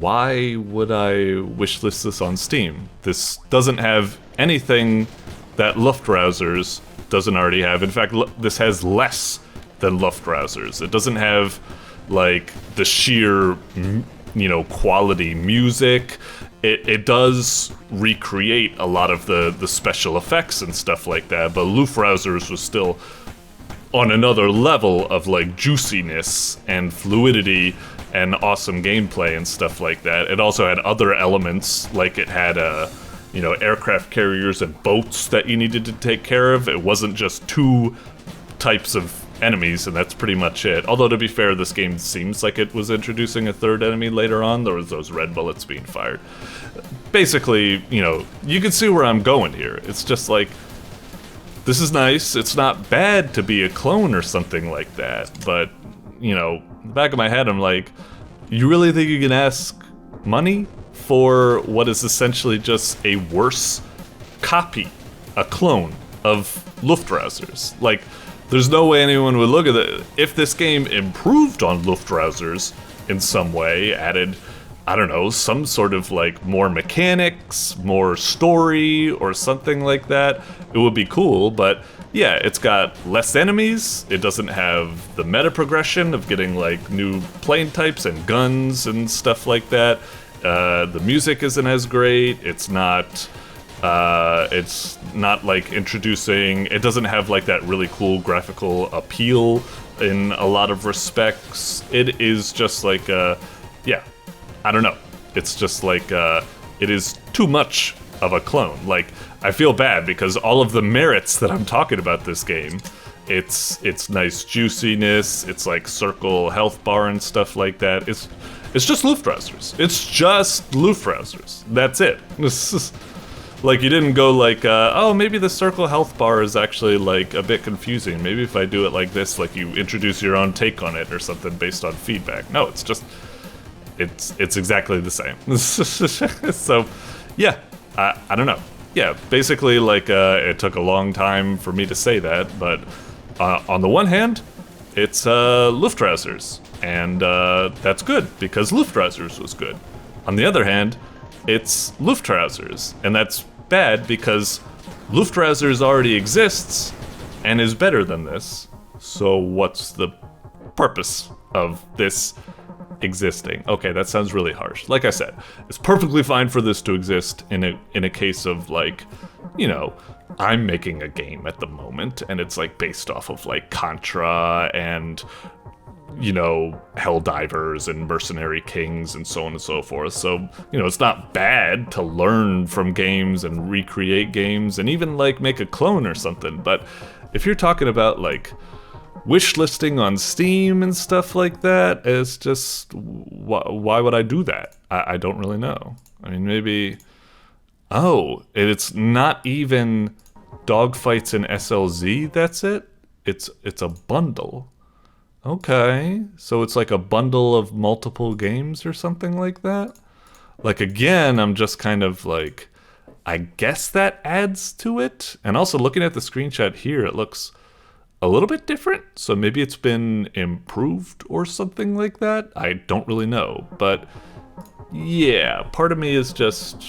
why would I wishlist this on Steam? This doesn't have anything that Luftrausers doesn't already have. In fact, this has less than Luftrausers. It doesn't have like the sheer, you know, quality music. It does recreate a lot of the special effects and stuff like that, but Luftrausers was still on another level of like juiciness and fluidity and awesome gameplay and stuff like that. It also had other elements, like it had you know, aircraft carriers and boats that you needed to take care of. It wasn't just two types of enemies, and that's pretty much it. Although, to be fair, this game seems like it was introducing a third enemy later on. There was those red bullets being fired. Basically, you know, you can see where I'm going here. It's just like, this is nice. It's not bad to be a clone or something like that, but, you know, in the back of my head, I'm like, you really think you can ask money for what is essentially just a worse copy, a clone of Luftrausers? Like, there's no way anyone would look at it. If this game improved on Luftrausers in some way, added, I don't know, some sort of like more mechanics, more story, or something like that, it would be cool. But yeah, it's got less enemies. It doesn't have the meta progression of getting like new plane types and guns and stuff like that. The music isn't as great. It's not like introducing, it doesn't have like that really cool graphical appeal in a lot of respects. It is just like, yeah, I don't know. It's just like, it is too much of a clone. Like, I feel bad because all of the merits that I'm talking about this game, it's nice juiciness, it's like circle health bar and stuff like that. It's just Luftrausers. It's just Luftrausers. That's it. Like, you didn't go like, oh, maybe the circle health bar is actually like a bit confusing. Maybe if I do it like this, like you introduce your own take on it or something based on feedback. No, it's just, it's exactly the same. So, yeah, I don't know. Yeah, basically, like, it took a long time for me to say that, but on the one hand, it's Luftrausers, and that's good, because Luftrausers was good. On the other hand, it's Luftrausers, and that's bad because Luftrausers already exists and is better than this. So what's the purpose of this existing? Okay, that sounds really harsh. Like I said, it's perfectly fine for this to exist in a case of like, you know, I'm making a game at the moment and it's like based off of like Contra and, you know, Helldivers and Mercenary Kings and so on and so forth. So, you know, it's not bad to learn from games and recreate games and even like make a clone or something. But if you're talking about like wish listing on Steam and stuff like that, it's just, why would I do that? I don't really know. I mean, maybe, oh, it's not even Dogfights and SLZ, that's it? It's a bundle. Okay, so it's like a bundle of multiple games or something like that? Like, again, I'm just kind of like, I guess that adds to it. And also looking at the screenshot here, it looks a little bit different. So maybe it's been improved or something like that. I don't really know. But yeah, part of me is just,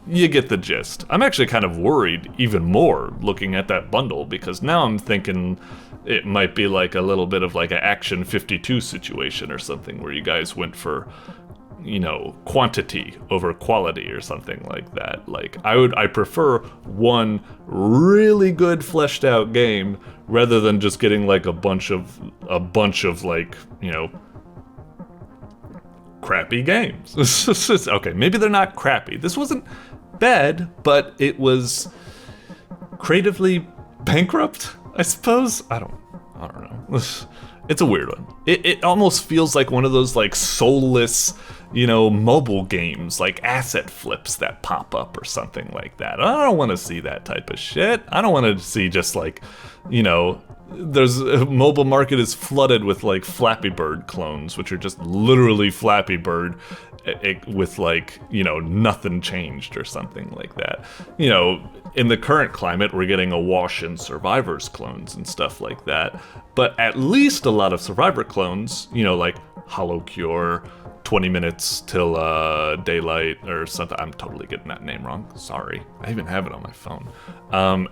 you get the gist. I'm actually kind of worried even more looking at that bundle because now I'm thinking it might be like a little bit of like an Action 52 situation or something where you guys went for, you know, quantity over quality or something like that. Like, I prefer one really good fleshed out game rather than just getting like a bunch of like, you know, crappy games. Okay, maybe they're not crappy. This wasn't bad, but it was creatively bankrupt, I suppose. I don't know. It's a weird one. It almost feels like one of those like soulless, mobile games, like asset flips that pop up or something like that. I don't want to see that type of shit. I don't want to see just like, there's a mobile market is flooded with like Flappy Bird clones, which are just literally Flappy Bird with like, nothing changed or something like that. In the current climate, we're getting a wash in Survivors clones and stuff like that. But at least a lot of Survivor clones, like Hollow Cure, 20 minutes till daylight or something. I'm totally getting that name wrong. Sorry. I even have it on my phone.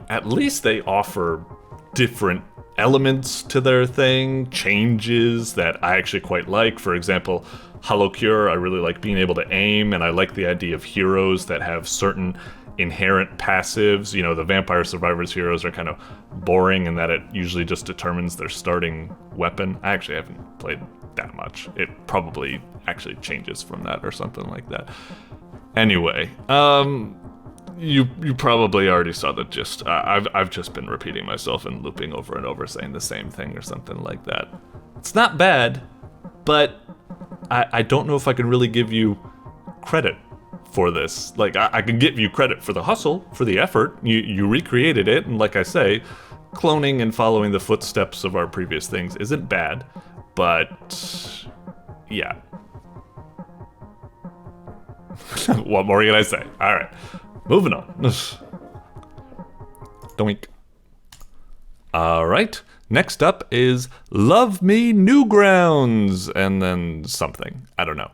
At least they offer different elements to their thing, changes that I actually quite like. For example, Hollow Cure, I really like being able to aim, and I like the idea of heroes that have certain inherent passives. The Vampire Survivors heroes are kind of boring in that it usually just determines their starting weapon. I actually haven't played that much. It probably actually changes from that or something like that. Anyway, you probably already saw the gist. I've just been repeating myself and looping over and over saying the same thing or something like that. It's not bad, but I don't know if I can really give you credit for this. Like, I can give you credit for the hustle, for the effort. You recreated it, and like I say, cloning and following the footsteps of our previous things isn't bad, but yeah. What more can I say? All right, moving on. Doink. All right. Next up is Love Me Newgrounds, and then something. I don't know.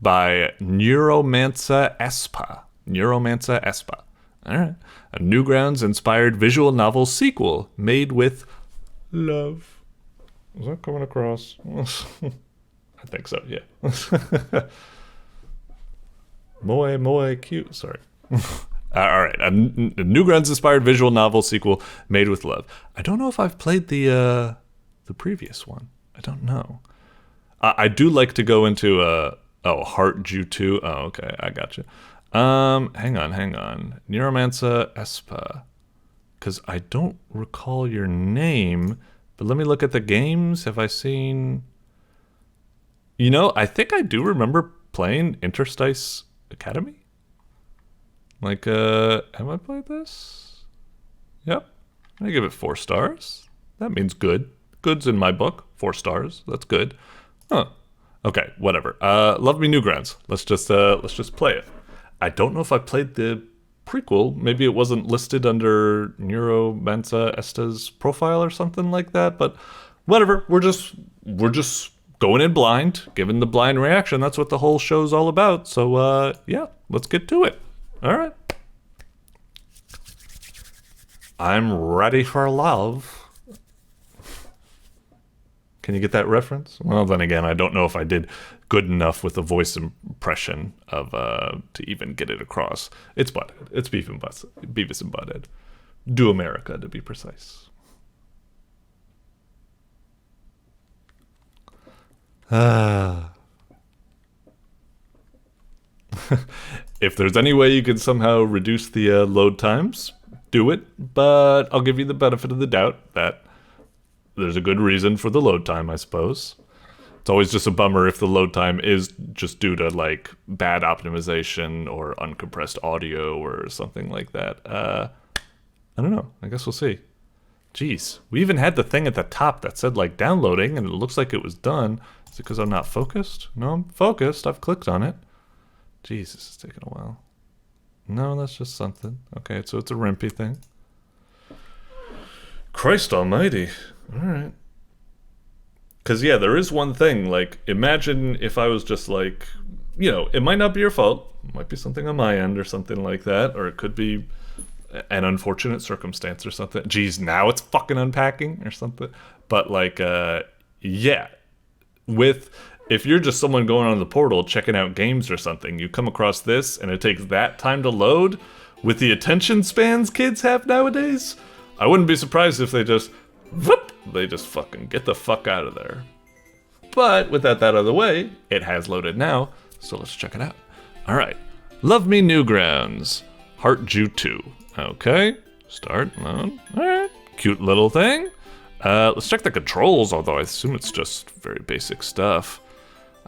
By NeuromancaEspa. NeuromancaEspa. All right. A Newgrounds-inspired visual novel sequel made with love. Is that coming across? I think so, yeah. Moe cute. Sorry. All right, a Newgrounds-inspired visual novel sequel made with love. I don't know if I've played the previous one. I don't know. I do like to go into Heart Jew 2. Oh, okay, I got you. Hang on. NeuromancaEspa, because I don't recall your name. But let me look at the games. Have I seen? I think I do remember playing Interstice Academy. Like, have I played this? Yep. I give it 4 stars. That means good. Good's in my book. 4 stars. That's good. Huh. Okay, whatever. Love Me Newgrounds. Let's just play it. I don't know if I played the prequel. Maybe it wasn't listed under NeuromancaEspa's profile or something like that, but whatever. We're just going in blind, giving the blind reaction. That's what the whole show's all about. So, yeah, let's get to it. All right. I'm ready for love. Can you get that reference? Well, then again, I don't know if I did good enough with the voice impression of to even get it across. It's Butthead. It's Beavis and Butthead. Do America, to be precise. If there's any way you can somehow reduce the load times, do it. But I'll give you the benefit of the doubt that there's a good reason for the load time, I suppose. It's always just a bummer if the load time is just due to like bad optimization or uncompressed audio or something like that. I don't know. I guess we'll see. Jeez, we even had the thing at the top that said like downloading, and it looks like it was done. Is it because I'm not focused? No, I'm focused. I've clicked on it. Jeez, this is taking a while. No, that's just something. Okay, so it's a Rimpy thing. Christ almighty. All right. Because, yeah, there is one thing. Like, imagine if I was just like, it might not be your fault. It might be something on my end or something like that. Or it could be an unfortunate circumstance or something. Jeez, now it's fucking unpacking or something. But, like, yeah. If you're just someone going on the portal checking out games or something, you come across this and it takes that time to load with the attention spans kids have nowadays, I wouldn't be surprised if they just fucking get the fuck out of there. But with that out of the way, it has loaded now, so let's check it out. All right, Love Me Newgrounds. Heart Jew 2. Okay. Start mode. Alright. Cute little thing. Let's check the controls, although I assume it's just very basic stuff.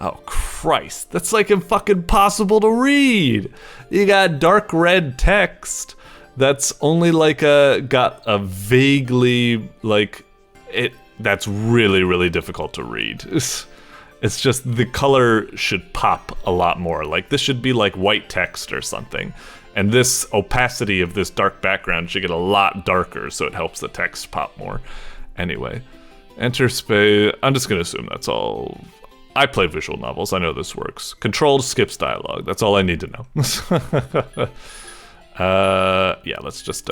Oh, Christ. That's like fucking impossible to read. You got dark red text that's only like got a vaguely, like, that's really, really difficult to read. It's just the color should pop a lot more. Like, this should be like white text or something. And this opacity of this dark background should get a lot darker so it helps the text pop more. Anyway, enter space. I'm just gonna assume that's all. I play visual novels, I know this works. Controlled skips dialogue, that's all I need to know. Yeah, let's just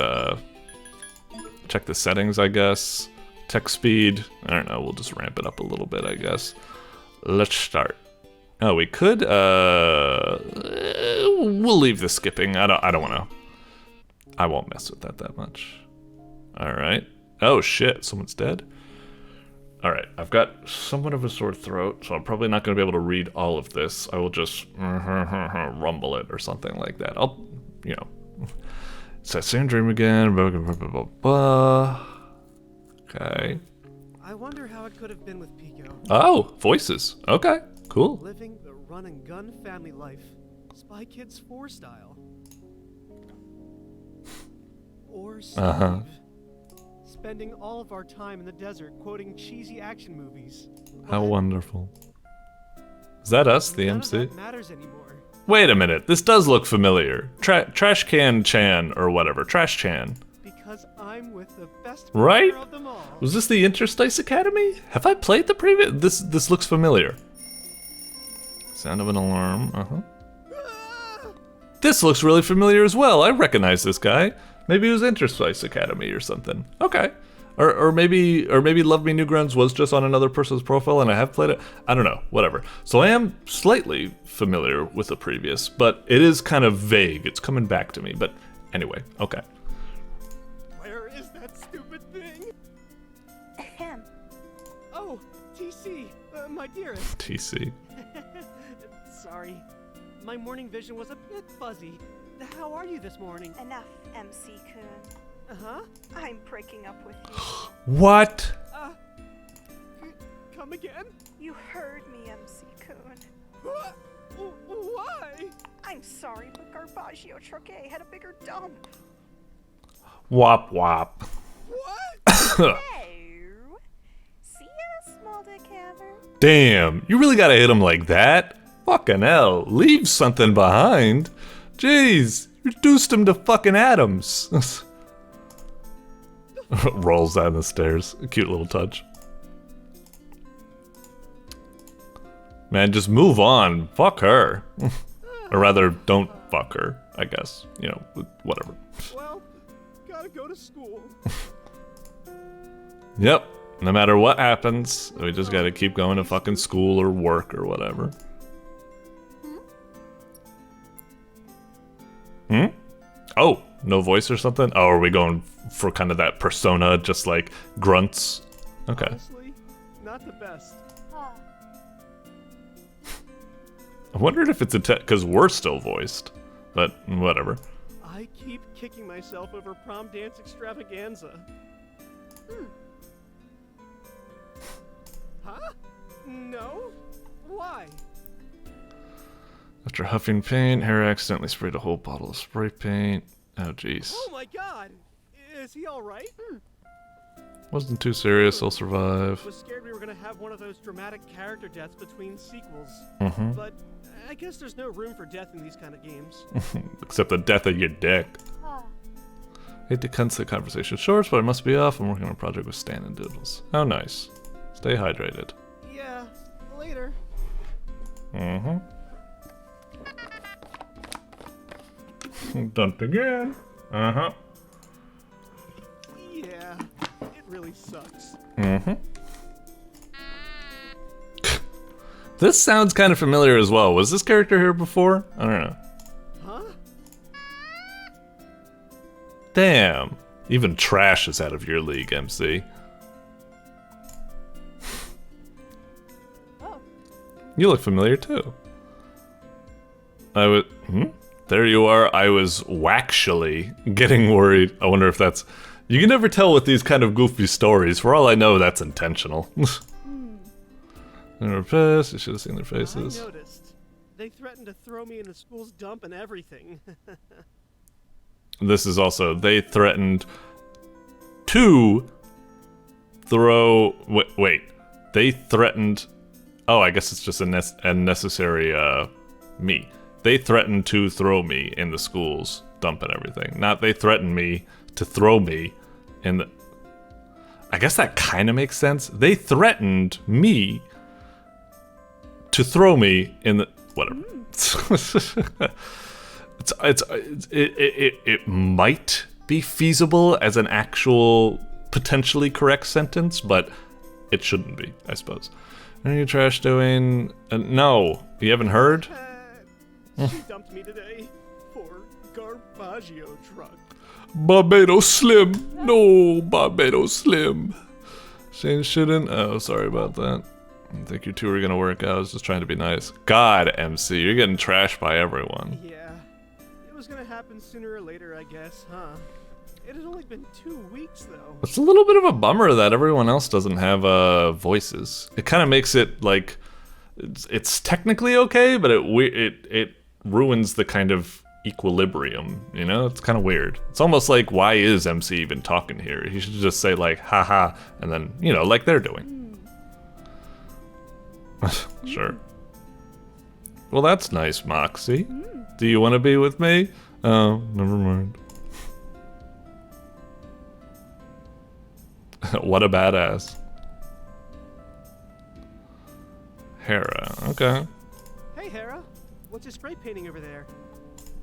check the settings, I guess. Text speed, I don't know, we'll just ramp it up a little bit, I guess. Let's start. Oh, we could, we'll leave the skipping. I don't wanna. I won't mess with that much. All right. Oh shit, someone's dead. All right, I've got somewhat of a sore throat, so I'm probably not gonna be able to read all of this. I will just rumble it or something like that. I'll, you know, it's that same dream again. Blah, blah, blah, blah, blah. Okay. I wonder how it could have been with Pico. Oh, voices. Okay, cool. Living the run and gun family life, Spy Kids 4 style. Or Steve. Spending all of our time in the desert quoting cheesy action movies. How wonderful. Is that us, the None MC? of that matters anymore. Wait a minute, this does look familiar. Trash Can Chan or whatever, Trash Chan. Because I'm with the best Right? player of them all. Was this the Interstice Academy? Have I played the previous? This looks familiar. Sound of an alarm. Ah! This looks really familiar as well. I recognize this guy. Maybe it was Interstice Academy or something. Okay. Or maybe Love Me Newgrounds was just on another person's profile and I have played it. I don't know. Whatever. So I am slightly familiar with the previous, but it is kind of vague. It's coming back to me. But anyway, okay. Where is that stupid thing? Ahem. Oh, TC, my dearest. TC. Sorry, my morning vision was a bit fuzzy. How are you this morning? Enough, MC-kun. Uh-huh. I'm breaking up with you. What? Come again? You heard me, MC-kun. What? Why? I'm sorry, but Garbaggio Truck A had a bigger dump. Wop wop. What? Oh. See ya, small dick hammer. Damn, you really gotta hit him like that? Fucking hell, leave something behind. Jeez, reduced him to fucking atoms. Rolls down the stairs. A cute little touch. Man, just move on. Fuck her. Or rather, don't fuck her, I guess. You know, whatever. Well, gotta go to school. Yep. No matter what happens, we just gotta keep going to fucking school or work or whatever. Hmm? Oh, no voice or something? Oh, are we going for kind of that persona, just like grunts? Okay. Honestly, not the best. I wondered if it's a because we're still voiced, but whatever. I keep kicking myself over prom dance extravaganza. Huh? No? Why? After huffing paint, Harry accidentally sprayed a whole bottle of spray paint. Oh, jeez. Oh my god! Is he alright? Wasn't too serious, I'll survive. Was scared we were gonna have one of those dramatic character deaths between sequels. Mm-hmm. But I guess there's no room for death in these kind of games. Except the death of your dick. Hate to cut the conversation short, but I must be off. I'm working on a project with Stan and Doodles. Oh, nice. Stay hydrated. Yeah, later. Mm-hmm. Done it again. Uh-huh. Yeah, it really sucks. Mm-hmm. This sounds kind of familiar as well. Was this character here before? I don't know. Huh? Damn. Even trash is out of your league, MC. Oh. You look familiar too. I would. There you are. I was actually getting worried. I wonder if that's... You can never tell with these kind of goofy stories. For all I know, that's intentional. They were pissed. You should have seen their faces. I noticed. They threatened to throw me in the school's dump and everything. This is also... They threatened to throw... Wait. They threatened... Oh, I guess it's just a necessary, me. They threatened to throw me in the school's dump and everything. Not they threatened me to throw me in the... I guess that kind of makes sense. They threatened me to throw me in the... Whatever. It might be feasible as an actual potentially correct sentence, but it shouldn't be, I suppose. What are you trash doing? No, you haven't heard? She dumped me today for Garbaggio truck. Barbados Slim. No, Barbados Slim. Shane shouldn't. Oh, sorry about that. I didn't think you two were gonna work out. I was just trying to be nice. God, MC, you're getting trashed by everyone. Yeah, it was gonna happen sooner or later, I guess, huh? It has only been 2 weeks, though. It's a little bit of a bummer that everyone else doesn't have voices. It kind of makes it like it's technically okay, but it ruins the kind of equilibrium. You know, it's kind of weird. It's almost like, why is MC even talking here? He should just say like, haha, and then, you know, like they're doing. Sure. Well, that's nice, Moxie. Do you want to be with me? Oh, never mind. What a badass. Hera, okay. Hey, Hera. What's your spray painting over there?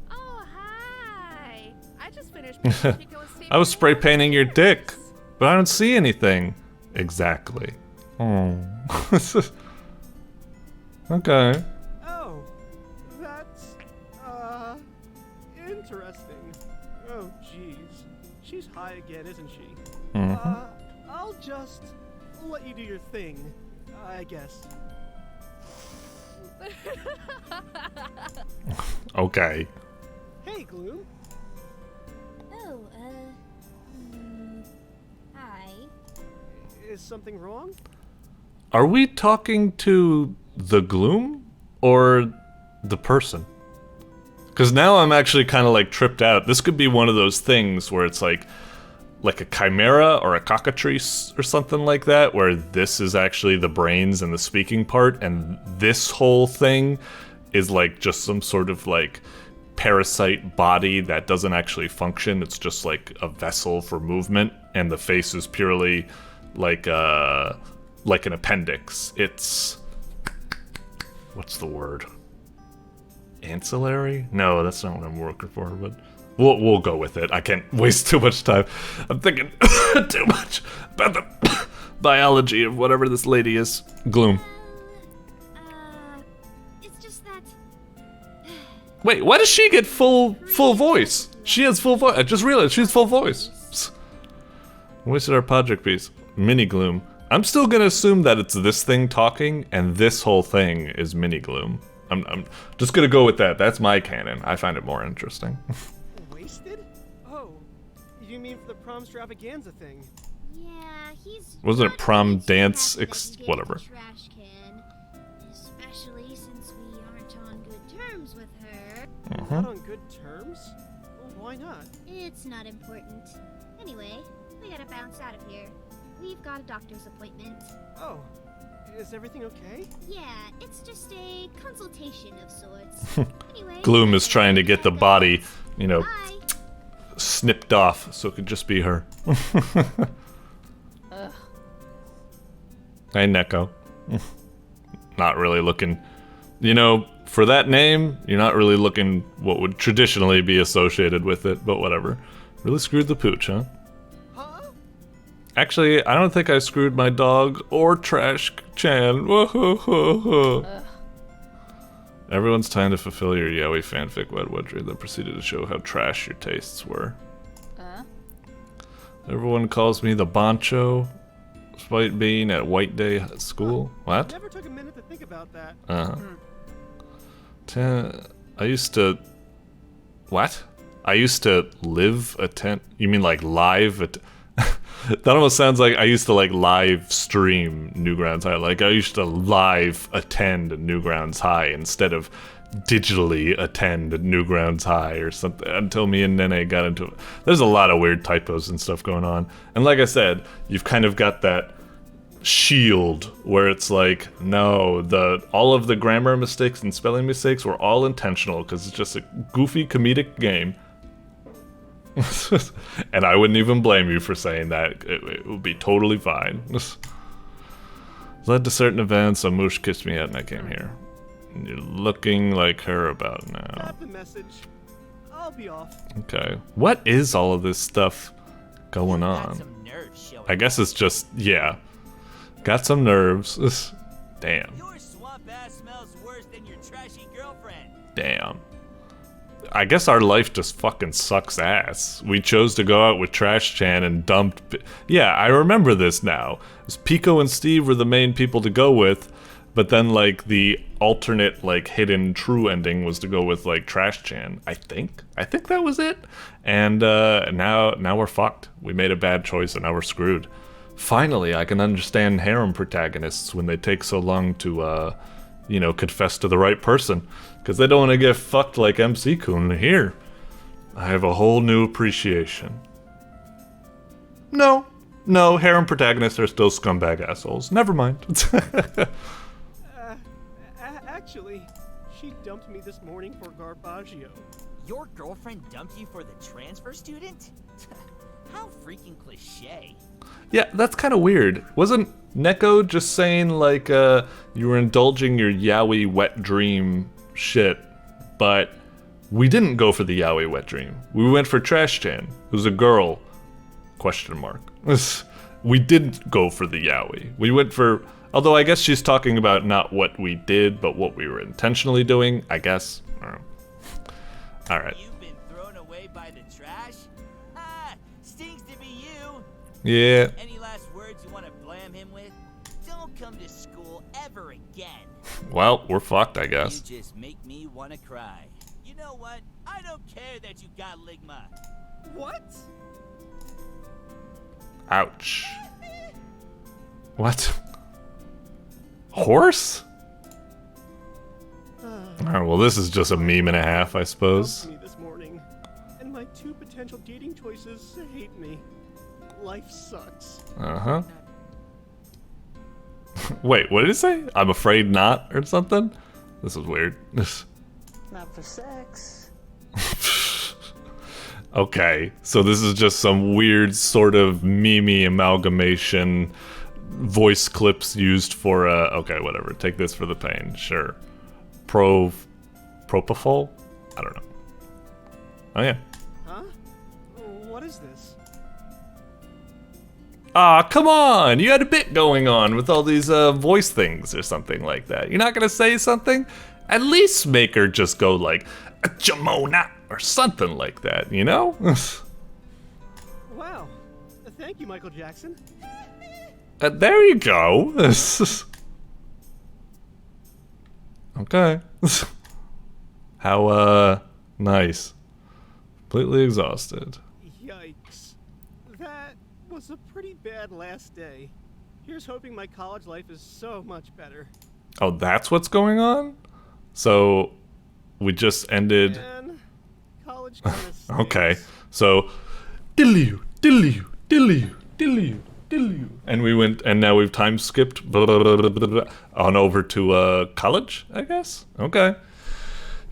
Oh, hi. I just finished painting Nicholas I was spray painting your dick, but I don't see anything. Exactly. Oh. Okay. Oh, that's, interesting. Oh, jeez. She's high again, isn't she? I'll just let you do your thing, I guess. Okay. Hey, Gloom. Oh, hi. Is something wrong? Are we talking to the Gloom or the person? Because now I'm actually kind of like tripped out. This could be one of those things where it's like a chimera or a cockatrice or something like that, where this is actually the brains and the speaking part, and this whole thing is like just some sort of like parasite body that doesn't actually function. It's just like a vessel for movement, and the face is purely like an appendix. It's... what's the word? Ancillary? No, that's not what I'm working for, but we'll go with it. I can't waste too much time. I'm thinking too much about the biology of whatever this lady is. Gloom. It's just that... Wait, why does she get full voice? She has full voice. I just realized she has full voice. Wasted our project piece. Mini Gloom. I'm still gonna assume that it's this thing talking, and this whole thing is Mini Gloom. I'm just gonna go with that. That's my canon. I find it more interesting. Wasted? Oh, you mean for the prom extravaganza thing? Yeah, he's... Wasn't it not prom really too dance happy that he gave whatever. the trash can, especially since we aren't on good terms with her. Not on good terms? Well, why not? It's not important. Anyway, we gotta bounce out of here. We've got a doctor's appointment. Oh, is everything okay? Yeah, it's just a consultation of sorts. Anyway, Gloom is trying to get the body, you know, bye. snipped off so it could just be her. Hey, Neko. Not really looking, you know, for that name, you're not really looking what would traditionally be associated with it, but whatever. Really screwed the pooch, huh? Huh? Actually, I don't think I screwed my dog or Trash Chan. Everyone's time to fulfill your yaoi fanfic Wedwedry, then proceeded to show how trash your tastes were. Everyone calls me the Boncho, despite being at White Day School. What? Never took a minute to think about that. I used to What? I used to live attend. You mean like live? That almost sounds like I used to like live stream Newgrounds High. Like I used to live attend Newgrounds High instead of digitally attend Newgrounds High or something. Until me and Nene got into it. There's a lot of weird typos and stuff going on. And like I said, you've kind of got that shield where it's like, no, all of the grammar mistakes and spelling mistakes were all intentional because it's just a goofy comedic game. And I wouldn't even blame you for saying that. It would be totally fine. Led to certain events, a moosh kissed me out and I came here. You're looking like her about now. Got the message. I'll be off. Okay. What is all of this stuff going on? I guess it's just, yeah. Got some nerves. Damn. Your swamp ass smells worse than your trashy girlfriend. Damn. I guess our life just fucking sucks ass. We chose to go out with Trash Chan and dumped... Yeah, I remember this now. It was Pico and Steve were the main people to go with, but then, like, the alternate, like, hidden true ending was to go with, like, Trash Chan. I think that was it. And now we're fucked. We made a bad choice and now we're screwed. Finally, I can understand harem protagonists when they take so long to, you know, confess to the right person. Because they don't want to get fucked like MC-kun here. I have a whole new appreciation. No, harem protagonists are still scumbag assholes. Never mind. Actually, she dumped me this morning for Garbaggio. Your girlfriend dumped you for the transfer student? How freaking cliche. Yeah, that's kind of weird. Wasn't Neko just saying, like, you were indulging your yaoi wet dream shit, but we didn't go for the yaoi wet dream. We went for Trash Chan, who's a girl, question mark. We didn't go for the yaoi. We went for, although I guess she's talking about not what we did, but what we were intentionally doing, I guess. I don't know. Alright. You've been thrown away by the trash? Ah, stinks to be you. Yeah. Any last words you want to blam him with? Don't come to school ever again. Well, we're fucked, I guess. You just make me want to cry. You know what? I don't care that you got ligma. What? Ouch. What? Horse? Alright, well this is just a meme and a half, I suppose. Dumped me this morning, and my two potential dating choices hate me. Life sucks. Uh-huh. Wait, what did it say? I'm afraid not, or something? This is weird. Not for sex. Okay, so this is just some weird sort of meme amalgamation, voice clips used for, okay, whatever. Take this for the pain, sure. Propofol? I don't know. Oh yeah. Huh? What is this? Ah, come on! You had a bit going on with all these voice things or something like that. You're not gonna say something? At least make her just go like, Jamona, or something like that, you know? Wow. Thank you, Michael Jackson. There you go. Okay. How, nice. Completely exhausted. Yikes. That was a pretty bad last day. Here's hoping my college life is so much better. Oh, that's what's going on? So, we just ended... Man, college kinda stinks. Okay, so... Diddle-you, diddle-you, diddle-you, diddle-you, diddle-you. And we went, and now we've time skipped blah, blah, blah, blah, blah, blah, on over to, college, I guess? Okay.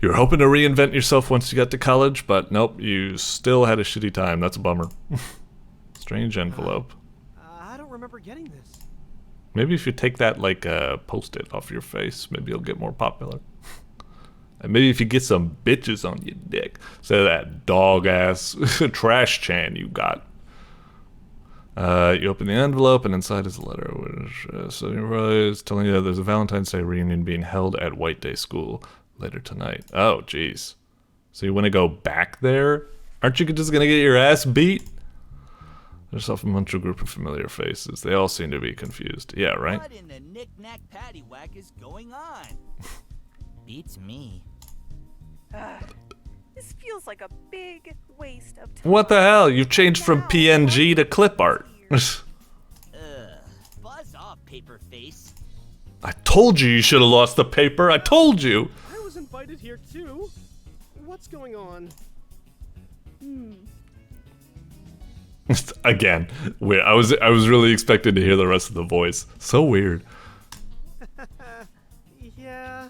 You were hoping to reinvent yourself once you got to college, but nope, you still had a shitty time. That's a bummer. Strange envelope. I don't remember getting this. Maybe if you take that, like, post-it off your face, maybe you'll get more popular. And maybe if you get some bitches on your dick, instead of that dog-ass Trash Chan you got. You open the envelope, and inside is a letter, which so is telling you that there's a Valentine's Day reunion being held at White Day School later tonight. Oh, jeez. So you want to go back there? Aren't you just going to get your ass beat? There's a bunch of group of familiar faces. They all seem to be confused. Yeah, right? What in the knick-knack paddywhack is going on? Beats me. This feels feels like a big waste of time. What the hell? You've changed from PNG to clip art. Buzz off, paper face. I told you should have lost the paper. I told you. I was invited here too. What's going on? Again, weird. I was really expecting to hear the rest of the voice. So weird. Yeah,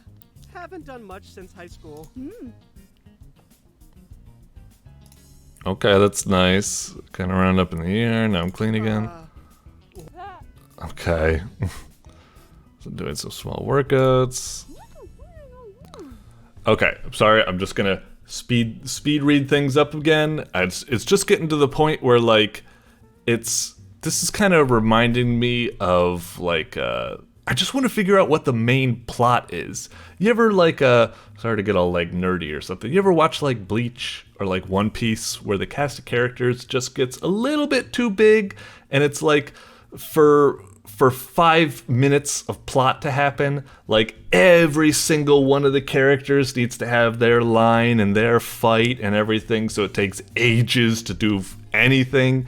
haven't done much since high school. Okay, that's nice. Kind of round up in the air. Now I'm clean again. Okay. So doing some small workouts. Okay, I'm sorry. I'm just gonna speed read things up again. It's just getting to the point where like this is kind of reminding me of like I just want to figure out what the main plot is. You ever like sorry to get all like nerdy or something. You ever watch like Bleach or like One Piece where the cast of characters just gets a little bit too big and it's like for 5 minutes of plot to happen, like every single one of the characters needs to have their line and their fight and everything, so it takes ages to do anything.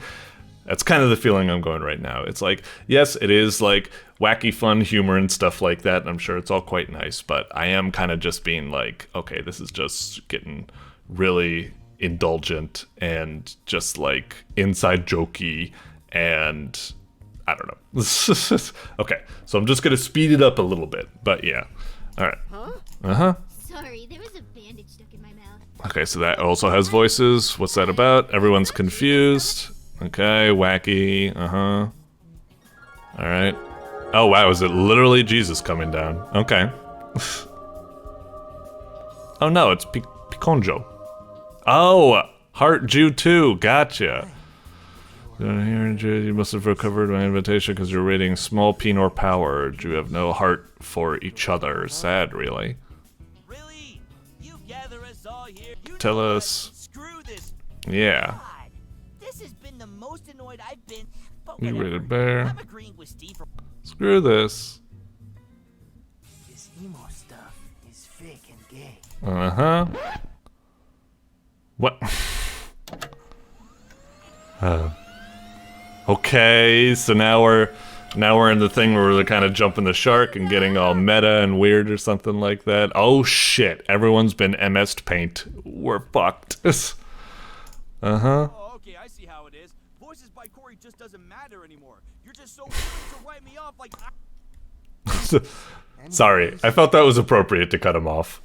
That's kind of the feeling I'm going right now. It's like, yes, it is like wacky fun humor and stuff like that, and I'm sure it's all quite nice, but I am kind of just being like, okay, this is just getting really indulgent and just like inside jokey and I don't know. Okay, so I'm just gonna speed it up a little bit, but yeah. Alright. Sorry, there was a bandage stuck in my mouth. Okay, so that also has voices. What's that about? Everyone's confused. Okay, wacky. Alright. Oh wow, is it literally Jesus coming down? Okay. Oh no, it's Piconjo. Oh, Heart Jew 2, gotcha. You must have recovered my invitation because you're rating small P nor powered. You have no heart for each other. Sad, really. Really? You gather us all here. Tell us. Screw this. Yeah. God, this has been the most annoyed I've been. But You whatever. rated bear. I'm agreeing with Steve. Screw this. This emo stuff is fake and gay. What? Okay, so now we're in the thing where they're kind of jumping the shark and getting all meta and weird or something like that. Oh shit! Everyone's been MS'd paint. We're fucked. Oh, okay, I see how it is. Voices by Corey just doesn't matter anymore. You're just so willing to write me off like. Sorry, I felt that was appropriate to cut him off.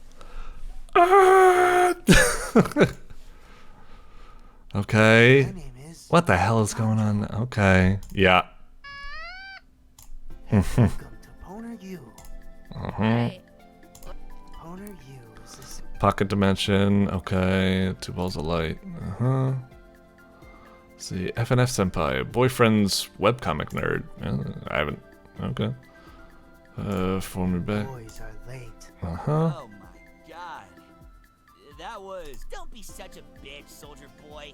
Okay. My name is. What the hell is going on? Okay. Yeah. Welcome to Poner U. Right. Poner U is this. Pocket dimension. Okay. 2 balls of light. See, FNF Senpai. Boyfriend's webcomic nerd. I haven't. Okay. For me back. Boys are late. Oh my god. That was. Don't be such a bitch, soldier boy.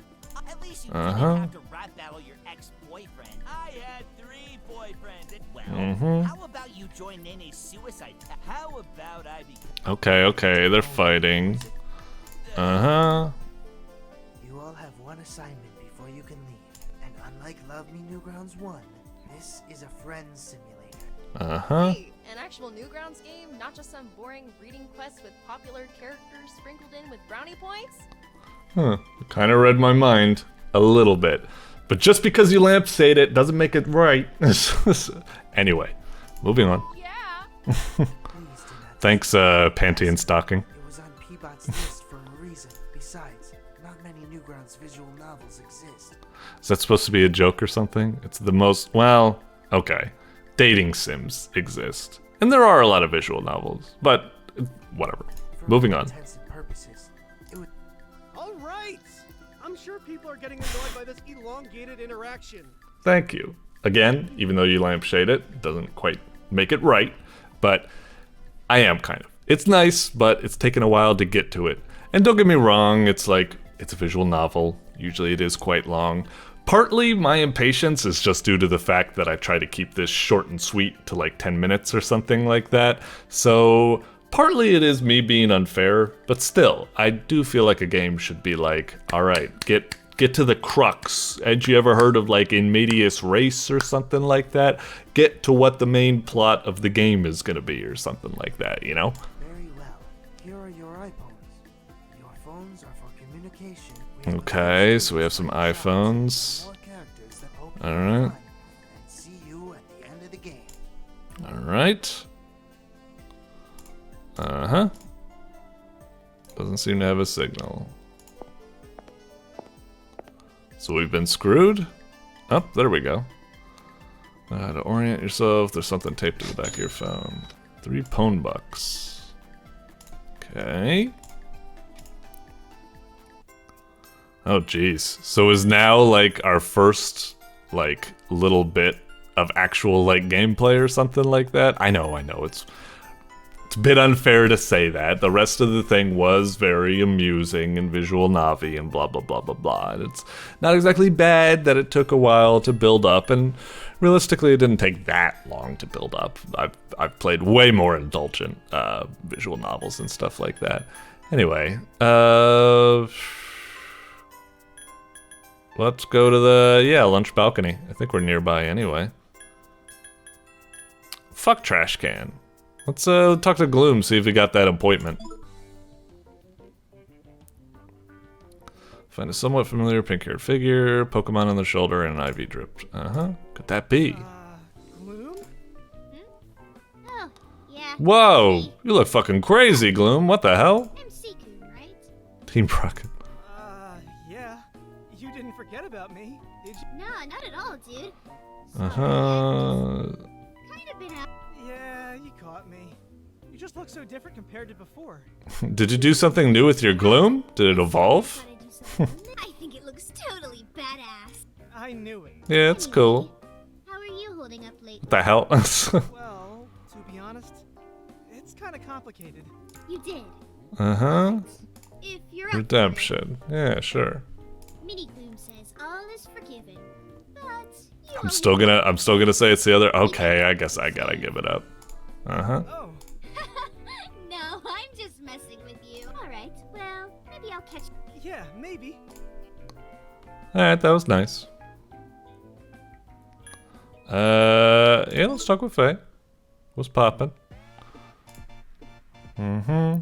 At least you didn't have to rap battle your ex-boyfriend. I had 3 boyfriends. And, well, how about you join in a suicide pact? How about I be. Okay, they're fighting. You all have one assignment before you can leave. And unlike Love Me Newgrounds 1, this is a friends simulator. Hey, an actual Newgrounds game, not just some boring reading quest with popular characters sprinkled in with brownie points? Kind of read my mind a little bit. But just because you lampshade it doesn't make it right. Anyway, moving on. Yeah. Please do not. Thanks, Panty and Stocking. It was on Peabot's list for a reason. Besides, not many Newgrounds visual novels exist. Is that supposed to be a joke or something? It's the most, well, okay. Dating sims exist. And there are a lot of visual novels, but whatever. For Moving all on. intents and purposes, it would. All right. I'm sure people are getting annoyed by this elongated interaction. Thank you. Again, even though you lampshade it, doesn't quite make it right, but I am kind of. It's nice, but it's taken a while to get to it. And don't get me wrong, it's like, it's a visual novel. Usually it is quite long. Partly my impatience is just due to the fact that I try to keep this short and sweet to like 10 minutes or something like that. So partly it is me being unfair, but still, I do feel like a game should be like, all right, get to the crux. Had you ever heard of like in medias res or something like that? Get to what the main plot of the game is gonna be or something like that, you know? Very well. Here are your iPhones. Your phones are for communication. Okay, so we have some iPhones. More characters that hope All you right. have fun and see you at the end of the game. Alright. Uh-huh. Doesn't seem to have a signal. So we've been screwed? Oh, there we go. To orient yourself, there's something taped to the back of your phone. 3 pwn bucks. Okay. Oh, jeez. So is now, like, our first, like, little bit of actual, like, gameplay or something like that? I know, it's a bit unfair to say that. The rest of the thing was very amusing and visual novel and blah, blah, blah, blah, blah. And it's not exactly bad that it took a while to build up, and realistically, it didn't take that long to build up. I've played way more indulgent visual novels and stuff like that. Anyway, let's go to the, lunch balcony. I think we're nearby anyway. Fuck trash can. Let's talk to Gloom, see if we got that appointment. Find a somewhat familiar pink-haired figure, Pokemon on the shoulder, and an IV drip. Uh-huh. Could that be? Gloom? Oh, yeah. Whoa! You look fucking crazy, Gloom. What the hell? MC-kun, right? Team Rocket. Yeah. You didn't forget about me, did you? No, not at all, dude. Uh-huh. Kind of been out. Yeah, you caught me. You just look so different compared to before. Did you do something new with your Gloom? Did it evolve? Trying to do something. I think it looks totally badass. I knew it. Yeah, it's cool. How are you holding up lately? What the hell? Well, to be honest, it's kind of complicated. You did. Uh-huh. If you're up Redemption. Yeah, sure. Mini Gloom says all is forgiven. But you I'm still gonna say it's the other. Okay, I guess I gotta give it up. Uh-huh. Oh, No, I'm just messing with you. Alright, well, maybe I'll catch yeah, maybe. Alright, that was nice. Yeah, let's talk with Faye. What's poppin'? Mm-hmm.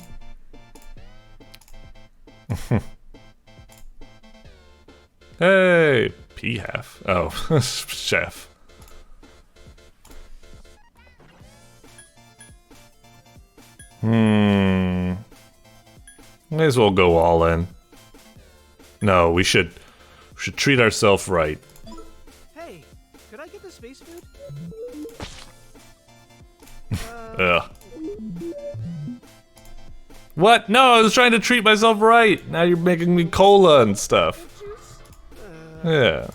Hey, P-half. Oh, chef. May as well go all in. No, we should treat ourselves right. Hey, could I get the space food? Ugh. What? No, I was trying to treat myself right. Now you're making me cola and stuff. Yeah.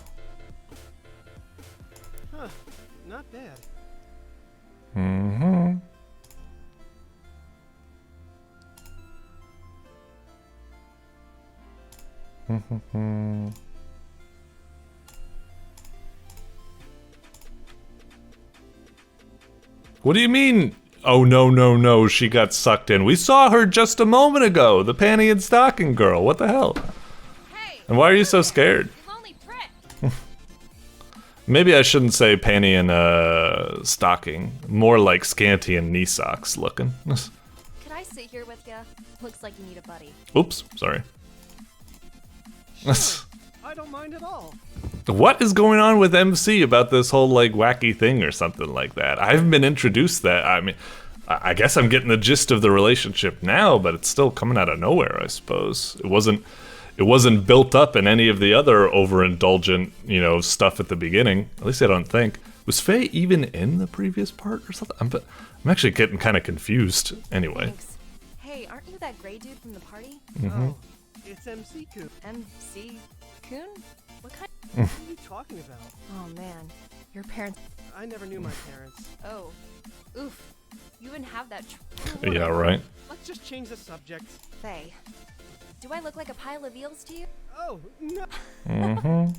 Huh, not bad. Mm-hmm. What do you mean? Oh, no, she got sucked in. We saw her just a moment ago, the panty and stocking girl. What the hell? Hey, And why are you so scared? you've only pricked. Maybe I shouldn't say panty and stocking. More like scanty and knee socks looking. Could I sit here with ya? Looks like you need a buddy. Oops, sorry. I don't mind at all. What is going on with MC about this whole like wacky thing or something like that? I haven't been introduced that. I mean, I guess I'm getting the gist of the relationship now, but it's still coming out of nowhere, I suppose. It wasn't built up in any of the other overindulgent, stuff at the beginning. At least I don't think. Was Faye even in the previous part or something? I'm actually getting kind of confused. Anyway. Thanks. Hey, aren't you that gray dude from the party? Oh, it's MC-kun. MC Kun? What kind? What are you talking about? Oh man, your parents. I never knew my parents. Oh, oof. You wouldn't have that. Yeah, right. Let's just change the subject. Faye, do I look like a pile of eels to you? Oh, no. Mm-hmm.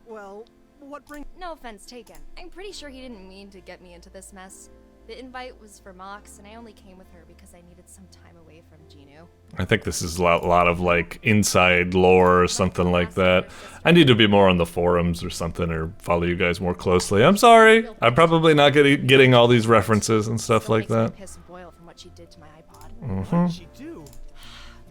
Well, what brings... No offense taken. I'm pretty sure he didn't mean to get me into this mess. The invite was for Mox, and I only came with her because I needed some time away from Genu. I think this is a lot of like inside lore or something like that. I need to be more on the forums or something, or follow you guys more closely. I'm sorry. I'm probably not getting all these references and stuff Still like makes me that. piss boil from what she did to my iPod. What did she do?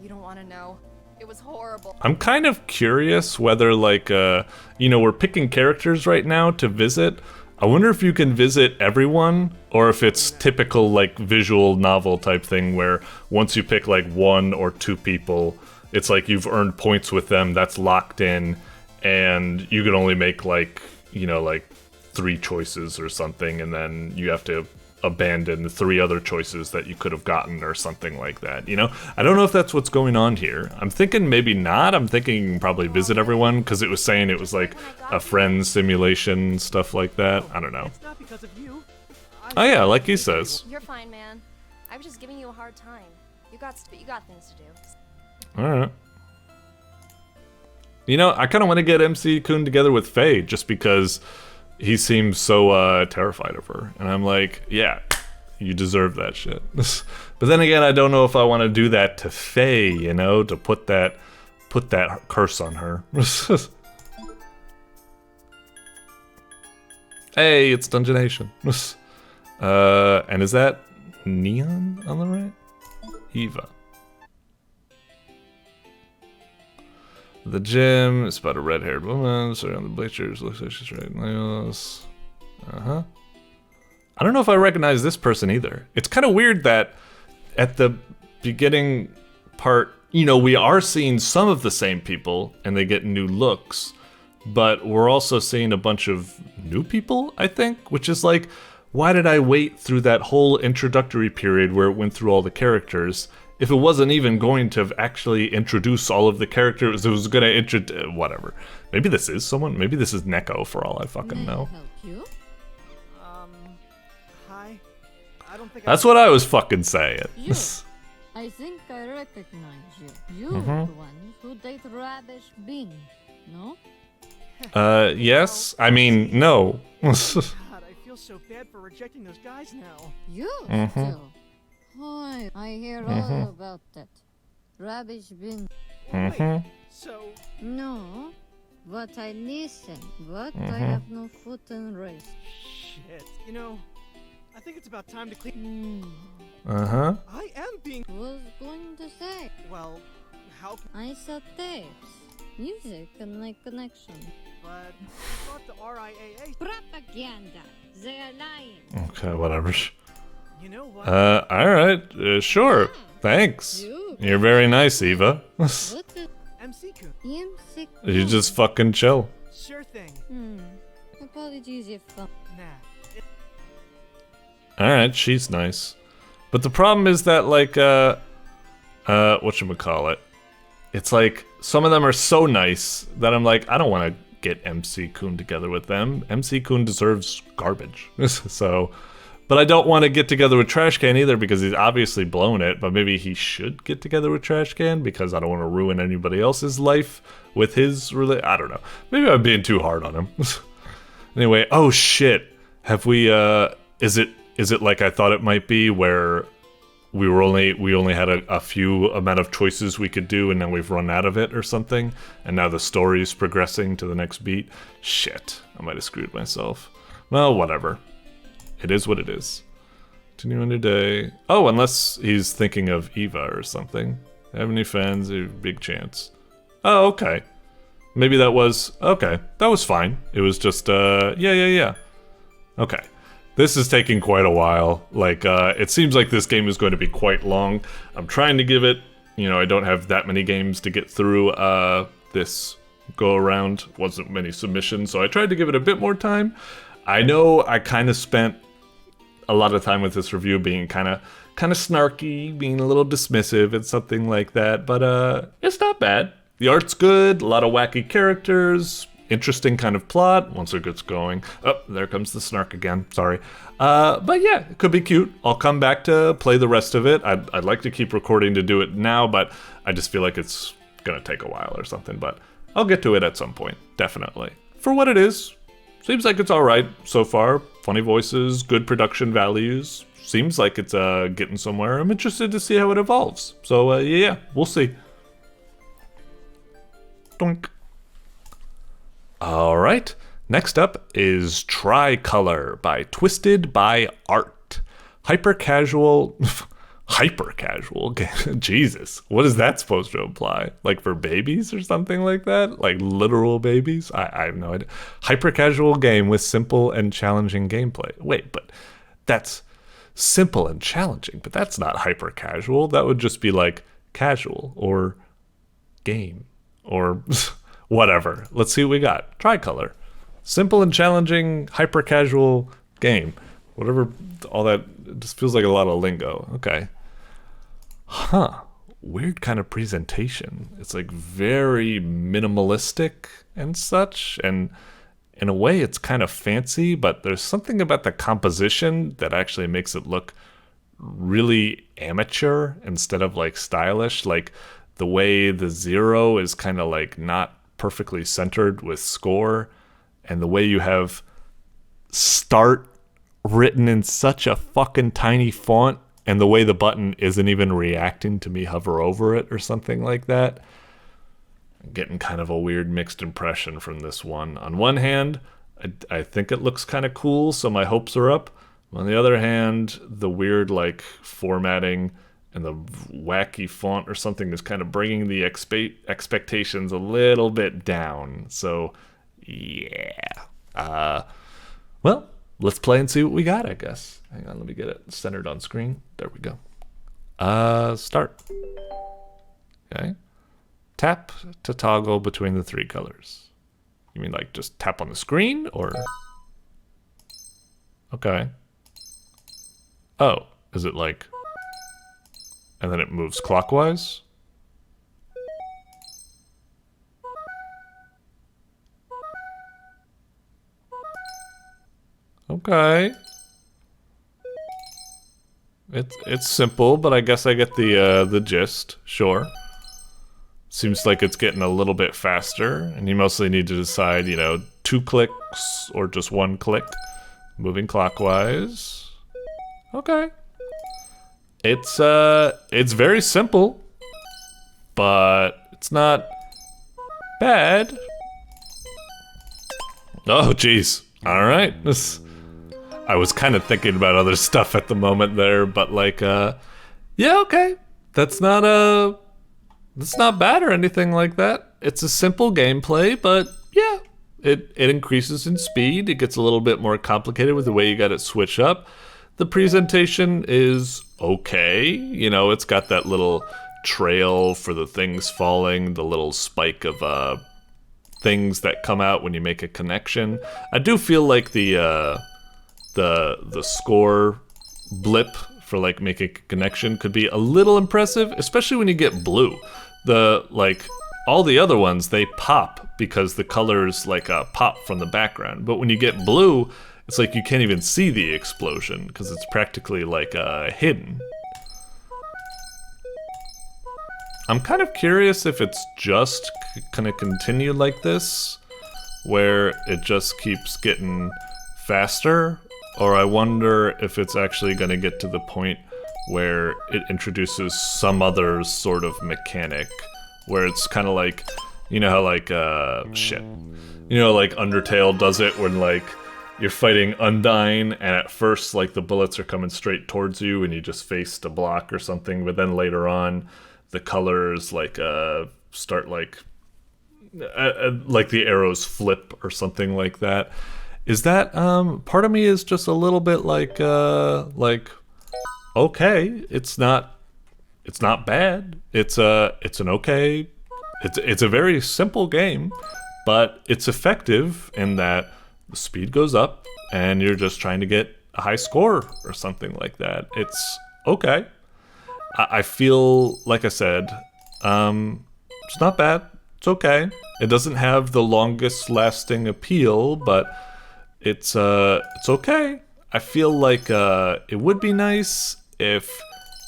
You don't want to know. It was horrible. I'm kind of curious whether like, you know, we're picking characters right now to visit. I wonder if you can visit everyone, or if it's typical like visual novel type thing where once you pick like 1 or 2 people, it's like you've earned points with them, that's locked in, and you can only make like, you know, like 3 choices or something, and then you have to abandon the 3 other choices that you could have gotten or something like that, you know? I don't know if that's what's going on here. I'm thinking maybe not. I'm thinking you can probably visit everyone, because it was saying it was like a friend simulation, stuff like that. I don't know. It's not because of you. Oh yeah, like he says. You're fine, man. I was just giving you a hard time. You got things to do. Alright. You know, I kind of want to get MC Kun together with Faye, just because he seems so terrified of her. And I'm like, yeah, you deserve that shit. But then again, I don't know if I want to do that to Faye, you know, to put that curse on her. Hey, it's Dungeonation. And is that Neon on the right? Eva. The gym, it's about a red-haired woman, sitting on the bleachers, looks like she's writing nails. Uh-huh. I don't know if I recognize this person either. It's kind of weird that at the beginning part, you know, we are seeing some of the same people, and they get new looks, but we're also seeing a bunch of new people, I think, which is like, why did I wait through that whole introductory period where it went through all the characters if it wasn't even going to actually introduce all of the characters? It was going to introduce whatever. Maybe this is someone. Maybe this is Neko for all I fucking know. Help you? Hi. I don't think That's what I was fucking saying. You. I think I recognize you. You're the one who date Rubbish Bin, no? Yes. I mean, no. God, I feel so bad for rejecting those guys now. You too. Oh, I hear all about that. Rubbish Bin. Wait, so No, but I listen, but I have no foot in race. shit. You know, I think it's about time to clean. Uh-huh. I am being Was going to say, well. How? I saw tapes. Music can make connection. But I thought the RIAA. Propaganda. They're lying. Okay, whatever. You know what? Alright. Sure. Thanks. You're very nice, Eva. What is MC-kun. MC? You just fucking chill. Sure thing. Apologies if Nah. Alright, she's nice. But the problem is that, like, whatchamacallit? It's like, some of them are so nice that I'm like, I don't want to get MC Kun together with them. MC Kun deserves garbage. So, but I don't want to get together with Trash Can either because he's obviously blown it, but maybe he should get together with Trash Can because I don't want to ruin anybody else's life with his I don't know. Maybe I'm being too hard on him. Anyway, oh shit. Have we, is it like I thought it might be where we only had a few amount of choices we could do and now we've run out of it or something, and now the story is progressing to the next beat? Shit, I might have screwed myself. Well, whatever. It is what it is. Continue on your day. Oh, unless he's thinking of Eva or something. Have any fans? A big chance. Oh, okay. Maybe that was... Okay, that was fine. It was just, yeah. Okay. This is taking quite a while. Like, it seems like this game is going to be quite long. I'm trying to give it, you know, I don't have that many games to get through this go around. Wasn't many submissions, so I tried to give it a bit more time. I know I kind of spent a lot of time with this review being kind of snarky, being a little dismissive and something like that, but it's not bad. The art's good, a lot of wacky characters, interesting kind of plot once it gets going. Oh, there comes the snark again. Sorry. But yeah, it could be cute. I'll come back to play the rest of it. I'd like to keep recording to do it now, but I just feel like it's gonna take a while or something. But I'll get to it at some point, definitely. For what it is, seems like it's all right so far. Funny voices, good production values, seems like it's getting somewhere. I'm interested to see how it evolves. So yeah, we'll see. Doink. All right. Next up is Tricolor by TwistedByArt. Hyper casual. Hyper casual. Jesus, what is that supposed to imply? Like for babies or something like that? Like literal babies? I have no idea. Hyper casual game with simple and challenging gameplay. Wait, but that's simple and challenging, but that's not hyper casual. That would just be like casual or game or whatever. Let's see what we got. Tricolor. Simple and challenging, hyper casual game. Whatever, all that, it just feels like a lot of lingo. Okay. Huh. Weird kind of presentation. It's like very minimalistic and such. And in a way, it's kind of fancy, but there's something about the composition that actually makes it look really amateur instead of like stylish. Like the way the 0 is kind of like not perfectly centered with score. And the way you have start written in such a fucking tiny font, and the way the button isn't even reacting to me hover over it or something like that. I'm getting kind of a weird mixed impression from this one. On one hand, I think it looks kind of cool, so my hopes are up. On the other hand, the weird like formatting and the wacky font or something is kind of bringing the expectations a little bit down. So yeah. Well, let's play and see what we got, I guess. Hang on, let me get it centered on screen. There we go. Start. Okay. Tap to toggle between the 3 colors. You mean like just tap on the screen or? Okay. Oh, is it like, and then it moves clockwise? Okay. It's simple, but I guess I get the gist. Sure. Seems like it's getting a little bit faster, and you mostly need to decide, 2 clicks or just 1 click. Moving clockwise. Okay. It's very simple, but it's not bad. Oh, jeez. All right. I was kind of thinking about other stuff at the moment there, but like, yeah, okay. That's not bad or anything like that. It's a simple gameplay, but yeah, it increases in speed. It gets a little bit more complicated with the way you got it switch up. The presentation is okay. It's got that little trail for the things falling, the little spike of things that come out when you make a connection. I do feel like the score blip for like making a connection could be a little impressive, especially when you get blue. All the other ones, they pop because the colors like pop from the background. But when you get blue, it's like you can't even see the explosion because it's practically like hidden. I'm kind of curious if it's just gonna continue like this, where it just keeps getting faster, or I wonder if it's actually gonna get to the point where it introduces some other sort of mechanic, where it's kind of like, how like, like Undertale does it when like you're fighting Undyne and at first like the bullets are coming straight towards you and you just face to block or something, but then later on the colors like start like the arrows flip or something like that. Is that part of me is just a little bit like okay, it's not bad. It's an okay. It's a very simple game, but it's effective in that the speed goes up and you're just trying to get a high score or something like that. It's okay. I feel, like I said, it's not bad. It's okay. It doesn't have the longest lasting appeal, but it's okay. I feel like it would be nice if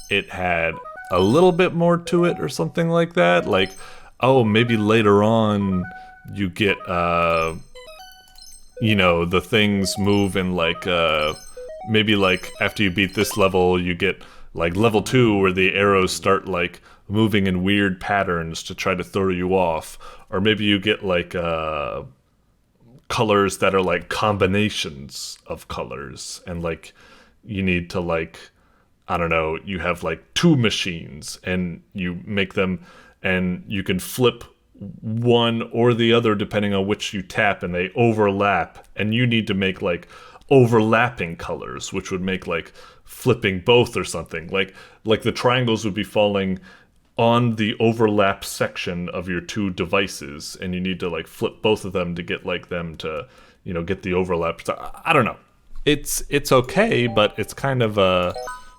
it had a little bit more to it or something like that. Like, oh, maybe later on you get, the things move in like maybe like after you beat this level, you get like level 2 where the arrows start like moving in weird patterns to try to throw you off. Or maybe you get like colors that are like combinations of colors, and like you need to like, I don't know, you have like 2 machines and you make them, and you can flip one or the other depending on which you tap, and they overlap, and you need to make like overlapping colors, which would make like flipping both or something. Like the triangles would be falling on the overlap section of your 2 devices, and you need to like flip both of them to get like them to, you know, get the overlap. So, I don't know. It's okay, but it's kind of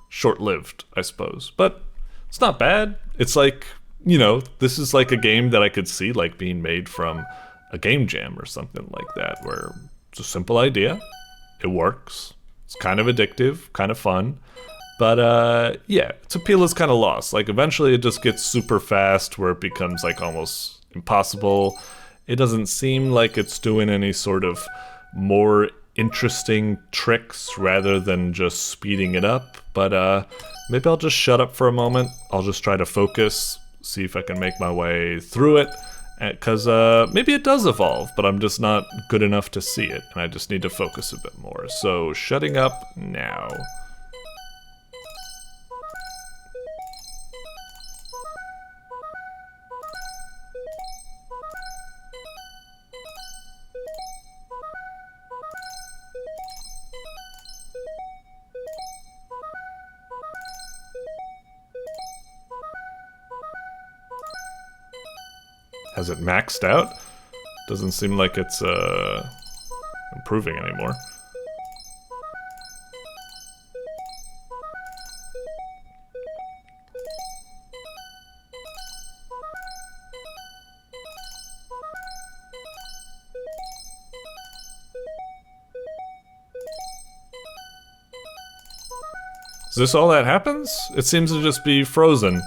short-lived, I suppose. But it's not bad. It's like, you know, this is like a game that I could see like being made from a game jam or something like that, where it's a simple idea, it works, it's kind of addictive, kind of fun, but yeah, its appeal is kind of lost. Like eventually it just gets super fast where it becomes like almost impossible. It doesn't seem like it's doing any sort of more interesting tricks rather than just speeding it up, but maybe I'll just shut up for a moment. I'll just try to focus, see if I can make my way through it, because maybe it does evolve, but I'm just not good enough to see it, and I just need to focus a bit more. So shutting up now. Has it maxed out? Doesn't seem like it's improving anymore. Is this all that happens? It seems to just be frozen.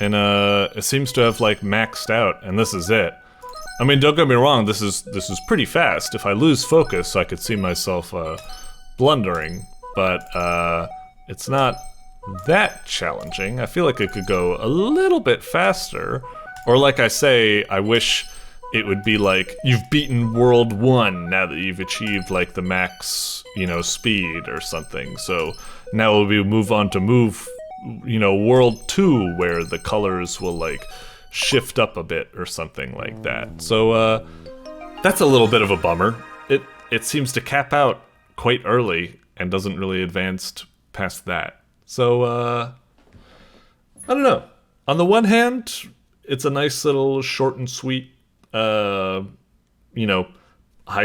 And it seems to have like maxed out, and this is it. I mean, don't get me wrong, this is pretty fast. If I lose focus, I could see myself blundering, but it's not that challenging. I feel like it could go a little bit faster, or like I say, I wish it would be like you've beaten World 1 now that you've achieved like the max, you know, speed or something. So now we move on to World 2, where the colors will like shift up a bit or something like that. So that's a little bit of a bummer. It seems to cap out quite early and doesn't really advance past that. So I don't know. On the one hand, it's a nice little short and sweet high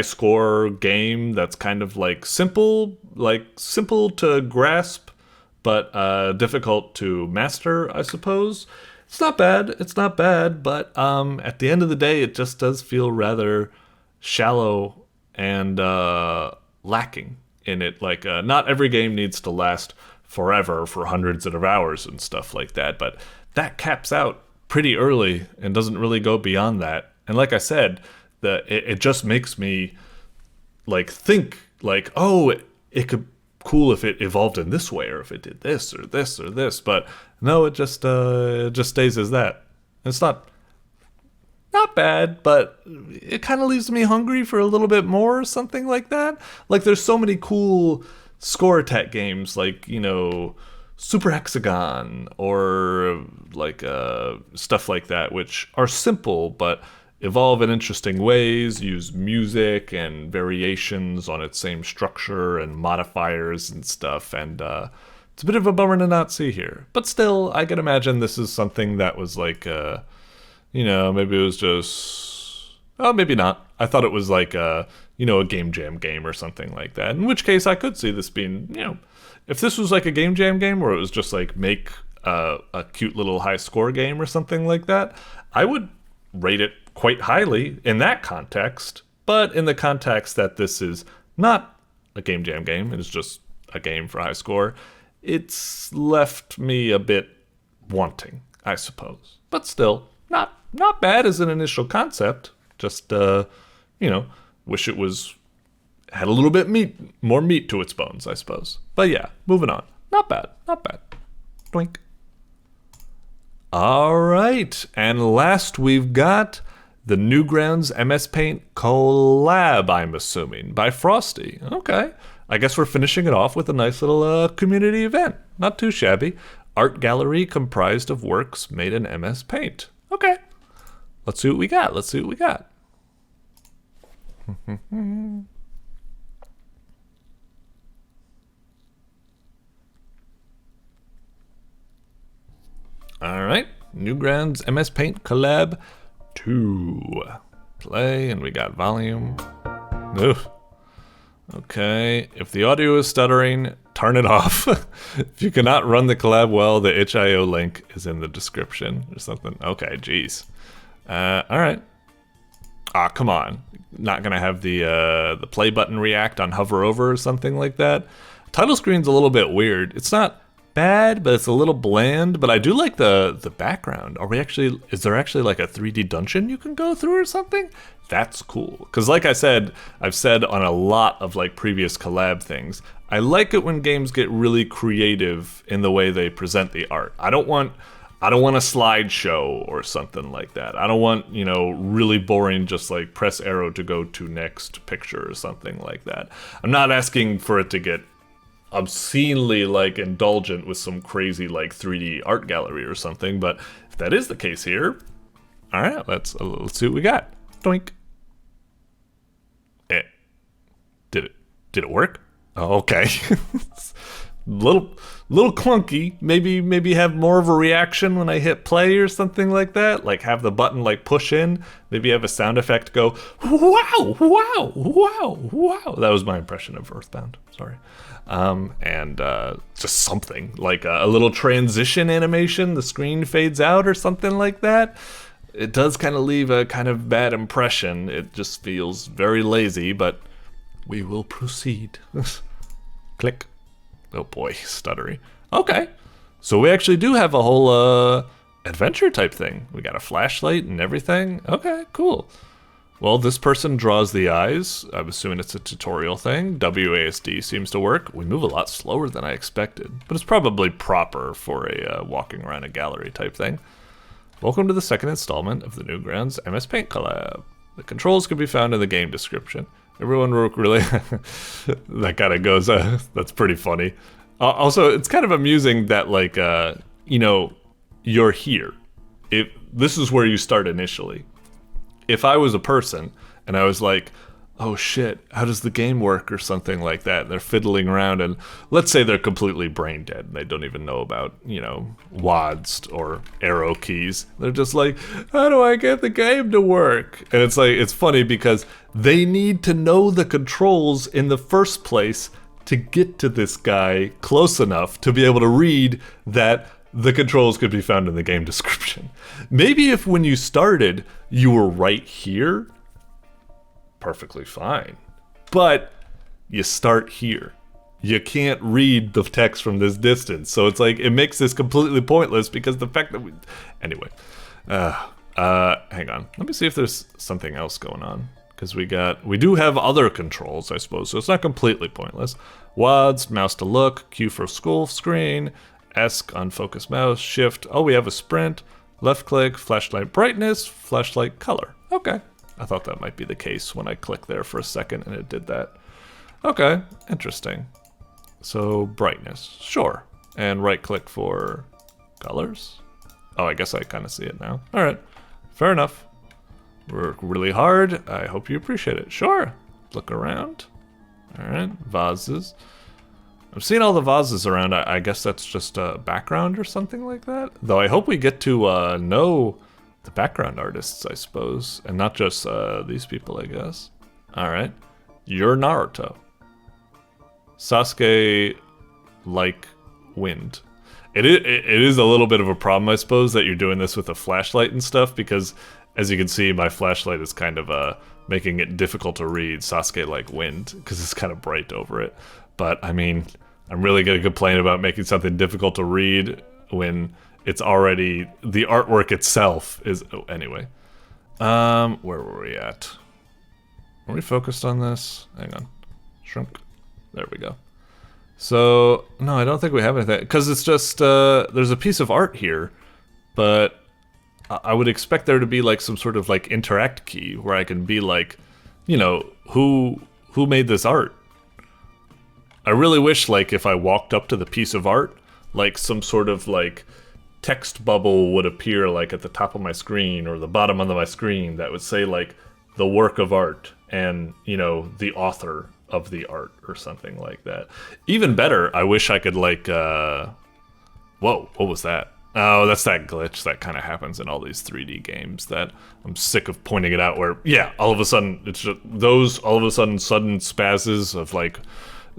score game that's kind of like simple to grasp, but difficult to master, I suppose. It's not bad, but at the end of the day, it just does feel rather shallow and lacking in it. Like, not every game needs to last forever for hundreds of hours and stuff like that, but that caps out pretty early and doesn't really go beyond that. And like I said, it just makes me like think like, oh, it could cool if it evolved in this way, or if it did this or this or this, but no, it just stays as that. It's not bad, but it kind of leaves me hungry for a little bit more or something like that. Like, there's so many cool score attack games, like, Super Hexagon, or like stuff like that, which are simple but evolve in interesting ways, use music and variations on its same structure and modifiers and stuff, and it's a bit of a bummer to not see here. But still, I can imagine this is something that was like, maybe it was just... Oh, maybe not. I thought it was like a Game Jam game or something like that, in which case I could see this being, if this was like a Game Jam game where it was just like make a cute little high score game or something like that, I would rate it quite highly in that context. But in the context that this is not a Game Jam game, it is just a game for high score, it's left me a bit wanting, I suppose. But still, not bad as an initial concept. Just, wish it was had a little bit more meat to its bones, I suppose. But yeah, moving on. Not bad, not bad. Doink. All right, and last we've got the Newgrounds MS Paint collab, I'm assuming, by Frosty. Okay, I guess we're finishing it off with a nice little community event. Not too shabby. Art gallery comprised of works made in MS Paint. Okay, let's see what we got. Let's see what we got. All right, Newgrounds MS Paint Collab 2. Play, and we got volume. Oof. Okay, if the audio is stuttering, turn it off. If you cannot run the collab well, the itch.io link is in the description or something. Okay, geez. All right. Ah, come on. Not gonna have the play button react on hover over or something like that. Title screen's a little bit weird. It's not bad, but it's a little bland. But I do like the background. Is there actually like a 3D dungeon you can go through or something? That's cool. Because like I've said on a lot of like previous collab things, I like it when games get really creative in the way they present the art. I don't want a slideshow or something like that. I don't want, really boring, just like press arrow to go to next picture or something like that. I'm not asking for it to get obscenely like indulgent with some crazy like 3D art gallery or something, but if that is the case here, all right, let's see what we got. Doink. Did it work? Oh, okay. little clunky. Maybe have more of a reaction when I hit play or something like that. Like have the button like push in. Maybe have a sound effect go wow, wow, wow, wow. That was my impression of Earthbound. Sorry. And just something like a little transition animation. The screen fades out or something like that. It does kind of leave a kind of bad impression. It just feels very lazy, but we will proceed. Click. Oh boy, stuttery. Okay, so we actually do have a whole adventure type thing. We got a flashlight and everything. Okay, cool. Well, this person draws the eyes. I'm assuming it's a tutorial thing. WASD seems to work. We move a lot slower than I expected, but it's probably proper for a walking around a gallery type thing. Welcome to the second installment of the Newgrounds MS Paint collab. The controls can be found in the game description. Everyone really, that kind of goes, that's pretty funny. Also, it's kind of amusing that like, you're here. This is where you start initially. If I was a person and I was like, oh shit, how does the game work or something like that, they're fiddling around and let's say they're completely brain dead and they don't even know about, WADs or arrow keys. They're just like, how do I get the game to work? And it's like, it's funny because they need to know the controls in the first place to get to this guy close enough to be able to read that the controls could be found in the game description. Maybe if when you started, you were right here, perfectly fine. But you start here. You can't read the text from this distance. So it's like, it makes this completely pointless because the fact that anyway. Hang on. Let me see if there's something else going on. Because we do have other controls, I suppose. So it's not completely pointless. WADs, mouse to look, Q for full screen, ESC, unfocus mouse, shift. Oh, we have a sprint, left click, flashlight brightness, flashlight color. Okay. I thought that might be the case when I clicked there for a second and it did that. Okay, interesting. So brightness, sure. And right click for colors. Oh, I guess I kind of see it now. All right, fair enough. Work really hard. I hope you appreciate it. Sure, look around. All right, vases. I'm seeing all the vases around. I guess that's just a background or something like that. Though I hope we get to know the background artists, I suppose, and not just these people, I guess. All right, you're Naruto. Sasuke, like wind. It is a little bit of a problem, I suppose, that you're doing this with a flashlight and stuff, because as you can see, my flashlight is kind of making it difficult to read Sasuke like wind, because it's kind of bright over it. But I mean, I'm really gonna complain about making something difficult to read when it's already, the artwork itself is, oh, anyway. Where were we at? Were we focused on this? Hang on. Shrunk. There we go. So, no, I don't think we have anything. Because it's just, there's a piece of art here. But I would expect there to be like some sort of like interact key where I can be like, you know, who made this art? I really wish like if I walked up to the piece of art, like some sort of like text bubble would appear like at the top of my screen or the bottom of my screen that would say like the work of art and, you know, the author of the art or something like that. Even better, I wish I could like, whoa, what was that? Oh, that's that glitch that kind of happens in all these 3D games that I'm sick of pointing it out where, yeah, all of a sudden, it's just those all of a sudden spazzes of like,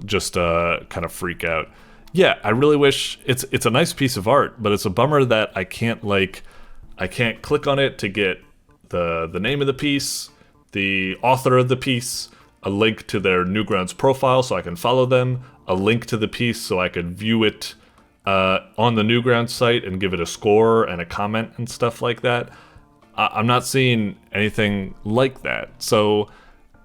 just kind of freak out. Yeah, I really wish, it's a nice piece of art, but it's a bummer that I can't click on it to get the name of the piece, the author of the piece, a link to their Newgrounds profile so I can follow them, a link to the piece so I could view it on the Newgrounds site and give it a score and a comment and stuff like that. I'm not seeing anything like that. So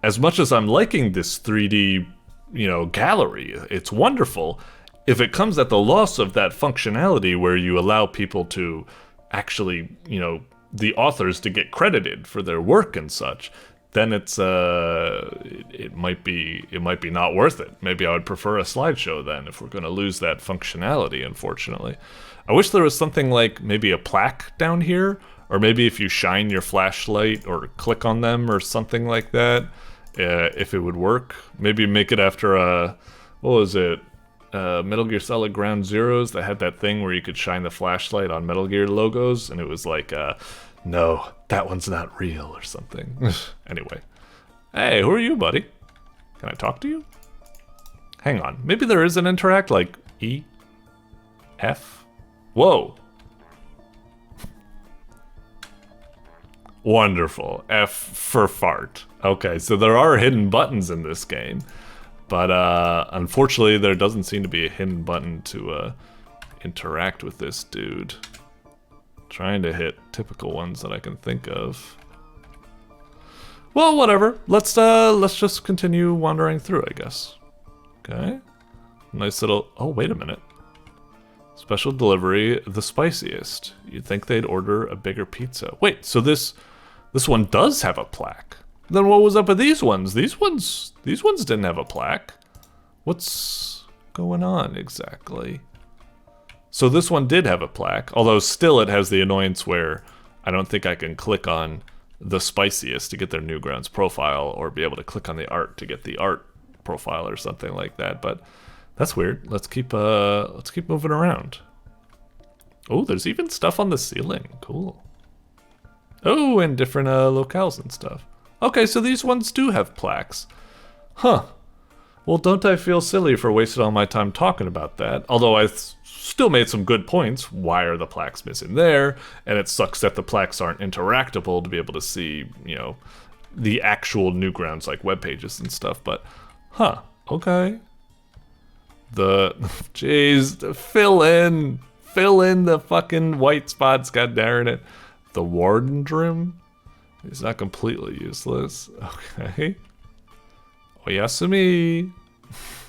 as much as I'm liking this 3D, you know, gallery, it's wonderful. If it comes at the loss of that functionality where you allow people to actually, you know, the authors to get credited for their work and such, then it's it might be not worth it. Maybe I would prefer a slideshow then if we're going to lose that functionality, unfortunately. I wish there was something like maybe a plaque down here, or maybe if you shine your flashlight or click on them or something like that, if it would work. Maybe make it after what was it? Metal Gear Solid Ground Zeroes that had that thing where you could shine the flashlight on Metal Gear logos, and it was like, no, that one's not real or something. Anyway. Hey, who are you, buddy? Can I talk to you? Hang on. Maybe there is an interact, like E? F? Whoa. Wonderful. F for fart. Okay, so there are hidden buttons in this game. But unfortunately, there doesn't seem to be a hidden button to interact with this dude. Trying to hit typical ones that I can think of. Well, whatever. Let's just continue wandering through, I guess. Okay. Nice little. Oh, wait a minute. Special delivery, the spiciest. You'd think they'd order a bigger pizza. Wait, so this one does have a plaque. Then what was up with these ones? These ones didn't have a plaque. What's going on exactly? So this one did have a plaque, although still it has the annoyance where I don't think I can click on the spiciest to get their Newgrounds profile or be able to click on the art to get the art profile or something like that, but that's weird. Let's keep moving around. Oh, there's even stuff on the ceiling. Cool. Oh, and different locales and stuff. Okay, so these ones do have plaques. Huh. Well, don't I feel silly for wasting all my time talking about that? Although I still made some good points. Why are the plaques missing there? And it sucks that the plaques aren't interactable to be able to see, you know, the actual Newgrounds like web pages and stuff. But, huh. Okay. Jeez, fill in the fucking white spots. God darn it. The WiredDreamsStudio. He's not completely useless. Okay. Oyasumi.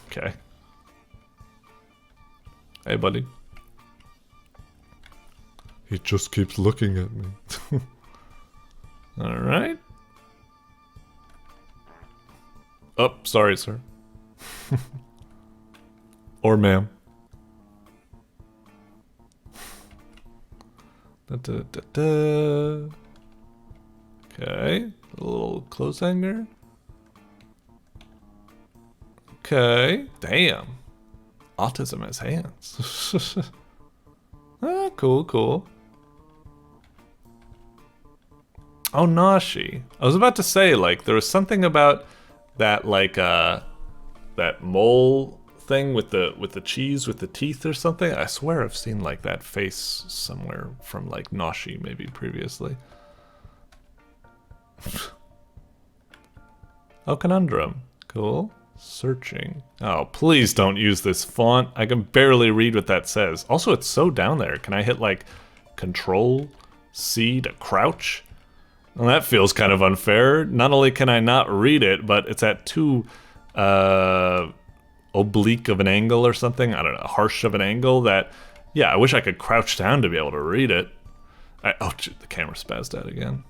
Okay. Hey, buddy. He just keeps looking at me. Alright. Oh, sorry, sir. Or ma'am. Okay, a little clothes hanger. Okay, damn. Autism has hands. Ah, cool. Oh, Nashi. I was about to say, like, there was something about that, like, that mole thing with the cheese with the teeth or something. I swear I've seen, like, that face somewhere from, like, Nashi maybe previously. Oh, conundrum. Cool. Searching. Oh, please don't use this font. I can barely read what that says. Also, it's so down there. Can I hit, like, Control C to crouch? Well, that feels kind of unfair. Not only can I not read it, but it's at too oblique of an angle or something. I don't know, harsh of an angle that, yeah, I wish I could crouch down to be able to read it. Oh, the camera spazzed out again.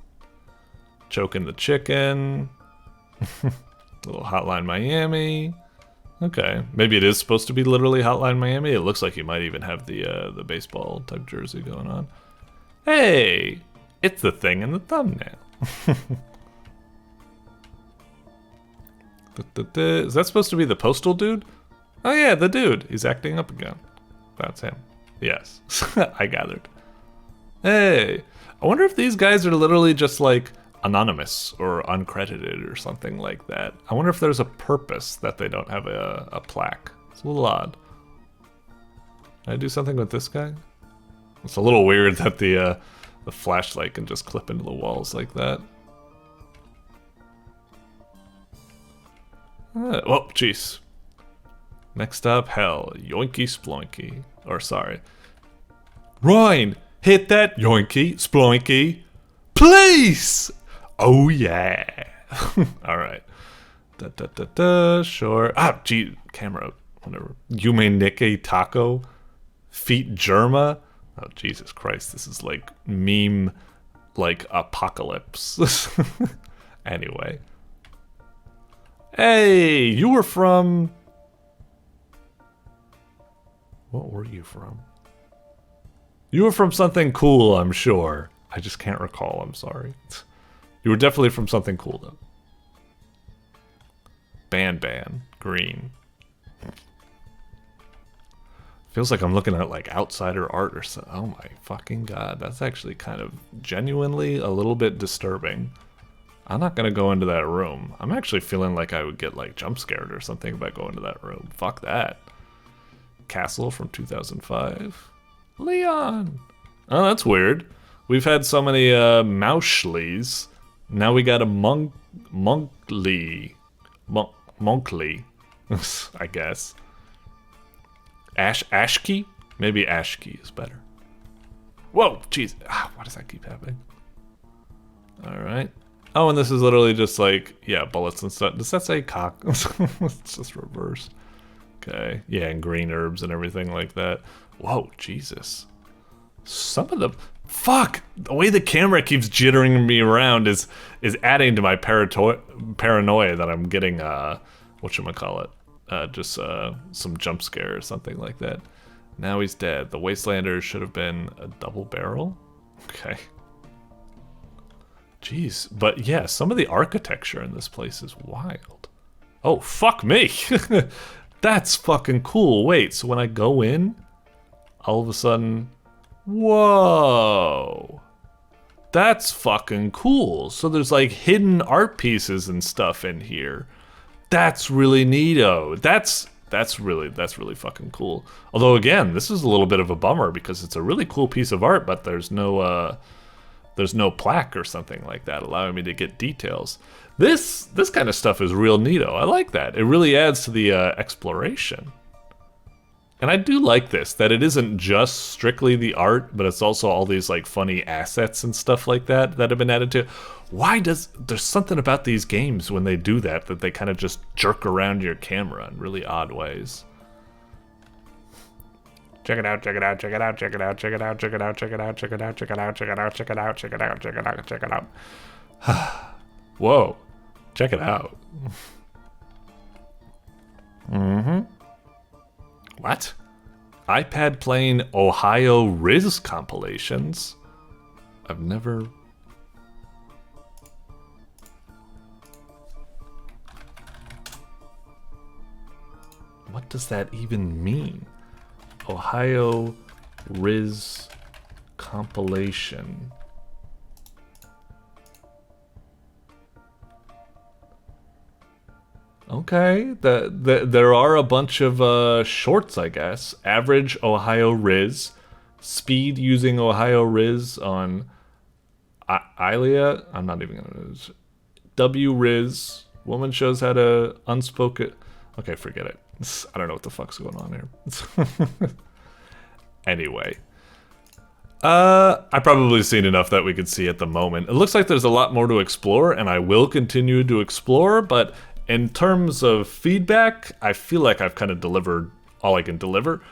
Choking the chicken. Little Hotline Miami. Okay, maybe it is supposed to be literally Hotline Miami. It looks like he might even have the baseball type jersey going on. Hey, it's the thing in the thumbnail. Is that supposed to be the postal dude? Oh yeah, the dude. He's acting up again. That's him. Yes, I gathered. Hey, I wonder if these guys are literally just like anonymous or uncredited or something like that. I wonder if there's a purpose that they don't have a plaque. It's a little odd. Can I do something with this guy? It's a little weird that the flashlight can just clip into the walls like that. Oh, jeez. Next up, hell, yoinky sploinky. Or sorry. Ryan, hit that yoinky sploinky, please! Oh yeah. Alright. Sure. Ah, gee, camera, whatever. Yume Nike Taco. Feet Germa. Oh, Jesus Christ, this is like meme, like apocalypse. Anyway. Hey, you were from... What were you from? You were from something cool, I'm sure. I just can't recall, I'm sorry. You were definitely from something cool, though. Ban, green. Feels like I'm looking at, like, outsider art or something. Oh my fucking god, that's actually kind of genuinely a little bit disturbing. I'm not gonna go into that room. I'm actually feeling like I would get, like, jump scared or something if I go into that room. Fuck that. Castle from 2005. Leon! Oh, that's weird. We've had so many Mauschleys. Now we got a Monkley, I guess. Ashkey? Maybe Ashkey is better. Whoa, jeez. Ah, why does that keep happening? Alright. Oh, and this is literally just like, yeah, bullets and stuff. Does that say cock? It's just reverse. Okay. Yeah, and green herbs and everything like that. Whoa, Jesus. Some of the... Fuck! The way the camera keeps jittering me around is adding to my paranoia that I'm getting, whatchamacallit, just some jump scare or something like that. Now he's dead. The Wastelanders should have been a double barrel? Okay. Jeez. But yeah, some of the architecture in this place is wild. Oh, fuck me! That's fucking cool. Wait, so when I go in, all of a sudden... Whoa! That's fucking cool. So there's like hidden art pieces and stuff in here. That's really neato. That's really fucking cool. Although again, this is a little bit of a bummer because it's a really cool piece of art, but there's no plaque or something like that allowing me to get details. This kind of stuff is real neato. I like that. It really adds to the exploration. And I do like this, that it isn't just strictly the art, but it's also all these like funny assets and stuff like that that have been added to. There's something about these games when they do that they kind of just jerk around your camera in really odd ways. Check it out, check it out, check it out, check it out, check it out, check it out, check it out, check it out, check it out, check it out, check it out, check it out, check it out, check it out. Whoa, check it out. What? iPad playing Ohio Riz compilations? I've never... What does that even mean? Ohio Riz compilation. Okay, there are a bunch of shorts, I guess. Average Ohio Riz, speed using Ohio Riz on Ilia. I'm not even gonna. W Riz, woman shows how to unspoken. Okay, forget it. I don't know what the fuck's going on here. Anyway. I've probably seen enough that we could see at the moment. It looks like there's a lot more to explore, and I will continue to explore, but In terms of feedback, I feel like I've kind of delivered all I can deliver.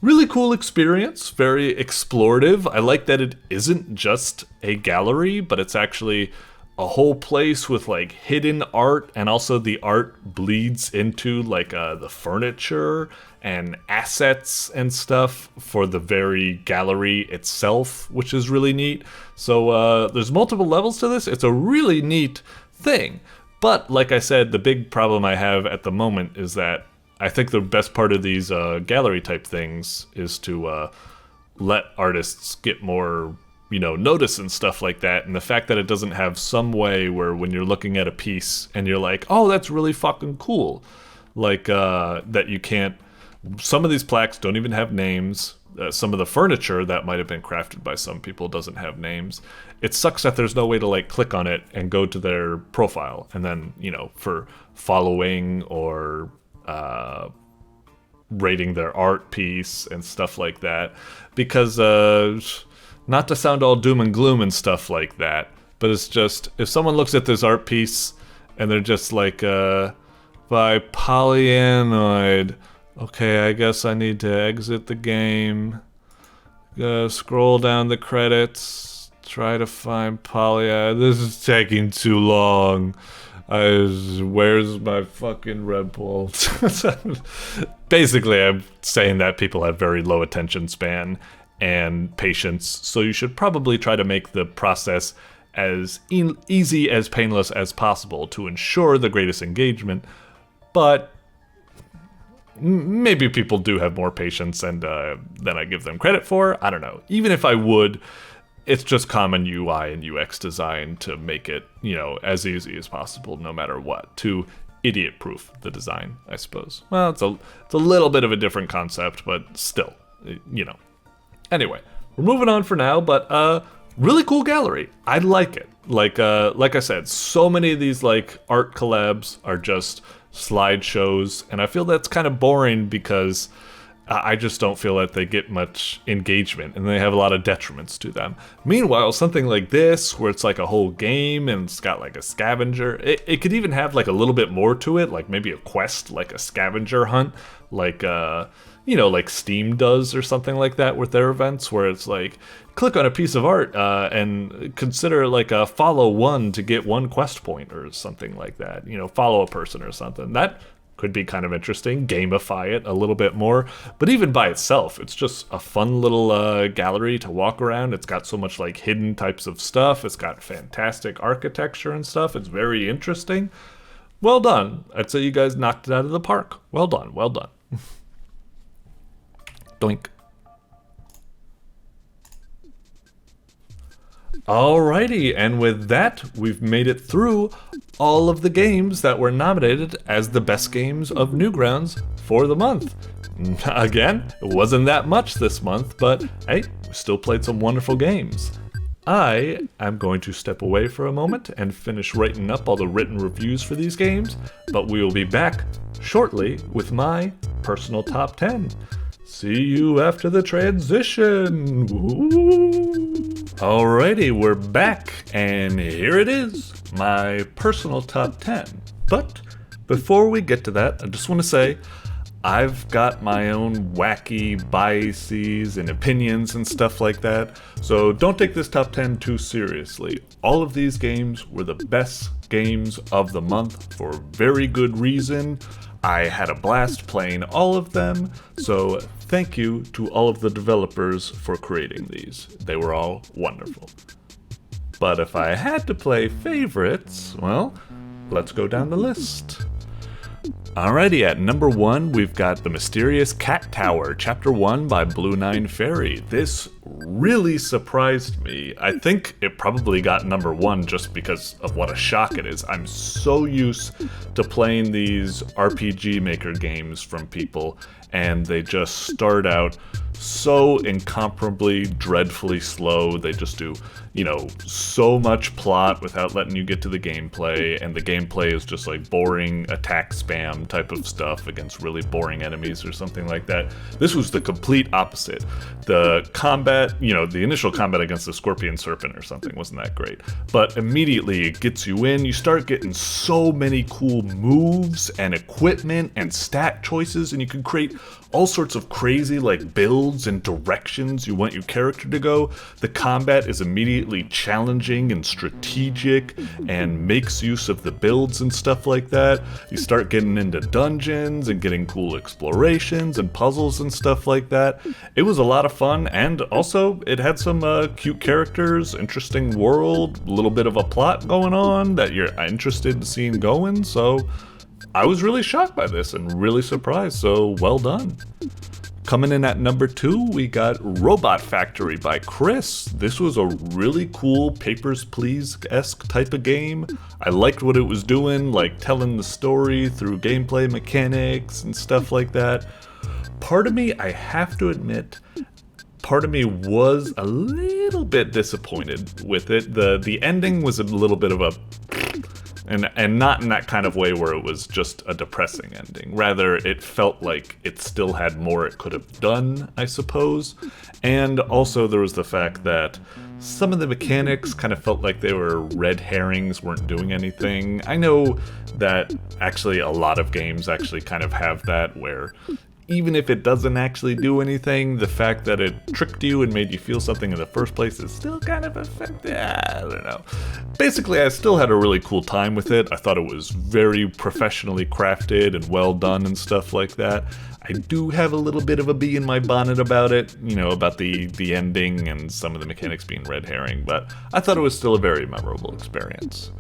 Really cool experience, very explorative. I like that it isn't just a gallery, but it's actually a whole place with like hidden art, and also the art bleeds into like the furniture and assets and stuff for the very gallery itself, which is really neat. So there's multiple levels to this. It's a really neat thing. But like I said, the big problem I have at the moment is that I think the best part of these gallery type things is to let artists get more, notice and stuff like that. And the fact that it doesn't have some way where when you're looking at a piece and you're like, oh, that's really fucking cool. Like that you can't, some of these plaques don't even have names. Some of the furniture that might have been crafted by some people doesn't have names. It sucks that there's no way to like click on it and go to their profile. And then, for following or rating their art piece and stuff like that, because not to sound all doom and gloom and stuff like that, but it's just, if someone looks at this art piece and they're just like by Polyanoid, okay, I guess I need to exit the game, scroll down the credits, try to find this is taking too long. Where's my fucking Red Bull? Basically, I'm saying that people have very low attention span and patience, so you should probably try to make the process as easy as painless as possible to ensure the greatest engagement. But maybe people do have more patience than I give them credit for. I don't know. Even if I would, it's just common UI and UX design to make it, as easy as possible, no matter what, to idiot-proof the design, I suppose. Well, it's a little bit of a different concept, but still, Anyway, we're moving on for now, but really cool gallery. I like it. Like I said, so many of these like art collabs are just slideshows, and I feel that's kind of boring because I just don't feel that they get much engagement, and they have a lot of detriments to them. Meanwhile, something like this, where it's like a whole game and it's got like a scavenger, it could even have like a little bit more to it, like maybe a quest, like a scavenger hunt, like like Steam does or something like that with their events, where it's like, click on a piece of art and consider like a follow one to get one quest point or something like that. Follow a person or something. That could be kind of interesting. Gamify it a little bit more. But even by itself, it's just a fun little gallery to walk around. It's got so much like hidden types of stuff. It's got fantastic architecture and stuff. It's very interesting. Well done. I'd say you guys knocked it out of the park. Well done. Well done. Doink. Alrighty, and with that, we've made it through all of the games that were nominated as the best games of Newgrounds for the month. Again, it wasn't that much this month, but hey, we still played some wonderful games. I am going to step away for a moment and finish writing up all the written reviews for these games, but we will be back shortly with my personal top 10. See you after the transition. Ooh. Alrighty, we're back, and here it is, my personal top 10. But before we get to that, I just want to say I've got my own wacky biases and opinions and stuff like that, so don't take this top 10 too seriously. All of these games were the best games of the month for very good reason. I had a blast playing all of them, so thank you to all of the developers for creating these. They were all wonderful. But if I had to play favorites, well, let's go down the list. Alrighty, at number 1, we've got The Mysterious Cat Tower, Chapter 1 by Blue Nine Fairy. This really surprised me. I think it probably got number 1 just because of what a shock it is. I'm so used to playing these RPG Maker games from people, and they just start out so incomparably, dreadfully slow. They just do, so much plot without letting you get to the gameplay, and the gameplay is just like boring attack spam type of stuff against really boring enemies or something like that. This was the complete opposite. The combat, the initial combat against the scorpion serpent or something wasn't that great, but immediately it gets you in. You start getting so many cool moves and equipment and stat choices, and you can create all sorts of crazy like builds and directions you want your character to go. The combat is immediately challenging and strategic and makes use of the builds and stuff like that. You start getting into dungeons and getting cool explorations and puzzles and stuff like that. It was a lot of fun, and also it had some cute characters, interesting world, a little bit of a plot going on that you're interested in seeing going, so I was really shocked by this and really surprised, so well done. Coming in at number 2, we got Robot Factory by Chris. This was a really cool Papers, Please-esque type of game. I liked what it was doing, like telling the story through gameplay mechanics and stuff like that. Part of me, I have to admit, was a little bit disappointed with it. The ending was a little bit of a... And not in that kind of way where it was just a depressing ending. Rather, it felt like it still had more it could have done, I suppose. And also there was the fact that some of the mechanics kind of felt like they were red herrings, weren't doing anything. I know that actually a lot of games actually kind of have that, where even if it doesn't actually do anything, the fact that it tricked you and made you feel something in the first place is still kind of effective. I don't know. Basically, I still had a really cool time with it. I thought it was very professionally crafted and well done and stuff like that. I do have a little bit of a bee in my bonnet about it, about the ending and some of the mechanics being red herring, but I thought it was still a very memorable experience.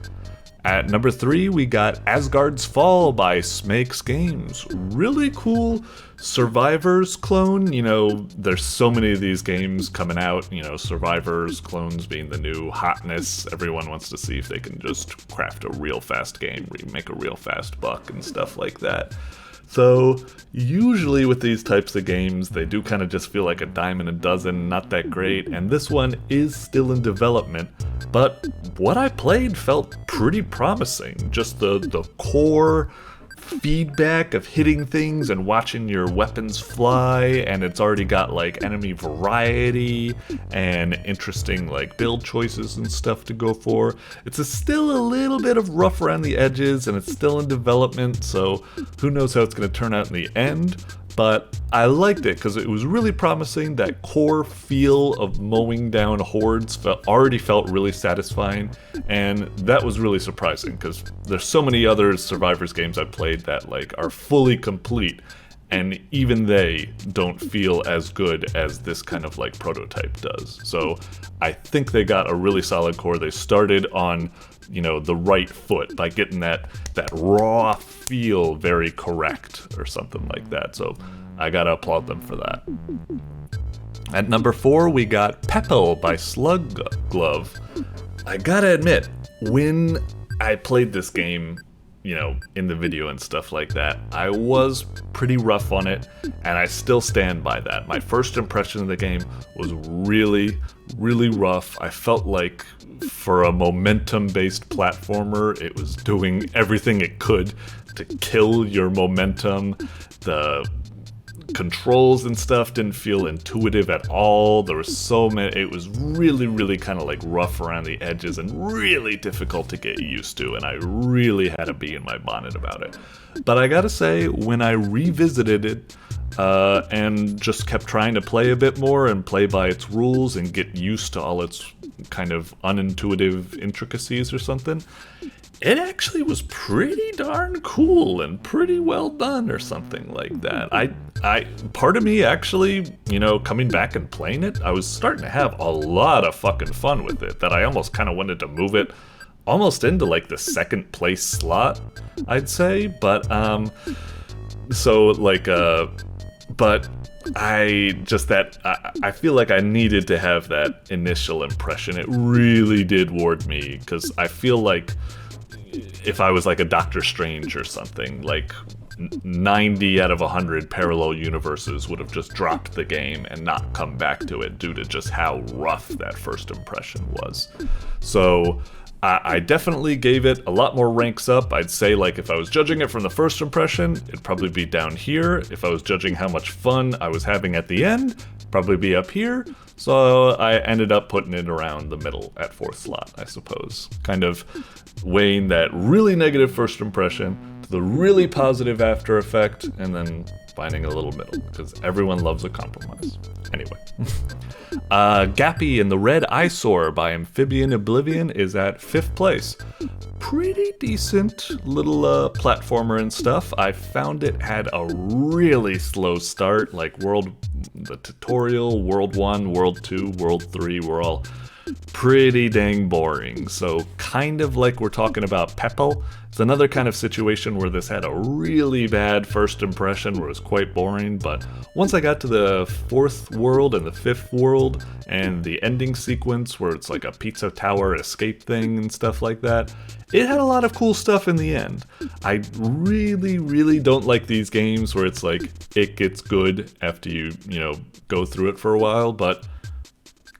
At number 3, we got Asgard's Fall by SmaexGames. Really cool Survivors clone. There's so many of these games coming out, Survivors clones being the new hotness. Everyone wants to see if they can just craft a real fast game, make a real fast buck and stuff like that. So usually with these types of games, they do kind of just feel like a dime a dozen, not that great, and this one is still in development, but what I played felt pretty promising. Just the core feedback of hitting things and watching your weapons fly, and it's already got like enemy variety and interesting like build choices and stuff to go for. It's still a little bit of rough around the edges, and it's still in development, so who knows how it's going to turn out in the end. But I liked it because it was really promising. That core feel of mowing down hordes already felt really satisfying, and that was really surprising because there's so many other Survivors games I've played that like are fully complete, and even they don't feel as good as this kind of like prototype does. So I think they got a really solid core. They started on the right foot by getting that raw feel very correct or something like that. So I gotta applaud them for that. At number 4, we got Pep-Pel by SlugGlove. I gotta admit, when I played this game, in the video and stuff like that, I was pretty rough on it, and I still stand by that. My first impression of the game was really, really rough. I felt like for a momentum-based platformer, it was doing everything it could to kill your momentum. The controls and stuff didn't feel intuitive at all. There was so many, it was really, really kind of like rough around the edges and really difficult to get used to, and I really had a bee in my bonnet about it. But I gotta say, when I revisited it, and just kept trying to play a bit more and play by its rules and get used to all its kind of unintuitive intricacies or something, it actually was pretty darn cool and pretty well done or something like that. I part of me actually, coming back and playing it, I was starting to have a lot of fucking fun with it, that I almost kind of wanted to move it almost into like the second place slot, I'd say. But but I feel like I needed to have that initial impression. It really did ward me, because I feel like if I was like a Doctor Strange or something, like 90 out of 100 parallel universes would have just dropped the game and not come back to it due to just how rough that first impression was. So I definitely gave it a lot more ranks up. I'd say, like, if I was judging it from the first impression, it'd probably be down here. If I was judging how much fun I was having at the end, it'd probably be up here. So I ended up putting it around the middle at 4th slot, I suppose. Kind of weighing that really negative first impression to the really positive after effect, and then finding a little middle, because everyone loves a compromise. Anyway. GAPPY and the Red EYESORE by AmphibianOblivion is at 5th place. Pretty decent little platformer and stuff. I found it had a really slow start, like the tutorial, World 1, World 2, World 3 were all pretty dang boring. So kind of like we're talking about Pep-Pel, it's another kind of situation where this had a really bad first impression where it was quite boring, but once I got to the 4th world and the 5th world and the ending sequence where it's like a pizza tower escape thing and stuff like that, it had a lot of cool stuff in the end. I really don't like these games where it's like it gets good after you go through it for a while, but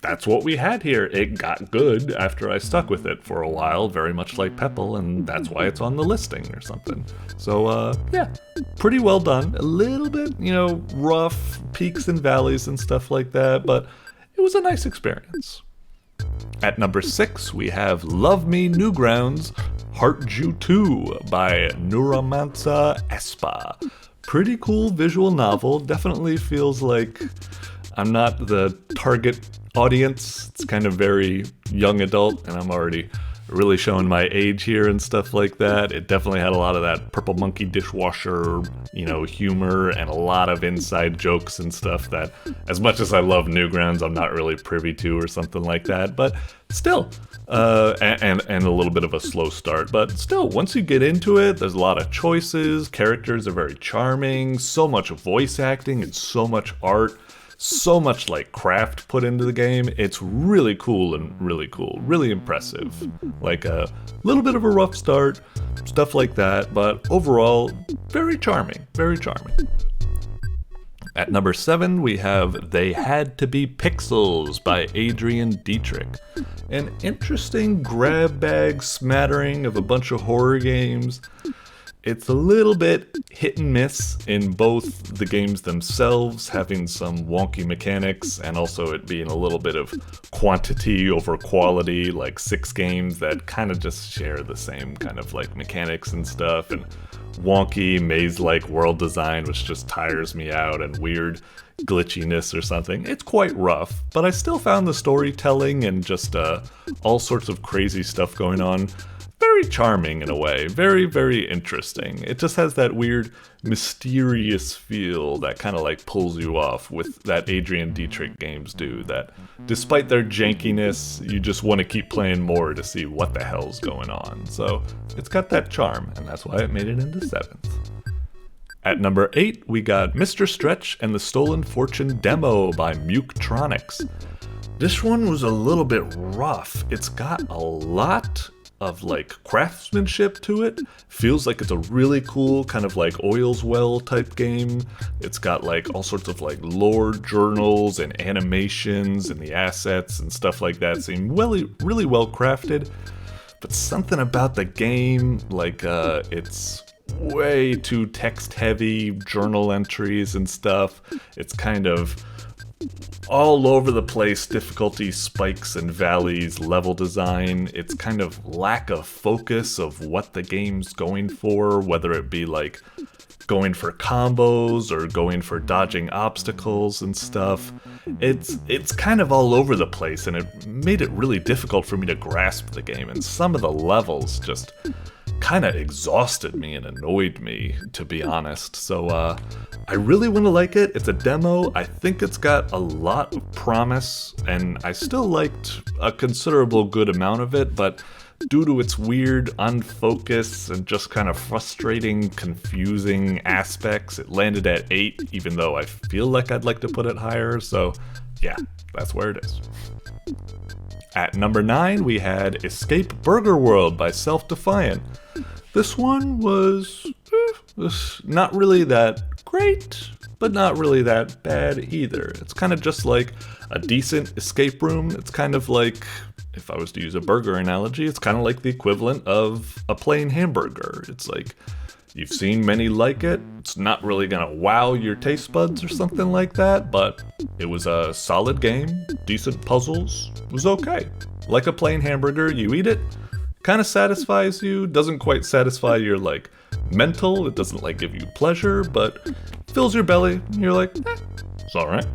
that's what we had here. It got good after I stuck with it for a while, very much like Pep-Pel, and that's why it's on the listing or something. So, yeah, pretty well done. A little bit, rough peaks and valleys and stuff like that, but it was a nice experience. At number 6, we have Love Me Newgrounds, Heart Jew 2 by NeuromancaEspa. Pretty cool visual novel. Definitely feels like I'm not the target audience. It's kind of very young adult, and I'm already really showing my age here and stuff like that. It definitely had a lot of that Purple Monkey dishwasher, humor, and a lot of inside jokes and stuff that, as much as I love Newgrounds, I'm not really privy to or something like that. But still, and a little bit of a slow start. But still, once you get into it, there's a lot of choices. Characters are very charming. So much voice acting and so much art. So much like craft put into the game. It's really cool, really impressive. Like a little bit of a rough start, stuff like that, but overall, very charming, very charming. At number 7, we have They Had to Be Pixels by adriendittrick. An interesting grab bag smattering of a bunch of horror games. It's a little bit hit and miss in both the games themselves, having some wonky mechanics, and also it being a little bit of quantity over quality, like 6 games that kind of just share the same kind of like mechanics and stuff, and wonky maze-like world design, which just tires me out, and weird glitchiness or something. It's quite rough, but I still found the storytelling and just all sorts of crazy stuff going on very charming in a way, very interesting. It just has that weird, mysterious feel that kind of like pulls you off with that adriendittrick games do, that despite their jankiness, you just want to keep playing more to see what the hell's going on. So it's got that charm, and that's why it made it into 7th. At number 8, we got Mr. Stretch and the Stolen Fortune demo by Muketronics. This one was a little bit rough. It's got a lot of like craftsmanship to it. Feels like it's a really cool kind of like Oil's Well type game. It's got like all sorts of like lore journals and animations and the assets and stuff like that seem really well crafted. But something about the game, like it's way too text heavy, journal entries and stuff. It's kind of all over the place, difficulty spikes and valleys, level design. It's kind of lack of focus of what the game's going for, whether it be like going for combos or going for dodging obstacles and stuff. It's kind of all over the place, and it made it really difficult for me to grasp the game, and some of the levels just kind of exhausted me and annoyed me, to be honest. So I really want to like it. It's a demo. I think it's got a lot of promise, and I still liked a considerable good amount of it, but due to its weird unfocus and just kind of frustrating, confusing aspects, it landed at 8, even though I feel like I'd like to put it higher. So yeah, that's where it is. At number 9, we had Escape Burger World by Self-Defiant. This one was Not really that great, but not really that bad either. It's kind of just like a decent escape room. It's kind of like, if I was to use a burger analogy, it's kind of like the equivalent of a plain hamburger. It's like, you've seen many like it. It's not really gonna wow your taste buds or something like that, but it was a solid game, decent puzzles, it was okay. Like a plain hamburger, you eat it, kind of satisfies you, doesn't quite satisfy your like mental, it doesn't like give you pleasure, but fills your belly, and you're like, it's alright.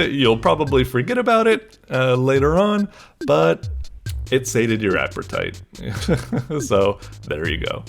You'll probably forget about it later on, but it sated your appetite. So there you go.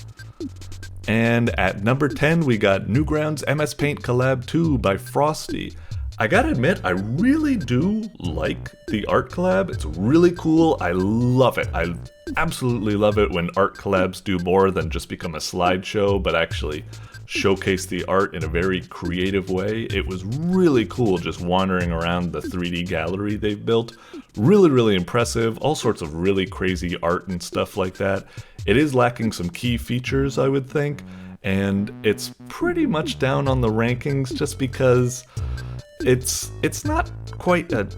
And at number 10, we got Newgrounds MS Paint Collab 2 by Frosty. I gotta admit, I really do like the art collab. It's really cool. I love it. I absolutely love it when art collabs do more than just become a slideshow, but actually showcase the art in a very creative way. It was really cool just wandering around the 3D gallery they've built. Really, really impressive. All sorts of really crazy art and stuff like that. It is lacking some key features, I would think, and it's pretty much down on the rankings just because it's not quite a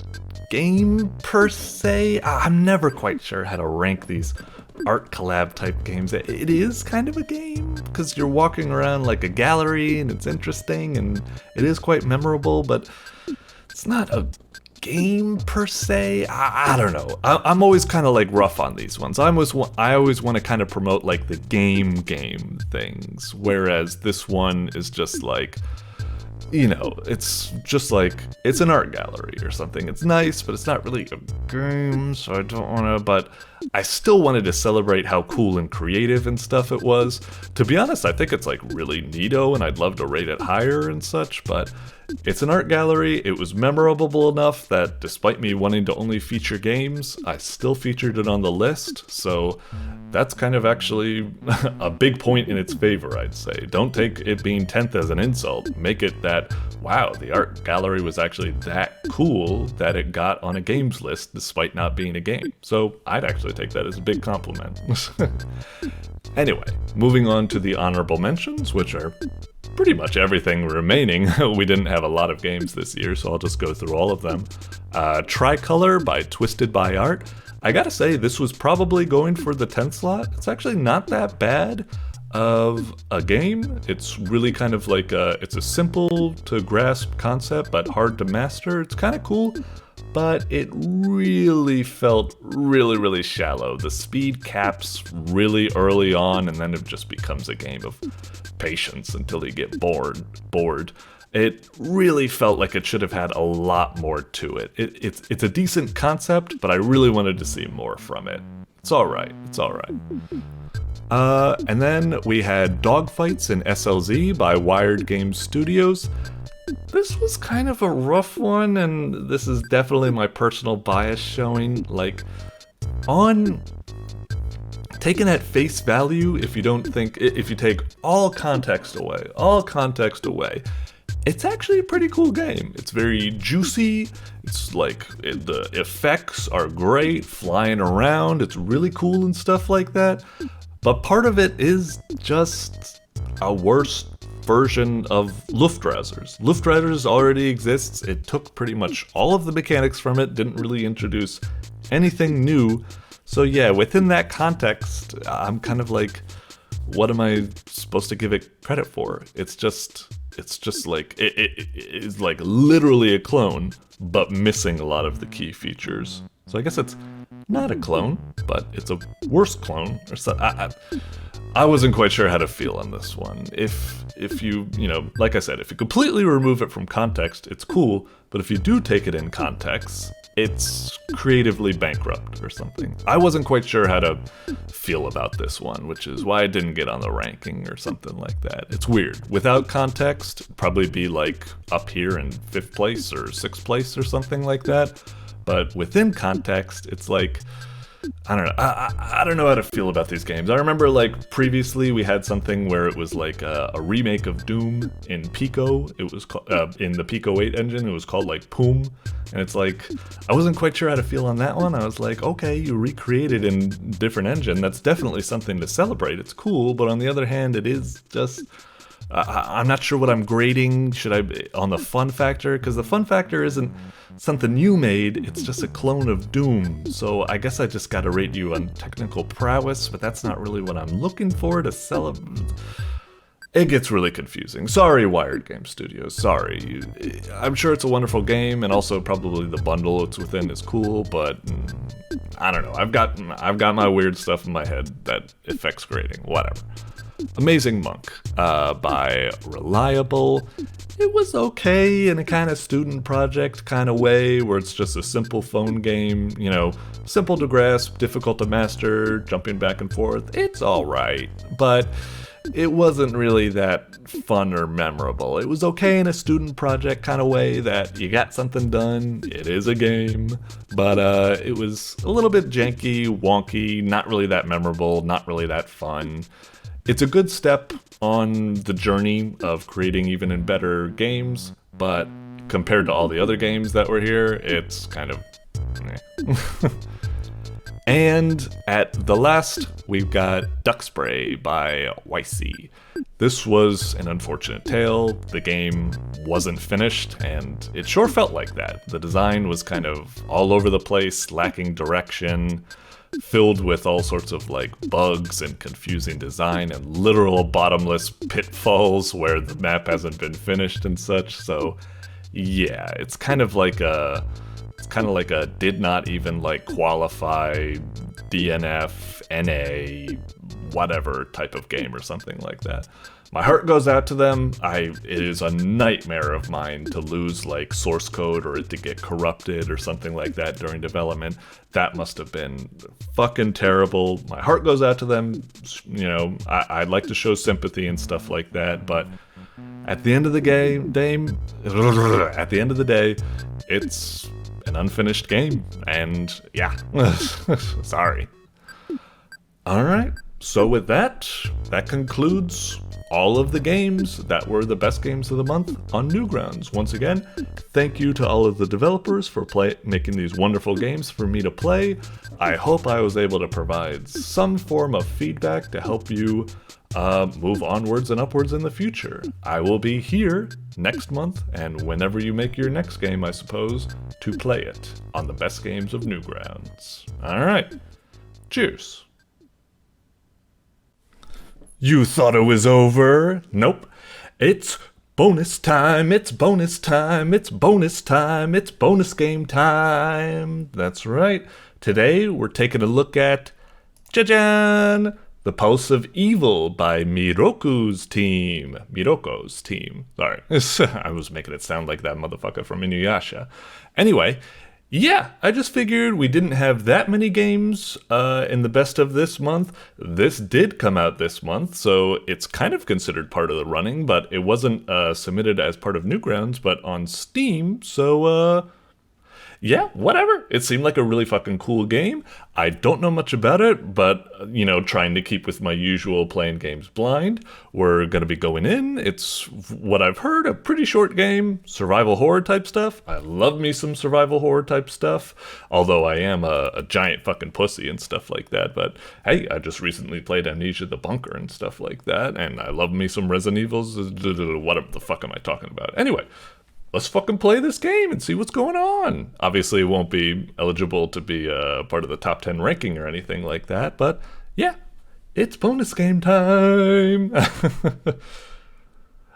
game per se. I'm never quite sure how to rank these art collab type games. It is kind of a game because you're walking around like a gallery and it's interesting and it is quite memorable, but it's not a game per se. I don't know. I'm always kind of like rough on these ones. I always want to kind of promote like the game things, whereas this one is just like, you know, it's just like, it's an art gallery or something. It's nice, but it's not really a game, so I don't want to, but I still wanted to celebrate how cool and creative and stuff it was. To be honest, I think it's like really neato, and I'd love to rate it higher and such, but it's an art gallery. It was memorable enough that despite me wanting to only feature games, I still featured it on the list, so that's kind of actually a big point in its favor, I'd say. Don't take it being 10th as an insult. Make it that, wow, the art gallery was actually that cool that it got on a games list despite not being a game. So I'd actually take that as a big compliment. Anyway, moving on to the honorable mentions, which are pretty much everything remaining. We didn't have a lot of games this year, so I'll just go through all of them. Tricolor by TwistedByArt. I gotta say, this was probably going for the 10th slot. It's actually not that bad of a game. It's really kind of like it's a simple to grasp concept, but hard to master. It's kind of cool, but it really felt really shallow. The speed caps really early on, and then it just becomes a game of patience until you get bored. It really felt like it should have had a lot more to it. It's a decent concept, but I really wanted to see more from it. It's alright. And then we had Dogfights in SLZ by WiredDreamsStudio. This was kind of a rough one, and this is definitely my personal bias showing. Like, on taken at face value, if you take all context away, it's actually a pretty cool game. It's very juicy. It's like, the effects are great, flying around. It's really cool and stuff like that. But part of it is just a worse version of Luftrausers. Luftrausers already exists. It took pretty much all of the mechanics from it, didn't really introduce anything new. So yeah, within that context, I'm kind of like, what am I supposed to give it credit for? It's just like, it is like literally a clone, but missing a lot of the key features. So I guess it's not a clone, but it's a worse clone. Or so, I wasn't quite sure how to feel on this one. If you like I said, if you completely remove it from context, it's cool, but if you do take it in context, it's creatively bankrupt or something. I wasn't quite sure how to feel about this one, which is why I didn't get on the ranking or something like that. It's weird. Without context, it'd probably be like up here in 5th place or 6th place or something like that. But within context, it's like, I don't know. I don't know how to feel about these games. I remember, like, previously we had something where it was like a remake of Doom in Pico. It was in the Pico 8 engine. It was called like Poom, and it's like, I wasn't quite sure how to feel on that one. I was like, okay, you recreated in different engine. That's definitely something to celebrate. It's cool, but on the other hand, it is just I'm not sure what I'm grading. Should I be on the fun factor? Because the fun factor isn't something you made, it's just a clone of Doom. So I guess I just gotta rate you on technical prowess, but that's not really what I'm looking for to sell it. It gets really confusing. Sorry, WiredDreamsStudio. Sorry. I'm sure it's a wonderful game, and also probably the bundle it's within is cool, but I don't know. I've got my weird stuff in my head that affects grading. Whatever. Amazing Monk by Relieable. It was okay in a kind of student project kind of way, where it's just a simple phone game, you know, simple to grasp, difficult to master, jumping back and forth. It's alright, but it wasn't really that fun or memorable. It was okay in a student project kind of way that you got something done, it is a game, but it was a little bit janky, wonky, not really that memorable, not really that fun. It's a good step on the journey of creating even in better games, but compared to all the other games that were here, it's kind of meh. And at the last, we've got Duck Spray by Wiesi. This was an unfortunate tale. The game wasn't finished, and it sure felt like that. The design was kind of all over the place, lacking direction, filled with all sorts of like bugs and confusing design and literal bottomless pitfalls where the map hasn't been finished and such. So yeah, it's kind of like a did not even like qualify DNF, NA, whatever type of game or something like that. My heart goes out to them. It is a nightmare of mine to lose like source code or it to get corrupted or something like that during development. That must have been fucking terrible. My heart goes out to them. You know, I'd like to show sympathy and stuff like that, but at the end of the day, it's an unfinished game, and yeah, sorry. Alright, so with that concludes all of the games that were the best games of the month on Newgrounds. Once again, thank you to all of the developers for making these wonderful games for me to play. I hope I was able to provide some form of feedback to help you move onwards and upwards in the future. I will be here next month, and whenever you make your next game, I suppose, to play it on the best games of Newgrounds. Alright, cheers. You thought it was over? Nope. It's bonus time, it's bonus time, it's bonus time, it's bonus game time. That's right. Today we're taking a look at, Jajan! The Pulse of Evil by Miroko's team. Sorry. I was making it sound like that motherfucker from Inuyasha. Anyway, yeah, I just figured we didn't have that many games in the best of this month. This did come out this month, so it's kind of considered part of the running, but it wasn't submitted as part of Newgrounds, but on Steam, so yeah, whatever. It seemed like a really fucking cool game. I don't know much about it, but, you know, trying to keep with my usual playing games blind, we're gonna be going in. It's, what I've heard, a pretty short game, survival horror type stuff. I love me some survival horror type stuff, although I am a giant fucking pussy and stuff like that, but hey, I just recently played Amnesia the Bunker and stuff like that, and I love me some Resident Evils, whatever the fuck am I talking about? Anyway, let's fucking play this game and see what's going on. Obviously, it won't be eligible to be part of the top 10 ranking or anything like that, but yeah, it's bonus game time.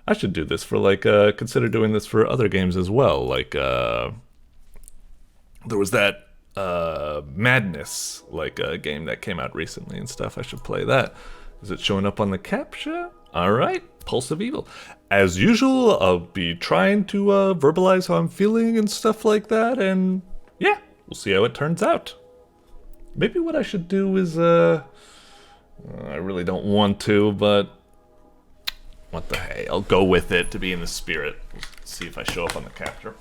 I should do this for like, consider doing this for other games as well. Like, there was that Madness, like a game that came out recently and stuff. I should play that. Is it showing up on the captcha? All right, Pulse of Evil. As usual, I'll be trying to verbalize how I'm feeling and stuff like that, and yeah, we'll see how it turns out. Maybe what I should do is, I really don't want to, but what the hey, I'll go with it to be in the spirit. Let's see if I show up on the capture.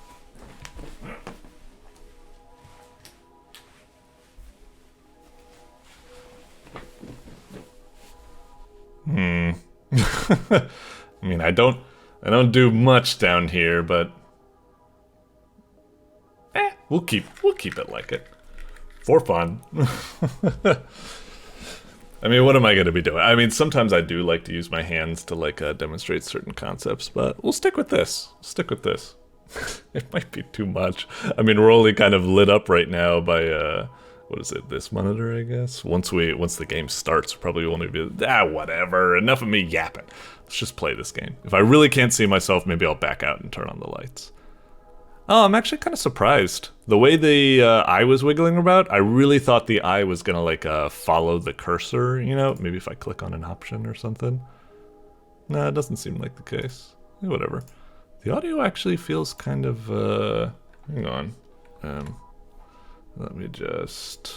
I mean, I don't do much down here, but we'll keep it like it for fun. I mean, what am I going to be doing? I mean, sometimes I do like to use my hands to like demonstrate certain concepts, but we'll stick with this. Stick with this. It might be too much. I mean, we're only kind of lit up right now by what is it? This monitor, I guess. Once the game starts, probably won't even be whatever. Enough of me yapping. Let's just play this game. If I really can't see myself, maybe I'll back out and turn on the lights. Oh, I'm actually kind of surprised. The way the eye was wiggling about, I really thought the eye was gonna like follow the cursor, you know? Maybe if I click on an option or something. Nah, it doesn't seem like the case. Whatever. The audio actually feels kind of, hang on. Let me just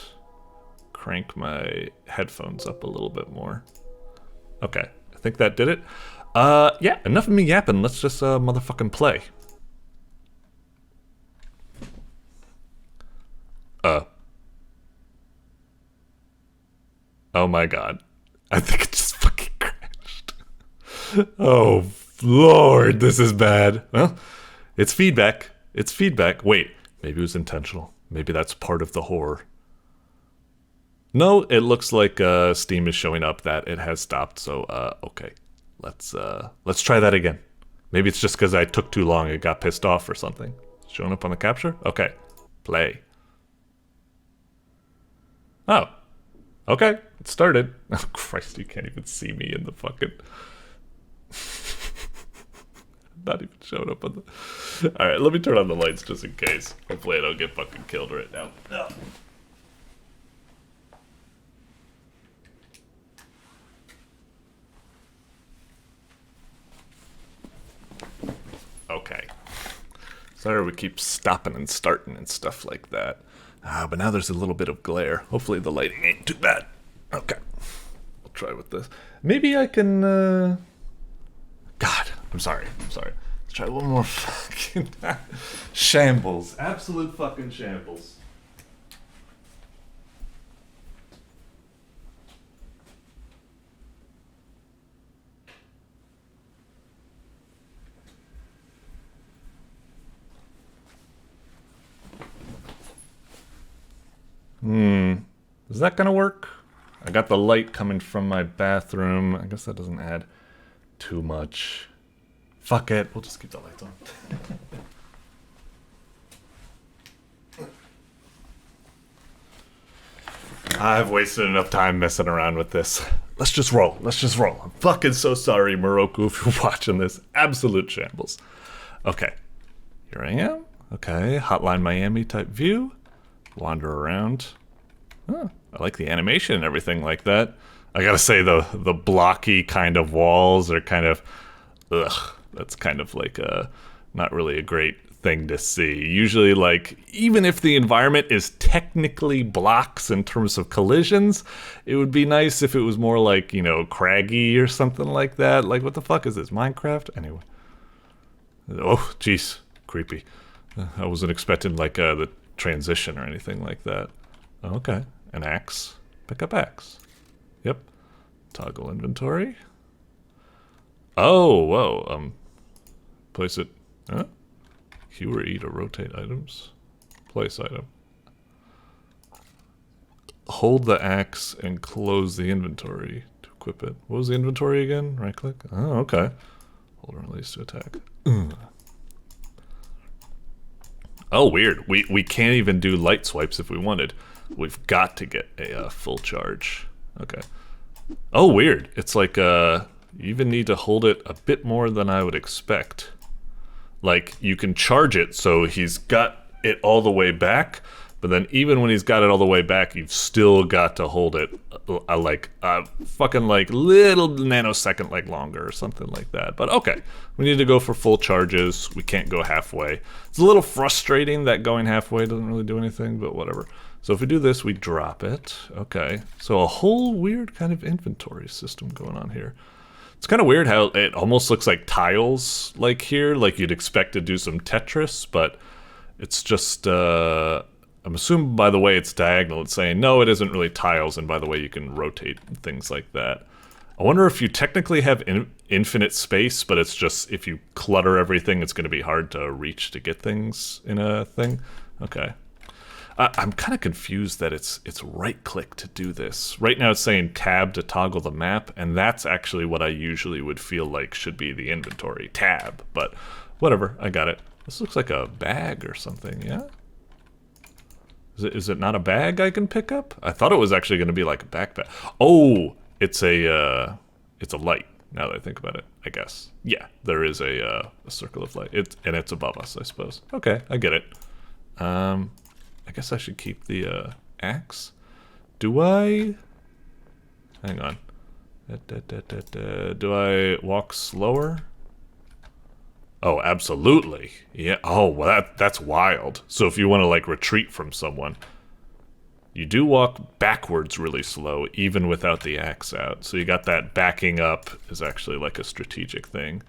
crank my headphones up a little bit more. Okay, I think that did it. Yeah, enough of me yapping. Let's just motherfucking play. Oh my god. I think it just fucking crashed. Oh Lord, this is bad. Well, it's feedback. It's feedback. Wait, maybe it was intentional. Maybe that's part of the horror. No, it looks like Steam is showing up that it has stopped, so okay. Let's try that again. Maybe it's just because I took too long, it got pissed off or something. It's showing up on the capture? Okay. Play. Oh. Okay, it started. Oh Christ, you can't even see me in the fucking... Not even showing up on the... Alright, let me turn on the lights just in case. Hopefully I don't get fucking killed right now. No. Okay. Sorry we keep stopping and starting and stuff like that. But now there's a little bit of glare. Hopefully the lighting ain't too bad. Okay. I'll try with this. Maybe I can, God, I'm sorry. Let's try one more fucking... Shambles. Absolute fucking shambles. Is that gonna work? I got the light coming from my bathroom. I guess that doesn't add too much. Fuck it, we'll just keep the lights on. I've wasted enough time messing around with this. Let's just roll. I'm fucking so sorry, Moroku, if you're watching this. Absolute shambles. Okay, here I am. Okay, Hotline Miami type view. Wander around. Oh, I like the animation and everything like that. I gotta say the blocky kind of walls are kind of, ugh, that's kind of like not really a great thing to see. Usually, like, even if the environment is technically blocks in terms of collisions, it would be nice if it was more like, you know, craggy or something like that. Like, what the fuck is this, Minecraft? Anyway. Oh, jeez, creepy. I wasn't expecting like the transition or anything like that. Okay, an axe. Pick up axe. Yep. Toggle inventory. Oh, whoa. Place it. Huh? Q or E to rotate items. Place item. Hold the axe and close the inventory to equip it. What was the inventory again? Right click. Oh, okay. Hold and release to attack. Oh, weird. We can't even do light swipes if we wanted. We've got to get a full charge. Okay. Oh, weird. It's like you even need to hold it a bit more than I would expect. Like, you can charge it so he's got it all the way back, but then even when he's got it all the way back, you've still got to hold it like fucking like little nanosecond like longer or something like that. But okay, we need to go for full charges. We can't go halfway. It's a little frustrating that going halfway doesn't really do anything, but whatever. So if we do this, we drop it. Okay, so a whole weird kind of inventory system going on here. It's kind of weird how it almost looks like tiles like here, like you'd expect to do some Tetris, but it's just, I'm assuming by the way it's diagonal, it's saying, no, it isn't really tiles, and by the way, you can rotate and things like that. I wonder if you technically have infinite space, but it's just, if you clutter everything, it's going to be hard to reach to get things in a thing. Okay. I'm kind of confused that it's right click to do this. Right now it's saying tab to toggle the map, and that's actually what I usually would feel like should be the inventory, tab, but whatever, I got it. This looks like a bag or something, yeah? Is it not a bag I can pick up? I thought it was actually going to be like a backpack. Oh, it's a light, now that I think about it, I guess. Yeah, there is a circle of light, and it's above us, I suppose. Okay, I get it. I guess I should keep the axe. Do I? Hang on. Do I walk slower? Oh, absolutely. Yeah. Oh, well, that's wild. So if you want to like retreat from someone, you do walk backwards really slow, even without the axe out. So you got that backing up is actually like a strategic thing.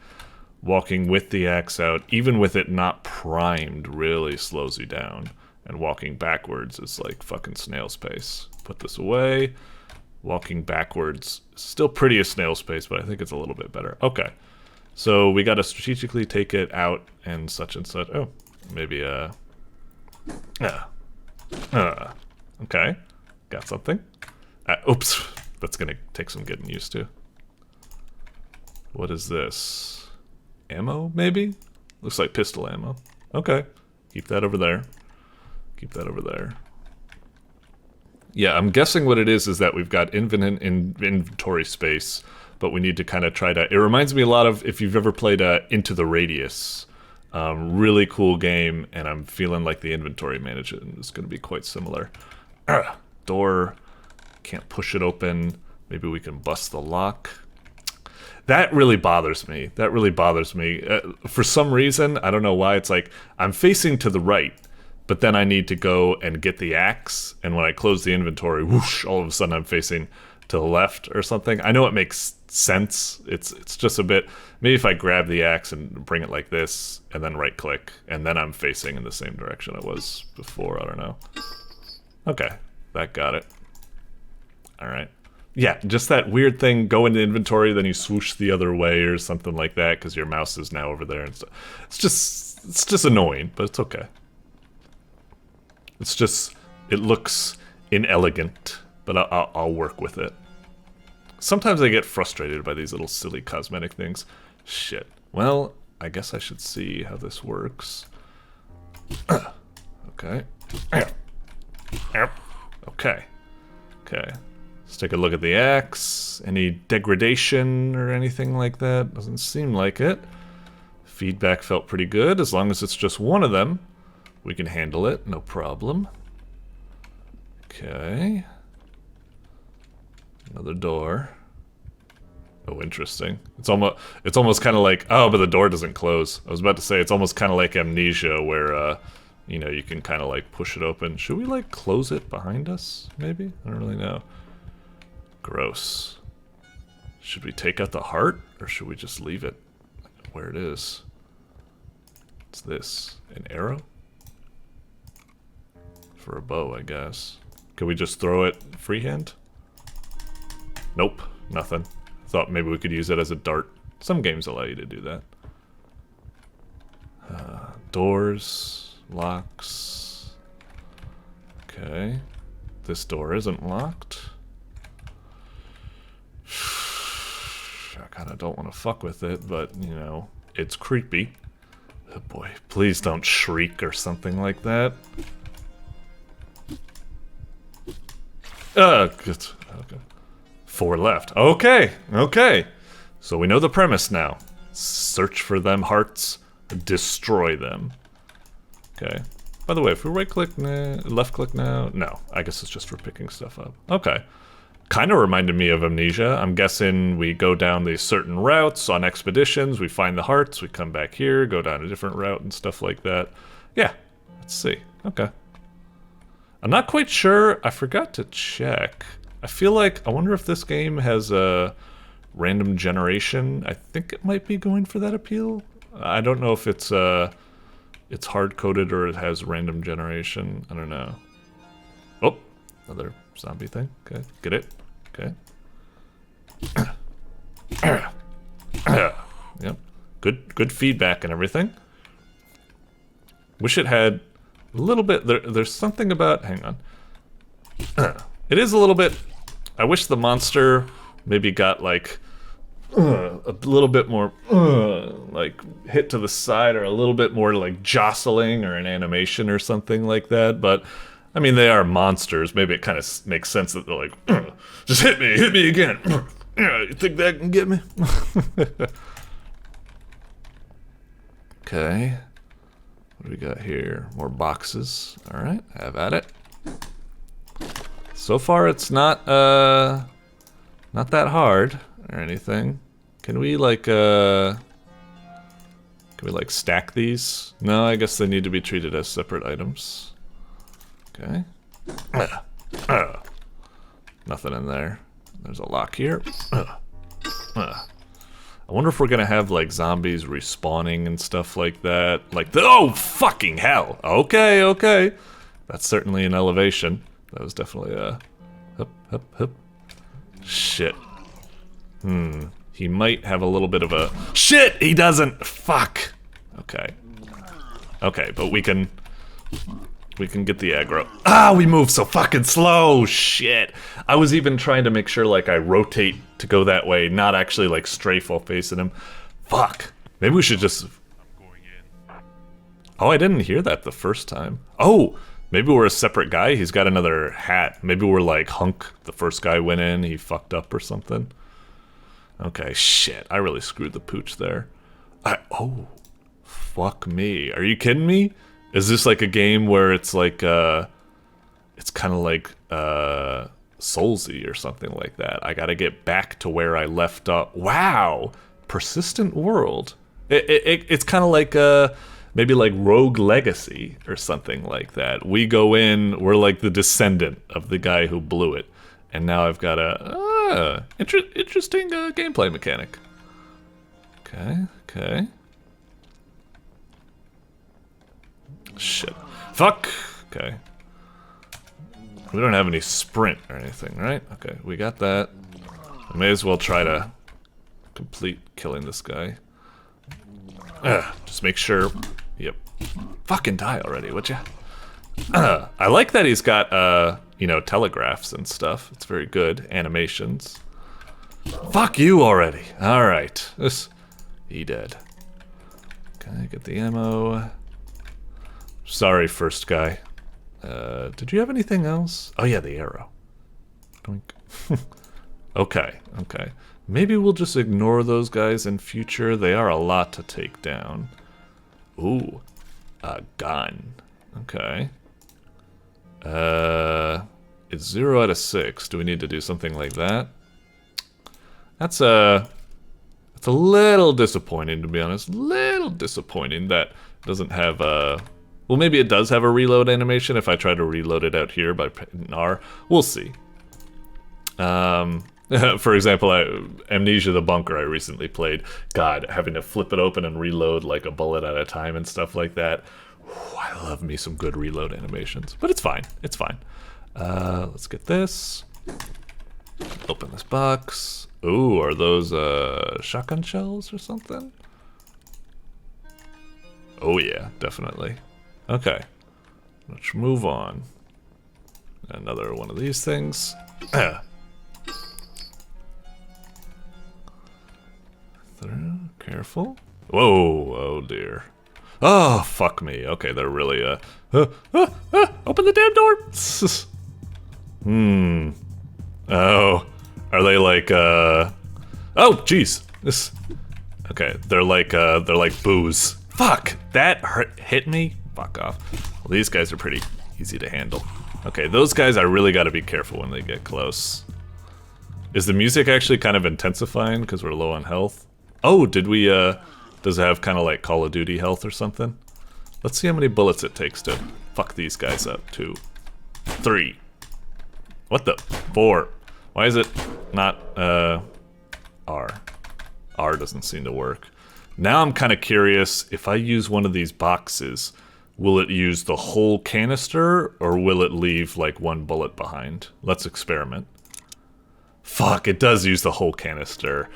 Walking with the axe out, even with it not primed, really slows you down. And walking backwards is like fucking snail's pace. Put this away. Walking backwards, still pretty a snail's pace, but I think it's a little bit better. Okay. So we gotta strategically take it out and such and such. Oh, maybe okay. Got something. Oops. That's gonna take some getting used to. What is this? Ammo, maybe? Looks like pistol ammo. Okay. Keep that over there. Keep that over there. Yeah, I'm guessing what it is that we've got infinite inventory space, but we need to kind of try to... It reminds me a lot of, if you've ever played Into the Radius. Really cool game, and I'm feeling like the inventory management is going to be quite similar. Door. Can't push it open. Maybe we can bust the lock. That really bothers me. That really bothers me. For some reason, I don't know why, it's like I'm facing to the right, but then I need to go and get the axe, and when I close the inventory, whoosh, all of a sudden I'm facing to the left or something. I know it makes sense. It's just a bit... Maybe if I grab the axe and bring it like this, and then right-click, and then I'm facing in the same direction I was before. I don't know. Okay, that got it. Alright. Yeah, just that weird thing, go into inventory, then you swoosh the other way or something like that, because your mouse is now over there and stuff. It's just annoying, but it's okay. It's just, it looks inelegant, but I'll work with it. Sometimes I get frustrated by these little silly cosmetic things. Shit. Well, I guess I should see how this works. Okay. Okay. Okay. Let's take a look at the axe. Any degradation or anything like that? Doesn't seem like it. Feedback felt pretty good. As long as it's just one of them, we can handle it, no problem. Okay. Another door. Oh, interesting. It's almost kind of like, oh, but the door doesn't close. I was about to say it's almost kind of like Amnesia, where you know, you can kind of like push it open. Should we like close it behind us? Maybe? I don't really know. Gross. Should we take out the heart, or should we just leave it where it is? What's this? An arrow? For a bow, I guess. Can we just throw it freehand? Nope, nothing. Thought maybe we could use it as a dart. Some games allow you to do that. Doors, locks. Okay. This door isn't locked. I kind of don't want to fuck with it, but, you know, it's creepy. Oh boy, please don't shriek or something like that. Good. Okay. 4 left. Okay, okay. So we know the premise now. Search for them hearts, destroy them. Okay. By the way, if we right-click now, left-click now... No, I guess it's just for picking stuff up. Okay. Kind of reminded me of Amnesia. I'm guessing we go down these certain routes on expeditions, we find the hearts, we come back here, go down a different route and stuff like that. Yeah, let's see. Okay. I'm not quite sure. I forgot to check. I feel like, I wonder if this game has a random generation. I think it might be going for that appeal. I don't know if it's hard-coded or it has random generation. I don't know. Oh, another zombie thing. Okay, get it. Okay. Yep. Good feedback and everything. Wish it had... a little bit, there's something about, hang on. It is a little bit, I wish the monster maybe got like, a little bit more, like hit to the side, or a little bit more like jostling, or an animation or something like that, but I mean, they are monsters. Maybe it kind of makes sense that they're like, just hit me again. You think that can get me? Okay. What do we got here? More boxes. All right, have at it. So far, it's not that hard or anything. Can we like stack these? No, I guess they need to be treated as separate items. Okay. Nothing in there. There's a lock here. I wonder if we're gonna have like zombies respawning and stuff like that. Like oh fucking hell! Okay, okay. That's certainly an elevation. That was definitely a hup. Shit. He might have a little bit of a shit. He doesn't. Fuck. Okay. Okay, but we can get the aggro. Ah, we move so fucking slow. Shit. I was even trying to make sure like I rotate to go that way, not actually like strafe while facing him. Fuck. Maybe we should just... Oh, I didn't hear that the first time. Oh, maybe we're a separate guy. He's got another hat. Maybe we're like Hunk. The first guy went in, he fucked up or something. Okay, shit. I really screwed the pooch there. Oh, fuck me. Are you kidding me? Is this like a game where it's like, it's kind of like, Soulsy or something like that? I gotta get back to where I left off. Wow! Persistent world. It's kind of like, maybe like Rogue Legacy or something like that. We go in, we're like the descendant of the guy who blew it. And now I've got a, interesting gameplay mechanic. Okay, okay. Shit. Fuck! Okay. We don't have any sprint or anything, right? Okay, we got that. I may as well try to complete killing this guy. Just make sure... Yep. Fucking die already, would ya? I like that he's got, you know, telegraphs and stuff. It's very good. Animations. Fuck you already! Alright. He dead. Okay, get the ammo. Sorry, first guy. Did you have anything else? Oh yeah, the arrow. Okay, okay. Maybe we'll just ignore those guys in future. They are a lot to take down. Ooh, a gun. Okay. It's 0 out of 6. Do we need to do something like that? That's a little disappointing, to be honest. Little disappointing that doesn't have a... Well, maybe it does have a reload animation if I try to reload it out here by hitting R. We'll see. For example, Amnesia the Bunker I recently played. God, having to flip it open and reload like a bullet at a time and stuff like that. Whew, I love me some good reload animations. But it's fine. It's fine. Let's get this. Open this box. Ooh, are those shotgun shells or something? Oh yeah, definitely. Okay, let's move on. Another one of these things. Through, careful. Whoa, oh dear. Oh, fuck me. Okay, they're really, open the damn door! Oh, are they like, oh, jeez. This, okay, they're like booze. Fuck, that hit me? Fuck off. Well, these guys are pretty easy to handle. Okay, those guys I really gotta be careful when they get close. Is the music actually kind of intensifying because we're low on health? Oh, did we, does it have kind of like Call of Duty health or something? Let's see how many bullets it takes to fuck these guys up. 2, 3. What the? 4. Why is it not, R? R doesn't seem to work. Now I'm kind of curious, if I use one of these boxes, will it use the whole canister, or will it leave like one bullet behind? Let's experiment. Fuck, it does use the whole canister.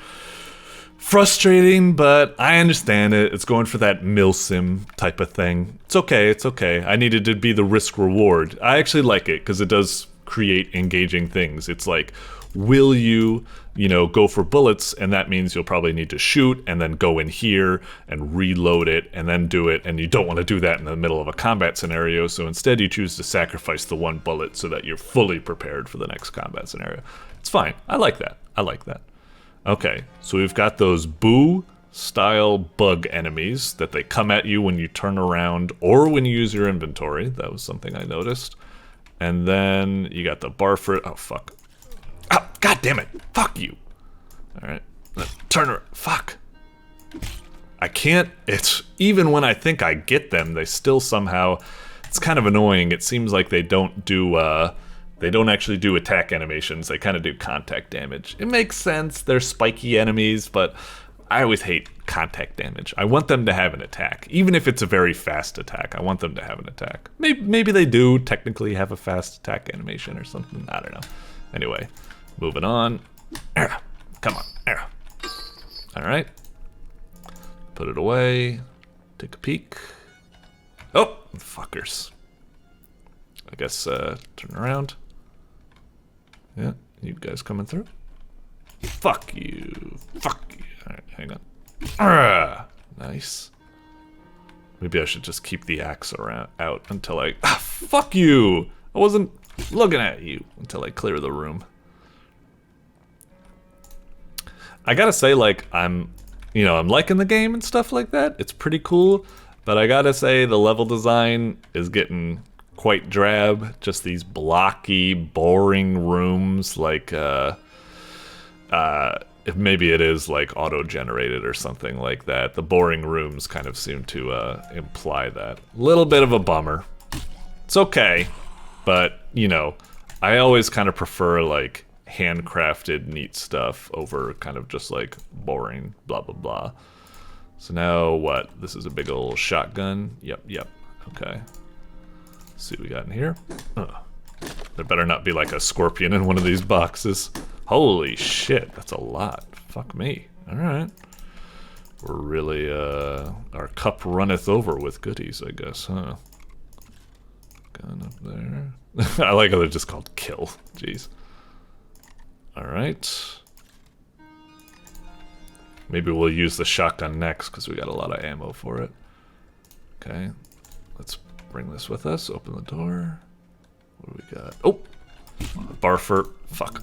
Frustrating, but I understand it. It's going for that milsim type of thing. It's okay, it's okay. I needed to be the risk reward. I actually like it because it does create engaging things. It's like, will you, go for bullets, and that means you'll probably need to shoot and then go in here and reload it and then do it, and you don't want to do that in the middle of a combat scenario, so instead you choose to sacrifice the one bullet so that you're fully prepared for the next combat scenario. It's fine. I like that. I like that. Okay, so we've got those boo-style bug enemies that they come at you when you turn around or when you use your inventory. That was something I noticed. And then you got the barford. Oh, fuck. Oh, god damn it. Fuck you. Alright. Turn around. Fuck. I can't. It's even when I think I get them, they still somehow. It's kind of annoying. It seems like they don't do. They don't actually do attack animations. They kind of do contact damage. It makes sense. They're spiky enemies, but I always hate contact damage. I want them to have an attack, even if it's a very fast attack. I want them to have an attack. Maybe they do technically have a fast attack animation or something. I don't know. Anyway, moving on. Come on. All right. Put it away. Take a peek. Oh, fuckers. I guess turn around. Yeah, you guys coming through? Fuck you. Fuck you. Alright, hang on. Nice. Maybe I should just keep the axe out until I... fuck you! I wasn't looking at you until I clear the room. I gotta say, like, I'm liking the game and stuff like that. It's pretty cool, but I gotta say the level design is getting quite drab. Just these blocky, boring rooms, like, if maybe it is like auto-generated or something like that. The boring rooms kind of seem to imply that. Little bit of a bummer. It's okay, but I always kind of prefer like handcrafted, neat stuff over kind of just like boring, blah blah blah. So now what? This is a big old shotgun. Yep. Okay. Let's see what we got in here. There better not be like a scorpion in one of these boxes. Holy shit, that's a lot. Fuck me. Alright. We're really, our cup runneth over with goodies, I guess, huh? Gun up there. I like how they're just called kill. Jeez. Alright. Maybe we'll use the shotgun next, because we got a lot of ammo for it. Okay. Let's bring this with us. Open the door. What do we got? Oh! Barfer. Fuck.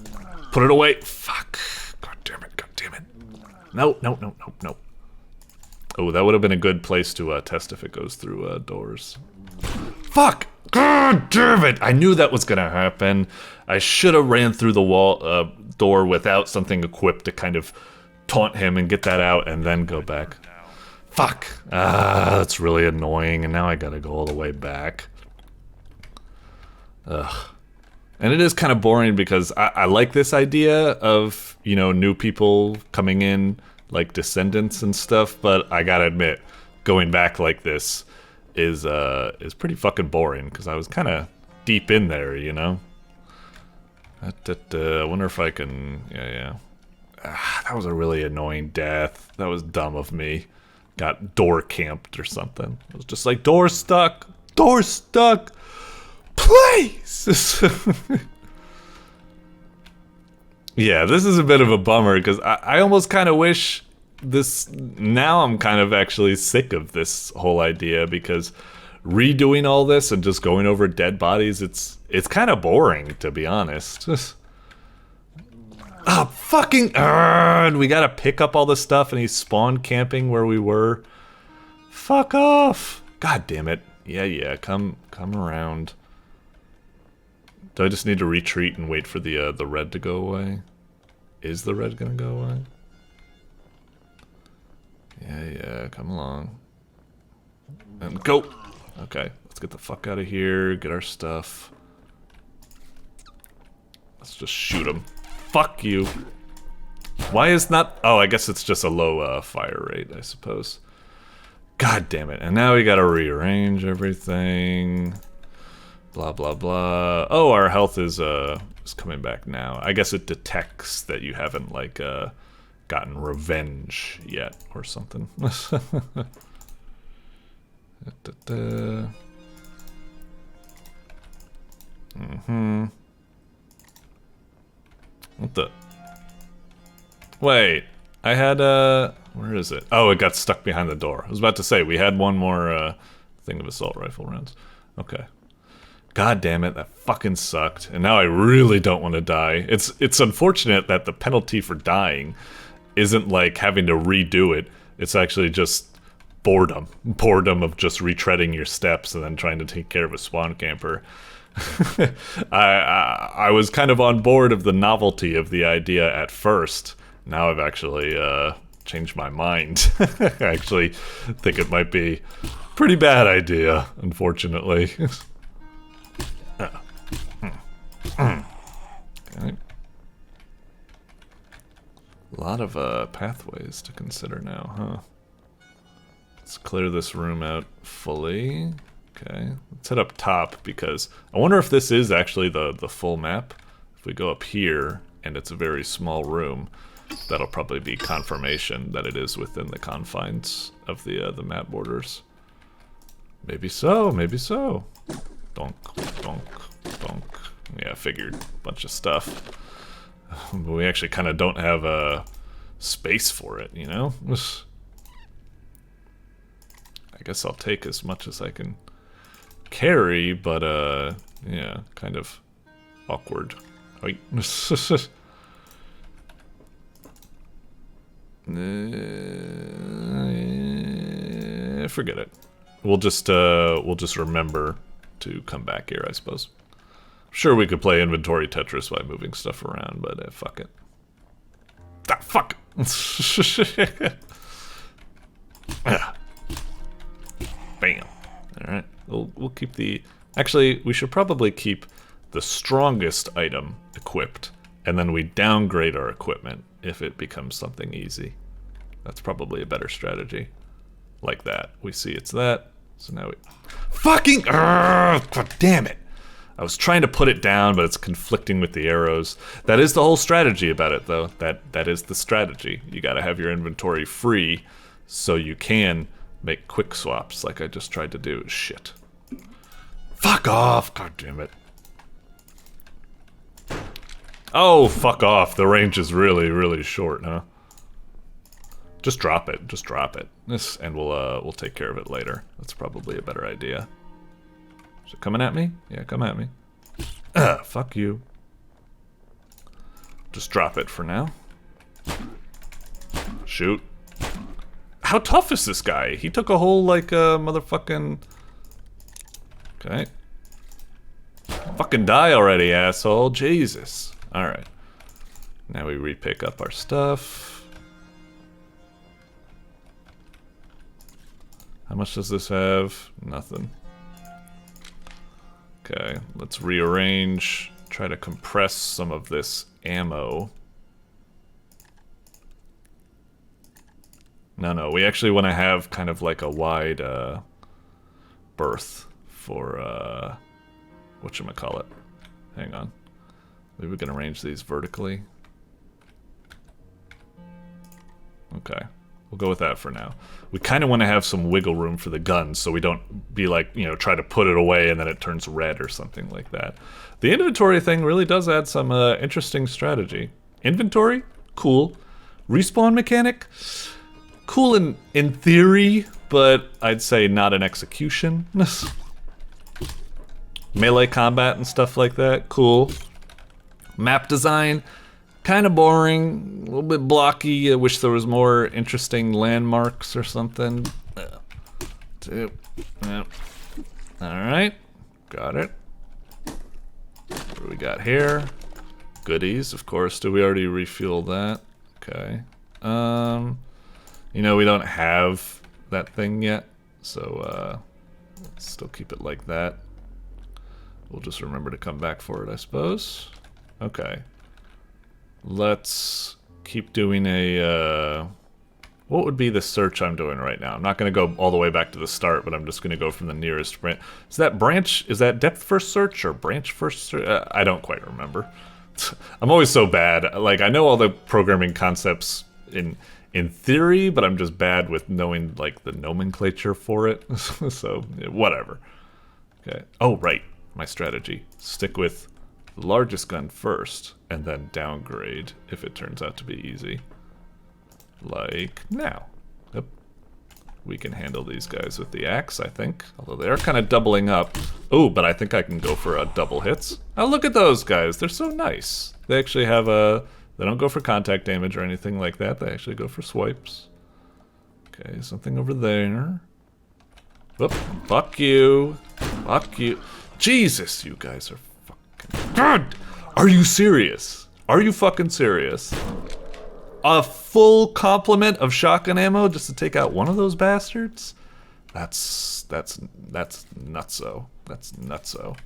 Put it away. Fuck. God damn it. No. Oh, that would have been a good place to test if it goes through doors. Fuck! God damn it! I knew that was gonna happen. I should have ran through the door without something equipped to kind of taunt him and get that out and then go back. Fuck! That's really annoying, and now I gotta go all the way back. Ugh. And it is kind of boring because I like this idea of, new people coming in, like descendants and stuff, but I gotta admit, going back like this is pretty fucking boring because I was kind of deep in there, I wonder if I can, yeah. That was a really annoying death. That was dumb of me. Got door camped or something. It was just like, door stuck! Please! Yeah, this is a bit of a bummer because I almost kind of wish this. Now I'm kind of actually sick of this whole idea because redoing all this and just going over dead bodies, it's kind of boring, to be honest. Fucking we gotta pick up all the stuff and he's spawn camping where we were. Fuck off! God damn it. Yeah, come around. Do I just need to retreat and wait for the red to go away? Is the red gonna go away? Yeah, come along. And go! Okay, let's get the fuck out of here, get our stuff. Let's just shoot him. Fuck you! Why is not... Oh, I guess it's just a low fire rate, I suppose. God damn it, and now we gotta rearrange everything. Blah, blah, blah. Oh, our health is coming back now. I guess it detects that you haven't, like, gotten revenge yet or something. What the? Wait, I had where is it? Oh, it got stuck behind the door. I was about to say we had one more thing of assault rifle rounds. Okay. God damn it, that fucking sucked. And now I really don't want to die. It's unfortunate that the penalty for dying isn't like having to redo it. It's actually just boredom. Boredom of just retreading your steps and then trying to take care of a spawn camper. I was kind of on board of the novelty of the idea at first. Now I've actually changed my mind. I actually think it might be a pretty bad idea, unfortunately. Okay. A lot of pathways to consider now, huh? Let's clear this room out fully. Okay, let's head up top because I wonder if this is actually the full map. If we go up here and it's a very small room, that'll probably be confirmation that it is within the confines of the map borders. Maybe so, maybe so. Donk, donk, donk. Yeah, figured. Bunch of stuff. But we actually kind of don't have a space for it, you know? I guess I'll take as much as I can carry, but yeah, kind of awkward. Forget it. We'll just remember to come back here, I suppose. Sure, we could play inventory Tetris by moving stuff around, but fuck it. Ah, fuck! Bam. Alright, we'll keep the... Actually, we should probably keep the strongest item equipped, and then we downgrade our equipment if it becomes something easy. That's probably a better strategy. Like that. We see it's that, so now we... Fucking... God damn it! I was trying to put it down, but it's conflicting with the arrows. That is the whole strategy about it, though. That is the strategy. You gotta have your inventory free so you can make quick swaps like I just tried to do. Shit. Fuck off! God damn it. Oh, fuck off. The range is really, really short, huh? Just drop it. Just drop it. And we'll take care of it later. That's probably a better idea. Is it coming at me? Yeah, come at me. Fuck you. Just drop it for now. Shoot. How tough is this guy? He took a whole, like, motherfucking... Okay. Fucking die already, asshole. Jesus. Alright. Now we re-pick up our stuff. How much does this have? Nothing. Okay, let's rearrange, try to compress some of this ammo. No, we actually want to have kind of like a wide berth for, whatchamacallit. Hang on. Maybe we can arrange these vertically. Okay. We'll go with that for now. We kind of want to have some wiggle room for the guns so we don't be like, you know, try to put it away and then it turns red or something like that. The inventory thing really does add some interesting strategy. Inventory? Cool. Respawn mechanic? Cool in theory, but I'd say not in execution. Melee combat and stuff like that? Cool. Map design? Kind of boring, a little bit blocky. I wish there was more interesting landmarks or something. Alright, got it. What do we got here? Goodies, of course. Did we already refuel that? Okay. You know, we don't have that thing yet, so let's still keep it like that. We'll just remember to come back for it, I suppose. Okay. Let's keep doing a, what would be the search I'm doing right now? I'm not going to go all the way back to the start, but I'm just going to go from the nearest branch. Is that branch, is that depth first search or branch first search? I don't quite remember. I'm always so bad. Like, I know all the programming concepts in theory, but I'm just bad with knowing like the nomenclature for it. So whatever. Okay. Oh right, my strategy: stick with the largest gun first, and then downgrade if it turns out to be easy. Like now. Yep. We can handle these guys with the axe, I think. Although they are kind of doubling up. Oh, but I think I can go for double hits. Oh, look at those guys. They're so nice. They actually have a... They don't go for contact damage or anything like that. They actually go for swipes. Okay, something over there. Whoop. Fuck you. Fuck you. Jesus, you guys are fucking... God! Are you serious? Are you fucking serious? A full complement of shotgun ammo just to take out one of those bastards? That's nutso. That's nutso.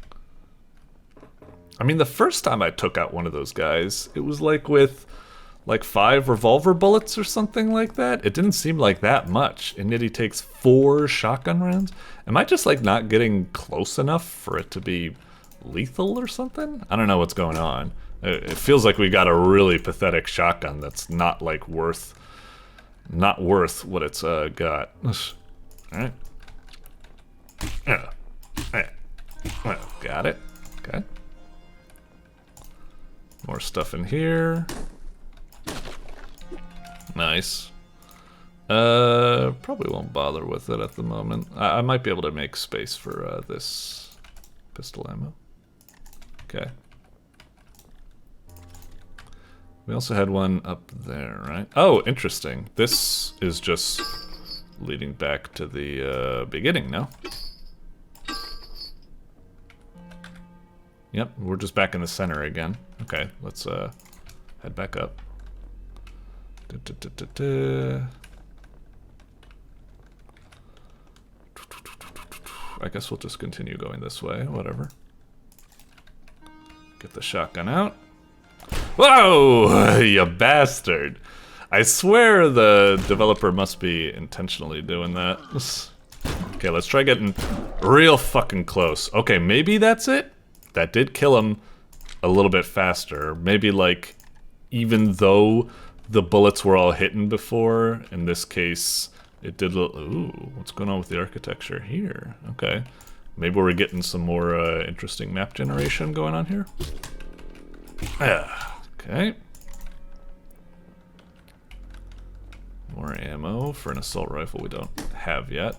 I mean, the first time I took out one of those guys, it was like with like 5 revolver bullets or something like that. It didn't seem like that much, and yet he takes 4 shotgun rounds. Am I just like not getting close enough for it to be lethal or something? I don't know what's going on. It feels like we got a really pathetic shotgun that's not like worth what it's got. All right. Got it. Okay. More stuff in here. Nice. Probably won't bother with it at the moment. I might be able to make space for this pistol ammo. Okay. We also had one up there, right? Oh, interesting. This is just leading back to the beginning now. Yep, we're just back in the center again. Okay, let's head back up. I guess we'll just continue going this way, whatever. Get the shotgun out. Whoa, you bastard. I swear the developer must be intentionally doing that. Okay, let's try getting real fucking close. Okay, maybe that's it? That did kill him a little bit faster. Maybe like, even though the bullets were all hitting before, in this case, it did ooh, what's going on with the architecture here? Okay. Maybe we're getting some more interesting map generation going on here. Okay. More ammo for an assault rifle we don't have yet.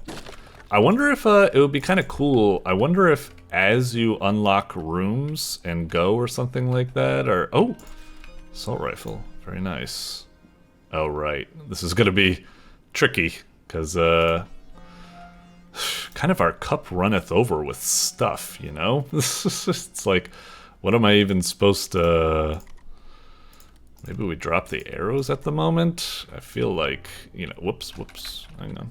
I wonder if it would be kind of cool. I wonder if as you unlock rooms and go or something like that, or... Oh! Assault rifle. Very nice. Oh, right. This is going to be tricky, because kind of our cup runneth over with stuff, you know? It's like, what am I even supposed to... Maybe we drop the arrows at the moment? I feel like, you know, whoops, hang on.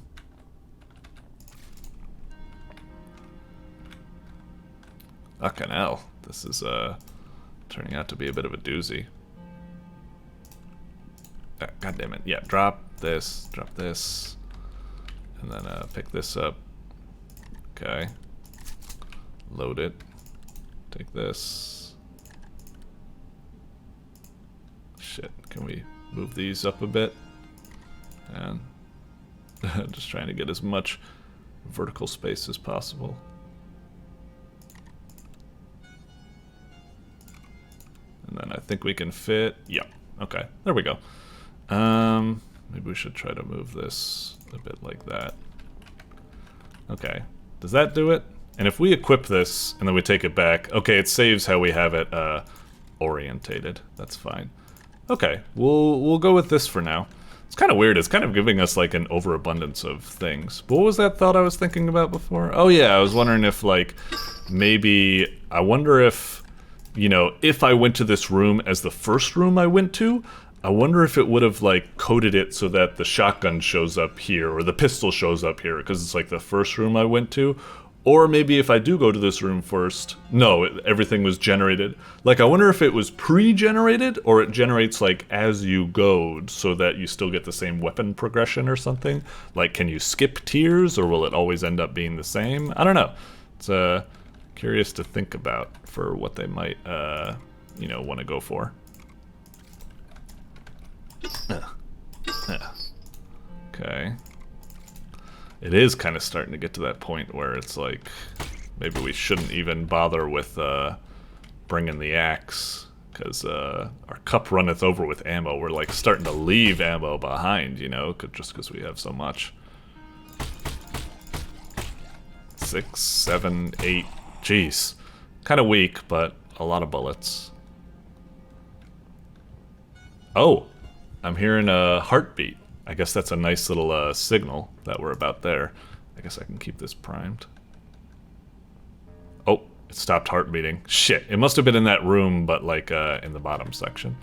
Fucking hell, this is turning out to be a bit of a doozy. God damn it, yeah, drop this, and then pick this up. Okay. Load it. Take this. Shit, can we move these up a bit? And just trying to get as much vertical space as possible. And then I think we can fit, yeah, okay, there we go. Maybe we should try to move this a bit like that. Okay, does that do it? And if we equip this and then we take it back, okay, it saves how we have it orientated. That's fine. Okay, we'll go with this for now. It's kind of weird. It's kind of giving us like an overabundance of things. But what was that thought I was thinking about before? Oh yeah, I was wondering if like maybe I wonder if, you know, if I went to this room as the first room I went to, I wonder if it would have like coded it so that the shotgun shows up here or the pistol shows up here because it's like the first room I went to. Or maybe if I do go to this room first, no, everything was generated. Like, I wonder if it was pre-generated, or it generates, like, as you go, so that you still get the same weapon progression or something. Like, can you skip tiers, or will it always end up being the same? I don't know. It's curious to think about for what they might, you know, want to go for. it is kind of starting to get to that point where it's like, maybe we shouldn't even bother with bringing the axe, because our cup runneth over with ammo. We're like starting to leave ammo behind, you know, just because we have so much. 6, 7, 8. Jeez. Kind of weak, but a lot of bullets. Oh, I'm hearing a heartbeat. I guess that's a nice little signal that we're about there. I guess I can keep this primed. Oh, it stopped heart beating. Shit, it must have been in that room, but like in the bottom section.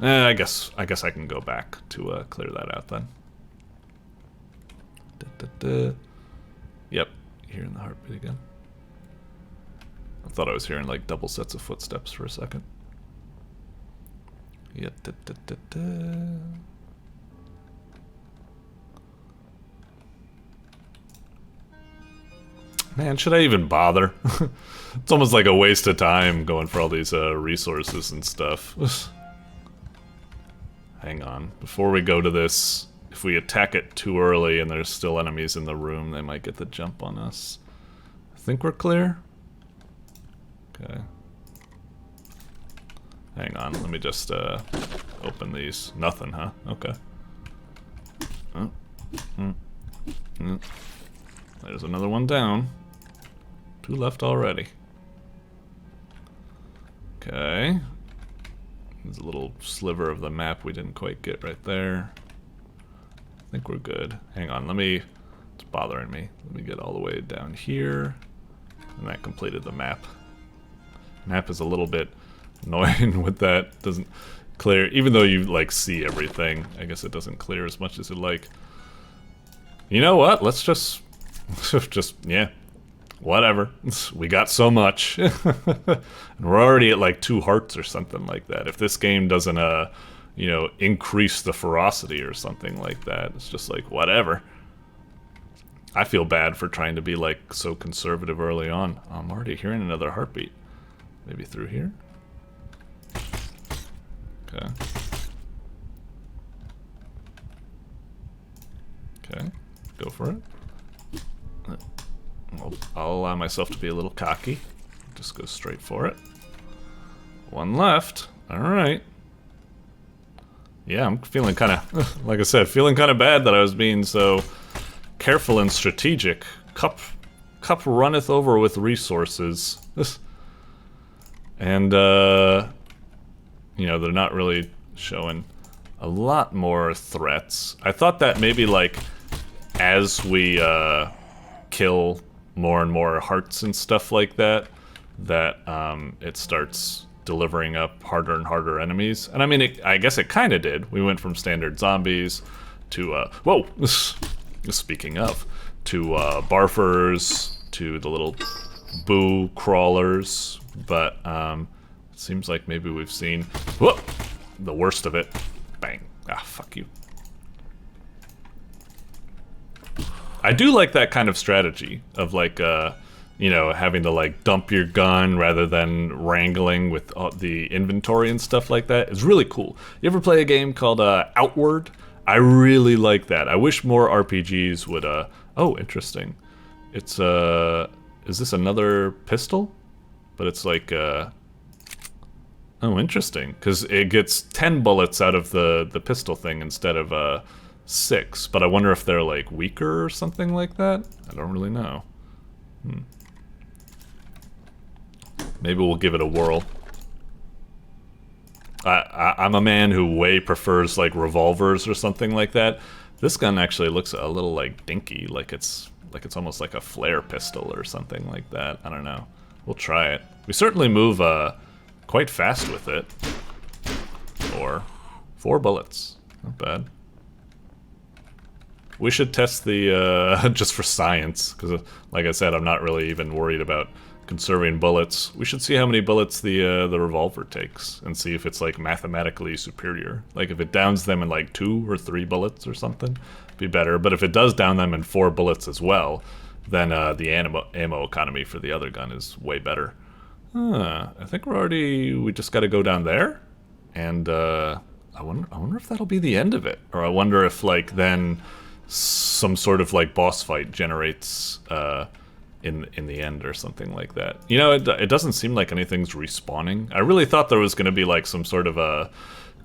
I guess I can go back to clear that out then. Yep, hearing the heartbeat again. I thought I was hearing like double sets of footsteps for a second. Yeah. Man, should I even bother? It's almost like a waste of time going for all these resources and stuff. Hang on. Before we go to this, if we attack it too early and there's still enemies in the room, they might get the jump on us. I think we're clear? Okay. Hang on, let me just open these. Nothing, huh? Okay. There's another one down. 2 left already. Okay. There's a little sliver of the map we didn't quite get right there. I think we're good. Hang on, it's bothering me. Let me get all the way down here. And that completed the map. Map is a little bit annoying with that. Doesn't clear, even though you like see everything. I guess it doesn't clear as much as you'd like. You know what? Let's just yeah, whatever. We got so much. And we're already at like 2 hearts or something like that. If this game doesn't you know, increase the ferocity or something like that, it's just like whatever. I feel bad for trying to be like so conservative early on. I'm already hearing another heartbeat. Maybe through here? Okay. Okay, go for it. I'll allow myself to be a little cocky. Just go straight for it. 1 left. Alright. Yeah, I'm feeling kind of, like I said, feeling kind of bad that I was being so careful and strategic. Cup runneth over with resources. And, you know, they're not really showing a lot more threats. I thought that maybe, like, as we kill more and more hearts and stuff like that, it starts delivering up harder and harder enemies. And I mean, I guess it kind of did. We went from standard zombies to, whoa! Speaking of, to barfers, to the little boo crawlers, but it seems like maybe we've seen, whoa, the worst of it. Bang. Ah, fuck you. I do like that kind of strategy of like, you know, having to like dump your gun rather than wrangling with the inventory and stuff like that. It's really cool. You ever play a game called Outward? I really like that. I wish more RPGs would, oh, interesting. It's, is this another pistol? But it's like, oh, interesting. Because it gets 10 bullets out of the pistol thing instead of 6. But I wonder if they're like weaker or something like that. I don't really know. Maybe we'll give it a whirl. I'm a man who way prefers like revolvers or something like that. This gun actually looks a little like dinky, like it's almost like a flare pistol or something like that. I don't know. We'll try it. We certainly move quite fast with it. 4 bullets. Not bad. We should test the, just for science, because like I said, I'm not really even worried about conserving bullets. We should see how many bullets the revolver takes, and see if it's like mathematically superior. Like if it downs them in like 2 or 3 bullets or something, be better. But if it does down them in 4 bullets as well, then the ammo economy for the other gun is way better. I think we just gotta go down there, and I wonder if that'll be the end of it. Or I wonder if like then some sort of like boss fight generates in the end or something like that. You know, it doesn't seem like anything's respawning. I really thought there was going to be like some sort of a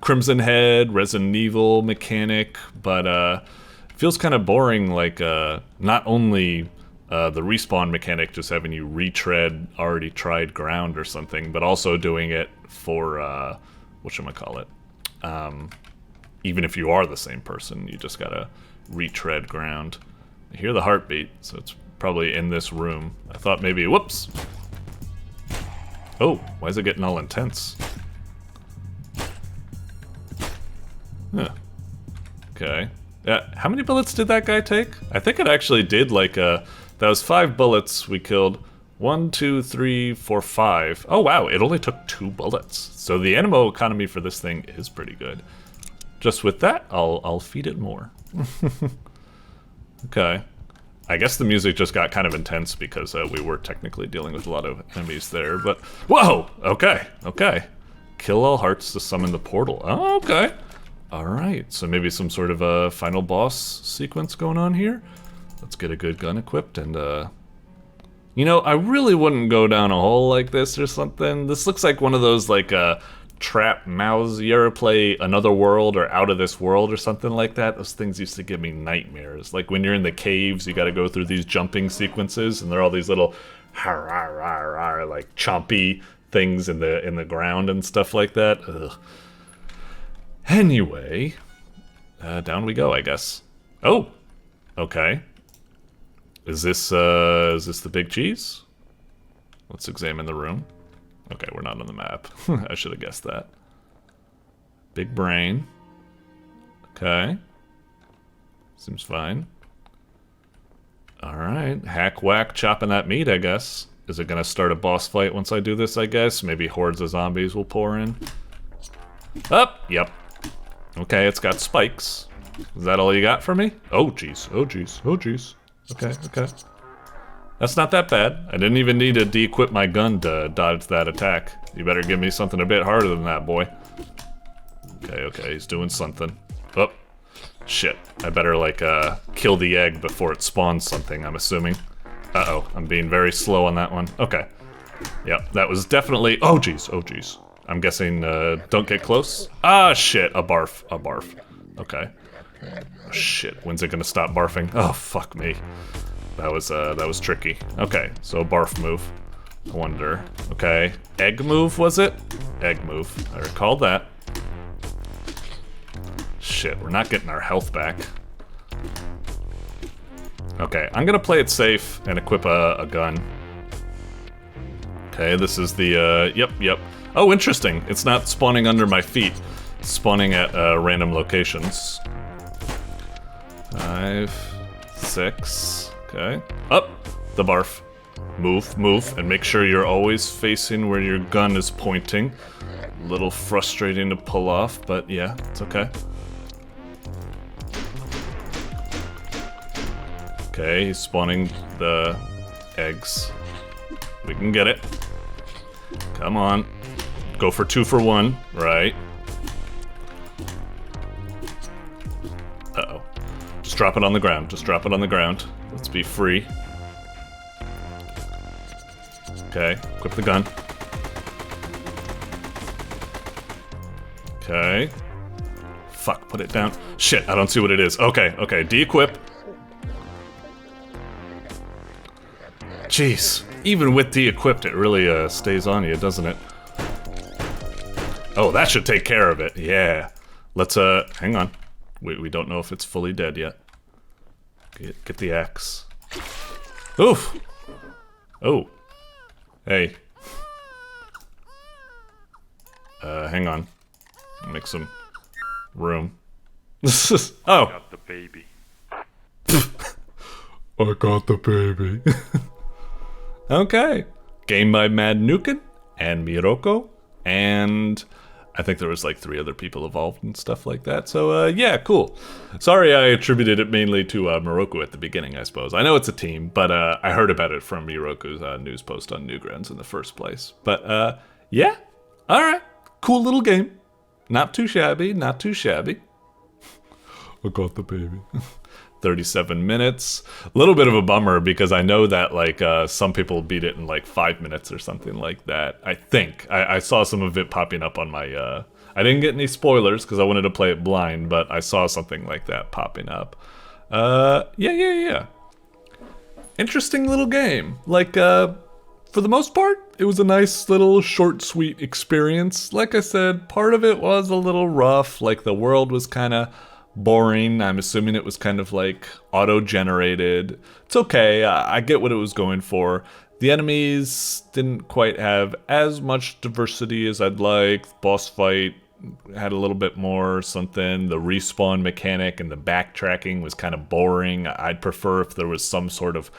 Crimson Head, Resident Evil mechanic, but it feels kind of boring, like not only the respawn mechanic just having you retread already tried ground or something, but also doing it for, whatchamacallit, even if you are the same person, you just gotta retread ground. I hear the heartbeat, so it's probably in this room. I thought maybe, whoops! Oh, why is it getting all intense? Huh. Okay. How many bullets did that guy take? I think it actually did like that was 5 bullets we killed. 1, 2, 3, 4, 5. Oh wow, it only took 2 bullets. So the ammo economy for this thing is pretty good. Just with that, I'll feed it more. Okay. I guess the music just got kind of intense because we were technically dealing with a lot of enemies there, but... Whoa! Okay, okay. Kill all hearts to summon the portal. Oh, okay. Alright, so maybe some sort of a final boss sequence going on here. Let's get a good gun equipped and, you know, I really wouldn't go down a hole like this or something. This looks like one of those, like, trap mouths. You ever play Another World or Out of This World or something like that? Those things used to give me nightmares. Like, when you're in the caves, you gotta go through these jumping sequences, and there are all these little, like, chompy things in the ground and stuff like that. Ugh. Anyway, down we go, I guess. Oh, okay. Is this the big cheese? Let's examine the room. Okay, we're not on the map. I should have guessed that. Big brain. Okay. Seems fine. Alright, hack whack chopping that meat, I guess. Is it gonna start a boss fight once I do this, I guess? Maybe hordes of zombies will pour in. Up! Yep. Okay, it's got spikes. Is that all you got for me? Oh, jeez. Oh, jeez. Oh, jeez. Okay, okay. That's not that bad. I didn't even need to de-equip my gun to dodge that attack. You better give me something a bit harder than that, boy. Okay, okay, he's doing something. Oh, shit. I better, like, kill the egg before it spawns something, I'm assuming. Uh-oh, I'm being very slow on that one. Okay. Yep, that was definitely... Oh, jeez. Oh, jeez. I'm guessing, don't get close. Ah, shit. A barf. A barf. Okay. Oh, shit. When's it gonna stop barfing? Oh, fuck me. That was tricky. Okay, so barf move. I wonder. Okay. Egg move, was it? Egg move. I recall that. Shit, we're not getting our health back. Okay, I'm gonna play it safe and equip a gun. Okay, this is the, yep. Oh, interesting. It's not spawning under my feet. It's spawning at random locations. 5, 6. Okay. Up! The barf. Move, and make sure you're always facing where your gun is pointing. A little frustrating to pull off, but yeah, it's okay. Okay, he's spawning the eggs. We can get it. Come on. Go for 2 for 1, right? Uh-oh. Just drop it on the ground. Just drop it on the ground. Let's be free. Okay, equip the gun. Okay. Fuck, put it down. Shit, I don't see what it is. Okay, okay, de-equip. Jeez, even with de-equipped, it really stays on you, doesn't it? Oh, that should take care of it. Yeah. Let's, hang on. We don't know if it's fully dead yet. Get the axe. Oof! Oh. Hey. Hang on. Make some room. Oh! I got the baby. I got the baby. Okay. Game by Madnukin and Miroko, and I think there was like 3 other people involved and stuff like that. So, yeah, cool. Sorry I attributed it mainly to Miroko at the beginning, I suppose. I know it's a team, but I heard about it from Miroko's news post on Newgrounds in the first place. But, yeah. Alright. Cool little game. Not too shabby, not too shabby. I got the baby. 37 minutes. A little bit of a bummer because I know that like some people beat it in like 5 minutes or something like that. I think I saw some of it popping up on my I didn't get any spoilers because I wanted to play it blind, but I saw something like that popping up. Yeah. Interesting little game. Like for the most part, it was a nice little short, sweet experience. Like I said, part of it was a little rough. Like the world was kind of boring. I'm assuming it was kind of like auto-generated. It's okay. I get what it was going for. The enemies didn't quite have as much diversity as I'd like. Boss fight had a little bit more or something. The respawn mechanic and the backtracking was kind of boring. I'd prefer if there was some sort of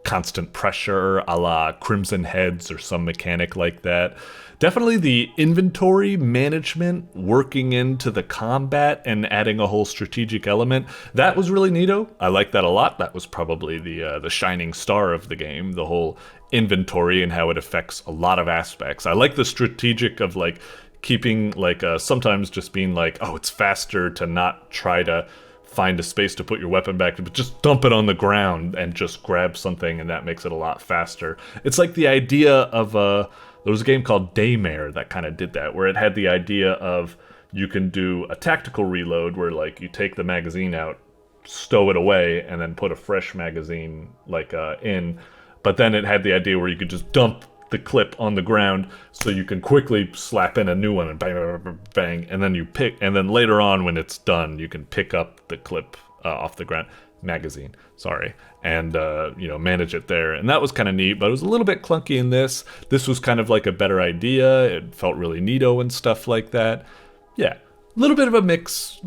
constant pressure a la Crimson Heads or some mechanic like that. Definitely the inventory management working into the combat and adding a whole strategic element. That was really neato. I like that a lot. That was probably the shining star of the game, the whole inventory and how it affects a lot of aspects. I like the strategic of like keeping like sometimes just being like, oh, it's faster to not try to find a space to put your weapon back, but just dump it on the ground and just grab something, and that makes it a lot faster. It's like the idea of there was a game called Daymare that kind of did that, where it had the idea of you can do a tactical reload where like you take the magazine out, stow it away, and then put a fresh magazine like in. But then it had the idea where you could just dump the clip on the ground so you can quickly slap in a new one and bang, bang, bang, bang, and then you pick, and then later on when it's done, you can pick up the clip off the ground, magazine, sorry, and you know, manage it there. And that was kind of neat, but it was a little bit clunky in this. This was kind of like a better idea. It felt really neato and stuff like that. Yeah, a little bit of a mixed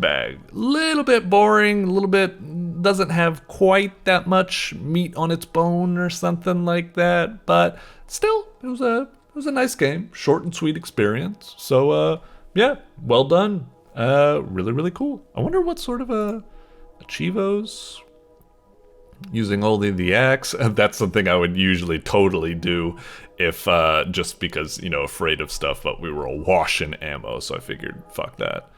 bag. A little bit boring, a little bit doesn't have quite that much meat on its bone or something like that, but still, it was a nice game, short and sweet experience. So yeah, well done. Really cool. I wonder what sort of achievos using only the axe. That's something I would usually totally do if just because, you know, afraid of stuff, but we were awash in ammo, so I figured fuck that.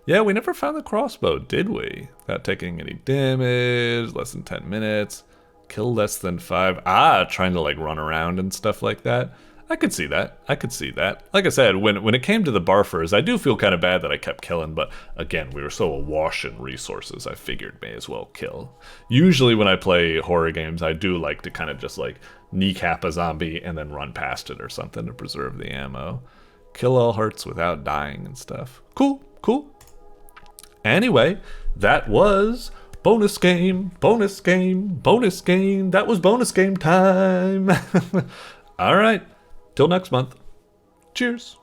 Yeah, we never found the crossbow, did we? Without taking any damage, less than 10 minutes, kill less than 5. Trying to like run around and stuff like that. I could see that. Like I said, when it came to the barfers, I do feel kind of bad that I kept killing, but again, we were so awash in resources, I figured may as well kill. Usually when I play horror games, I do like to kind of just like kneecap a zombie and then run past it or something to preserve the ammo. Kill all hearts without dying and stuff. Cool. Anyway, that was bonus game. That was bonus game time. All right. Till next month. Cheers.